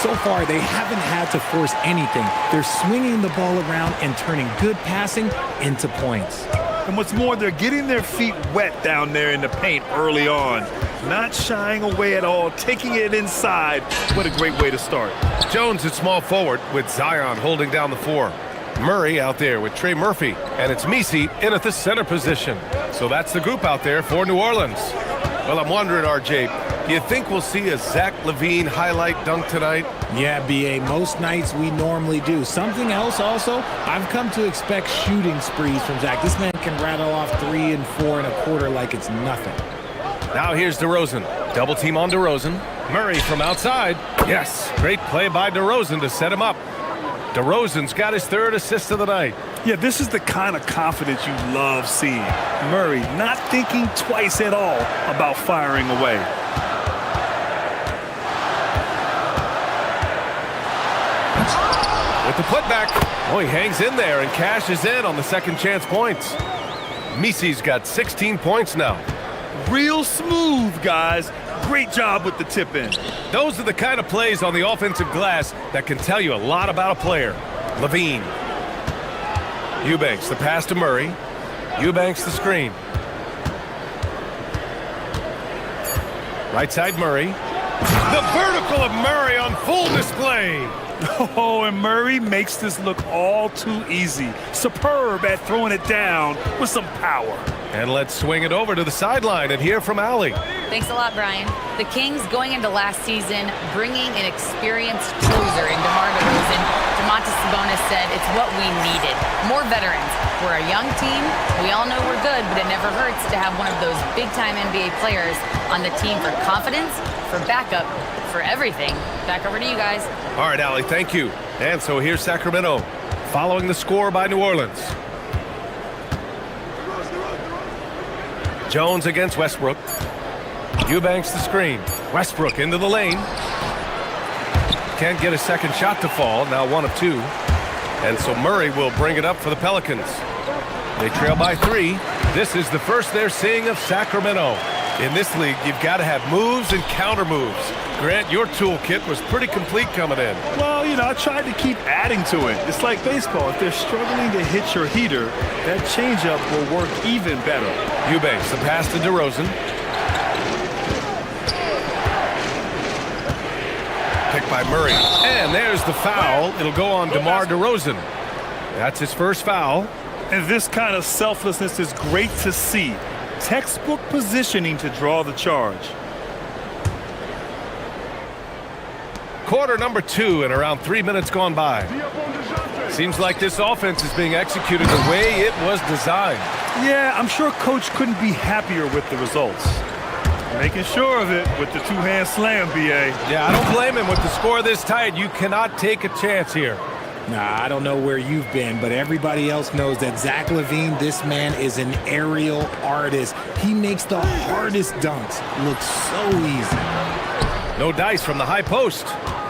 S9: So far, they haven't had to force anything. They're swinging the ball around and turning good passing into points.
S11: And what's more, they're getting their feet wet down there in the paint early on. Not shying away at all, taking it inside. What a great way to start.
S10: Jones at small forward with Zion holding down the 4. Murray out there with Trey Murphy, and it's Misi in at the center position. So that's the group out there for New Orleans. Well, I'm wondering, RJ, do you think we'll see a Zach LaVine highlight dunk tonight?
S9: Yeah, B.A., most nights we normally do. Something else also, I've come to expect shooting sprees from Zach. This man can rattle off 3 and 4 and a quarter like it's nothing.
S10: Now here's DeRozan. Double team on DeRozan. Murray from outside. Yes, great play by DeRozan to set him up. DeRozan's got his 3rd assist of the night.
S11: Yeah, this is the kind of confidence you love seeing. Murray not thinking twice at all about firing away.
S10: With the putback. Oh, he hangs in there and cashes in on the second chance points. Misi's got 16 points now.
S11: Real smooth, guys. Great job with the tip in.
S10: Those are the kind of plays on the offensive glass that can tell you a lot about a player. Levine. Eubanks, the pass to Murray. Eubanks, the screen. Right side Murray. The vertical of Murray on full display.
S11: Oh, and Murray makes this look all too easy. Superb at throwing it down with some power.
S10: And let's swing it over to the sideline and hear from Allie.
S5: Thanks a lot, Brian. The Kings going into last season, bringing an experienced closer in DeMar DeRozan. DeMontis Sabonis said it's what we needed. More veterans. We're a young team. We all know we're good, but it never hurts to have one of those big-time NBA players on the team for confidence, for backup, for everything. Back over to you guys.
S10: All right, Allie, thank you. And so here's Sacramento, following the score by New Orleans. Jones against Westbrook. Eubanks the screen. Westbrook into the lane. Can't get a second shot to fall. Now 1 of 2. And so Murray will bring it up for the Pelicans. They trail by 3. This is the first they're seeing of Sacramento. In this league, you've got to have moves and counter moves. Grant, your toolkit was pretty complete coming in.
S11: Well, you know, I tried to keep adding to it. It's like baseball. If they're struggling to hit your heater, that changeup will work even better.
S10: Eubanks, the pass to DeRozan. Picked by Murray. And there's the foul. It'll go on DeMar DeRozan. That's his first foul.
S11: And this kind of selflessness is great to see. Textbook positioning to draw the charge.
S10: Quarter number 2 and around 3 minutes gone by. Seems like this offense is being executed the way it was designed.
S11: Yeah, I'm sure Coach couldn't be happier with the results. Making sure of it with the two-hand slam, B.A.
S10: Yeah, I don't blame him with the score this tight. You cannot take a chance here.
S9: Nah, I don't know where you've been, but everybody else knows that Zach LaVine, this man is an aerial artist. He makes the hardest dunks look so easy.
S10: No dice from the high post.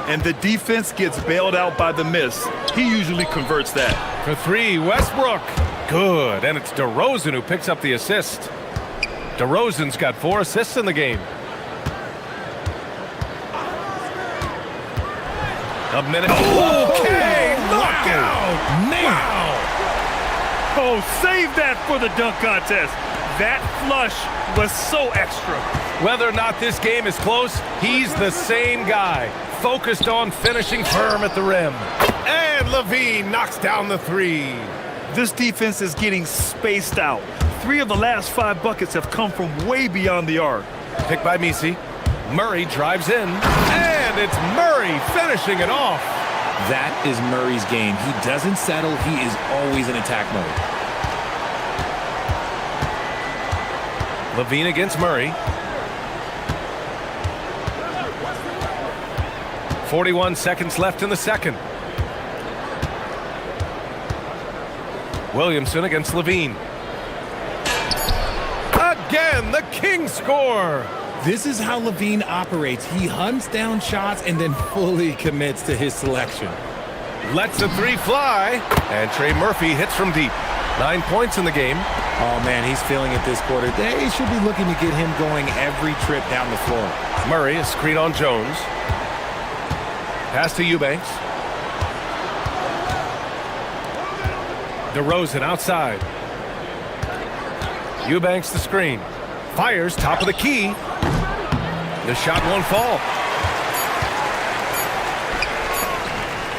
S11: And the defense gets bailed out by the miss. He usually converts that.
S10: For 3, Westbrook. Good, and it's DeRozan who picks up the assist. DeRozan's got 4 assists in the game. A minute. Okay, knockout!
S11: Wow! Oh, save that for the dunk contest. That flush was so extra.
S10: Whether or not this game is close, he's the same guy. Focused on finishing firm at the rim. And LaVine knocks down the 3.
S11: This defense is getting spaced out. 3 of the last 5 buckets have come from way beyond the arc.
S10: Picked by Misi. Murray drives in, and it's Murray finishing it off.
S9: That is Murray's game. He doesn't settle. He is always in attack mode.
S10: Levine against Murray. 41 seconds left in the second. Williamson against Levine. Again, the Kings score.
S9: This is how Levine operates. He hunts down shots and then fully commits to his selection.
S10: Lets the three fly, and Trey Murphy hits from deep. 9 points in the game.
S9: Oh, man, he's feeling it this quarter. They should be looking to get him going every trip down the floor.
S10: Murray, a screen on Jones. Pass to Eubanks. DeRozan outside. Eubanks the screen. Fires top of the key. The shot won't fall.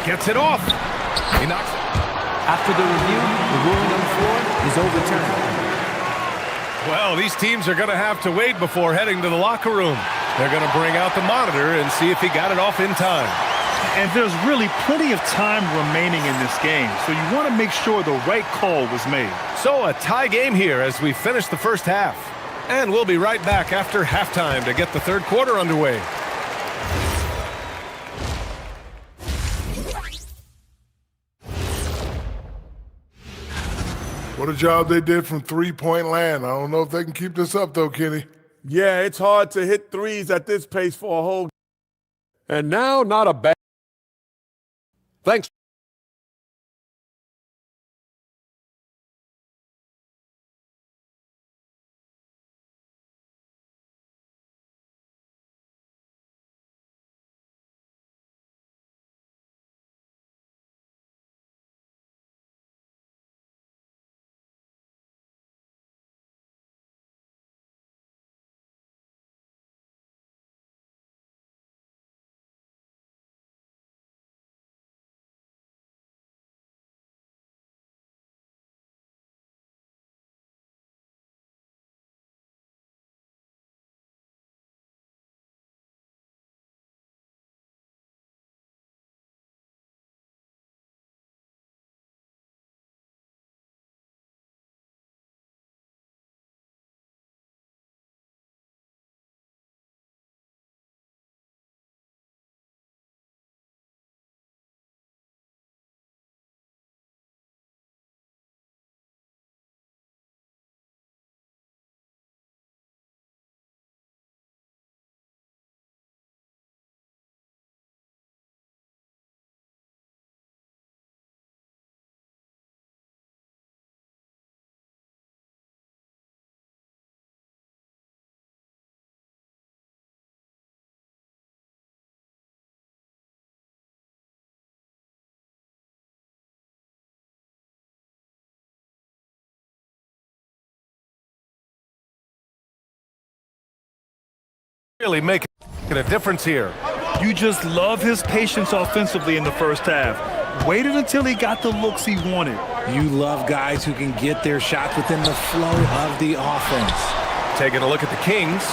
S10: Gets it off. He knocks it.
S4: After the review, the ruling on the floor is overturned.
S10: Well, these teams are going to have to wait before heading to the locker room. They're going to bring out the monitor and see if he got it off in time.
S11: And there's really plenty of time remaining in this game, so you want to make sure the right call was made.
S10: So a tie game here as we finish the first half. And we'll be right back after halftime to get the third quarter underway.
S8: What a job they did from three-point land. I don't know if they can keep this up, though, Kenny.
S12: Yeah, it's hard to hit threes at this pace for a whole.
S7: And now, not a bad. Thanks.
S10: Really making a difference here.
S11: You just love his patience offensively in the first half. Waited until he got the looks he wanted.
S9: You love guys who can get their shots within the flow of the offense.
S10: Taking a look at the Kings.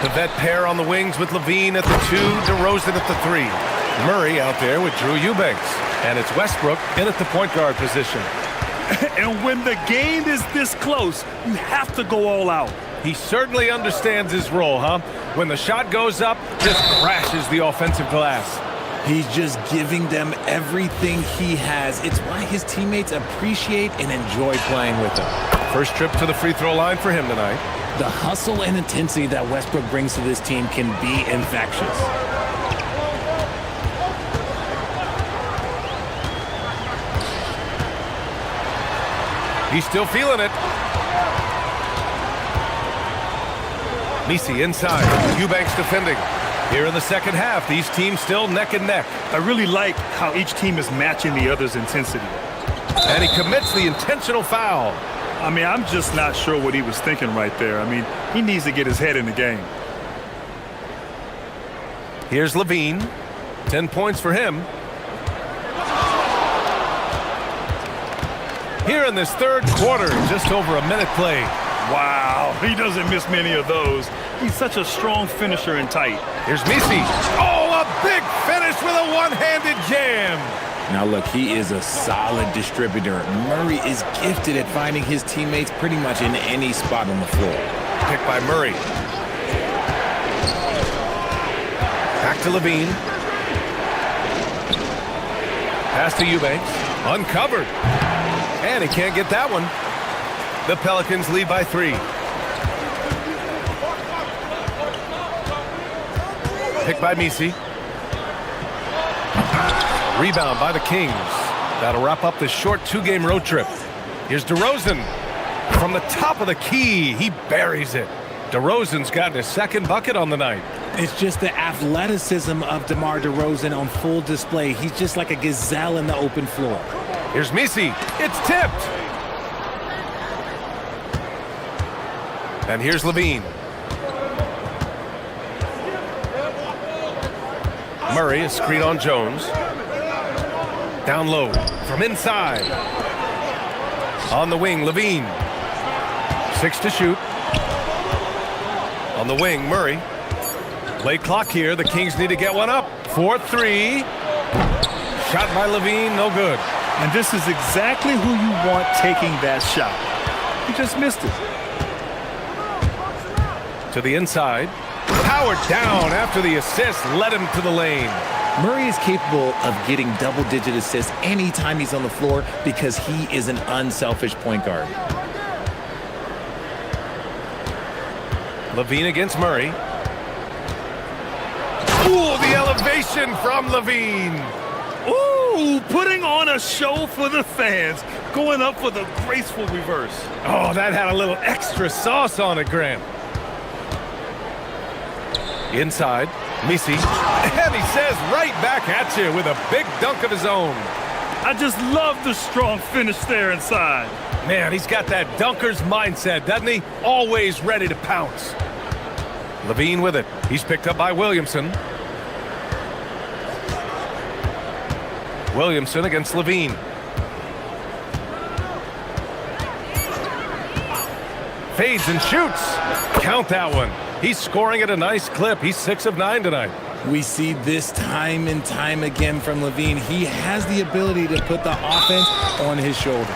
S10: The vet pair on the wings with Levine at the 2, DeRozan at the 3. Murray out there with Drew Eubanks. And it's Westbrook in at the point guard position.
S11: And when the game is this close, you have to go all out.
S10: He certainly understands his role, huh? When the shot goes up, just crashes the offensive glass.
S9: He's just giving them everything he has. It's why his teammates appreciate and enjoy playing with him.
S10: First trip to the free throw line for him tonight.
S9: The hustle and intensity that Westbrook brings to this team can be infectious.
S10: He's still feeling it. Misi inside. Eubanks defending. Here in the second half, these teams still neck and neck.
S11: I really like how each team is matching the other's intensity.
S10: And he commits the intentional foul.
S11: I mean, I'm just not sure what he was thinking right there. I mean, he needs to get his head in the game.
S10: Here's Levine. 10 points for him. Here in this third quarter, just over a minute played.
S11: Wow, he doesn't miss many of those. He's such a strong finisher and tight.
S10: Here's Misi. Oh, a big finish with a one-handed jam.
S9: Now look, he is a solid distributor. Murray is gifted at finding his teammates pretty much in any spot on the floor.
S10: Picked by Murray. Back to Levine. Pass to Eubanks. Uncovered. And he can't get that one. The Pelicans lead by 3. Picked by Misi. Rebound by the Kings. That'll wrap up this short 2-game road trip. Here's DeRozan. From the top of the key, he buries it. DeRozan's gotten his second bucket on the night.
S9: It's just the athleticism of DeMar DeRozan on full display. He's just like a gazelle in the open floor.
S10: Here's Misi. It's tipped. And here's Levine. Murray, a screen on Jones. Down low from inside. On the wing, Levine. 6 to shoot. On the wing, Murray. Late clock here. The Kings need to get one up. 4-3. Shot by Levine, no good.
S11: And this is exactly who you want taking that shot. He just missed it.
S10: To the inside. Powered down after the assist led him to the lane.
S9: Murray is capable of getting double-digit assists anytime he's on the floor because he is an unselfish point guard.
S10: Levine against Murray. Ooh, the elevation from Levine.
S11: Ooh, putting on a show for the fans. Going up for the graceful reverse.
S10: Oh, that had a little extra sauce on it, Grant. Inside, Misi. And he says right back at you with a big dunk of his own.
S11: I just love the strong finish there inside.
S10: Man, he's got that dunker's mindset, doesn't he? Always ready to pounce. Levine with it. He's picked up by Williamson. Williamson against Levine. Fades and shoots. Count that one. He's scoring at a nice clip. He's 6 of 9 tonight.
S9: We see this time and time again from Levine. He has the ability to put the offense on his shoulders.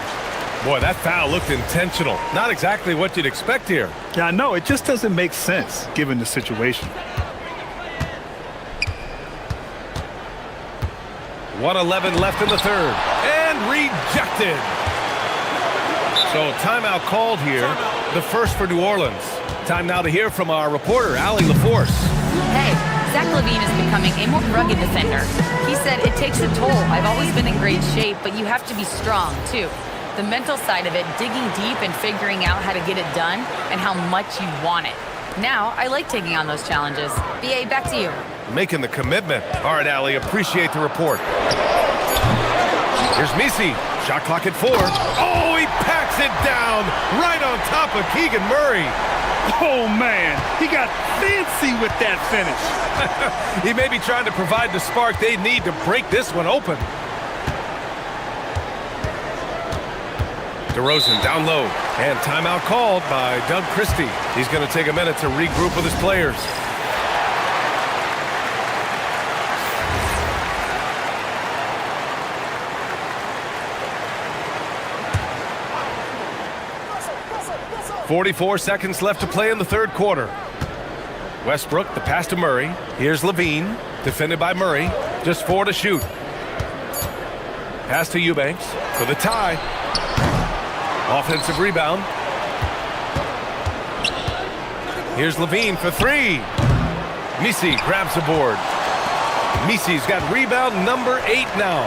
S10: Boy, that foul looked intentional. Not exactly what you'd expect here.
S11: Yeah, I know. It just doesn't make sense given the situation.
S10: 1:11 left in the third. And rejected. So timeout called here. The first for New Orleans. Time now to hear from our reporter, Allie LaForce.
S5: Hey, Zach LaVine is becoming a more rugged defender. He said, it takes a toll. I've always been in great shape, but you have to be strong, too. The mental side of it, digging deep and figuring out how to get it done and how much you want it. Now, I like taking on those challenges. BA, back to you.
S10: Making the commitment. All right, Allie, appreciate the report. Here's Misi. Shot clock at 4. Oh, he packs it down right on top of Keegan Murray.
S11: Oh, man, he got fancy with that finish.
S10: He may be trying to provide the spark they need to break this one open. DeRozan down low, and timeout called by Doug Christie. He's going to take a minute to regroup with his players. .44 seconds left to play in the third quarter. Westbrook, the pass to Murray. Here's Levine, defended by Murray. Just 4 to shoot. Pass to Eubanks for the tie. Offensive rebound. Here's Levine for 3. Misi grabs the board. Misi's got rebound number 8 now.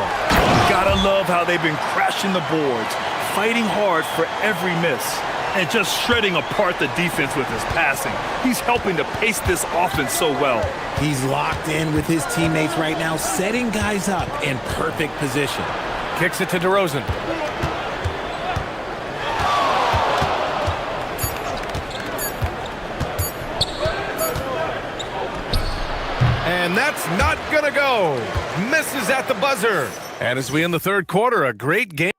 S11: Gotta love how they've been crashing the boards, fighting hard for every miss, and just shredding apart the defense with his passing. He's helping to pace this offense so well.
S9: He's locked in with his teammates right now, setting guys up in perfect position.
S10: Kicks it to DeRozan. And that's not gonna go. Misses at the buzzer. And as we end the third quarter, a great game.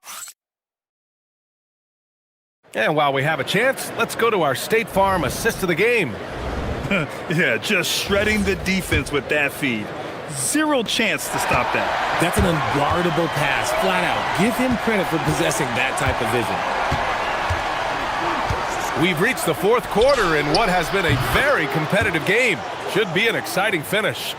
S10: And while we have a chance, let's go to our State Farm assist of the game.
S11: Yeah, just shredding the defense with that feed. Zero chance to stop that.
S9: That's an unguardable pass, flat out. Give him credit for possessing that type of vision.
S10: We've reached the fourth quarter in what has been a very competitive game. Should be an exciting finish.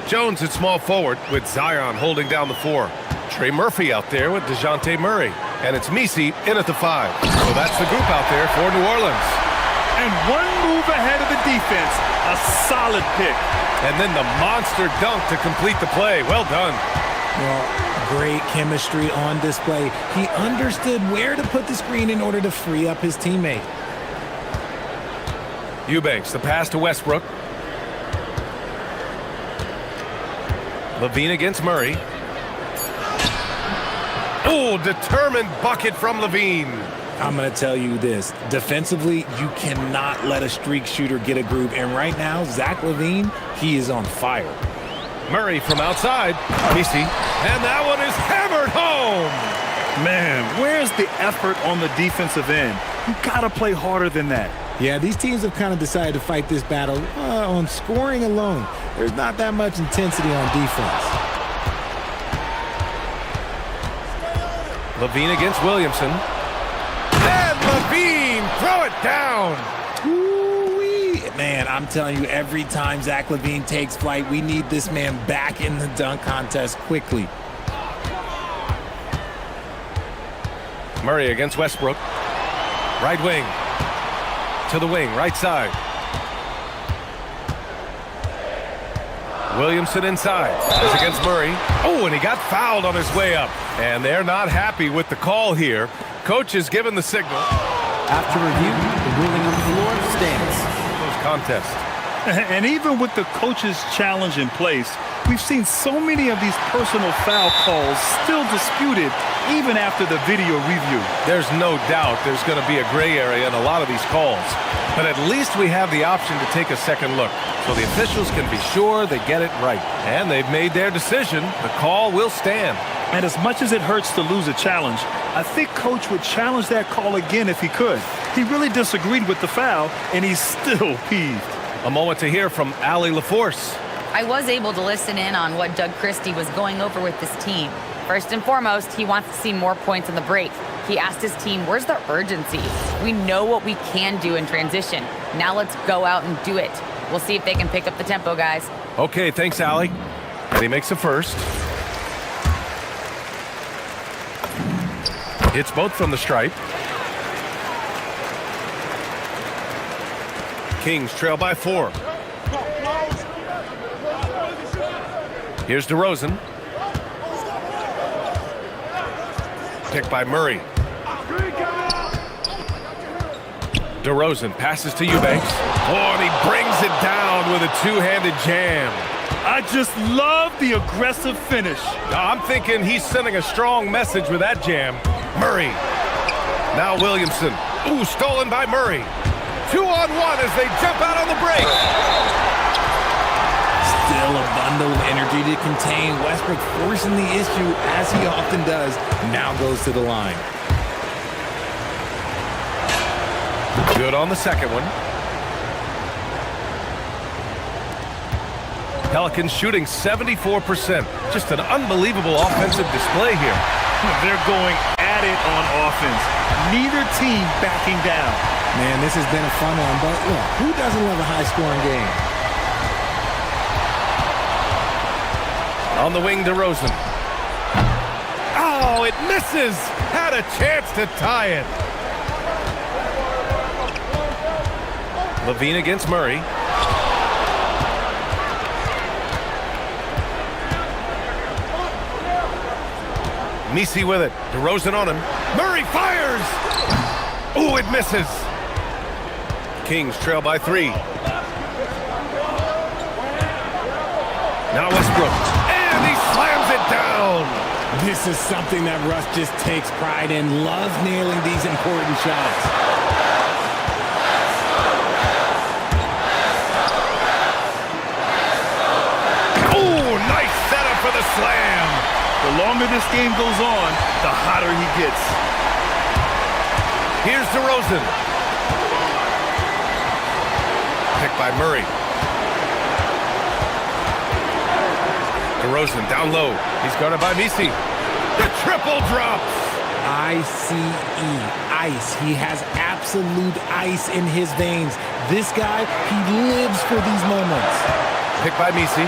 S10: Jones at small forward with Zion holding down the 4. Trey Murphy out there with DeJounte Murray. And it's Misi in at the 5. So that's the group out there for New Orleans.
S11: And one move ahead of the defense. A solid pick.
S10: And then the monster dunk to complete the play. Well done.
S9: Well, great chemistry on display. He understood where to put the screen in order to free up his teammate.
S10: Eubanks, the pass to Westbrook. Levine against Murray. Oh, determined bucket from Levine.
S9: I'm going to tell you this. Defensively, you cannot let a streak shooter get a groove. And right now, Zach LaVine, he is on fire.
S10: Murray from outside. Misi. And that one is hammered home.
S11: Man, where's the effort on the defensive end? You got to play harder than that.
S9: Yeah, these teams have kind of decided to fight this battle on scoring alone. There's not that much intensity on defense.
S10: Levine against Williamson. And Levine, throw it down.
S9: Ooh-wee. Man, I'm telling you, every time Zach LaVine takes flight, we need this man back in the dunk contest quickly.
S10: Murray against Westbrook. Right wing. To the wing, right side. Williamson inside. Is against Murray. Oh, and he got fouled on his way up. And they're not happy with the call here. Coach is given the signal.
S4: After review, the ruling on the floor stands.
S10: Close contest.
S11: And even with the coach's challenge in place, we've seen so many of these personal foul calls still disputed even after the video review.
S10: There's no doubt there's going to be a gray area in a lot of these calls. But at least we have the option to take a second look, so the officials can be sure they get it right. And they've made their decision. The call will stand.
S11: And as much as it hurts to lose a challenge, I think Coach would challenge that call again if he could. He really disagreed with the foul, and he's still peeved.
S10: A moment to hear from Allie LaForce.
S5: I was able to listen in on what Doug Christie was going over with this team. First and foremost, he wants to see more points in the break. He asked his team, where's the urgency? We know what we can do in transition. Now let's go out and do it. We'll see if they can pick up the tempo, guys.
S10: Okay, thanks, Allie. And he makes the first. Hits both from the stripe. Kings trail by 4. Here's DeRozan. Picked by Murray. DeRozan passes to Eubanks. Oh, and he brings it down with a two-handed jam.
S11: I just love the aggressive finish.
S10: I'm thinking he's sending a strong message with that jam. Murray. Now Williamson. Ooh, stolen by Murray. 2-on-1 as they jump out on the break.
S9: Still a bundle of energy to contain. Westbrook forcing the issue, as he often does, now goes to the line.
S10: Good on the second one. Pelicans shooting 74%. Just an unbelievable offensive display here.
S11: They're going at it on offense. Neither team backing down.
S9: Man, this has been a fun one, but look, who doesn't love a high-scoring game?
S10: On the wing, DeRozan. Oh, it misses! Had a chance to tie it. Levine against Murray. Misi with it. DeRozan on him. Murray fires! Ooh, it misses. Kings trail by 3. Now Westbrook. And he slams it down.
S9: This is something that Russ just takes pride in. Loves nailing these important shots.
S10: Ooh, nice setup for the slam.
S11: The longer this game goes on, the hotter he gets.
S10: Here's DeRozan. Picked by Murray. DeRozan down low. He's guarded by Misi. The triple drops.
S9: I-C-E, ice. He has absolute ice in his veins. This guy, he lives for these moments.
S10: Picked by Misi.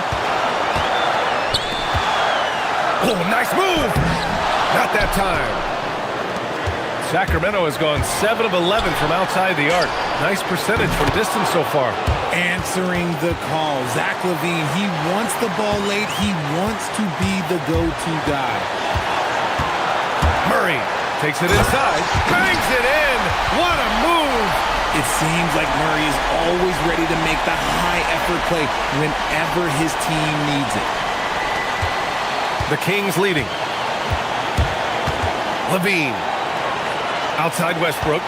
S10: Oh, nice move. Not that time. Sacramento has gone 7 of 11 from outside the arc. Nice percentage from distance so far.
S9: Answering the call. Zach LaVine, he wants the ball late. He wants to be the go-to guy.
S10: Murray takes it inside, bangs it in. What a move!
S9: It seems like Murray is always ready to make the high-effort play whenever his team needs it.
S10: The Kings leading. LaVine. Outside Westbrook.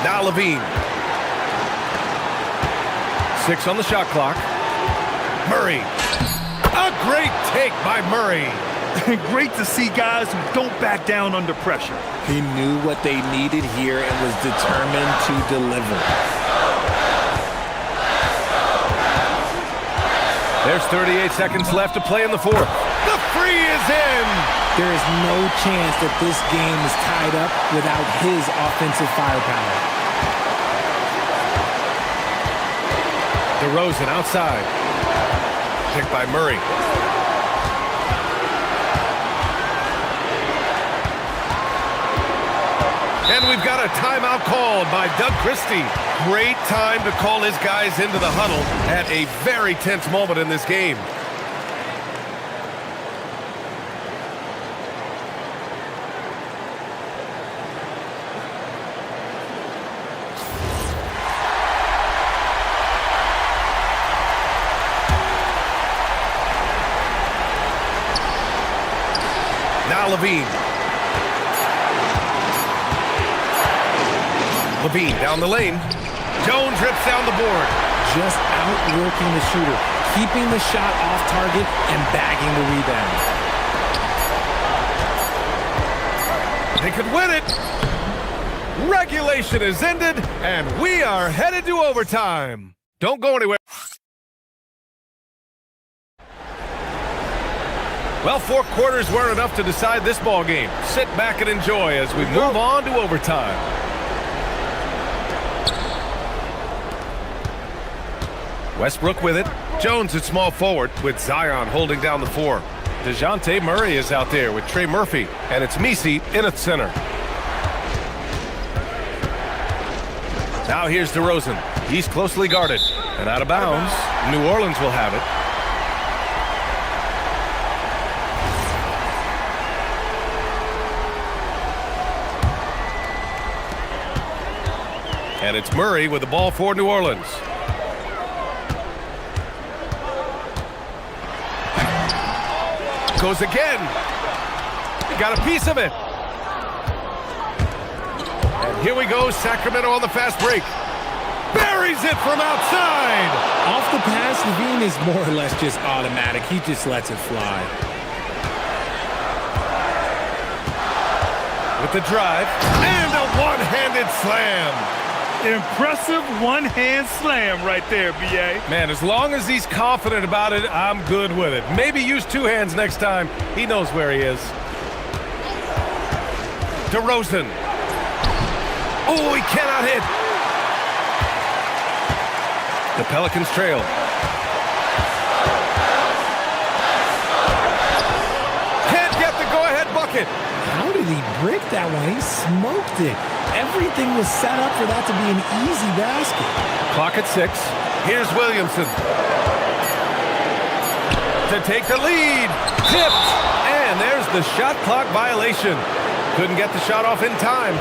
S10: Now LaVine. 6 on the shot clock. Murray. A great take by Murray.
S11: Great to see guys who don't back down under pressure.
S9: He knew what they needed here and was determined to deliver.
S10: There's 38 seconds left to play in the fourth. The free is in!
S9: There is no chance that this game is tied up without his offensive firepower.
S10: DeRozan outside. Picked by Murray. And we've got a timeout called by Doug Christie. Great time to call his guys into the huddle at a very tense moment in this game. Now LaVine. LaVine down the lane. Jones rips down the board.
S9: Just outworking the shooter, keeping the shot off target and bagging the rebound.
S10: They could win it. Regulation is ended, and we are headed to overtime. Don't go anywhere. Well, 4 quarters weren't enough to decide this ball game. Sit back and enjoy as we move on to overtime. Westbrook with it. Jones at small forward with Zion holding down the 4. DeJounte Murray is out there with Trey Murphy, and it's Misi in at center. Now here's DeRozan. He's closely guarded and out of bounds. New Orleans will have it. And it's Murray with the ball for New Orleans. Goes again. He got a piece of it. And here we go, Sacramento on the fast break. Buries it from outside.
S9: Off the pass, LaVine is more or less just automatic. He just lets it fly.
S10: With the drive and a one-handed slam.
S11: Impressive one-hand slam right there, B.A.
S10: Man, as long as he's confident about it, I'm good with it. Maybe use 2 hands next time. He knows where he is. DeRozan. Oh, he cannot hit. The Pelicans trail. Can't get the go-ahead bucket.
S9: How did he break that one? He smoked it. Everything was set up for that to be an easy basket.
S10: Clock at 6. Here's Williamson. To take the lead. Tipped. And there's the shot clock violation. Couldn't get the shot off in time.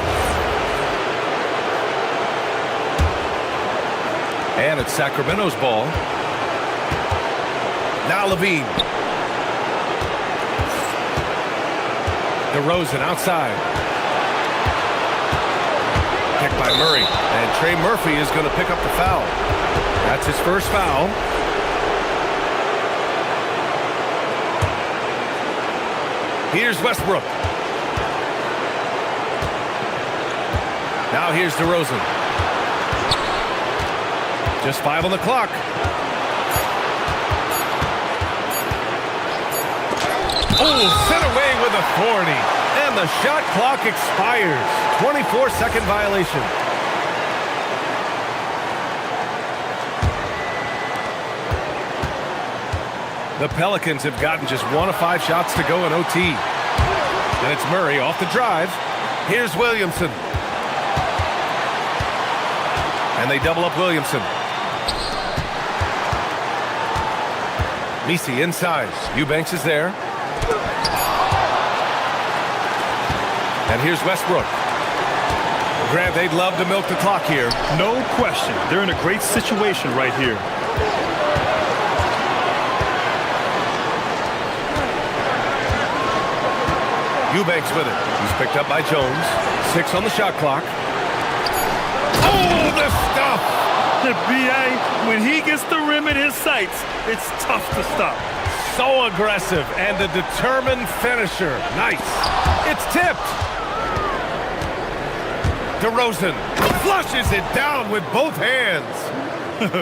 S10: And it's Sacramento's ball. Now LaVine. DeRozan outside. Picked by Murray. And Trey Murphy is going to pick up the foul. That's his first foul. Here's Westbrook. Now here's DeRozan. Just 5 on the clock. Oh, sent away with authority. And the shot clock expires. 24-second violation. The Pelicans have gotten just 1 of 5 shots to go in OT. And it's Murray off the drive. Here's Williamson. And they double up Williamson. Messi inside. Eubanks is there. And here's Westbrook. Grant, they'd love to milk the clock here.
S11: No question. They're in a great situation right here.
S10: Eubanks with it. He's picked up by Jones. 6 on the shot clock. Oh, the stuff!
S11: The BA, when he gets the rim in his sights, it's tough to stop.
S10: So aggressive and a determined finisher. Nice. It's tipped. DeRozan flushes it down with both hands.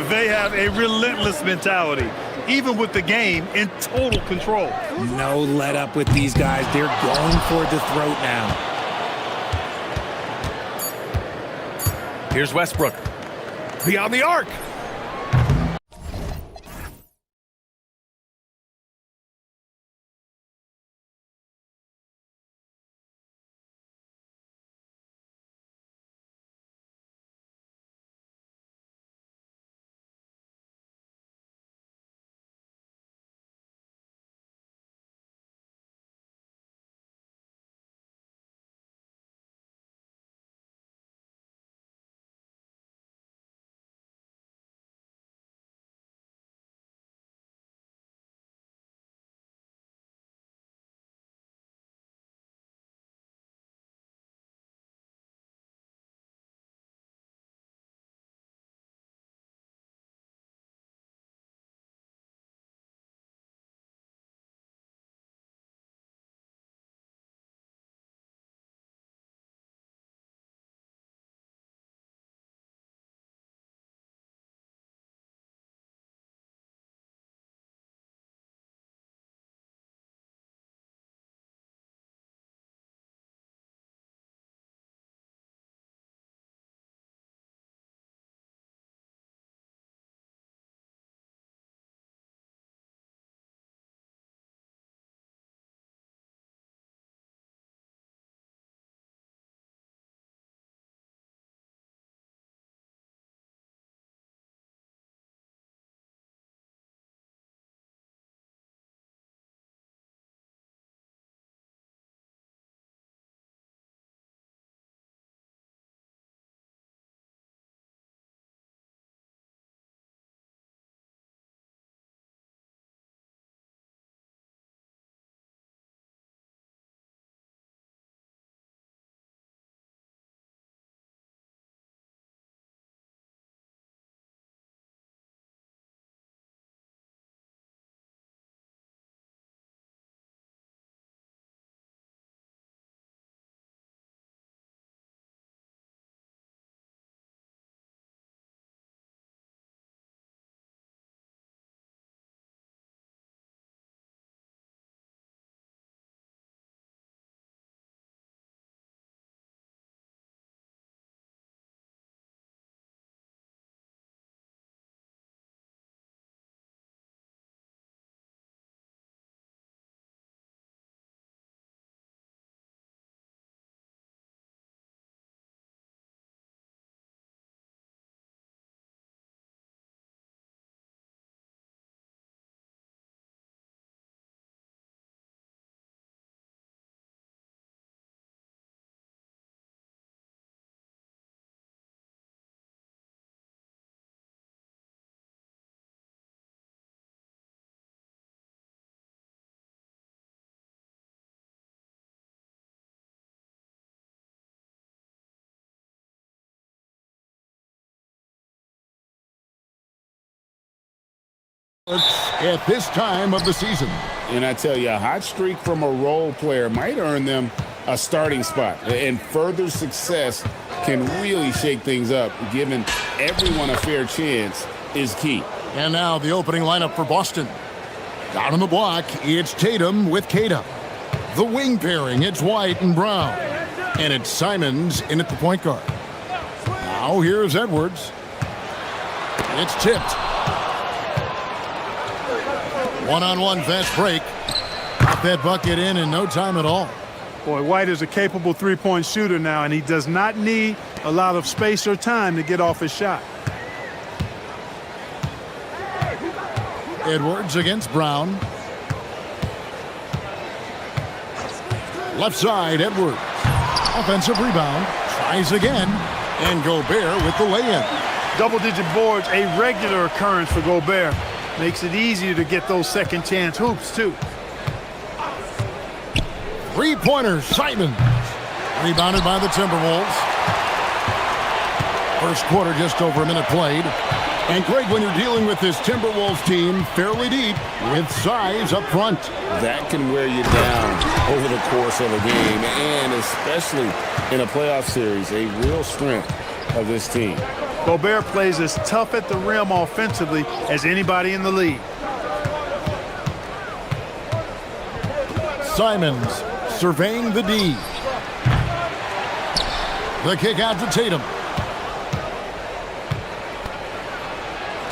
S11: They have a relentless mentality, even with the game in total control.
S9: No let up with these guys. They're going for the throat now.
S10: Here's Westbrook. Beyond the arc.
S1: At this time of the season.
S3: And I tell you, a hot streak from a role player might earn them a starting spot. And further success can really shake things up. Giving everyone a fair chance is key.
S1: And now the opening lineup for Boston. Down on the block, it's Tatum with Keita. The wing pairing, it's White and Brown. And it's Simons in at the point guard. Now here's Edwards. It's tipped. One-on-one fast break. Got that bucket in no time at all.
S18: Boy, White is a capable three-point shooter now, and he does not need a lot of space or time to get off his shot.
S1: Edwards against Brown. Left side, Edwards. Offensive rebound. Tries again. And Gobert with the lay-in.
S18: Double-digit boards, a regular occurrence for Gobert. Makes it easier to get those second-chance hoops, too.
S1: Three-pointer, Simons. Rebounded by the Timberwolves. First quarter, just over a minute played. And Greg, when you're dealing with this Timberwolves team fairly deep with size up front.
S3: That can wear you down over the course of a game, and especially in a playoff series, a real strength of this team.
S18: Gobert plays as tough at the rim offensively as anybody in the league.
S1: Simons surveying the D. The kick out to Tatum.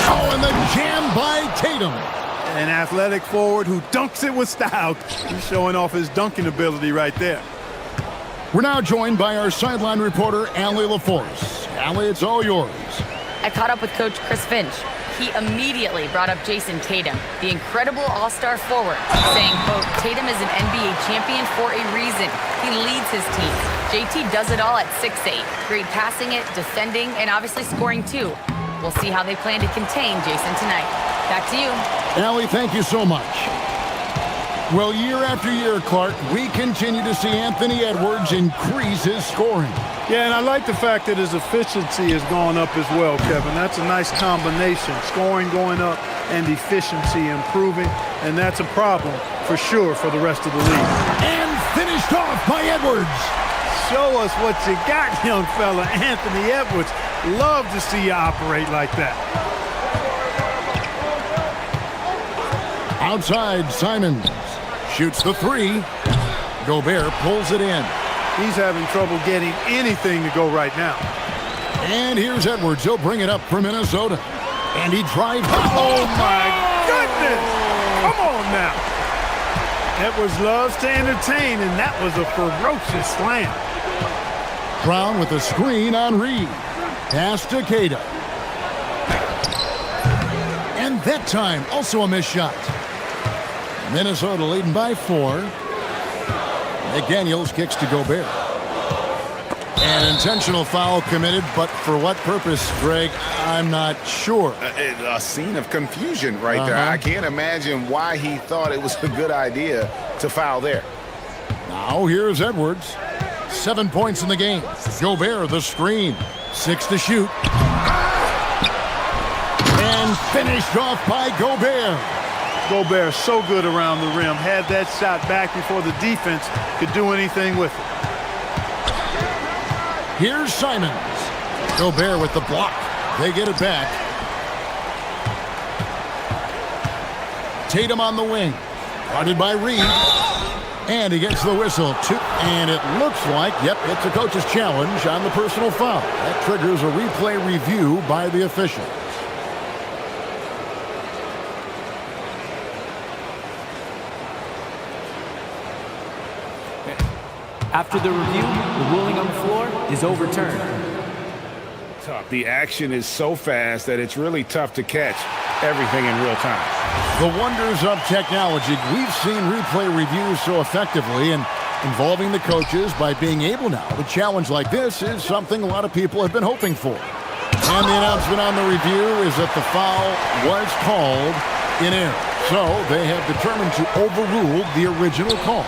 S1: Oh, and the jam by Tatum.
S18: An athletic forward who dunks it with style. He's showing off his dunking ability right there.
S1: We're now joined by our sideline reporter, Allie LaForce. Allie, it's all yours.
S5: I caught up with Coach Chris Finch. He immediately brought up Jason Tatum, the incredible all-star forward, saying, quote, Tatum is an NBA champion for a reason. He leads his team. JT does it all at 6'8". Great passing it, defending, and obviously scoring too. We'll see how they plan to contain Jason tonight. Back to you.
S1: Allie, thank you so much. Well, year after year, Clark, we continue to see Anthony Edwards increase his scoring.
S18: Yeah, and I like the fact that his efficiency has gone up as well, Kevin. That's a nice combination. Scoring going up and efficiency improving, and that's a problem for sure for the rest of the league.
S1: And finished off by Edwards.
S18: Show us what you got, young fella. Anthony Edwards. Love to see you operate like that.
S1: Outside, Simons shoots the three. Gobert pulls it in.
S18: He's having trouble getting anything to go right now.
S1: And here's Edwards. He'll bring it up for Minnesota. And he drives.
S18: Oh, my goodness. Come on now. Edwards loves to entertain, and that was a ferocious slam.
S1: Brown with a screen on Reed. Pass to Keita. And that time, also a missed shot. Minnesota leading by 4. McDaniels kicks to Gobert. An intentional foul committed, but for what purpose, Greg, I'm not sure.
S16: A scene of confusion right there. I can't imagine why he thought it was a good idea to foul there.
S1: Now here's Edwards. 7 points in the game. Gobert, the screen. 6 to shoot. And finished off by Gobert.
S18: Gobert so good around the rim. Had that shot back before the defense could do anything with it.
S1: Here's Simons. Gobert with the block. They get it back. Tatum on the wing. Guarded by Reed. And he gets the whistle. And it looks like, yep, it's a coach's challenge on the personal foul. That triggers a replay review by the official.
S19: After the review, the ruling on the floor is overturned.
S6: The action is so fast that it's really tough to catch everything in real time.
S1: The wonders of technology. We've seen replay reviews so effectively, and involving the coaches by being able now to challenge like this is something a lot of people have been hoping for. And the announcement on the review is that the foul was called in error. So they have determined to overrule the original call.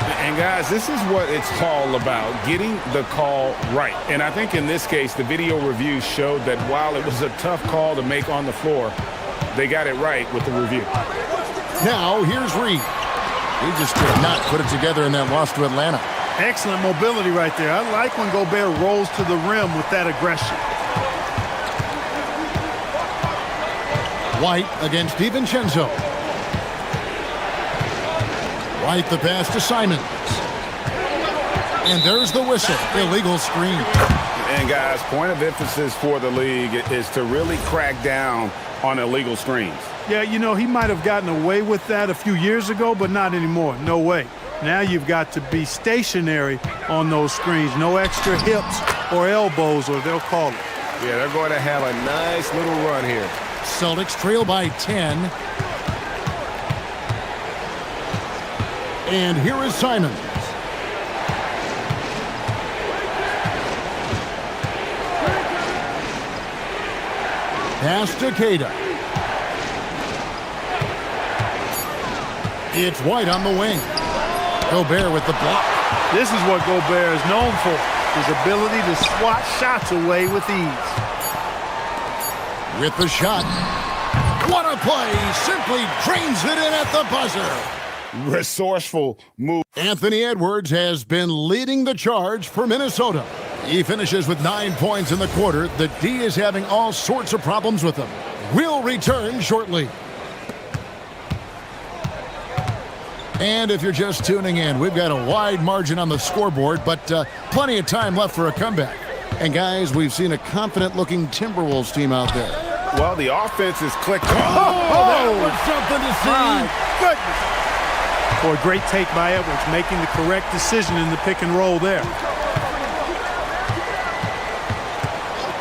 S6: And guys, this is what it's all about, getting the call right. And I think in this case, the video review showed that while it was a tough call to make on the floor,
S3: They got it right with the review.
S1: Now, here's Reed. He just could not put it together in that loss to Atlanta.
S18: Excellent mobility right there. I like when Gobert rolls to the rim with that aggression.
S1: White against DiVincenzo. White the pass to Simons. And there's the whistle. Illegal screen.
S3: And guys, point of emphasis for the league is to really crack down on illegal screens.
S18: Yeah, you know, he might have gotten away with that a few years ago, but not anymore. No way. Now you've got to be stationary on those screens. No extra hips or elbows, or they'll call it.
S10: Yeah, they're going to have a nice little run here.
S1: Celtics trail by 10. And here is Simons. Pass to Queta. It's White on the wing. Gobert with the block.
S18: This is what Gobert is known for, his ability to swat shots away with ease.
S1: With the shot. What a play! Simply drains it in at the buzzer.
S3: Resourceful move.
S1: Anthony Edwards has been leading the charge for Minnesota. He finishes with 9 points in the quarter. The D is having all sorts of problems with him. We'll return shortly. And if you're just tuning in, we've got a wide margin on the scoreboard, but plenty of time left for a comeback. And guys, we've seen a confident-looking Timberwolves team out there.
S3: Well, the offense is clicking.
S1: That was something to see.
S18: Goodness. For a great take by Edwards, making the correct decision in the pick and roll there.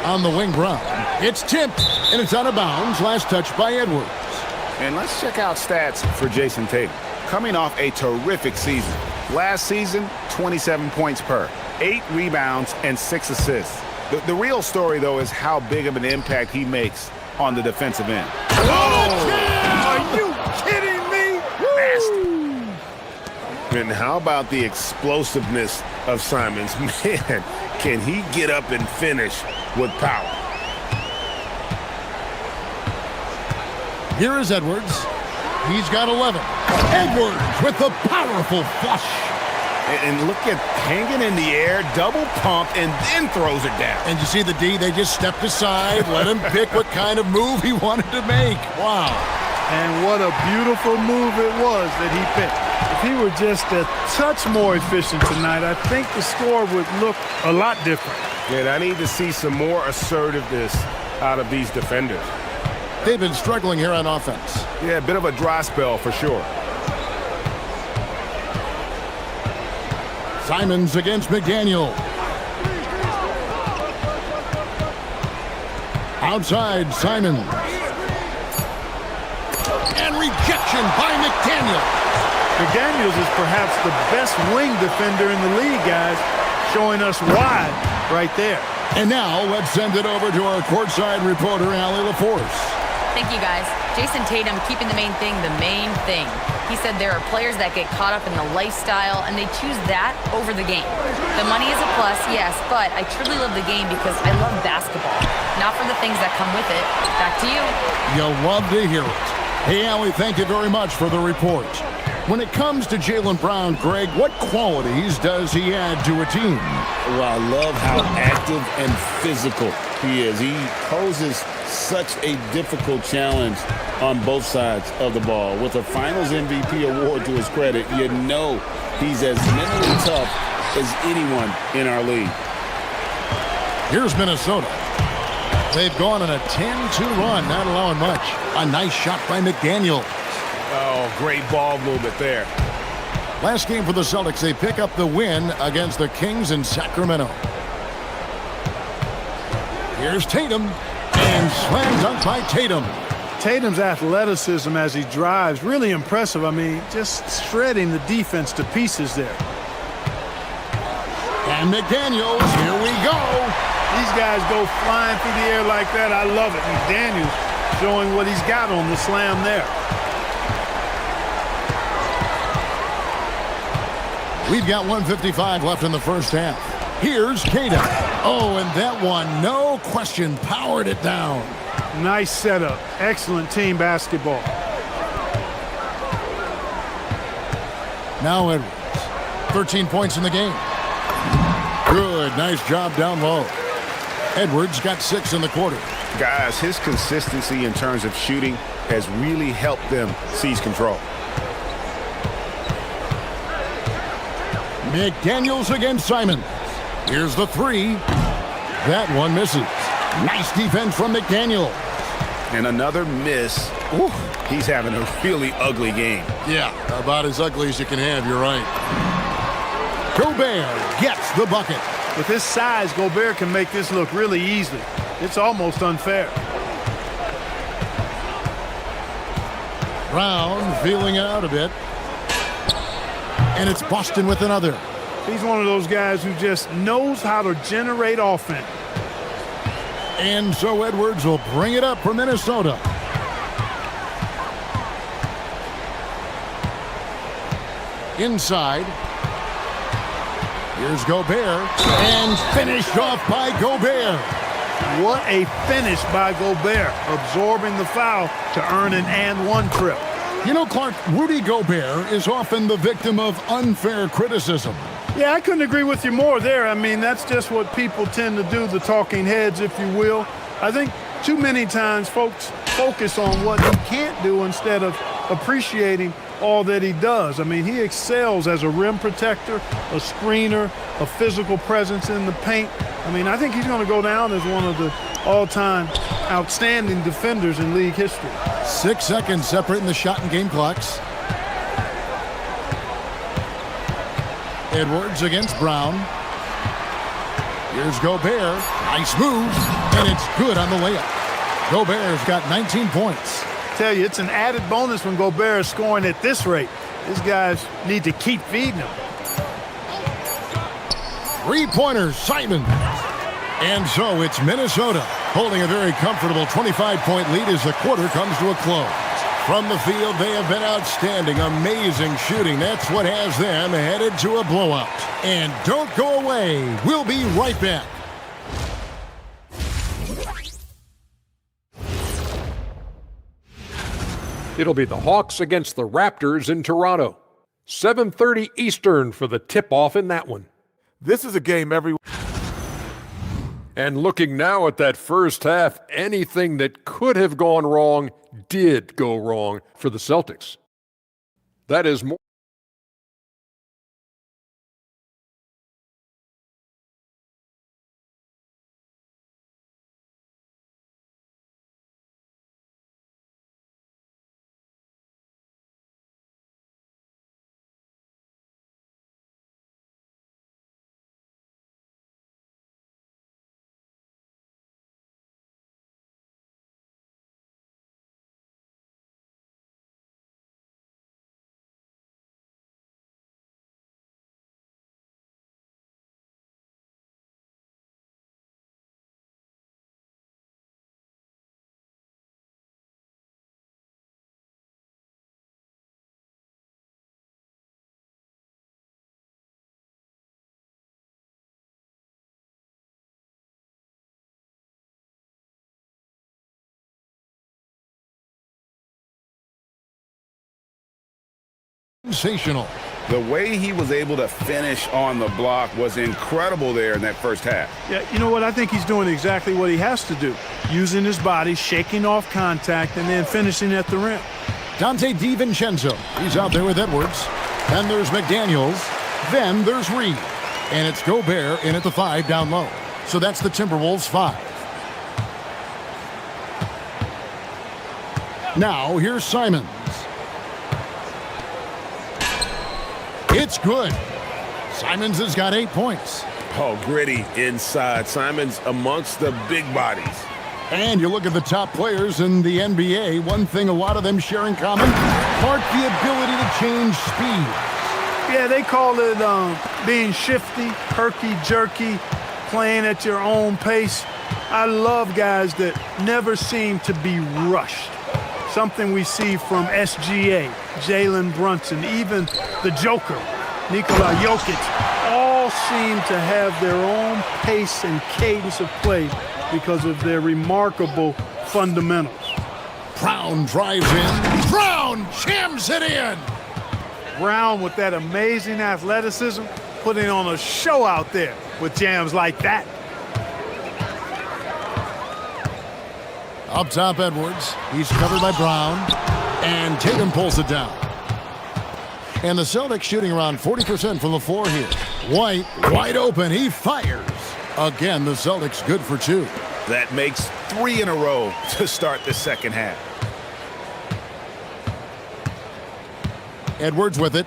S1: On the wing, Brown. It's tipped, and it's out of bounds. Last touch by Edwards.
S16: And let's check out stats for Jason Tatum. Coming off a terrific season. Last season, 27 points per, 8 rebounds, and 6 assists. The real story, though, is how big of an impact he makes on the defensive end.
S18: Are you kidding me?
S16: Nasty.
S10: And how about the explosiveness of Simons? Man, can he get up and finish with power?
S1: Here is Edwards. He's got 11. Edwards with the powerful flush.
S16: And look at hanging in the air, double pump, and then throws it down.
S1: And you see the D, they just stepped aside, let him pick what kind of move he wanted to make. Wow.
S18: And what a beautiful move it was that he picked. If he were just a touch more efficient tonight, I think the score would look a lot different.
S10: And I need to see some more assertiveness out of these defenders.
S1: They've been struggling here on offense.
S10: Yeah, a bit of a dry spell for sure.
S1: Simons against McDaniel. Outside, Simons. And rejection by McDaniel.
S18: McDaniels is perhaps the best wing defender in the league, guys, showing us why right there.
S1: And now let's send it over to our courtside reporter, Allie LaForce.
S5: Thank you, guys. Jason Tatum keeping the main thing the main thing. He said there are players that get caught up in the lifestyle, and they choose that over the game. The money is a plus, yes, but I truly love the game because I love basketball, not for the things that come with it. Back to you.
S1: You'll love to hear it. Hey, Allie, thank you very much for the report. When it comes to Jaylen Brown, Greg, what qualities does he add to a team?
S3: Well, I love how active and physical he is. He poses such a difficult challenge on both sides of the ball. With a Finals MVP award to his credit, you know he's as mentally tough as anyone in our league.
S1: Here's Minnesota. They've gone on a 10-2 run, not allowing much. A nice shot by McDaniel.
S10: Oh, great ball movement there.
S1: Last game for the Celtics, they pick up the win against the Kings in Sacramento. Here's Tatum, and slam dunk by Tatum.
S18: Tatum's athleticism as he drives, really impressive. I mean, just shredding the defense to pieces there.
S1: And McDaniels, here we go.
S18: These guys go flying through the air like that. I love it. McDaniels showing what he's got on the slam there.
S1: We've got 1:55 left in the first half. Here's Queta. Oh, and that one, no question, powered it down.
S18: Nice setup. Excellent team basketball.
S1: Now Edwards. 13 points in the game. Good. Nice job down low. Edwards got 6 in the quarter.
S16: Guys, his consistency in terms of shooting has really helped them seize control.
S1: McDaniels against Simon. Here's the 3. That one misses. Nice defense from McDaniel.
S16: And another miss. Ooh, he's having a really ugly game.
S1: Yeah, about as ugly as you can have, you're right. Gobert gets the bucket.
S18: With his size, Gobert can make this look really easy. It's almost unfair.
S1: Brown feeling it out a bit. And it's Boston with another.
S18: He's one of those guys who just knows how to generate offense.
S1: And so Edwards will bring it up for Minnesota. Inside. Here's Gobert. And finished off by Gobert.
S18: What a finish by Gobert, absorbing the foul to earn an and-one trip.
S1: You know, Clark, Rudy Gobert is often the victim of unfair criticism.
S18: Yeah, I couldn't agree with you more there. I mean, that's just what people tend to do, the talking heads, if you will. I think too many times folks focus on what he can't do instead of appreciating all that he does. I mean, he excels as a rim protector, a screener, a physical presence in the paint. I mean, I think he's going to go down as one of the all-time outstanding defenders in league history.
S1: 6 seconds separating the shot and game clocks. Edwards against Brown. Here's Gobert. Nice move, and it's good on the layup. Gobert's got 19 points.
S18: Tell you, it's an added bonus when Gobert is scoring at this rate. These guys need to keep feeding him.
S1: 3-pointers, Simon. And so it's Minnesota holding a very comfortable 25-point lead as the quarter comes to a close. From the field, they have been outstanding, amazing shooting. That's what has them headed to a blowout. And don't go away. We'll be right back.
S7: It'll be the Hawks against the Raptors in Toronto. 7:30 Eastern for the tip-off in that one.
S12: This is a game every...
S7: And looking now at that first half, anything that could have gone wrong did go wrong for the Celtics. That is more.
S1: Sensational.
S16: The way he was able to finish on the block was incredible there in that first half.
S18: Yeah, you know what? I think he's doing exactly what he has to do. Using his body, shaking off contact, and then finishing at the rim.
S1: Dante DiVincenzo. He's out there with Edwards. Then there's McDaniels. Then there's Reed. And it's Gobert in at the 5 down low. So that's the Timberwolves 5. Now here's Simons. It's good. Simons has got 8 points.
S16: Oh, gritty inside. Simons amongst the big bodies.
S1: And you look at the top players in the NBA, one thing a lot of them share in common, Clark, the ability to change speed.
S18: Yeah, they call it being shifty, herky-jerky, playing at your own pace. I love guys that never seem to be rushed. Something we see from SGA, Jalen Brunson, even the Joker, Nikola Jokic, all seem to have their own pace and cadence of play because of their remarkable fundamentals.
S1: Brown drives in. Brown jams it in.
S18: Brown with that amazing athleticism, putting on a show out there with jams like that.
S1: Up top, Edwards. He's covered by Brown. And Tatum pulls it down. And the Celtics shooting around 40% from the floor here. White, wide open. He fires. Again, the Celtics good for 2.
S16: That makes 3 in a row to start the second half.
S1: Edwards with it.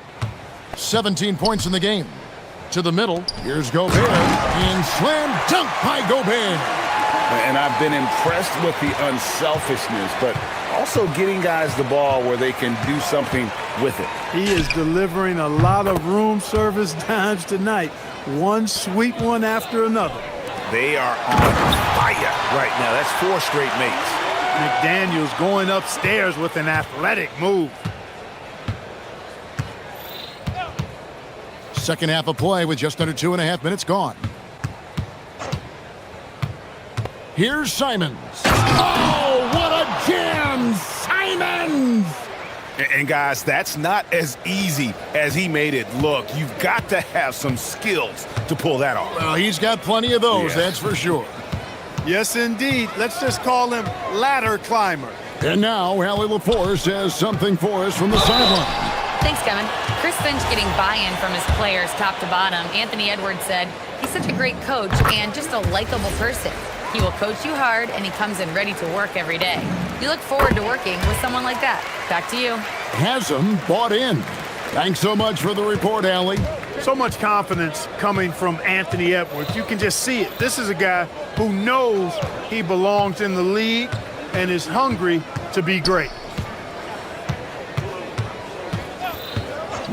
S1: 17 points in the game. To the middle. Here's Gobert. And slam dunk by Gobert.
S3: And I've been impressed with the unselfishness, but also getting guys the ball where they can do something with it.
S18: He is delivering a lot of room service dimes tonight. One sweet one after another.
S16: They are on fire right now. That's 4 straight mates.
S18: McDaniels going upstairs with an athletic move.
S1: Second half of play with just under 2.5 minutes gone. Here's Simons. Oh, what a jam! Simons!
S16: And guys, that's not as easy as he made it look. You've got to have some skills to pull that off.
S1: Well, he's got plenty of those, that's for sure.
S18: Yes, indeed. Let's just call him ladder climber.
S1: And now, Hallie LaForce has something for us from the sideline.
S5: Thanks, Kevin. Chris Finch getting buy-in from his players top to bottom. Anthony Edwards said, he's such a great coach and just a likable person. He will coach you hard, and he comes in ready to work every day. You look forward to working with someone like that. Back to you.
S1: Has him bought in. Thanks so much for the report, Allie.
S18: So much confidence coming from Anthony Edwards. You can just see it. This is a guy who knows he belongs in the league and is hungry to be great.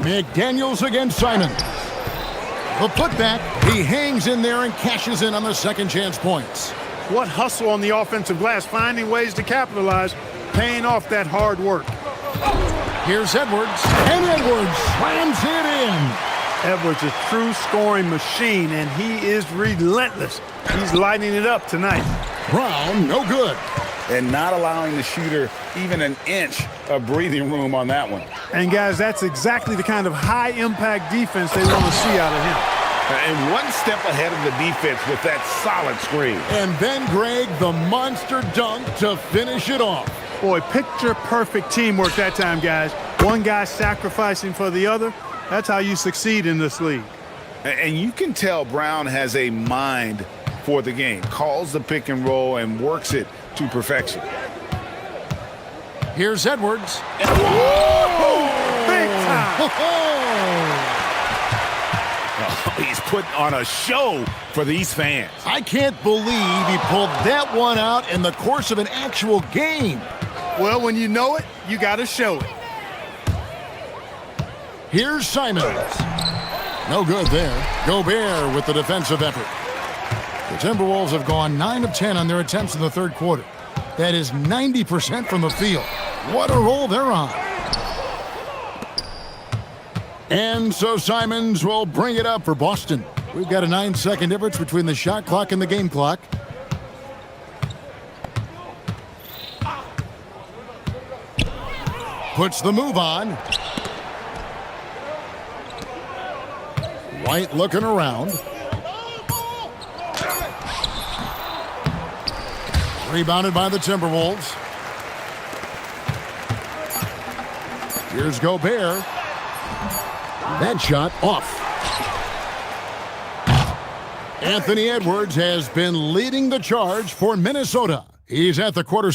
S1: McDaniels against Simon. The putback, he hangs in there and cashes in on the second chance points.
S18: What hustle on the offensive glass, finding ways to capitalize, paying off that hard work.
S1: Here's Edwards, and Edwards slams it in.
S18: Edwards is a true scoring machine, and he is relentless. He's lighting it up tonight.
S1: Brown, no good.
S3: And not allowing the shooter even an inch of breathing room on that one.
S18: And guys, that's exactly the kind of high-impact defense they want to see out of him.
S16: And one step ahead of the defense with that solid screen.
S1: And then, Greg, the monster dunk to finish it off.
S18: Boy, picture-perfect teamwork that time, guys. One guy sacrificing for the other. That's how you succeed in this league.
S16: And you can tell Brown has a mind for the game. Calls the pick and roll and works it to perfection.
S1: Here's Edwards.
S18: Big time!
S16: He's putting on a show for these fans.
S1: I can't believe he pulled that one out in the course of an actual game.
S18: Well, when you know it, you got to show it.
S1: Here's Simons. No good there. Gobert with the defensive effort. The Timberwolves have gone 9 of 10 on their attempts in the third quarter. That is 90% from the field. What a roll they're on. And so Simons will bring it up for Boston. We've got a 9-second difference between the shot clock and the game clock. Puts the move on. White looking around. Rebounded by the Timberwolves. Here's Gobert. That shot off. Anthony Edwards has been leading the charge for Minnesota. He's at the quarter.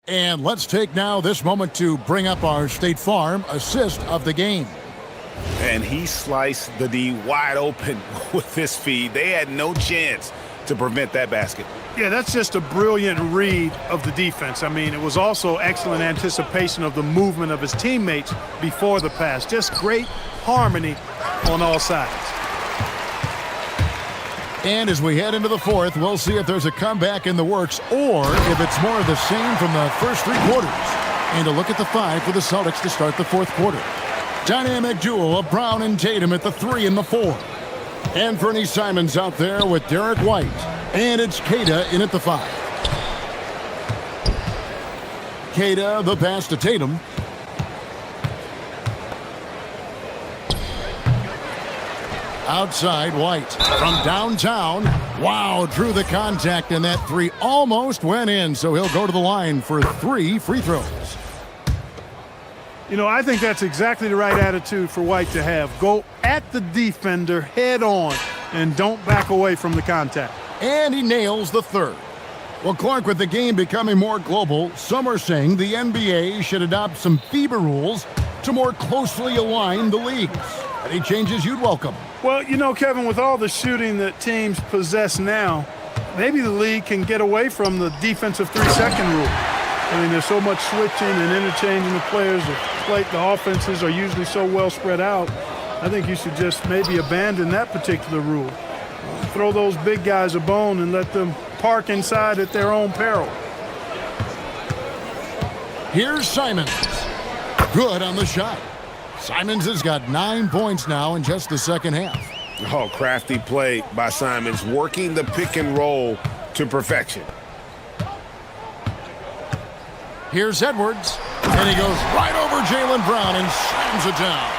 S1: And let's take now this moment to bring up our State Farm assist of the game.
S16: And he sliced the D wide open with this feed. They had no chance to prevent that basket.
S18: Yeah, that's just a brilliant read of the defense. I mean, it was also excellent anticipation of the movement of his teammates before the pass. Just great harmony on all sides.
S1: And as we head into the fourth, we'll see if there's a comeback in the works or if it's more of the same from the first 3 quarters. And a look at the 5 for the Celtics to start the fourth quarter. Dynamic duo of Brown and Tatum at the 3 and the 4. Anthony Simons out there with Derek White. And it's Queta in at the 5. Queta, the pass to Tatum. Outside, White from downtown. Wow, drew the contact, and that three almost went in, so he'll go to the line for 3 free throws.
S18: You know, I think that's exactly the right attitude for White to have. Go at the defender head on and don't back away from the contact.
S1: And he nails the third. Well, Clark, with the game becoming more global, some are saying the NBA should adopt some FIBA rules to more closely align the leagues. Any changes you'd welcome?
S18: Well, you know, Kevin, with all the shooting that teams possess now, maybe the league can get away from the defensive 3-second rule. I mean, there's so much switching and interchanging the players. The offenses are usually so well spread out. I think you should just maybe abandon that particular rule. Throw those big guys a bone and let them park inside at their own peril.
S1: Here's Simons. Good on the shot. Simons has got 9 points now in just the second half.
S16: Oh, crafty play by Simons, working the pick and roll to perfection.
S1: Here's Edwards, and he goes right over Jaylen Brown and slams it down.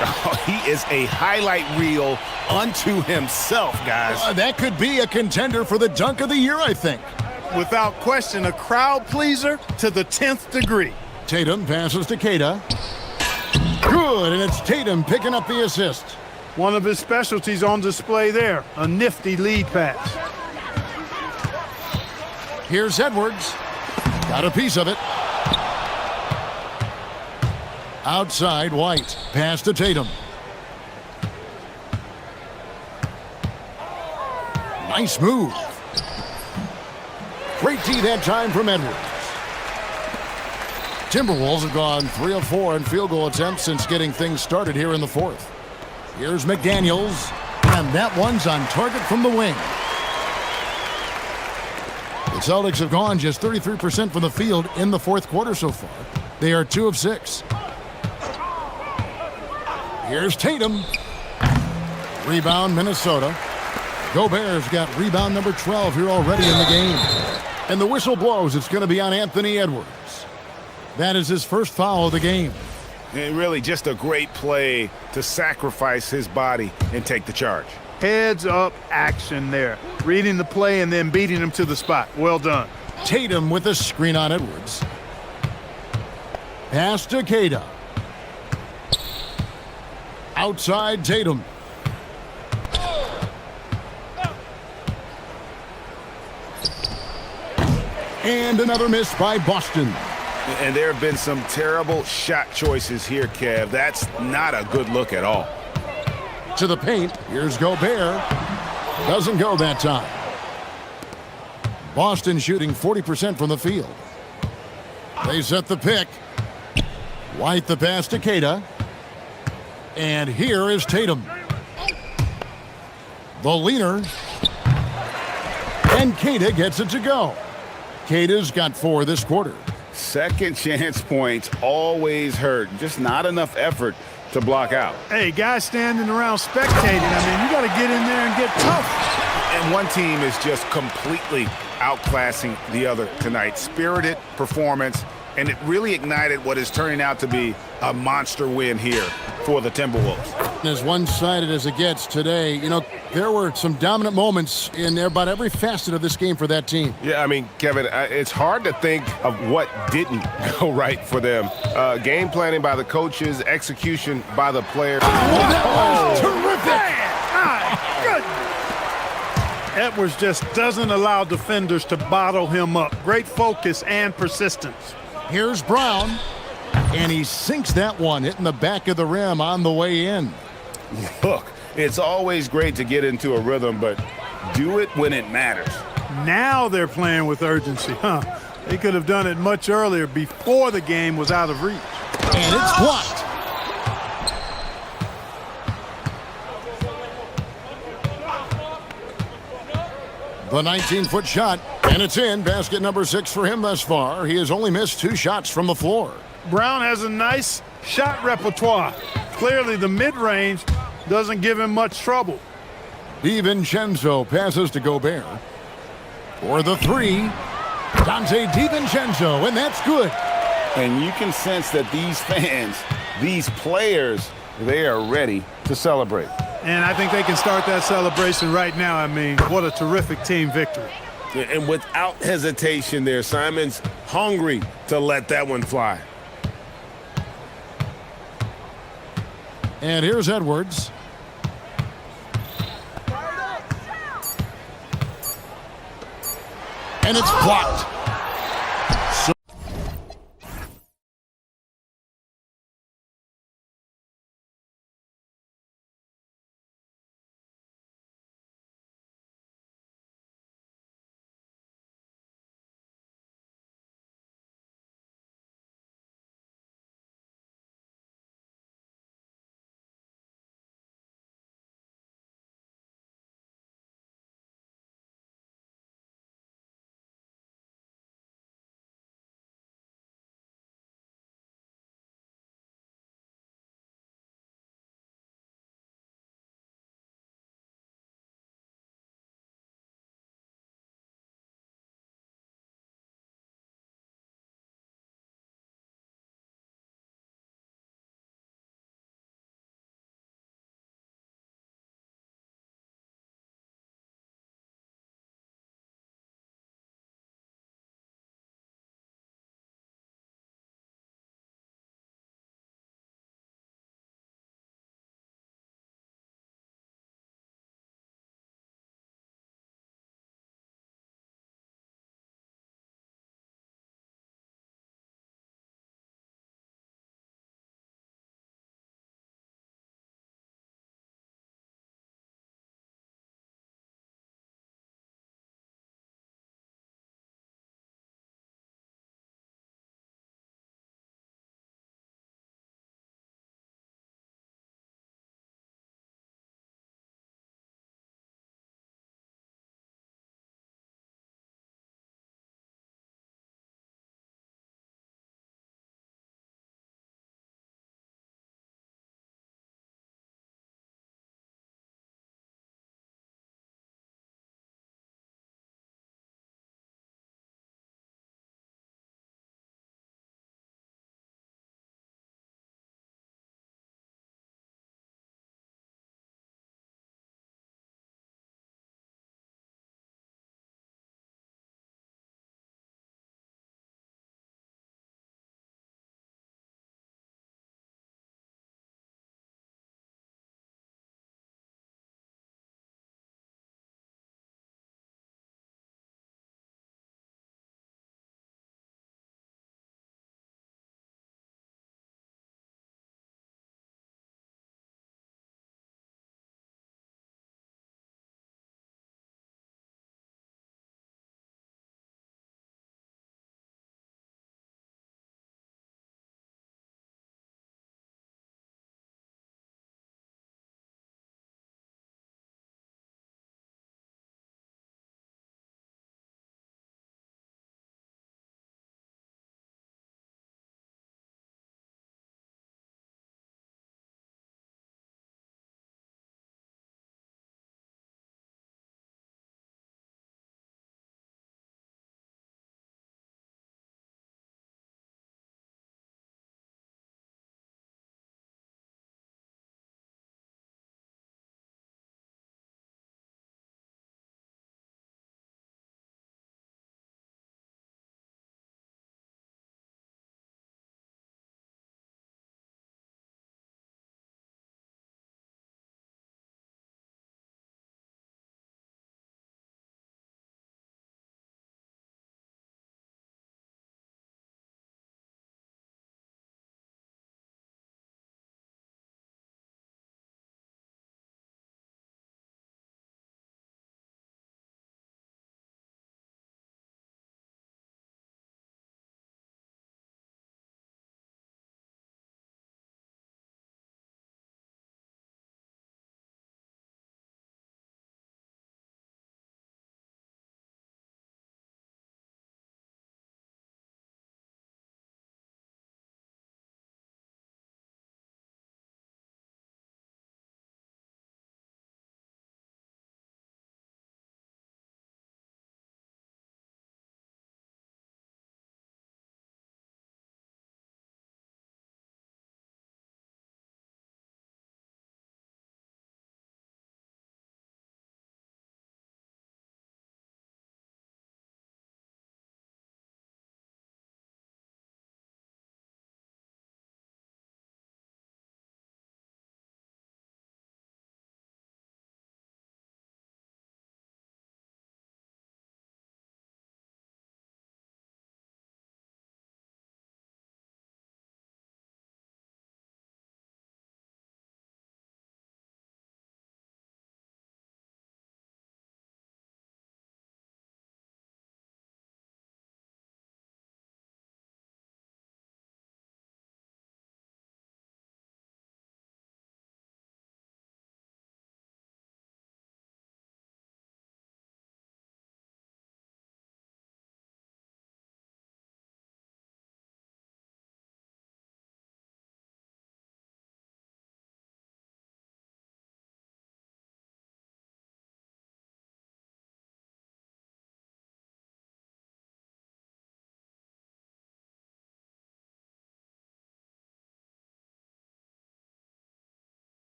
S16: Oh, he is a highlight reel unto himself, guys.
S1: That could be a contender for the dunk of the year, I think.
S18: Without question, a crowd pleaser to the 10th degree.
S1: Tatum passes to Queta. Good, and it's Tatum picking up the assist.
S18: One of his specialties on display there, a nifty lead pass.
S1: Here's Edwards. Got a piece of it. Outside, White. Pass to Tatum. Nice move. Great D that time from Edwards. Timberwolves have gone 3 of 4 in field goal attempts since getting things started here in the fourth. Here's McDaniels, and that one's on target from the wing. The Celtics have gone just 33% from the field in the fourth quarter so far. They are 2 of 6. Here's Tatum. Rebound, Minnesota. Gobert's got rebound number 12 here already in the game. And the whistle blows. It's going to be on Anthony Edwards. That is his first foul of the game.
S16: And really just a great play to sacrifice his body and take the charge.
S18: Heads up action there. Reading the play and then beating him to the spot. Well done.
S1: Tatum with a screen on Edwards. Pass to Queta. Outside Tatum. And another miss by Boston.
S16: And there have been some terrible shot choices here, Kev. That's not a good look at all.
S1: To the paint. Here's Gobert. Doesn't go that time. Boston shooting 40% from the field. They set the pick. White the pass to Queta. And here is Tatum. The leaner. And Queta gets it to go. Queta's got 4 this quarter.
S16: Second chance points always hurt. Just not enough effort to block out.
S18: Hey, guys standing around spectating. I mean, you got to get in there and get tough.
S16: And one team is just completely outclassing the other tonight. Spirited performance, and it really ignited what is turning out to be a monster win here for the Timberwolves.
S1: As one-sided as it gets today, you know, there were some dominant moments in about every facet of this game for that team.
S10: Yeah, I mean, Kevin, it's hard to think of what didn't go right for them. Game planning by the coaches, execution by the players.
S1: That was terrific!
S18: Edwards just doesn't allow defenders to bottle him up. Great focus and persistence.
S1: Here's Brown, and he sinks that one, hitting the back of the rim on the way in.
S16: Look, it's always great to get into a rhythm, but do it when it matters.
S18: Now they're playing with urgency, huh? They could have done it much earlier before the game was out of reach.
S1: And it's blocked. The 19-foot shot, and it's in. Basket number 6 for him thus far. He has only missed 2 shots from the floor.
S18: Brown has a nice shot repertoire. Clearly the mid-range doesn't give him much trouble.
S1: DiVincenzo passes to Gobert. For the three, Dante DiVincenzo, and that's good.
S3: And you can sense that these fans, these players, they are ready to celebrate.
S18: And I think they can start that celebration right now. I mean, what a terrific team victory.
S10: And without hesitation there, Simon's hungry to let that one fly.
S1: And here's Edwards. And it's blocked.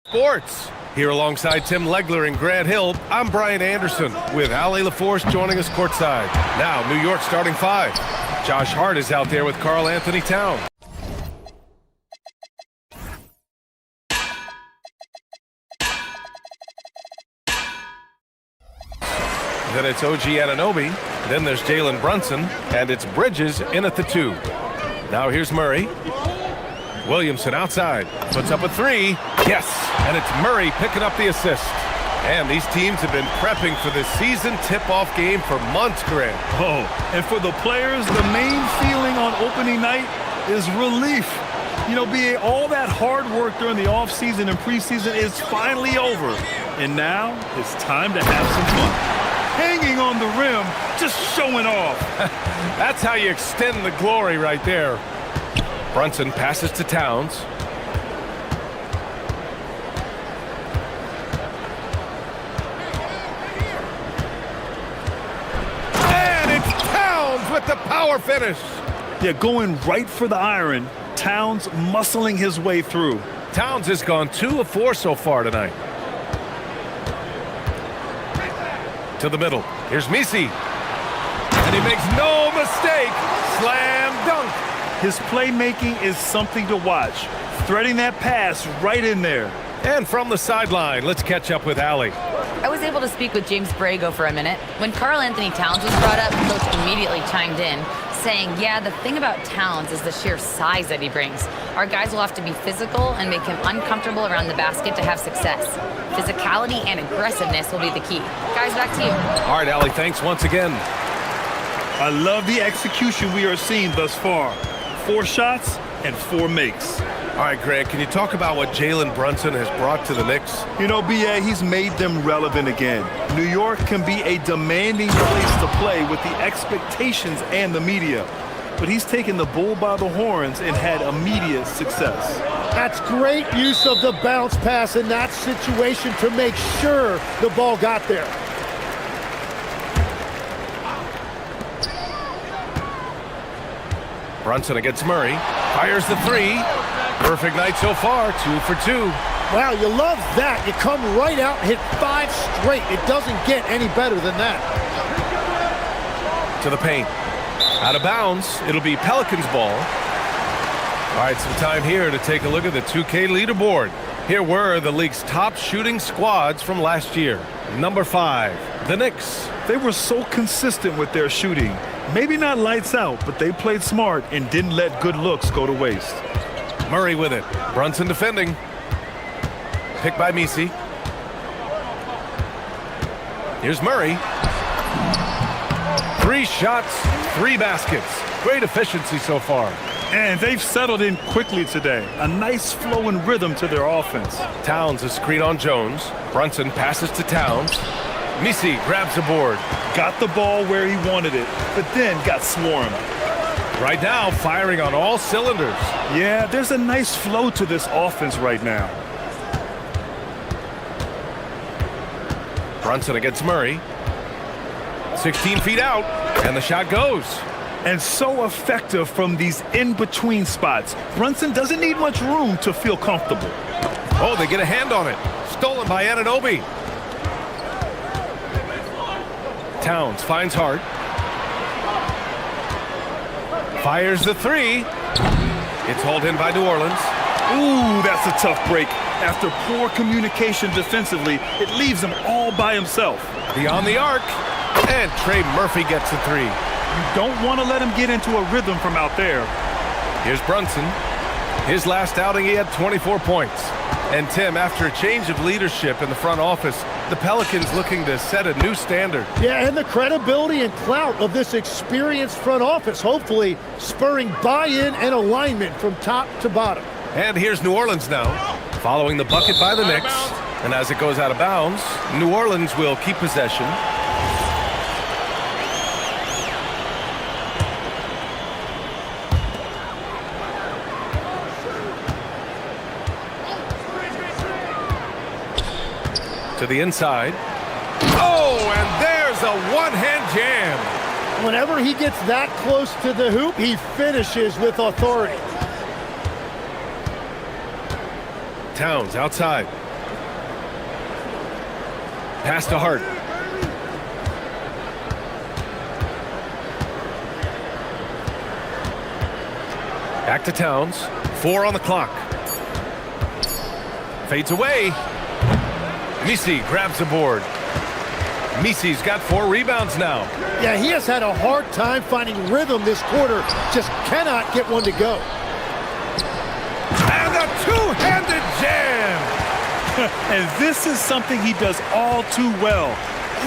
S10: Sports. Here alongside Tim Legler and Grant Hill, I'm Brian Anderson with Ali LaForce joining us courtside. Now, New York starting five. Josh Hart is out there with Karl Anthony Towns. Then it's OG Anunoby. Then there's Jalen Brunson. And it's Bridges in at the 2. Now here's Murray. Williamson outside. Puts up a 3. Yes! And it's Murray picking up the assist. And these teams have been prepping for this season tip-off game for months, Grant.
S11: Oh, and for the players, the main feeling on opening night is relief. You know, BA, all that hard work during the offseason and preseason is finally over. And now it's time to have some fun. Hanging on the rim, just showing off.
S10: That's how you extend the glory right there. Brunson passes to Towns. And it's Towns with the power finish.
S11: Yeah, going right for the iron. Towns muscling his way through.
S10: Towns has gone 2 of 4 so far tonight. To the middle. Here's Misi. And he makes no mistake. Slam dunk.
S11: His playmaking is something to watch. Threading that pass right in there.
S10: And from the sideline, let's catch up with Allie.
S5: I was able to speak with James Borrego for a minute. When Karl Anthony Towns was brought up, Coach immediately chimed in, saying, yeah, the thing about Towns is the sheer size that he brings. Our guys will have to be physical and make him uncomfortable around the basket to have success. Physicality and aggressiveness will be the key. Guys, back to you.
S10: All right, Allie, thanks once again.
S11: I love the execution we are seeing thus far. 4 shots and 4 makes.
S10: All right, Grant, can you talk about what Jalen Brunson has brought to the Knicks?
S11: You know, BA, he's made them relevant again. New York can be a demanding place to play with the expectations and the media. But he's taken the bull by the horns and had immediate success.
S2: That's great use of the bounce pass in that situation to make sure the ball got there.
S10: Brunson against Murray. Fires the 3. Perfect night so far, 2 for 2.
S2: Wow, you love that. You come right out and hit 5 straight. It doesn't get any better than that.
S10: To the paint. Out of bounds. It'll be Pelicans ball. All right, some time here to take a look at the 2K leaderboard. Here were the league's top shooting squads from last year. Number 5, the Knicks.
S11: They were so consistent with their shooting. Maybe not lights out, but they played smart and didn't let good looks go to waste.
S10: Murray with it. Brunson defending. Picked by Misi. Here's Murray. 3 shots, 3 baskets. Great efficiency so far.
S11: And they've settled in quickly today. A nice flow and rhythm to their offense.
S10: Towns a screen on Jones. Brunson passes to Towns. Misi grabs the board.
S11: Got the ball where he wanted it, but then got swarmed.
S10: Right now, firing on all cylinders.
S11: Yeah, there's a nice flow to this offense right now.
S10: Brunson against Murray. 16 feet out, and the shot goes.
S11: And so effective from these in-between spots. Brunson doesn't need much room to feel comfortable.
S10: Oh, they get a hand on it. Stolen by Anunoby. Towns finds Hart. Fires the 3. It's hauled in by New Orleans.
S11: Ooh, that's a tough break. After poor communication defensively, it leaves him all by himself.
S10: Beyond the arc. And Trey Murphy gets the 3.
S11: You don't want to let him get into a rhythm from out there.
S10: Here's Brunson. His last outing, he had 24 points. And Tim, after a change of leadership in the front office, the Pelicans looking to set a new standard.
S2: Yeah, and the credibility and clout of this experienced front office, hopefully spurring buy-in and alignment from top to bottom.
S10: And here's New Orleans now, following the bucket by the Knicks. And as it goes out of bounds, New Orleans will keep possession. To the inside. Oh, and there's a one-hand jam.
S2: Whenever he gets that close to the hoop, he finishes with authority.
S10: Towns outside. Pass to Hart. Back to Towns. 4 on the clock. Fades away. Misi grabs the board. Misi's got 4 rebounds now.
S2: Yeah, he has had a hard time finding rhythm this quarter. Just cannot get one to go.
S10: And a two-handed jam.
S11: And this is something he does all too well.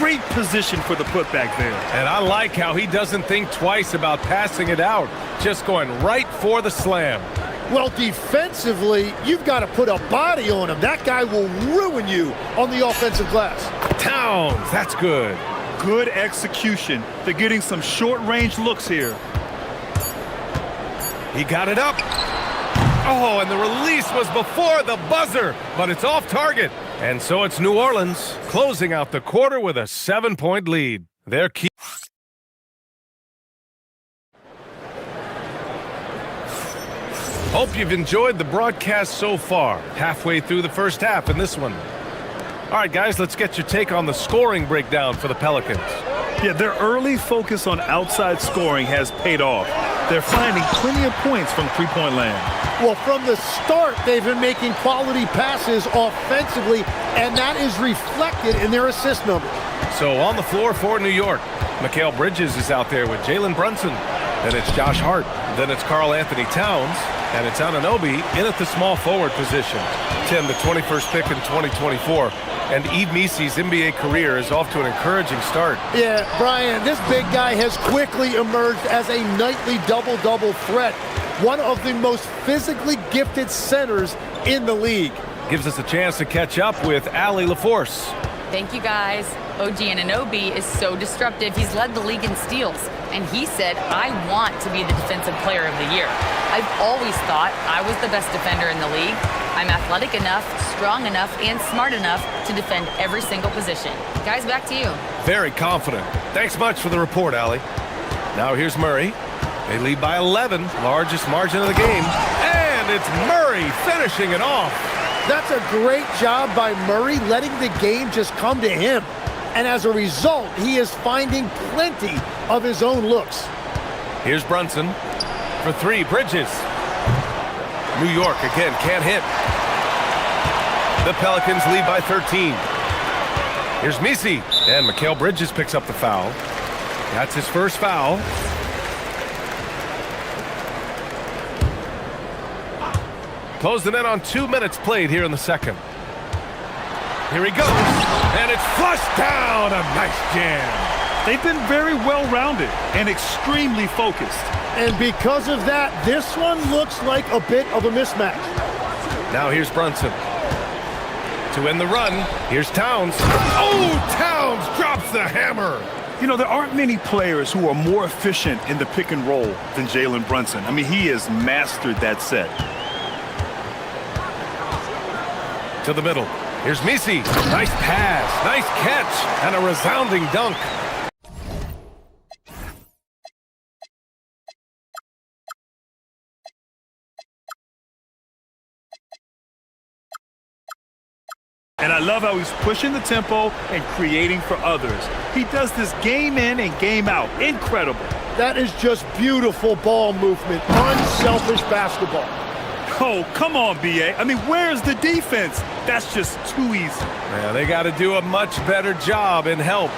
S11: Great position for the putback there.
S10: And I like how he doesn't think twice about passing it out. Just going right for the slam.
S2: Well, defensively, you've got to put a body on him. That guy will ruin you on the offensive glass.
S10: Towns, that's good.
S11: Good execution. They're getting some short-range looks here.
S10: He got it up. Oh, and the release was before the buzzer, but it's off target. And so it's New Orleans closing out the quarter with a 7-point lead. Their key. Hope you've enjoyed the broadcast so far. Halfway through the first half in this one. All right, guys, let's get your take on the scoring breakdown for the Pelicans.
S11: Yeah, their early focus on outside scoring has paid off. They're finding plenty of points from three-point land.
S2: Well, from the start, they've been making quality passes offensively, and that is reflected in their assist number.
S10: So on the floor for New York, Mikal Bridges is out there with Jalen Brunson. Then it's Josh Hart. Then it's Karl Anthony Towns. And it's Anunoby in at the small forward position. Tim, the 21st pick in 2024. And Yves Misi's NBA career is off to an encouraging start.
S2: Yeah, Brian, this big guy has quickly emerged as a nightly double-double threat. One of the most physically gifted centers in the league.
S10: Gives us a chance to catch up with Allie LaForce.
S5: Thank you, guys. OG Anunoby is so disruptive. He's led the league in steals. And he said, I want to be the defensive player of the year. I've always thought I was the best defender in the league. I'm athletic enough, strong enough, and smart enough to defend every single position. Guys, back to you.
S10: Very confident. Thanks much for the report, Allie. Now here's Murray. They lead by 11, largest margin of the game. And it's Murray finishing it off.
S2: That's a great job by Murray, letting the game just come to him. And as a result, he is finding plenty of his own looks.
S10: Here's Brunson for 3. Bridges. New York again can't hit. The Pelicans lead by 13. Here's Misi. And Mikal Bridges picks up the foul. That's his first foul. Closing in on 2 minutes played here in the second. Here he goes. And it's flushed down. A nice jam.
S11: They've been very well-rounded and extremely focused.
S2: And because of that, this one looks like a bit of a mismatch.
S10: Now here's Brunson. To end the run, here's Towns. Oh, Towns drops the hammer.
S11: You know, there aren't many players who are more efficient in the pick and roll than Jalen Brunson. I mean, he has mastered that set.
S10: To the middle. Here's Misi. Nice pass, nice catch, and a resounding dunk.
S11: And I love how he's pushing the tempo and creating for others. He does this game in and game out. Incredible.
S2: That is just beautiful ball movement. Unselfish basketball.
S11: Oh, come on, B.A. I mean, where's the defense? That's just too easy.
S10: Yeah, they got to do a much better job in help.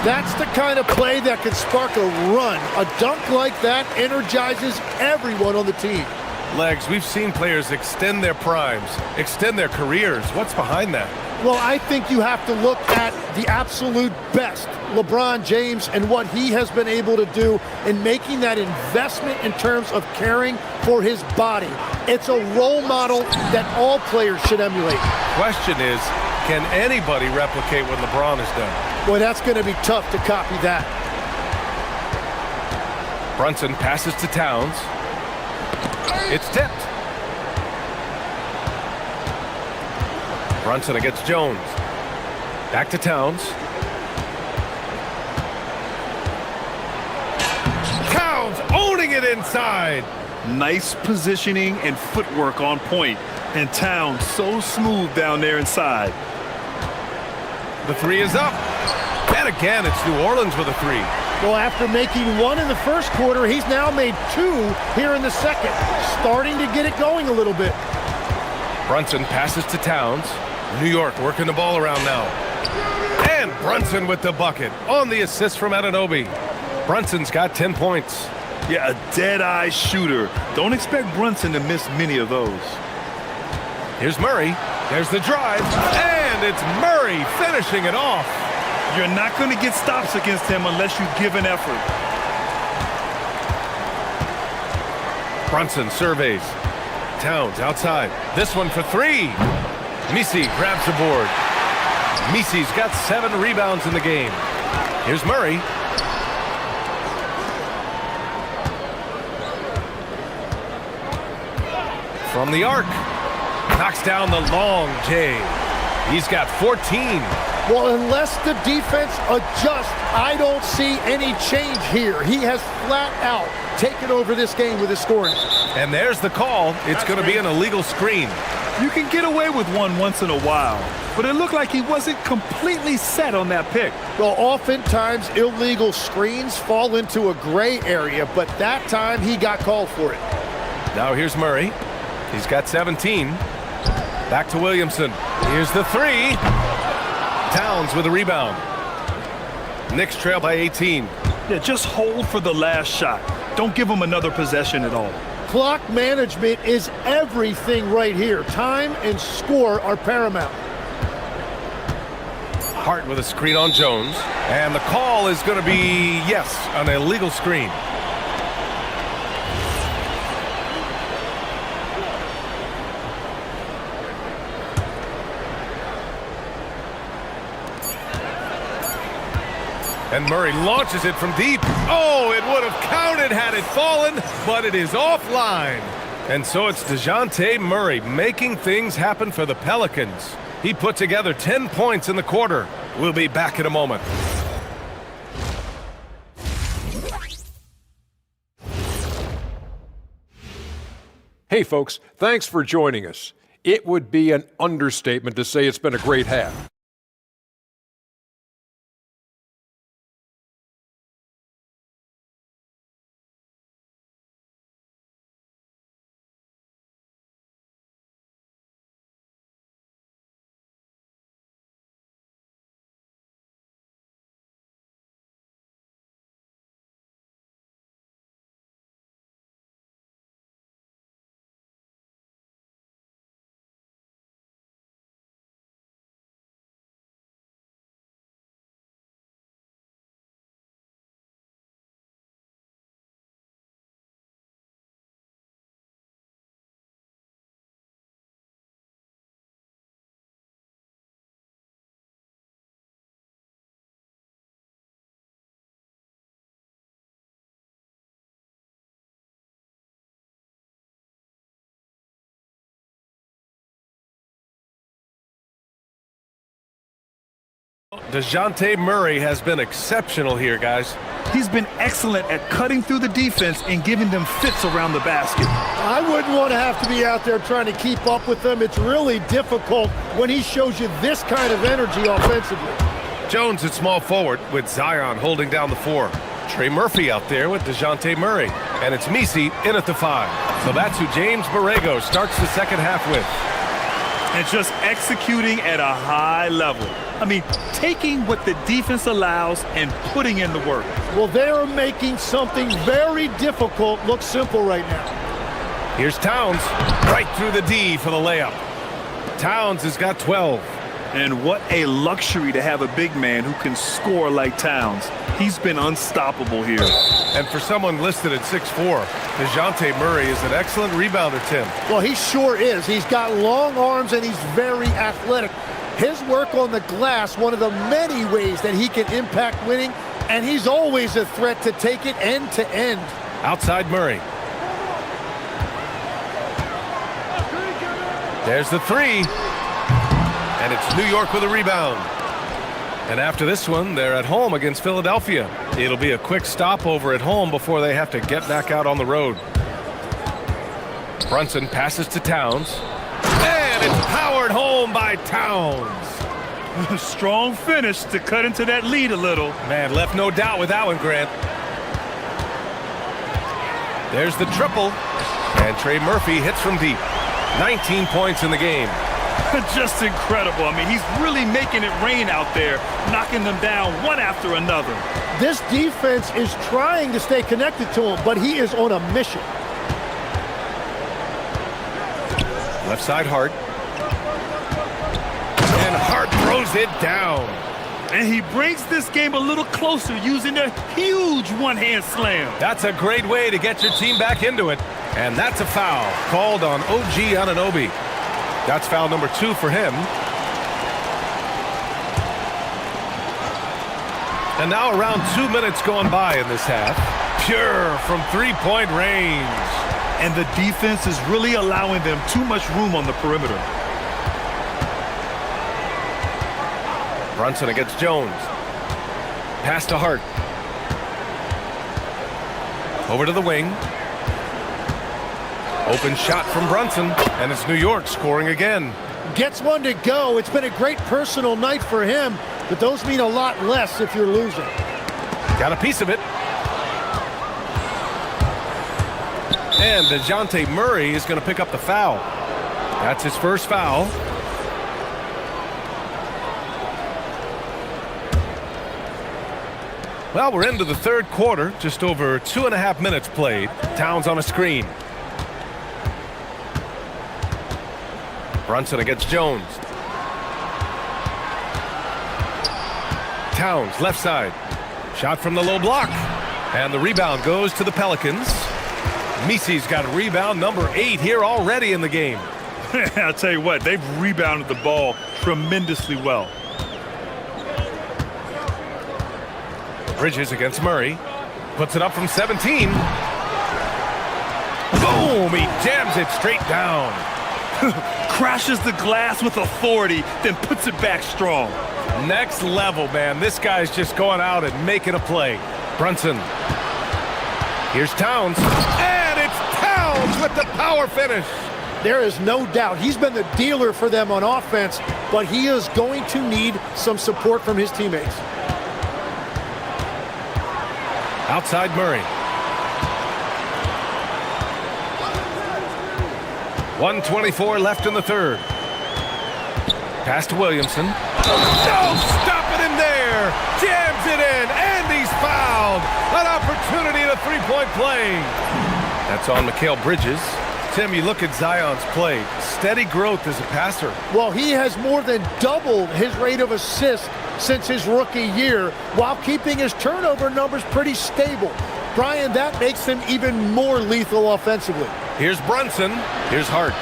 S2: That's the kind of play that can spark a run. A dunk like that energizes everyone on the team.
S10: Legs, we've seen players extend their primes, extend their careers. What's behind that?
S2: Well, I think you have to look at the absolute best, LeBron James, and what he has been able to do in making that investment in terms of caring for his body. It's a role model that all players should emulate.
S10: Question is, can anybody replicate what LeBron has done?
S2: Well, that's going to be tough to copy that.
S10: Brunson passes to Towns. It's tipped. Brunson against Jones. Back to Towns. Towns owning it inside.
S11: Nice positioning and footwork on point. And Towns so smooth down there inside.
S10: The three is up. And again, it's New Orleans with a three.
S2: Well, after making one in the first quarter, he's now made two here in the second. Starting to get it going a little bit.
S10: Brunson passes to Towns. New York working the ball around now. And Brunson with the bucket on the assist from Anunoby. Brunson's got 10 points.
S11: Yeah, a dead-eye shooter. Don't expect Brunson to miss many of those.
S10: Here's Murray. There's the drive. And it's Murray finishing it off.
S11: You're not going to get stops against him unless you give an effort.
S10: Brunson surveys. Towns outside. This one for three. Misi grabs the board. Misi's got 7 rebounds in the game. Here's Murray. From the arc. Knocks down the long J. He's got 14.
S2: Well, unless the defense adjusts, I don't see any change here. He has flat out taken over this game with his scoring.
S10: And there's the call. It's going to be an illegal screen.
S11: You can get away with one once in a while, but it looked like he wasn't completely set on that pick.
S2: Well, oftentimes illegal screens fall into a gray area, but that time he got called for it.
S10: Now here's Murray. He's got 17. Back to Williamson. Here's the three. Towns with a rebound. Knicks trail by 18.
S11: Yeah, just hold for the last shot. Don't give him another possession at all.
S2: Clock management is everything right here. Time and score are paramount.
S10: Hart with a screen on Jones. And the call is going to be, yes, an illegal screen. And Murray launches it from deep. Oh, it would have counted had it fallen, but it is offline. And so it's DeJounte Murray making things happen for the Pelicans. He put together 10 points in the quarter. We'll be back in a moment.
S7: Hey, folks, thanks for joining us. It would be an understatement to say it's been a great half.
S10: DeJounte Murray has been exceptional here, guys.
S11: He's been excellent at cutting through the defense and giving them fits around the basket.
S2: I wouldn't want to have to be out there trying to keep up with them. It's really difficult when he shows you this kind of energy offensively.
S10: Jones at small forward with Zion holding down the 4. Trey Murphy out there with DeJounte Murray. And it's Misi in at the 5. So that's who James Borrego starts the second half with.
S11: And just executing at a high level. I mean, taking what the defense allows and putting in the work.
S2: Well, they are making something very difficult look simple right now.
S10: Here's Towns right through the D for the layup. Towns has got 12.
S11: And what a luxury to have a big man who can score like Towns. He's been unstoppable here.
S10: And for someone listed at 6'4", DeJounte Murray is an excellent rebounder, Tim.
S2: Well, he sure is. He's got long arms and he's very athletic. His work on the glass, one of the many ways that he can impact winning, and he's always a threat to take it end to end.
S10: Outside Murray. There's the 3. And it's New York with a rebound. And after this one, they're at home against Philadelphia. It'll be a quick stopover at home before they have to get back out on the road. Brunson passes to Towns. And it's powered home by Towns.
S11: Strong finish to cut into that lead a little.
S10: Man, left no doubt with that one, Grant. There's the triple. And Trey Murphy hits from deep. 19 points in the game.
S11: Just incredible. I mean, he's really making it rain out there, knocking them down one after another.
S2: This defense is trying to stay connected to him, but he is on a mission.
S10: Left side, Hart. And Hart throws it down.
S11: And he brings this game a little closer using a huge one-hand slam.
S10: That's a great way to get your team back into it. And that's a foul called on OG Anunoby. That's foul number 2 for him. And now around 2 minutes going by in this half. Pure from three-point range.
S11: And the defense is really allowing them too much room on the perimeter.
S10: Brunson against Jones. Pass to Hart. Over to the wing. Open shot from Brunson, and it's New York scoring again.
S2: Gets one to go. It's been a great personal night for him, but those mean a lot less if you're losing.
S10: Got a piece of it. And DeJounte Murray is going to pick up the foul. That's his first foul. Well, we're into the third quarter, just over 2.5 minutes played. Towns on a screen. Brunson against Jones. Towns, left side. Shot from the low block. And the rebound goes to the Pelicans. Misi's got rebound number 8 here already in the game.
S11: I'll tell you what, they've rebounded the ball tremendously well.
S10: Bridges against Murray. Puts it up from 17. Boom! He jams it straight down.
S11: Crashes the glass with authority, then puts it back strong.
S10: Next level, man. This guy's just going out and making a play. Brunson. Here's Towns. And it's Towns with the power finish.
S2: There is no doubt he's been the dealer for them on offense, but he is going to need some support from his teammates.
S10: Outside Murray. 1:24 left in the third. Pass to Williamson. No, stop it in there. Jams it in, and he's fouled. An opportunity at a three-point play. That's on Mikal Bridges. Tim, you look at Zion's play. Steady growth as a passer.
S2: Well, he has more than doubled his rate of assists since his rookie year, while keeping his turnover numbers pretty stable. Brian, that makes him even more lethal offensively.
S10: Here's Brunson. Here's Hart.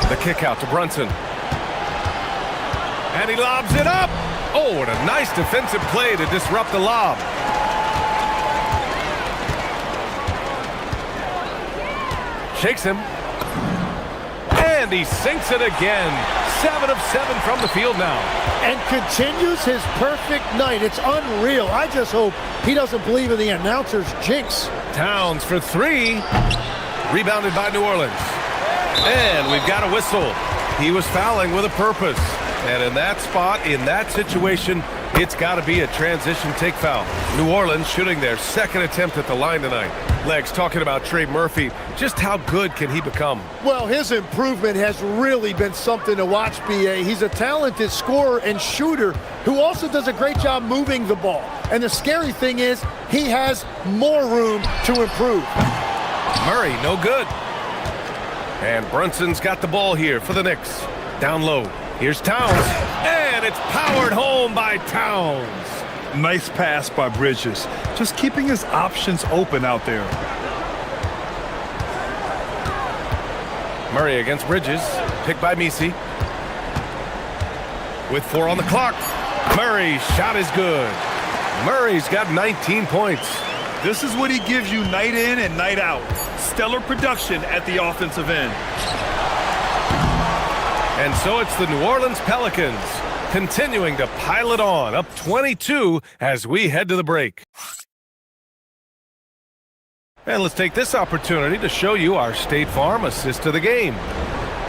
S10: The kick out to Brunson. And he lobs it up. Oh, what a nice defensive play to disrupt the lob. Shakes him. And he sinks it again. 7 of 7 from the field now.
S2: And continues his perfect night. It's unreal. I just hope he doesn't believe in the announcer's jinx.
S10: Towns for 3. Rebounded by New Orleans. And we've got a whistle. He was fouling with a purpose. And in that spot, in that situation, it's got to be a transition take foul. New Orleans shooting their second attempt at the line tonight. Legs talking about Trey Murphy. Just how good can he become?
S2: Well, his improvement has really been something to watch, B.A. He's a talented scorer and shooter who also does a great job moving the ball. And the scary thing is he has more room to improve.
S10: Murray, no good. And Brunson's got the ball here for the Knicks. Down low. Here's Towns. And it's powered home by Towns.
S11: Nice pass by Bridges. Just keeping his options open out there.
S10: Murray against Bridges. Picked by Misi. With 4 on the clock. Murray's shot is good. Murray's got 19 points.
S11: This is what he gives you night in and night out. Stellar production at the offensive end.
S10: And so it's the New Orleans Pelicans continuing to pile it on, up 22 as we head to the break. And let's take this opportunity to show you our State Farm assist to the game.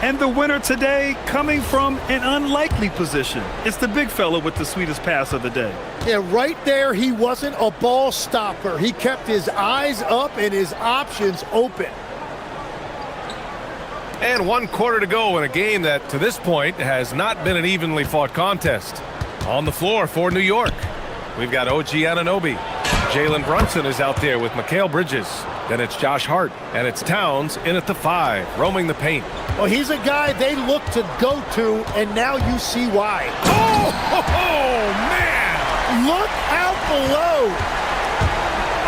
S11: And the winner today coming from an unlikely position. It's the big fella with the sweetest pass of the day.
S2: Yeah, right there, he wasn't a ball stopper. He kept his eyes up and his options open.
S10: And 1 quarter to go in a game that, to this point, has not been an evenly fought contest. On the floor for New York, we've got OG Anunoby. Jalen Brunson is out there with Mikal Bridges. Then it's Josh Hart, and it's Towns in at the 5, roaming the paint.
S2: Well, he's a guy they look to go to, and now you see why.
S10: Oh, man!
S2: Look out below.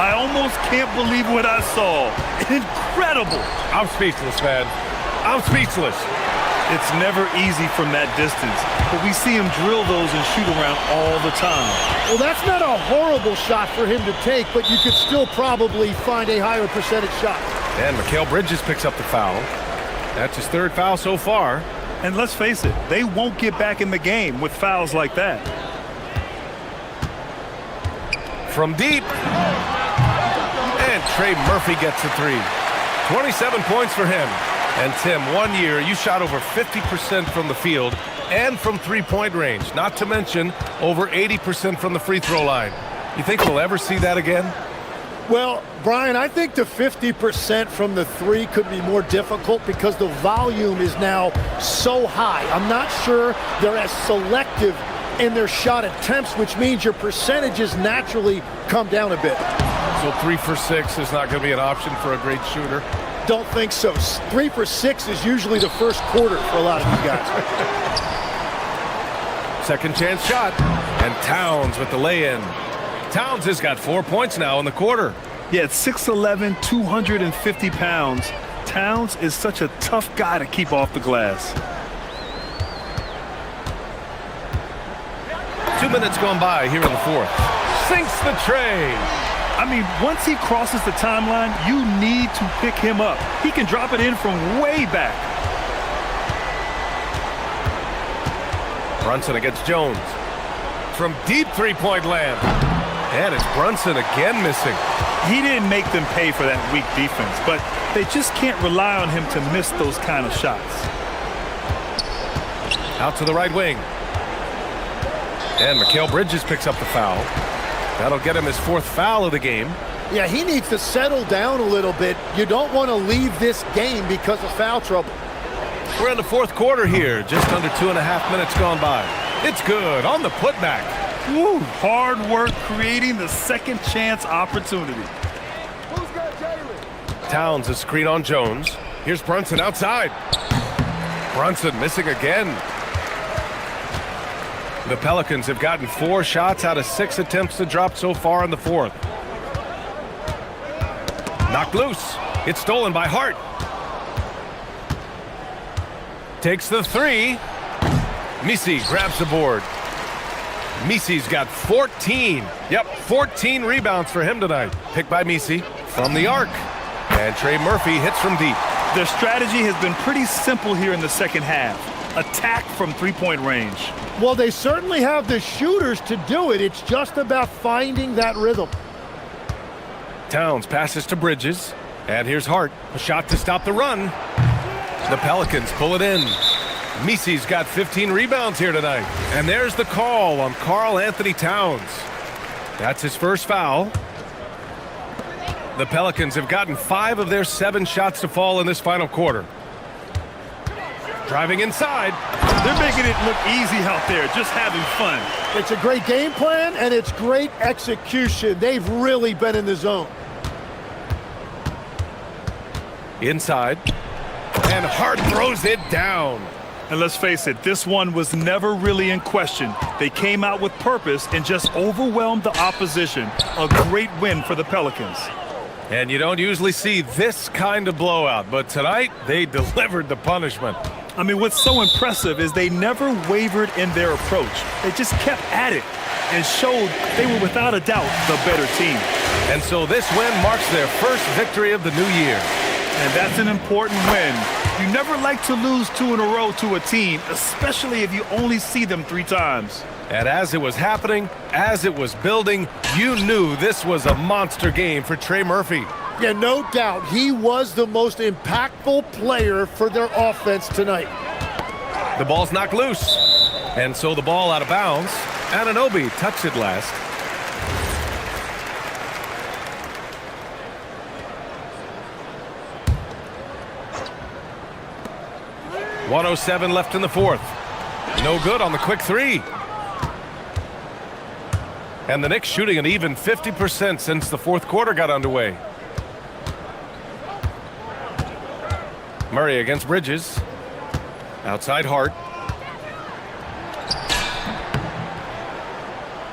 S11: I almost can't believe what I saw. Incredible.
S10: I'm speechless, man. I'm speechless.
S11: It's never easy from that distance, but we see him drill those and shoot around all the time.
S2: Well, that's not a horrible shot for him to take, but you could still probably find a higher percentage shot.
S10: And Mikal Bridges picks up the foul. That's his 3rd foul so far.
S11: And let's face it, they won't get back in the game with fouls like that.
S10: From deep. And Trey Murphy gets a 3. 27 points for him. And Tim, 1 year, you shot over 50% from the field and from three-point range, not to mention over 80% from the free throw line. You think we'll ever see that again?
S2: Well, Brian, I think the 50% from the 3 could be more difficult because the volume is now so high. I'm not sure they're as selective in their shot attempts, which means your percentages naturally come down a bit.
S10: So 3 for 6 is not going to be an option for a great shooter?
S2: Don't think so. 3 for 6 is usually the first quarter for a lot of these guys.
S10: Second chance shot. And Towns with the lay-in. Towns has got 4 points now in the quarter.
S11: Yeah, at 6'11", 250 pounds. Towns is such a tough guy to keep off the glass.
S10: 2 minutes gone by here in the 4th. Sinks the tray.
S11: I mean, once he crosses the timeline, you need to pick him up. He can drop it in from way back.
S10: Brunson against Jones. From deep three-point land. And it's Brunson again missing.
S11: He didn't make them pay for that weak defense, but they just can't rely on him to miss those kind of shots.
S10: Out to the right wing. And Mikal Bridges picks up the foul. That'll get him his 4th foul of the game.
S2: Yeah, he needs to settle down a little bit. You don't want to leave this game because of foul trouble.
S10: We're in the 4th quarter here. Just under 2.5 minutes gone by. It's good on the putback.
S11: Woo, hard work creating the second chance opportunity.
S2: Who's got Jalen?
S10: Towns a screen on Jones. Here's Brunson outside. Brunson missing again. The Pelicans have gotten 4 shots out of 6 attempts to drop so far in the 4th. Knocked loose. It's stolen by Hart. Takes the 3. Misi grabs the board. Misi's got 14. Yep, 14 rebounds for him tonight. Picked by Misi from the arc. And Trey Murphy hits from deep.
S11: Their strategy has been pretty simple here in the second half. Attack from three-point range.
S2: Well, they certainly have the shooters to do it. It's just about finding that rhythm.
S10: Towns passes to Bridges. And here's Hart. A shot to stop the run. The Pelicans pull it in. Misi's got 15 rebounds here tonight. And there's the call on Karl Anthony Towns. That's his first foul. The Pelicans have gotten 5 of their 7 shots to fall in this final quarter. Driving inside.
S11: They're making it look easy out there, just having fun.
S2: It's a great game plan, and it's great execution. They've really been in the zone.
S10: Inside. And Hart throws it down.
S11: And let's face it, this one was never really in question. They came out with purpose and just overwhelmed the opposition. A great win for the Pelicans.
S10: And you don't usually see this kind of blowout, but tonight they delivered the punishment.
S11: I mean, what's so impressive is they never wavered in their approach. They just kept at it and showed they were without a doubt the better team.
S10: And so this win marks their first victory of the new year.
S11: And that's an important win. You never like to lose 2 in a row to a team, especially if you only see them 3 times.
S10: And as it was happening, as it was building, you knew this was a monster game for Trey Murphy.
S2: Yeah, no doubt. He was the most impactful player for their offense tonight.
S10: The ball's knocked loose. And so the ball out of bounds. Anunoby touched it last. .107 left in the fourth. No good on the quick three. And the Knicks shooting an even 50% since the fourth quarter got underway. Murray against Bridges. Outside Hart.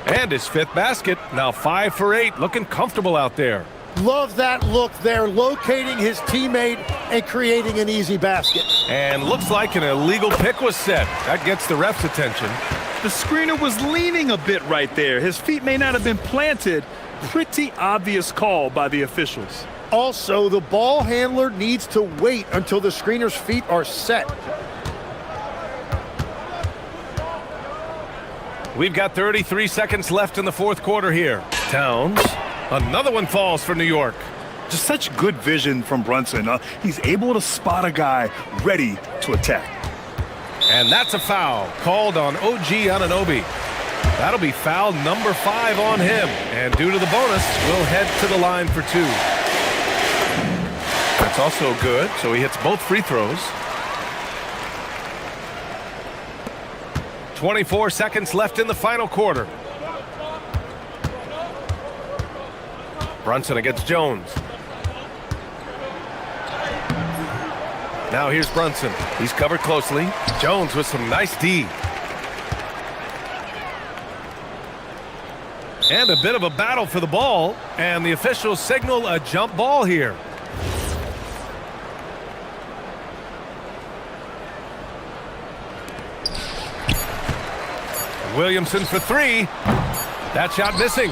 S10: And his fifth basket. Now 5 for 8. Looking comfortable out there.
S2: Love that look there, locating his teammate and creating an easy basket.
S10: And looks like an illegal pick was set. That gets the ref's attention.
S11: The screener was leaning a bit right there. His feet may not have been planted. Pretty obvious call by the officials.
S2: Also, the ball handler needs to wait until the screener's feet are set.
S10: We've got 33 seconds left in the fourth quarter here. Towns. Another one falls for New York.
S11: Just such good vision from Brunson. He's able to spot a guy ready to attack.
S10: And that's a foul called on OG Anunoby. That'll be foul number 5 on him. And due to the bonus, we'll head to the line for 2. That's also good, so he hits both free throws. 24 seconds left in the final quarter. Brunson against Jones. Now here's Brunson. He's covered closely. Jones with some nice D. And a bit of a battle for the ball. And the officials signal a jump ball here. Williamson for 3. That shot missing.